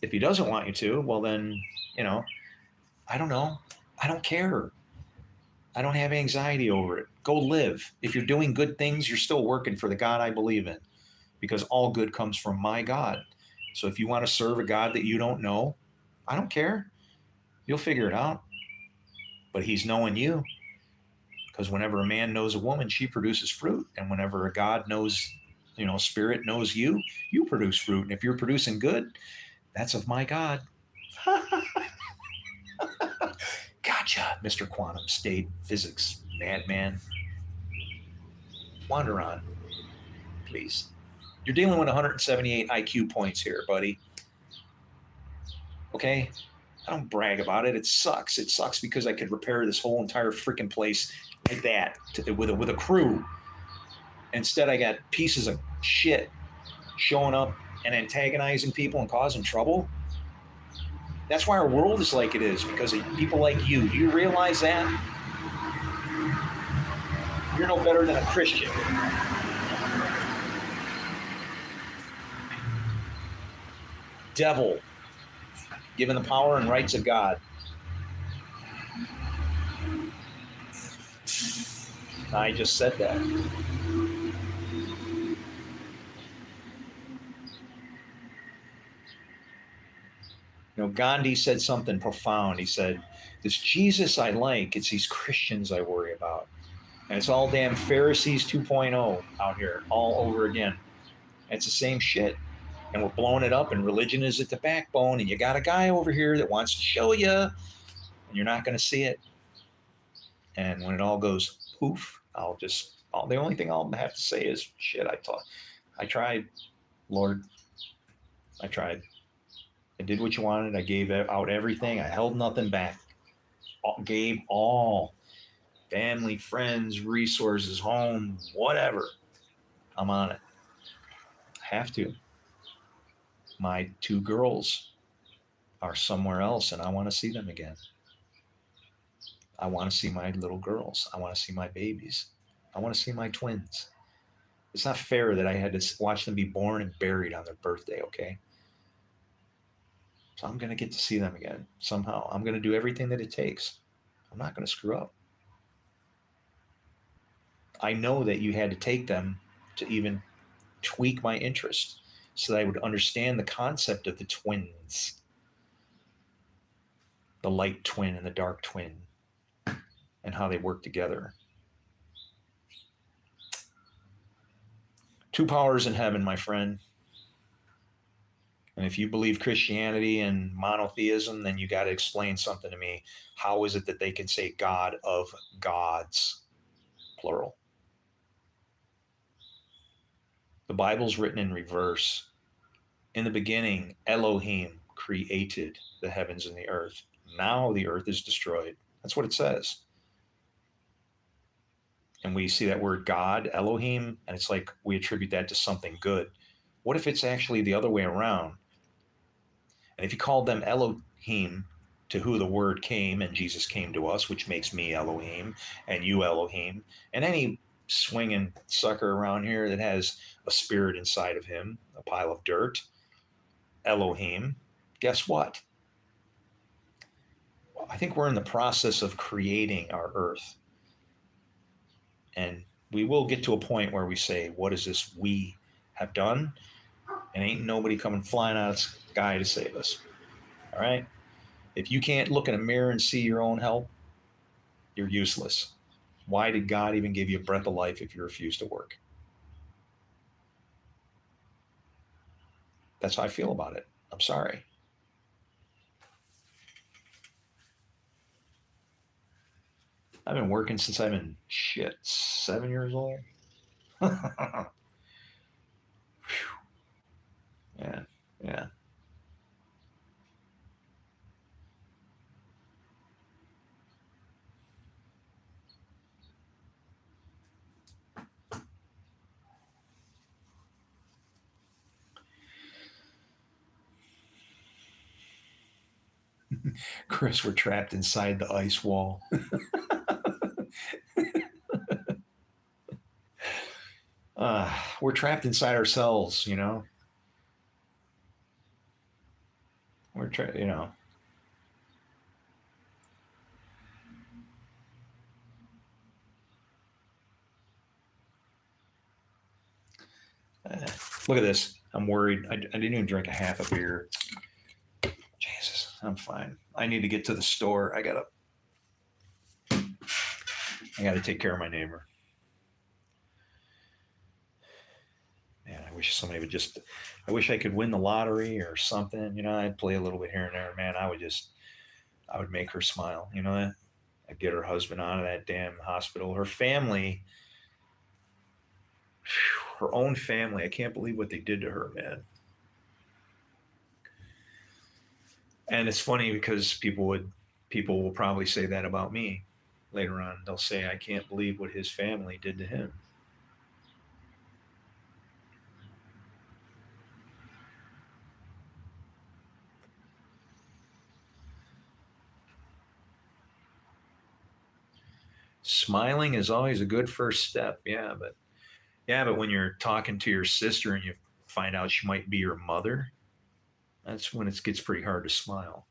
If he doesn't want you to, well then, I don't know. I don't care. I don't have anxiety over it. Go live. If you're doing good things, you're still working for the God I believe in, because all good comes from my God. So if you want to serve a God that you don't know, I don't care. You'll figure it out. But he's knowing you, because whenever a man knows a woman, she produces fruit. And whenever a God knows, spirit knows you, you produce fruit. And if you're producing good, that's of my God. Gotcha, Mr. Quantum State Physics madman. Wander on, please. You're dealing with 178 IQ points here, buddy. Okay? I don't brag about it. It sucks. It sucks because I could repair this whole entire freaking place like that with a crew. Instead, I got pieces of shit showing up and antagonizing people and causing trouble. That's why our world is like it is, because of people like you. Do you realize that? You're no better than a Christian. Devil, given the power and rights of God. I just said that. Gandhi said something profound. He said, this Jesus I like, it's these Christians I worry about. And it's all damn Pharisees 2.0 out here, all over again. And it's the same shit. And we're blowing it up, and religion is at the backbone, and you got a guy over here that wants to show you, and you're not going to see it. And when it all goes poof, the only thing I'll have to say is, shit, I tried, Lord. I tried. I did what you wanted. I gave out everything. I held nothing back. Gave all. Family, friends, resources, home, whatever. I'm on it. I have to. My two girls are somewhere else, and I want to see them again. I want to see my little girls. I want to see my babies. I want to see my twins. It's not fair that I had to watch them be born and buried on their birthday, okay? So I'm going to get to see them again somehow. I'm going to do everything that it takes. I'm not going to screw up. I know that you had to take them to even tweak my interest so that I would understand the concept of the twins, the light twin and the dark twin, and how they work together. Two powers in heaven, my friend. And if you believe Christianity and monotheism, then you got to explain something to me. How is it that they can say God of gods, plural? The Bible's written in reverse. In the beginning, Elohim created the heavens and the earth. Now the earth is destroyed. That's what it says. And we see that word God, Elohim, and it's like we attribute that to something good. What if it's actually the other way around? And if you called them Elohim, to who the word came, and Jesus came to us, which makes me Elohim and you Elohim, and any swinging sucker around here that has a spirit inside of him, a pile of dirt, Elohim, guess what? I think we're in the process of creating our earth. And we will get to a point where we say, what is this we have done? And ain't nobody coming flying out of the sky to save us. All right? If you can't look in a mirror and see your own help, you're useless. Why did God even give you a breath of life if you refuse to work? That's how I feel about it. I'm sorry. I've been working since I've been 7 years old. Yeah, yeah. Chris, we're trapped inside the ice wall. We're trapped inside ourselves, you know. We're trapped, you know. Look at this. I'm worried. I didn't even drink a half a beer. Jesus, I'm fine. I need to get to the store. I gotta take care of my neighbor. Man, I wish somebody would just. I wish I could win the lottery or something. You know, I'd play a little bit here and there. Man, I would make her smile. You know that? I'd get her husband out of that damn hospital. Her family, her own family. I can't believe what they did to her, man. And it's funny because people will probably say that about me later on. They'll say, I can't believe what his family did to him. Smiling is always a good first step. But when you're talking to your sister and you find out she might be your mother, that's when it gets pretty hard to smile.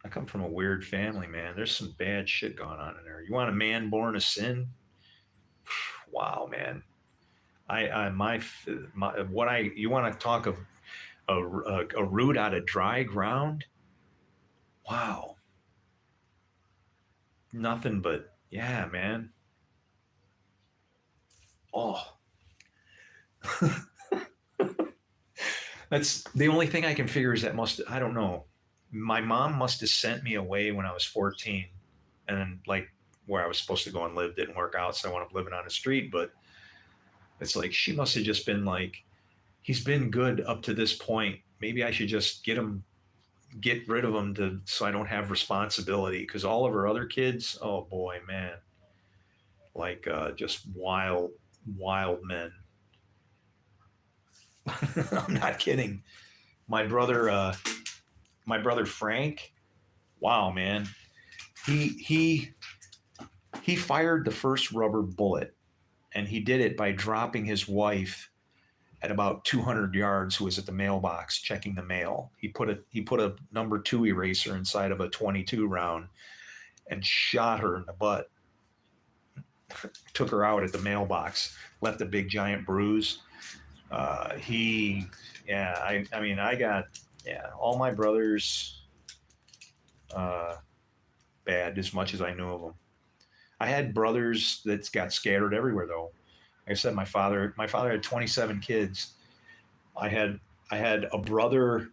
I come from a weird family, man. There's some bad shit going on in there. You want a man born of sin? Wow, man. You want to talk of a root out of dry ground? Wow. Nothing but, yeah, man. Oh. That's the only thing I can figure is I don't know. My mom must have sent me away when I was 14, and then like where I was supposed to go and live didn't work out, so I wound up living on the street. But it's like she must have just been like, he's been good up to this point. Maybe I should just get rid of him so I don't have responsibility. Because all of her other kids, oh boy, man, like just wild men. I'm not kidding. My brother, my brother Frank. Wow, man, he he fired the first rubber bullet, and he did it by dropping his wife at about 200 yards, who was at the mailbox checking the mail. He put a number 2 eraser inside of a 22 round and shot her in the butt. Took her out at the mailbox, left a big giant bruise. I mean, I got, all my brothers bad as much as I knew of them. I had brothers that got scattered everywhere though. Like I said, my father had 27 kids. I had a brother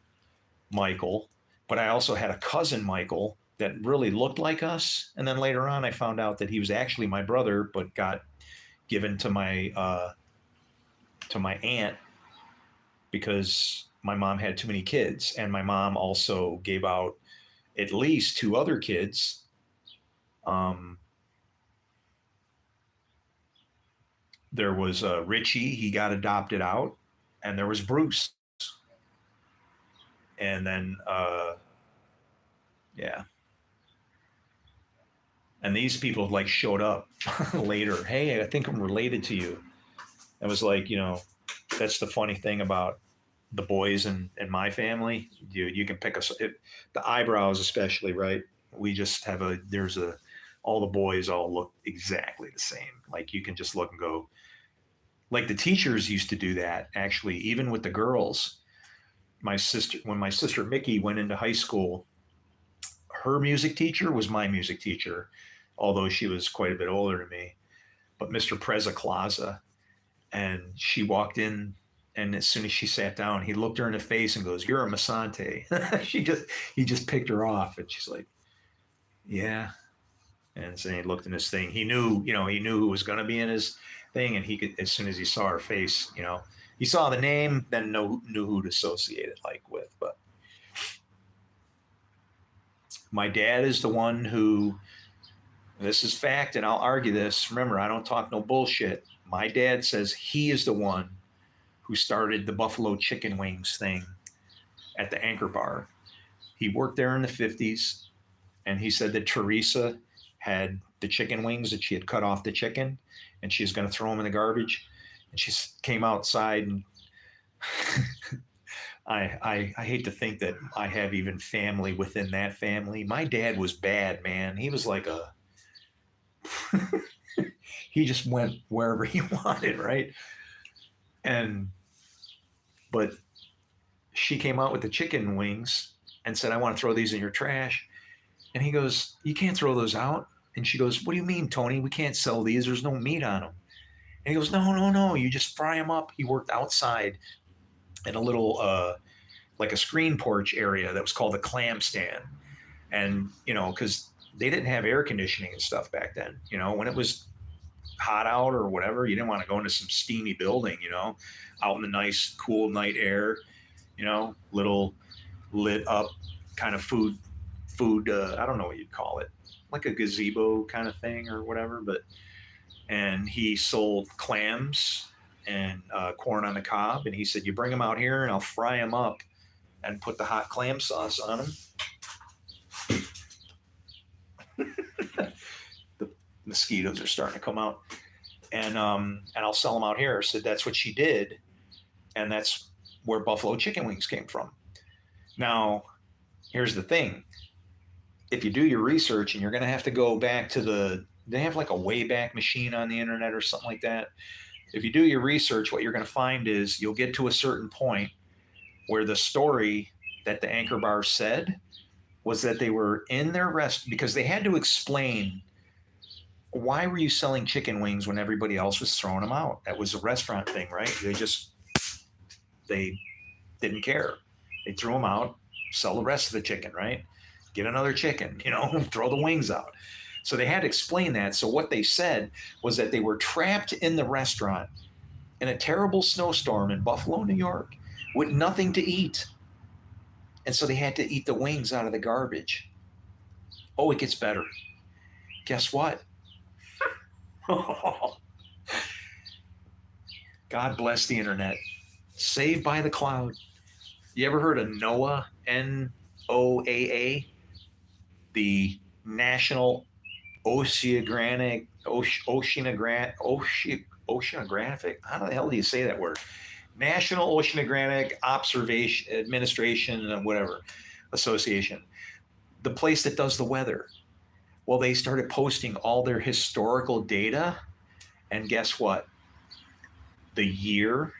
Michael, but I also had a cousin Michael that really looked like us. And then later on, I found out that he was actually my brother, but got given to my aunt. because my mom had too many kids, and my mom also gave out at least two other kids. Um, there was Richie, he got adopted out, and there was Bruce, and then yeah, and these people like showed up later. Hey, I think I'm related to you. It was like, that's the funny thing about the boys in my family. You can pick us the eyebrows especially, right? We just have all the boys all look exactly the same. Like you can just look and go, like the teachers used to do that actually, even with the girls. When my sister Mickey went into high school, her music teacher was my music teacher, although she was quite a bit older than me. But Mr. Preza Plaza, and she walked in, and as soon as she sat down, he looked her in the face and goes, "You're a Musanté." He just picked her off, and she's like, "Yeah." And so he looked in his thing. He knew who was going to be in his thing, and he could, as soon as he saw her face, he saw the name, then knew who to associate it like with. But my dad is the one who, this is fact, and I'll argue this. Remember, I don't talk no bullshit. My dad says he is the one who started the buffalo chicken wings thing at the Anchor Bar. He worked there in the 50s, and he said that Teresa had the chicken wings that she had cut off the chicken, and she was going to throw them in the garbage. And she came outside, and I hate to think that I have even family within that family. My dad was bad, man. He was like a he just went wherever he wanted, right? But she came out with the chicken wings and said, "I want to throw these in your trash." And he goes, "You can't throw those out." And she goes, "What do you mean, Tony? We can't sell these. There's no meat on them." And he goes, "No, no, no. You just fry them up." He worked outside in a little, like a screen porch area that was called the clam stand. And, because they didn't have air conditioning and stuff back then, when it was hot out or whatever, you didn't want to go into some steamy building, out in the nice, cool night air, little lit up kind of food, I don't know what you'd call it, like a gazebo kind of thing or whatever. And he sold clams and corn on the cob. And he said, "You bring them out here and I'll fry them up and put the hot clam sauce on them." The mosquitoes are starting to come out. And I'll sell them out here. So that's what she did. And that's where buffalo chicken wings came from. Now, here's the thing. If you do your research, and you're going to have to go back to they have like a Wayback Machine on the internet or something like that. If you do your research, what you're going to find is you'll get to a certain point where the story that the Anchor Bar said was that they were in their because they had to explain, why were you selling chicken wings when everybody else was throwing them out? That was a restaurant thing, right? They didn't care. They threw them out, sell the rest of the chicken, right? Get another chicken, throw the wings out. So they had to explain that. So what they said was that they were trapped in the restaurant in a terrible snowstorm in Buffalo, New York, with nothing to eat. And so they had to eat the wings out of the garbage. Oh, it gets better. Guess what? God bless the internet. Saved by the cloud. You ever heard of NOAA? NOAA? The National Oceanographic. How the hell do you say that word? National Oceanographic Observation Administration, whatever, Association. The place that does the weather. Well, they started posting all their historical data, and guess what? The year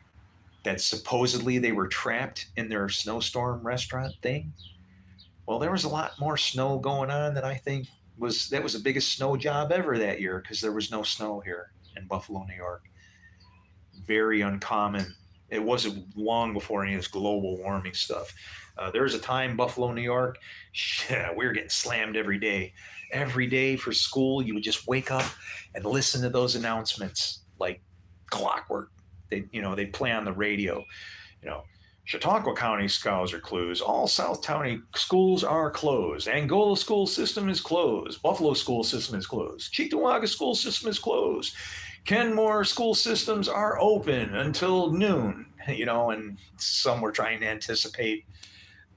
that supposedly they were trapped in their snowstorm restaurant thing, well, there was a lot more snow going on than I think that was the biggest snow job ever that year, because there was no snow here in Buffalo, New York. Very uncommon. It wasn't long before any of this global warming stuff. There was a time, Buffalo, New York, we were getting slammed every day. Every day for school, you would just wake up and listen to those announcements like clockwork. They'd play on the radio, Chautauqua County schools are closed. All South County schools are closed. Angola school system is closed. Buffalo school system is closed. Cheektowaga school system is closed. Kenmore school systems are open until noon. And some were trying to anticipate,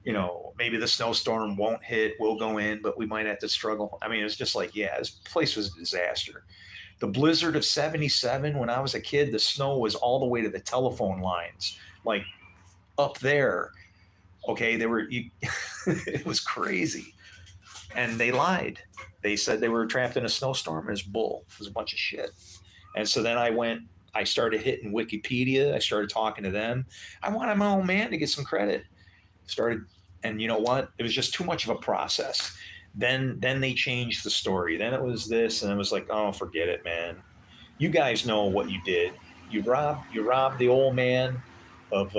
maybe the snowstorm won't hit, we'll go in, but we might have to struggle. I mean, it's just like, yeah, this place was a disaster. The blizzard of 77, when I was a kid, the snow was all the way to the telephone lines, like up there. Okay, it was crazy. And they lied. They said they were trapped in a snowstorm. It was bull. It was a bunch of shit. And so then I started hitting Wikipedia. I started talking to them. I wanted my old man to get some credit. And you know what? It was just too much of a process. Then they changed the story. Then it was this, and it was like, oh, forget it, man. You guys know what you did. You robbed the old man of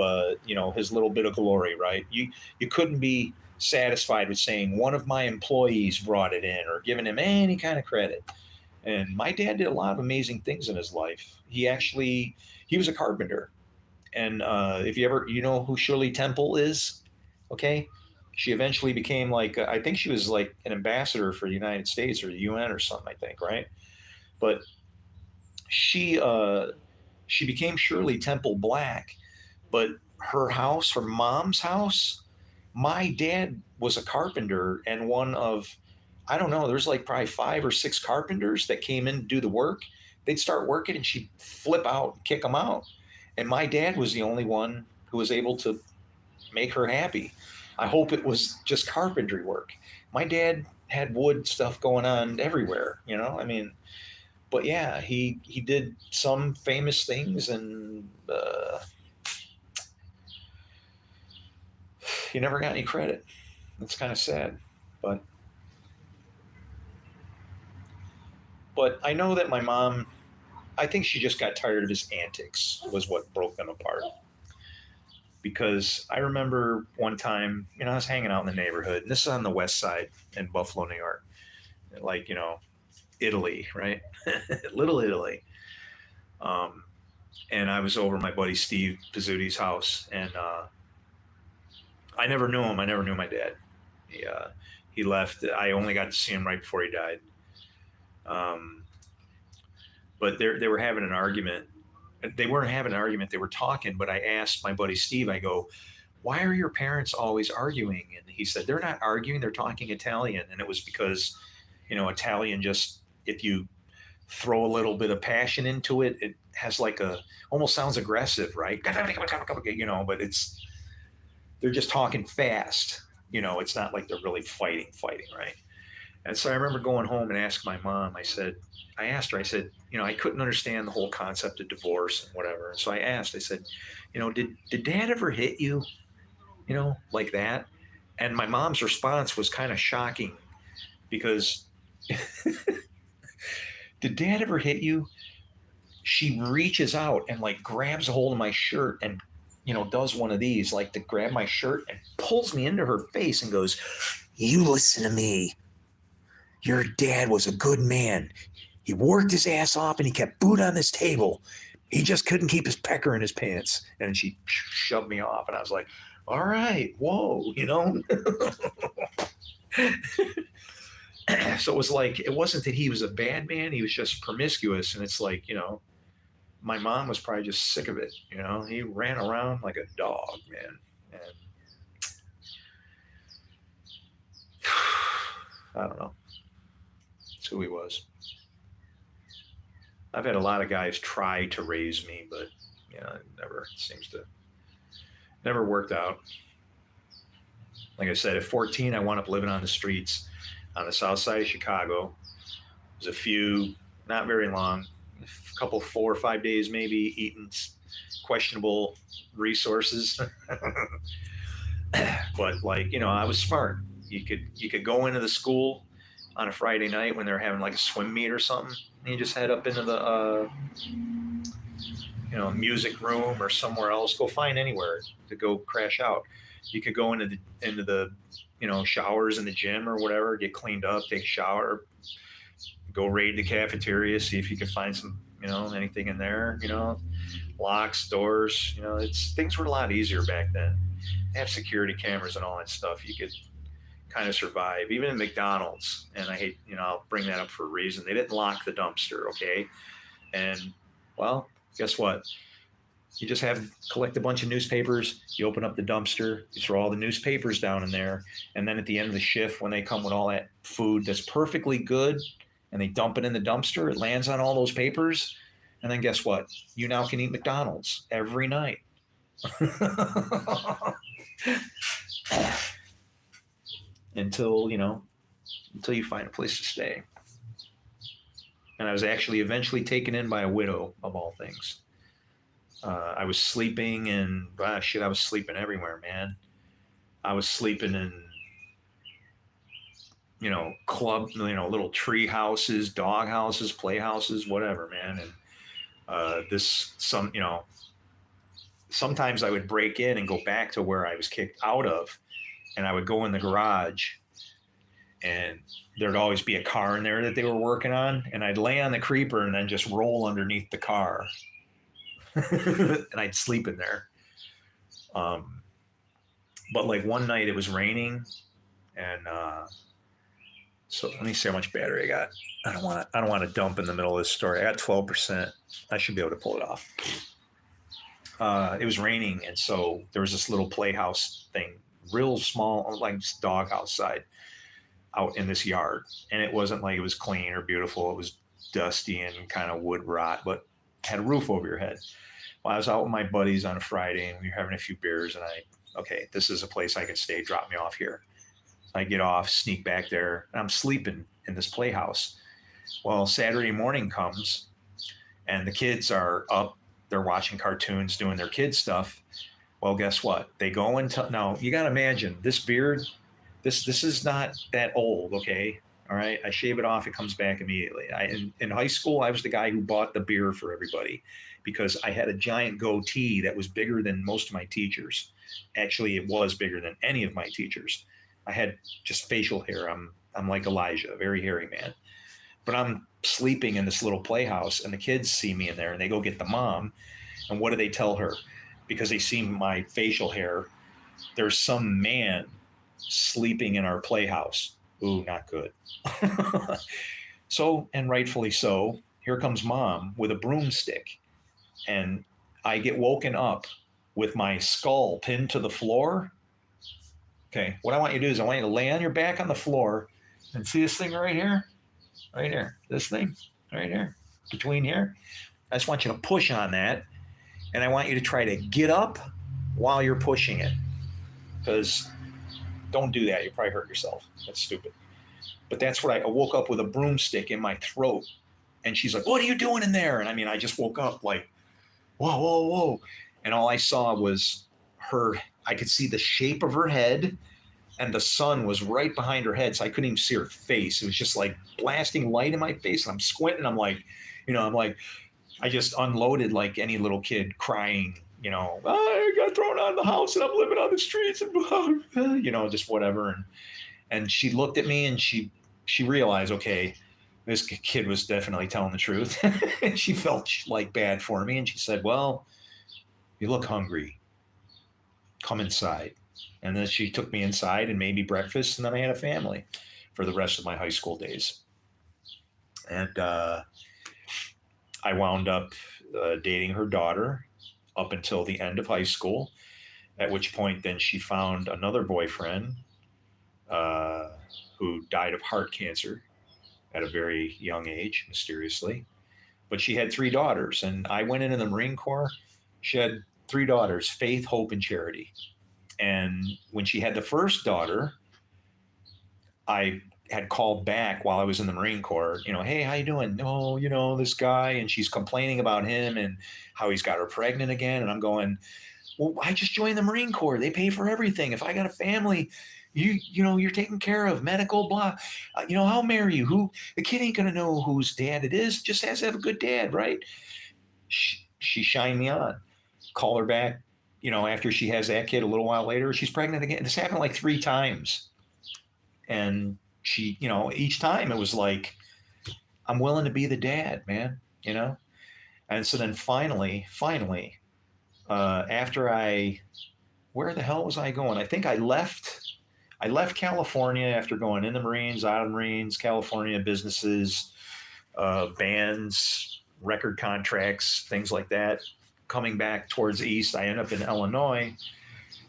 his little bit of glory, right? You couldn't be satisfied with saying one of my employees brought it in or giving him any kind of credit. And my dad did a lot of amazing things in his life. He was a carpenter. And if you know who Shirley Temple is, okay, she eventually became like, I think she was like an ambassador for the United States or the UN or something, I think, right? But she became Shirley Temple Black, but her mom's house, my dad was a carpenter, and one of, I don't know, there's like probably 5 or 6 carpenters that came in to do the work. They'd start working and she'd flip out, kick them out. And my dad was the only one who was able to make her happy. I hope it was just carpentry work. My dad had wood stuff going on everywhere, I mean, but yeah, he did some famous things, and he never got any credit. It's kind of sad, but I know that my mom, I think she just got tired of his antics, was what broke them apart. Because I remember one time, I was hanging out in the neighborhood, and this is on the west side in Buffalo, New York, like, Italy, right? Little Italy. And I was over at my buddy Steve Pizzuti's house, and I never knew him. I never knew my dad. He left. I only got to see him right before he died. But they were having an argument. They weren't having an argument. They were talking. But I asked my buddy Steve, I go, why are your parents always arguing? And he said, they're not arguing. They're talking Italian. And it was because, Italian, just, if you throw a little bit of passion into it, it has like almost sounds aggressive, right? But they're just talking fast. It's not like they're really fighting, right? And so I remember going home and asking my mom, I said, I couldn't understand the whole concept of divorce and whatever. And so I said, did dad ever hit you, like that? And my mom's response was kind of shocking, because did dad ever hit you? She reaches out and like grabs a hold of my shirt and, does one of these, like to grab my shirt, and pulls me into her face and goes, you listen to me. Your dad was a good man. He worked his ass off and he kept food on this table. He just couldn't keep his pecker in his pants. And she shoved me off, and I was like, all right, whoa, So it was like, it wasn't that he was a bad man. He was just promiscuous. And it's like, my mom was probably just sick of it. He ran around like a dog, man. And I don't know. That's who he was. I've had a lot of guys try to raise me, but it never worked out. Like I said, at 14, I wound up living on the streets on the south side of Chicago. It was a few, not very long, a couple, 4 or 5 days maybe, eating questionable resources. But I was smart. You could go into the school on a Friday night when they're having like a swim meet or something, and you just head up into the music room or somewhere else. Go find anywhere to go crash out. You could go into the showers in the gym or whatever, get cleaned up, take a shower, go raid the cafeteria, see if you can find some anything in there, locks, doors, things were a lot easier back then. They have security cameras and all that stuff. You could kind of survive, even in McDonald's. And I hate, I'll bring that up for a reason. They didn't lock the dumpster, okay? And well, guess what? You just collect a bunch of newspapers. You open up the dumpster. You throw all the newspapers down in there, and then at the end of the shift, when they come with all that food that's perfectly good, and they dump it in the dumpster, it lands on all those papers, and then guess what? You now can eat McDonald's every night. until you find a place to stay. And I was actually eventually taken in by a widow, of all things. I was sleeping in, I was sleeping everywhere, man. I was sleeping in, club, little tree houses, dog houses, play houses, whatever, man. And sometimes I would break in and go back to where I was kicked out of, and I would go in the garage, and there'd always be a car in there that they were working on, and I'd lay on the creeper and then just roll underneath the car. And I'd sleep in there. But like one night it was raining, and so let me see how much battery I got. I don't want to dump in the middle of this story. I got 12%. I should be able to pull it off. It was raining, and so there was this little playhouse thing, real small, like dog house side, out in this yard. And it wasn't like it was clean or beautiful. It was dusty and kind of wood rot, but had a roof over your head. Well, I was out with my buddies on a Friday, and we were having a few beers, and okay, this is a place I can stay. Drop me off here. I get off, sneak back there, and I'm sleeping in this playhouse. Well, Saturday morning comes, and the kids are up. They're watching cartoons, doing their kid stuff. Well, guess what? They go into, now you got to imagine this beard. This is not that old, okay? All right, I shave it off. It comes back immediately. In high school, I was the guy who bought the beer for everybody because I had a giant goatee that was bigger than most of my teachers. Actually, it was bigger than any of my teachers. I had just facial hair. I'm like Elijah, a very hairy man. But I'm sleeping in this little playhouse, and the kids see me in there, and they go get the mom. And what do they tell her? Because they see my facial hair, there's some man sleeping in our playhouse. Ooh, not good. So, and rightfully so, here comes mom with a broomstick. And I get woken up with my skull pinned to the floor. Okay, what I want you to do is I want you to lay on your back on the floor and see this thing right here? Right here. This thing right here. Between here. I just want you to push on that. And I want you to try to get up while you're pushing it. Because don't do that. You'll probably hurt yourself. That's stupid. But that's what I woke up with a broomstick in my throat. And she's like, what are you doing in there? And I mean, I just woke up like, whoa, whoa, whoa. And all I saw was her. I could see the shape of her head, and the sun was right behind her head. So I couldn't even see her face. It was just like blasting light in my face. And I'm squinting. I'm like, I just unloaded like any little kid crying, I got thrown out of the house and I'm living on the streets and, just whatever. And she looked at me and she realized, okay, this kid was definitely telling the truth. And she felt like bad for me. And she said, well, you look hungry. Come inside. And then she took me inside and made me breakfast. And then I had a family for the rest of my high school days. And I wound up dating her daughter up until the end of high school, at which point then she found another boyfriend who died of heart cancer at a very young age, mysteriously. But she had 3 daughters, and I went into the Marine Corps. She had 3 daughters, Faith, Hope, and Charity. And when she had the first daughter, I had called back while I was in the Marine Corps, hey, how you doing? Oh, this guy, and she's complaining about him and how he's got her pregnant again. And I'm going, well, I just joined the Marine Corps. They pay for everything. If I got a family, you're taken care of, medical, blah. I'll marry you. Who the kid ain't gonna know whose dad it is. Just has to have a good dad, right? She shined me on. Call her back, after she has that kid a little while later, she's pregnant again. This happened like 3 times. And she, each time it was like, I'm willing to be the dad, man, And so then finally, after where the hell was I going? I think I left California after going in the Marines, out of the Marines, California businesses, bands, record contracts, things like that. Coming back towards the east, I end up in Illinois,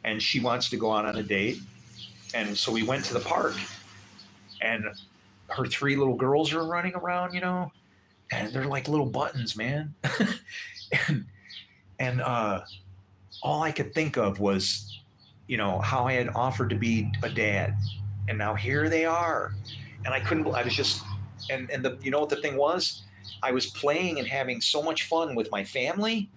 and she wants to go out on a date. And so we went to the park, and her three little girls are running around, and they're like little buttons, man. and and all I could think of was, how I had offered to be a dad, and now here they are, and I couldn't. I was just, and the what the thing was, I was playing and having so much fun with my family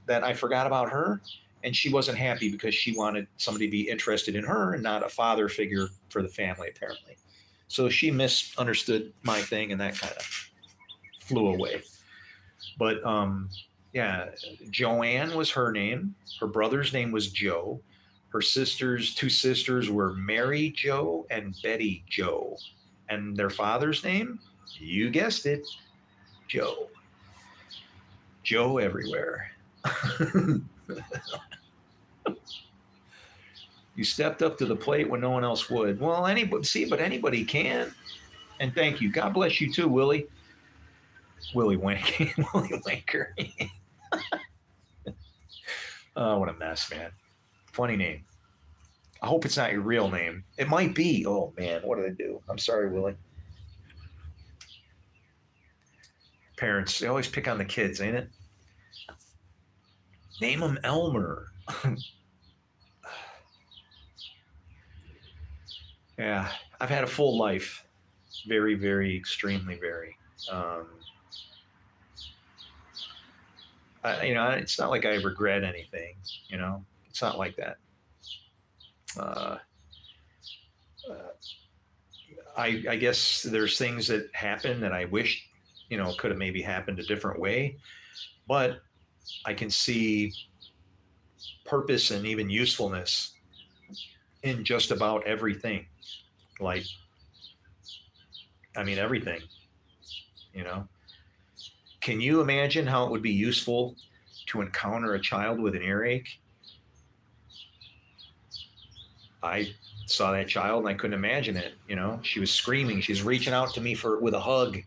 that I forgot about her, and she wasn't happy because she wanted somebody to be interested in her and not a father figure for the family, apparently. So she misunderstood my thing, and that kind of flew away. But yeah, Joanne was her name. Her brother's name was Joe. Her two sisters were Mary Jo and Betty Jo. And their father's name, you guessed it, Joe. Joe everywhere. You stepped up to the plate when no one else would. Well, but anybody can. And thank you. God bless you too, Willie. Willie Wanker. Willie Wanker. Oh, what a mess, man. Funny name. I hope it's not your real name. It might be. Oh, man. What did I do? I'm sorry, Willie. Parents, they always pick on the kids, ain't it? Name him Elmer. Yeah. I've had a full life. Very, very, extremely, very. It's not like I regret anything, It's not like that. I guess there's things that happen that I wish, could have maybe happened a different way, but I can see purpose and even usefulness in just about everything. Like, everything, Can you imagine how it would be useful to encounter a child with an earache? I saw that child and I couldn't imagine it. She was screaming. She's reaching out to me with a hug,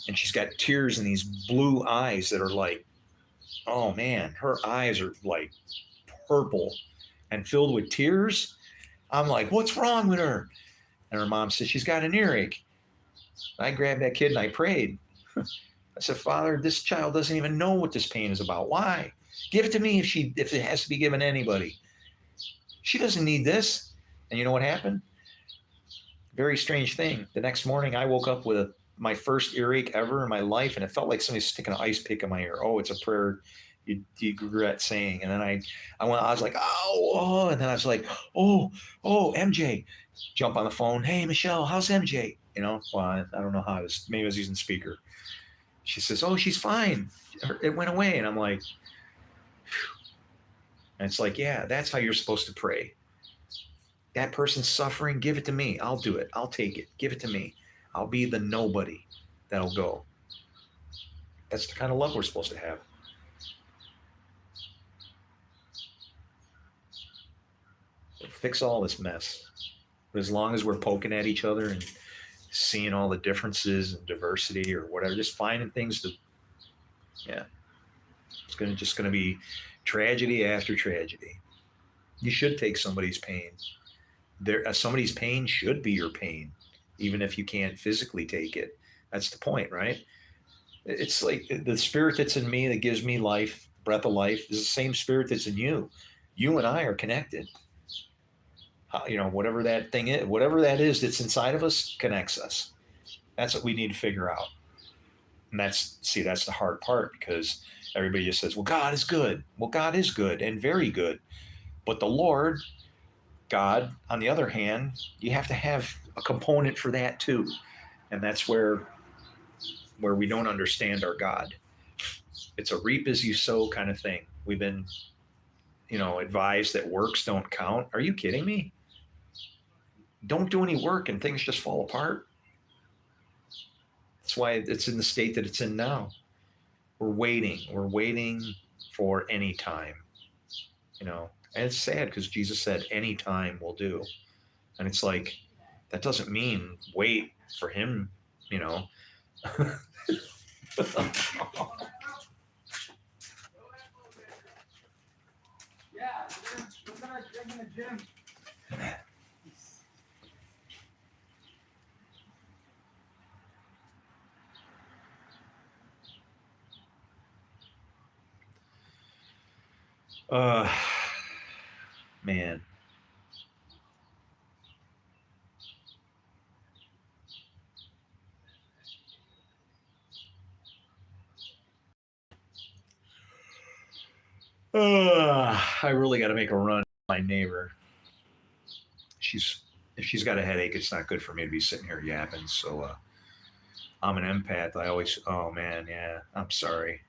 and she's got tears in these blue eyes that are like, oh man, her eyes are like purple and filled with tears. I'm like, what's wrong with her? And her mom says she's got an earache. I grabbed that kid and I prayed. I said, Father, this child doesn't even know what this pain is about. Why? Give it to me if it has to be given to anybody. She doesn't need this. And you know what happened? Very strange thing. The next morning, I woke up with my first earache ever in my life, and it felt like somebody sticking an ice pick in my ear. Oh, it's a prayer you regret saying. And then I was like, oh, and then I was like, oh, MJ. Jump on the phone. Hey, Michelle, how's MJ? Well, I don't know how maybe I was using speaker. She says, oh, she's fine. It went away. And I'm like, phew. And it's like, yeah, that's how you're supposed to pray. That person's suffering, give it to me. I'll do it. I'll take it. Give it to me. I'll be the nobody that'll go. That's the kind of love we're supposed to have. We'll fix all this mess. But as long as we're poking at each other and seeing all the differences and diversity or whatever, just finding things it's just going to be tragedy after tragedy. You should take somebody's pain. Somebody's pain should be your pain, even if you can't physically take it. That's the point, right? It's like the spirit that's in me that gives me life, breath of life, is the same spirit that's in you. You and I are connected. Whatever that thing is, whatever that is that's inside of us connects us. That's what we need to figure out. And that's the hard part, because everybody just says, well, God is good. Well, God is good and very good. But the Lord, God, on the other hand, you have to have a component for that too. And that's where we don't understand our God. It's a reap as you sow kind of thing. We've been, advised that works don't count. Are you kidding me? Don't do any work and things just fall apart. That's why it's in the state that it's in now. We're waiting for any time, you know. And it's sad because Jesus said any time will do. And it's like, that doesn't mean wait for him, you know. Yeah, we're gonna gym in the gym. Man. I really got to make a run at my neighbor. If she's got a headache, it's not good for me to be sitting here yapping. So I'm an empath. I always, oh man, yeah, I'm sorry.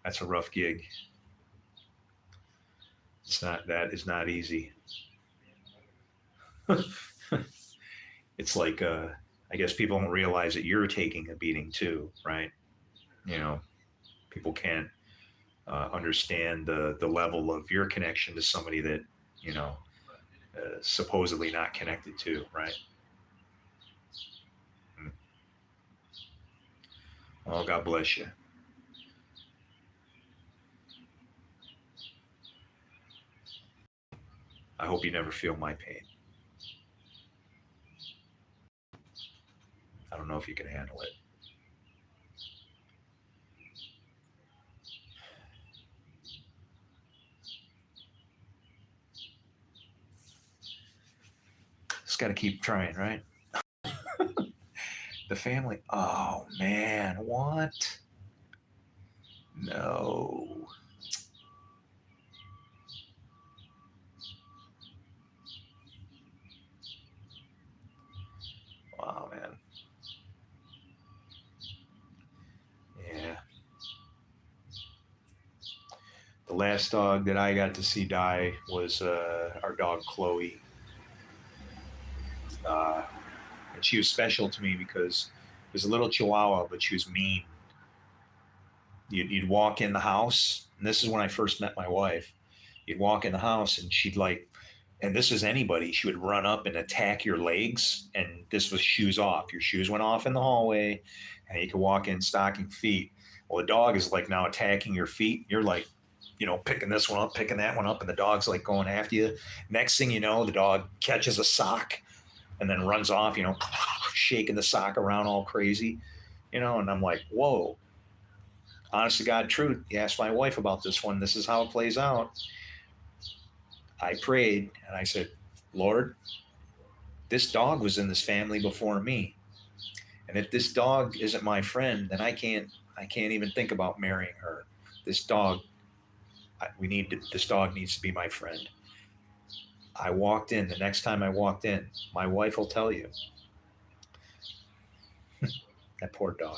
That's a rough gig. That is not easy. It's like, I guess people don't realize that you're taking a beating too, right? You know, people can't understand the level of your connection to somebody that, you know, supposedly not connected to, right? Oh, God bless you. I hope you never feel my pain. I don't know if you can handle it. Just got to keep trying, right? The family. Oh, man. What? No. Wow, man. Yeah. The last dog that I got to see die was our dog, Chloe. And she was special to me because it was a little chihuahua, but she was mean. You'd walk in the house, and this is when I first met my wife. You'd walk in the house, and she'd like, and this is anybody, she would run up and attack your legs. And this was shoes off. Your shoes went off in the hallway, and you could walk in stocking feet. Well, the dog is like now attacking your feet. You're like, you know, picking this one up, picking that one up, and the dog's like going after you. Next thing you know, the dog catches a sock and then runs off, you know, shaking the sock around all crazy, you know, and I'm like, whoa. Honest to God, truth. You asked my wife about this one. This is how it plays out. I prayed and I said, Lord, this dog was in this family before me. And if this dog isn't my friend, then I can't even think about marrying her. This dog, this dog needs to be my friend. I walked in. The next time I walked in, my wife will tell you, that poor dog.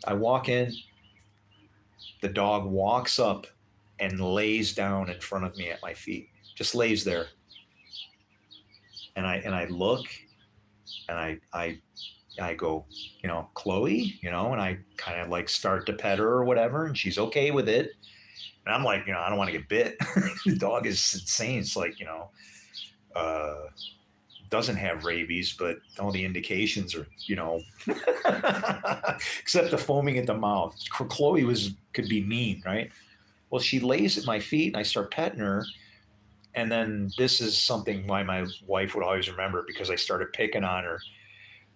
I walk in, the dog walks up and lays down in front of me at my feet, just lays there. And I look and I go, you know, Chloe, you know, and I kind of like start to pet her or whatever, and she's okay with it. And I'm like, you know, I don't want to get bit. The dog is insane. It's like, you know, doesn't have rabies, but all the indications are, you know, except the foaming at the mouth. Chloe could be mean, right? Well, she lays at my feet and I start petting her. And then this is something why my wife would always remember, because I started picking on her.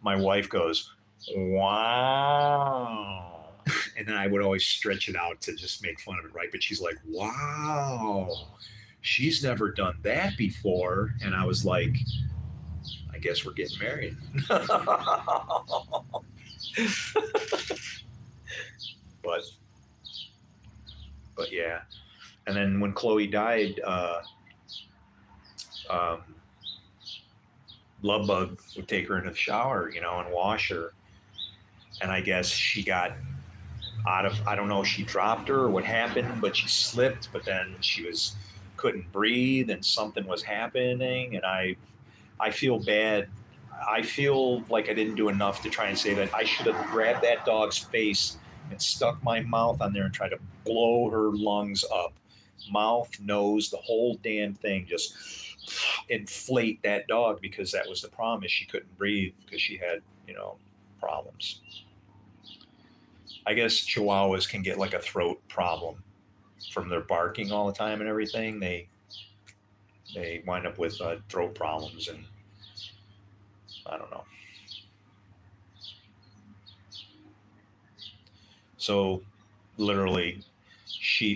My wife goes, wow. And then I would always stretch it out to just make fun of it, right? But she's like, wow, she's never done that before. And I was like, I guess we're getting married. but yeah. And then when Chloe died, Love Bug would take her into the shower, you know, and wash her. And I guess she got I don't know if she dropped her or what happened, but she slipped, but then couldn't breathe and something was happening. And I feel bad I feel like I didn't do enough to try and say that I should have grabbed that dog's face and stuck my mouth on there and tried to blow her lungs up. Mouth, nose, the whole damn thing, just inflate that dog, because that was the problem, is she couldn't breathe because she had, problems. I guess Chihuahuas can get like a throat problem from their barking all the time and everything. They wind up with throat problems, and I don't know. So literally,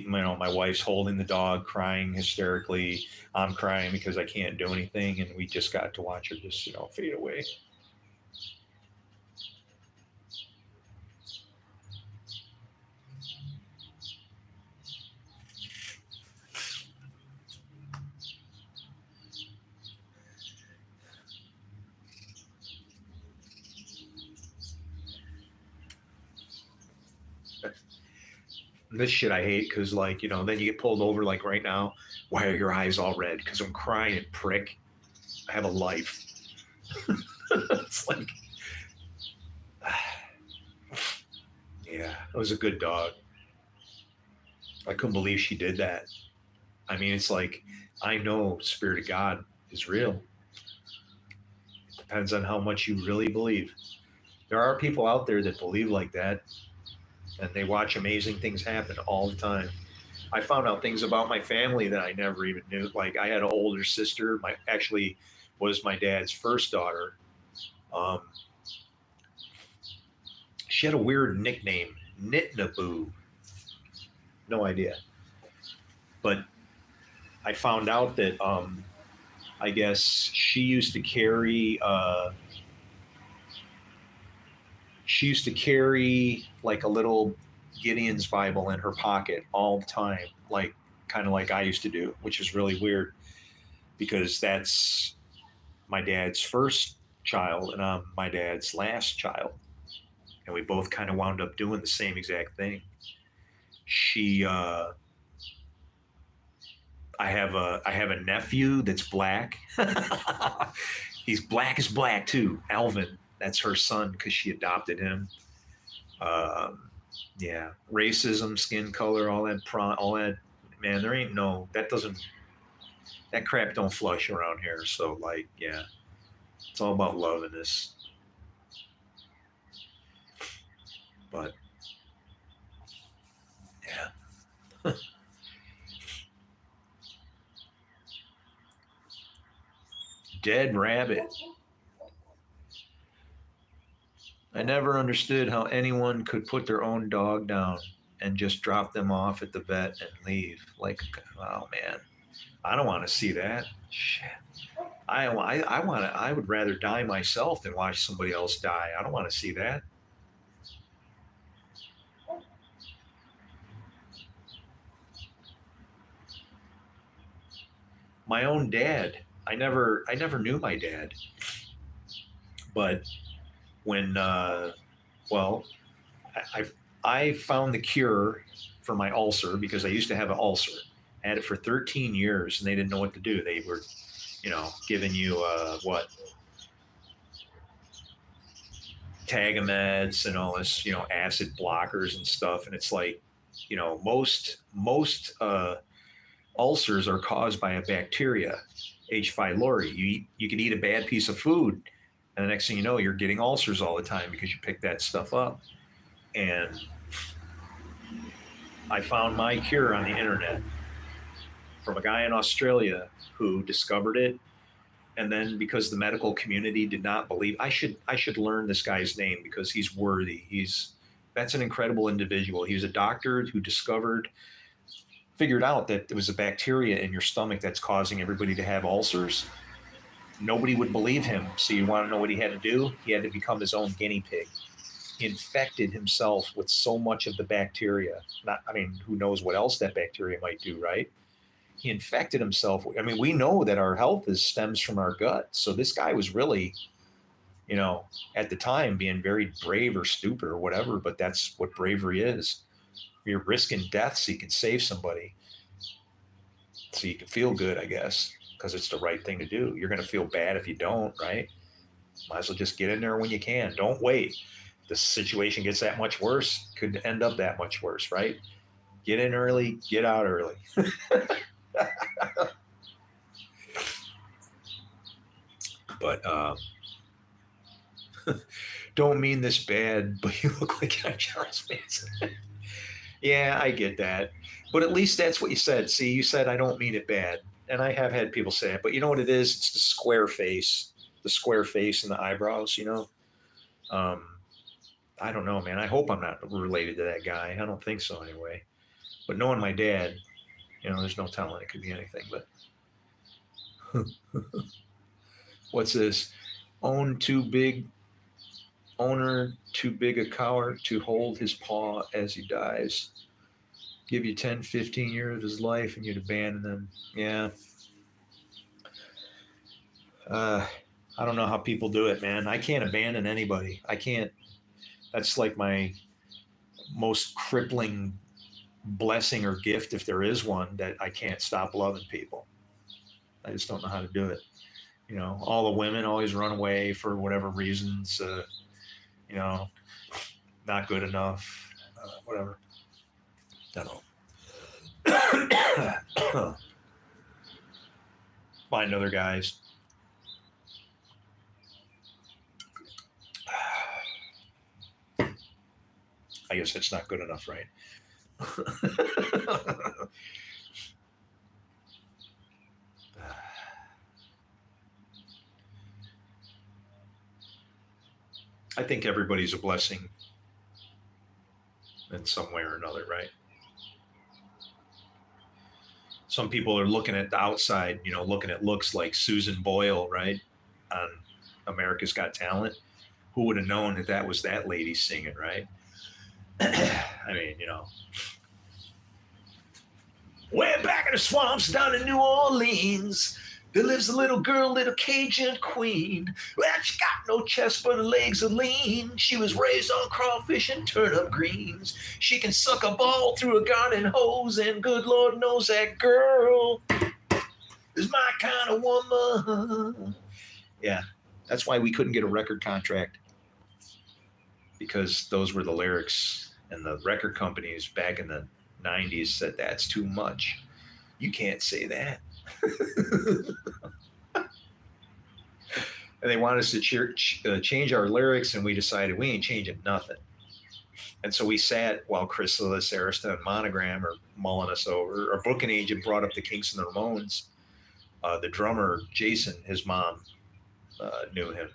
my wife's holding the dog, crying hysterically. I'm crying because I can't do anything, and we just got to watch her just, fade away. This shit I hate, because then you get pulled over, like right now. Why are your eyes all red? Because I'm crying, and prick. I have a life. It's like, yeah, it was a good dog. I couldn't believe she did that. I mean, it's like, I know Spirit of God is real. It depends on how much you really believe. There are people out there that believe like that, and they watch amazing things happen all the time. I found out things about my family that I never even knew. Like, I had an older sister. Actually was my dad's first daughter. She had a weird nickname, Nitnaboo. No idea. But I found out that I guess she used to carry like a little Gideon's Bible in her pocket all the time, like kind of like I used to do, which is really weird, because that's my dad's first child and I'm my dad's last child, and we both kind of wound up doing the same exact thing. She I have a nephew that's black. He's black as black too. Alvin, that's her son, because she adopted him. Yeah, racism, skin color, all that. Man, there ain't no that crap don't flush around here. So like, yeah, it's all about love in this. But yeah. Dead rabbit. I never understood how anyone could put their own dog down and just drop them off at the vet and leave. Like, oh man, I don't want to see that. Shit. I would rather die myself than watch somebody else die. I don't want to see that. My own dad. I never knew my dad, but when well, I found the cure for my ulcer, because I used to have an ulcer. I had it for 13 years, and they didn't know what to do. They were, giving you what, Tagameds and all this, acid blockers and stuff. And it's like, most ulcers are caused by a bacteria, H. pylori. You can eat a bad piece of food, and the next thing you know, you're getting ulcers all the time because you pick that stuff up. And I found my cure on the internet from a guy in Australia who discovered it. And then, because the medical community did not believe, I should learn this guy's name, because he's worthy. That's an incredible individual. He was a doctor who figured out that there was a bacteria in your stomach that's causing everybody to have ulcers. Nobody would believe him. So you want to know what he had to do? He had to become his own guinea pig. He infected himself with so much of the bacteria. Who knows what else that bacteria might do, right? He infected himself. I mean, we know that our health stems from our gut. So this guy was really, at the time, being very brave or stupid or whatever, but that's what bravery is. You're risking death so you can save somebody. So you can feel good, I guess, because it's the right thing to do. You're going to feel bad if you don't, right? Might as well just get in there when you can. Don't wait. If the situation gets that much worse, could end up that much worse, right? Get in early, get out early. But don't mean this bad, but you look like Charles Manson. Yeah, I get that. But at least that's what you said. See, you said I don't mean it bad. And I have had people say it, but you know what it is? It's the square face and the eyebrows, you know? I don't know, man. I hope I'm not related to that guy. I don't think so anyway. But knowing my dad, you know, there's no telling. It could be anything. But what's this? Owner too big a coward to hold his paw as he dies. Give you 10, 15 years of his life and you'd abandon them. Yeah. I don't know how people do it, man. I can't abandon anybody. I can't. That's like my most crippling blessing or gift, if there is one, that I can't stop loving people. I just don't know how to do it. You know, all the women always run away for whatever reasons. You know, not good enough. Whatever. I don't know. Find other guys. I guess that's not good enough, right? I think everybody's a blessing in some way or another, right? Some people are looking at the outside, you know, looking at looks like Susan Boyle, right? On America's Got Talent. Who would have known that that was that lady singing, right? I mean, you know. Way back in the swamps down in New Orleans, there lives a little girl, little Cajun queen. Well, she got no chest, but her legs are lean. She was raised on crawfish and turnip greens. She can suck a ball through a garden hose, and good Lord knows that girl is my kind of woman. Yeah, that's why we couldn't get a record contract, because those were the lyrics, and the record companies back in the 90s said that's too much. You can't say that. And they wanted us to change our lyrics, and we decided we ain't changing nothing. And so we sat while Chrysalis, Arista, and Monogram are mulling us over. Our booking agent brought up the Kinks and the Ramones. The drummer, Jason, his mom knew him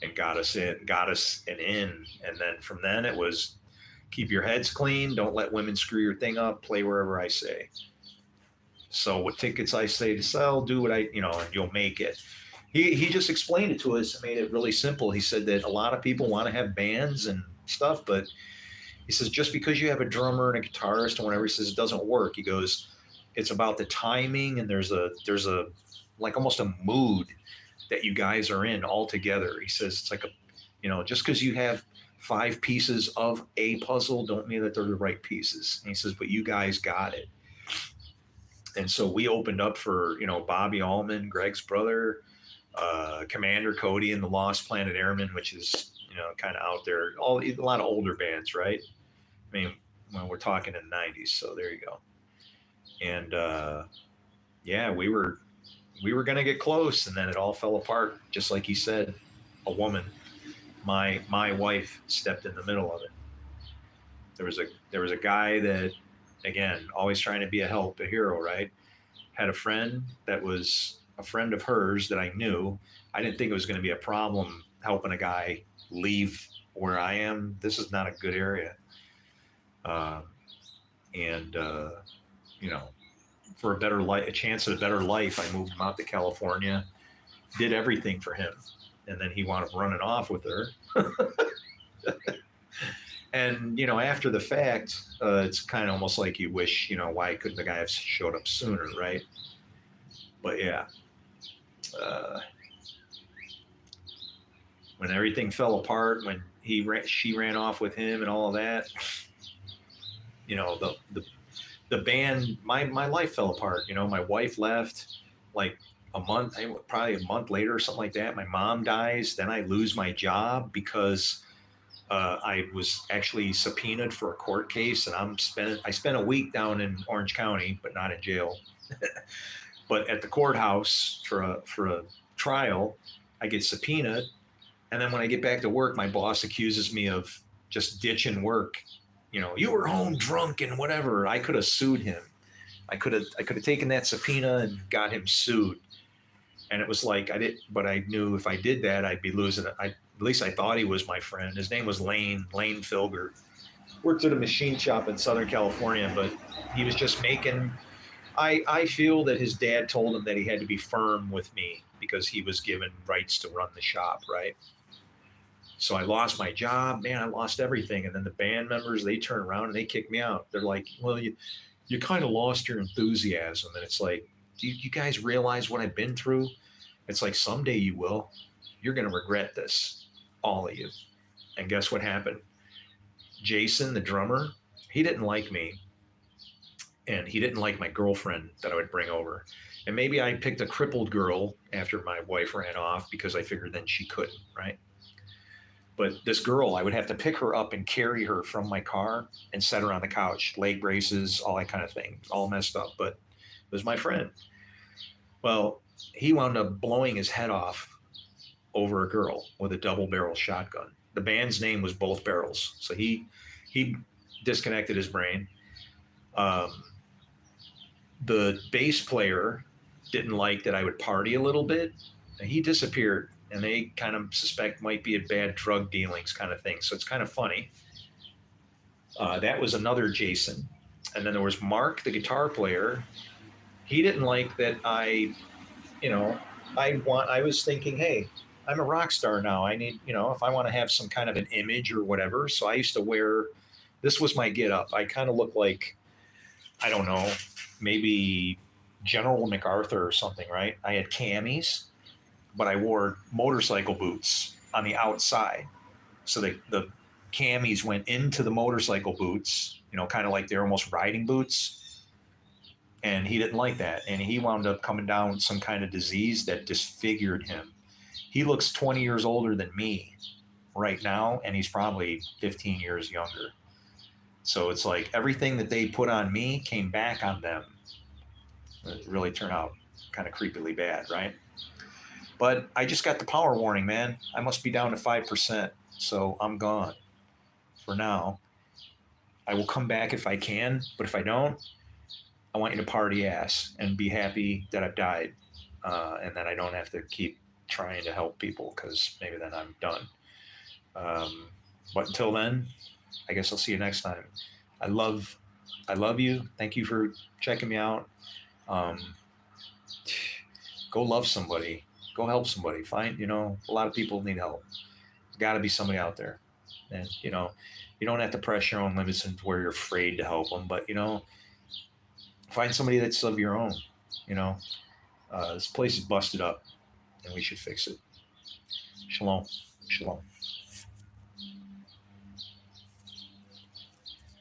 and got us in. And then from then it was keep your heads clean, don't let women screw your thing up, play wherever I say. So what tickets I say to sell, do what I, you know, and you'll make it. He just explained it to us and made it really simple. He said that a lot of people want to have bands and stuff, but he says just because you have a drummer and a guitarist and whatever, he says it doesn't work. He goes, it's about the timing, and there's a like almost a mood that you guys are in all together. He says it's like a, you know, just because you have 5 pieces of a puzzle don't mean that they're the right pieces. And he says, but you guys got it. And so we opened up for, you know, Bobby Allman, Greg's brother, Commander Cody and the Lost Planet Airmen, which is, you know, kind of out there. A lot of older bands, right? I mean, when we're talking in the 90s, so there you go. And yeah, we were going to get close, and then it all fell apart, just like he said. A woman, my wife, stepped in the middle of it. There was a guy that, again, always trying to be a hero, right? Had a friend that was a friend of hers that I knew. I didn't think it was going to be a problem helping a guy leave where I am. This is not a good area. You know, for a better life, a chance at a better life, I moved him out to California, did everything for him. And then he wound up running off with her. And, you know, after the fact, it's kind of almost like you wish, you know, why couldn't the guy have showed up sooner, right? But yeah, when everything fell apart, when she ran off with him and all of that, you know, the band, my life fell apart. You know, my wife left. Like probably a month later or something like that, my mom dies. Then I lose my job because I was actually subpoenaed for a court case, and I spent a week down in Orange County, but not in jail, but at the courthouse for a trial. I get subpoenaed, and then when I get back to work, my boss accuses me of just ditching work. You were home drunk and whatever. I could have sued him. I could have taken that subpoena and got him sued. And it was like I did, but I knew if I did that, I'd be losing it. At least I thought he was my friend. His name was Lane Filger. Worked at a machine shop in Southern California, but he was just making. I feel that his dad told him that he had to be firm with me because he was given rights to run the shop, right? So I lost my job, man. I lost everything, and then the band members, they turn around and they kick me out. They're like, "Well, you kind of lost your enthusiasm," and it's like, do you guys realize what I've been through? It's like someday you will. You're going to regret this, all of you. And guess what happened? Jason, the drummer, he didn't like me, and he didn't like my girlfriend that I would bring over. And maybe I picked a crippled girl after my wife ran off because I figured then she couldn't, right? But this girl, I would have to pick her up and carry her from my car and set her on the couch, leg braces, all that kind of thing, all messed up. But it was my friend. Well, he wound up blowing his head off over a girl with a double barrel shotgun. The band's name was Both Barrels. So he disconnected his brain. The bass player didn't like that I would party a little bit. And he disappeared, and they kind of suspect might be a bad drug dealings kind of thing. So it's kind of funny. That was another Jason. And then there was Mark, the guitar player. He didn't like that I was thinking, hey, I'm a rock star now. I need, if I want to have some kind of an image or whatever. So I used to wear, this was my get up. I kind of look like, I don't know, maybe General MacArthur or something, right? I had camis, but I wore motorcycle boots on the outside. So the camis went into the motorcycle boots, kind of like they're almost riding boots. And he didn't like that. And he wound up coming down with some kind of disease that disfigured him. He looks 20 years older than me right now, and he's probably 15 years younger. So it's like everything that they put on me came back on them. It really turned out kind of creepily bad, right? But I just got the power warning, man. I must be down to 5%. So I'm gone for now. I will come back if I can, but if I don't, I want you to party ass and be happy that I've died, and that I don't have to keep trying to help people because maybe then I'm done. But until then, I guess I'll see you next time. I love you. Thank you for checking me out. Go love somebody. Go help somebody. Find, a lot of people need help. There's got to be somebody out there. And, you don't have to press your own limits and where you're afraid to help them, but, find somebody that's of your own. This place is busted up and we should fix it. Shalom. Shalom.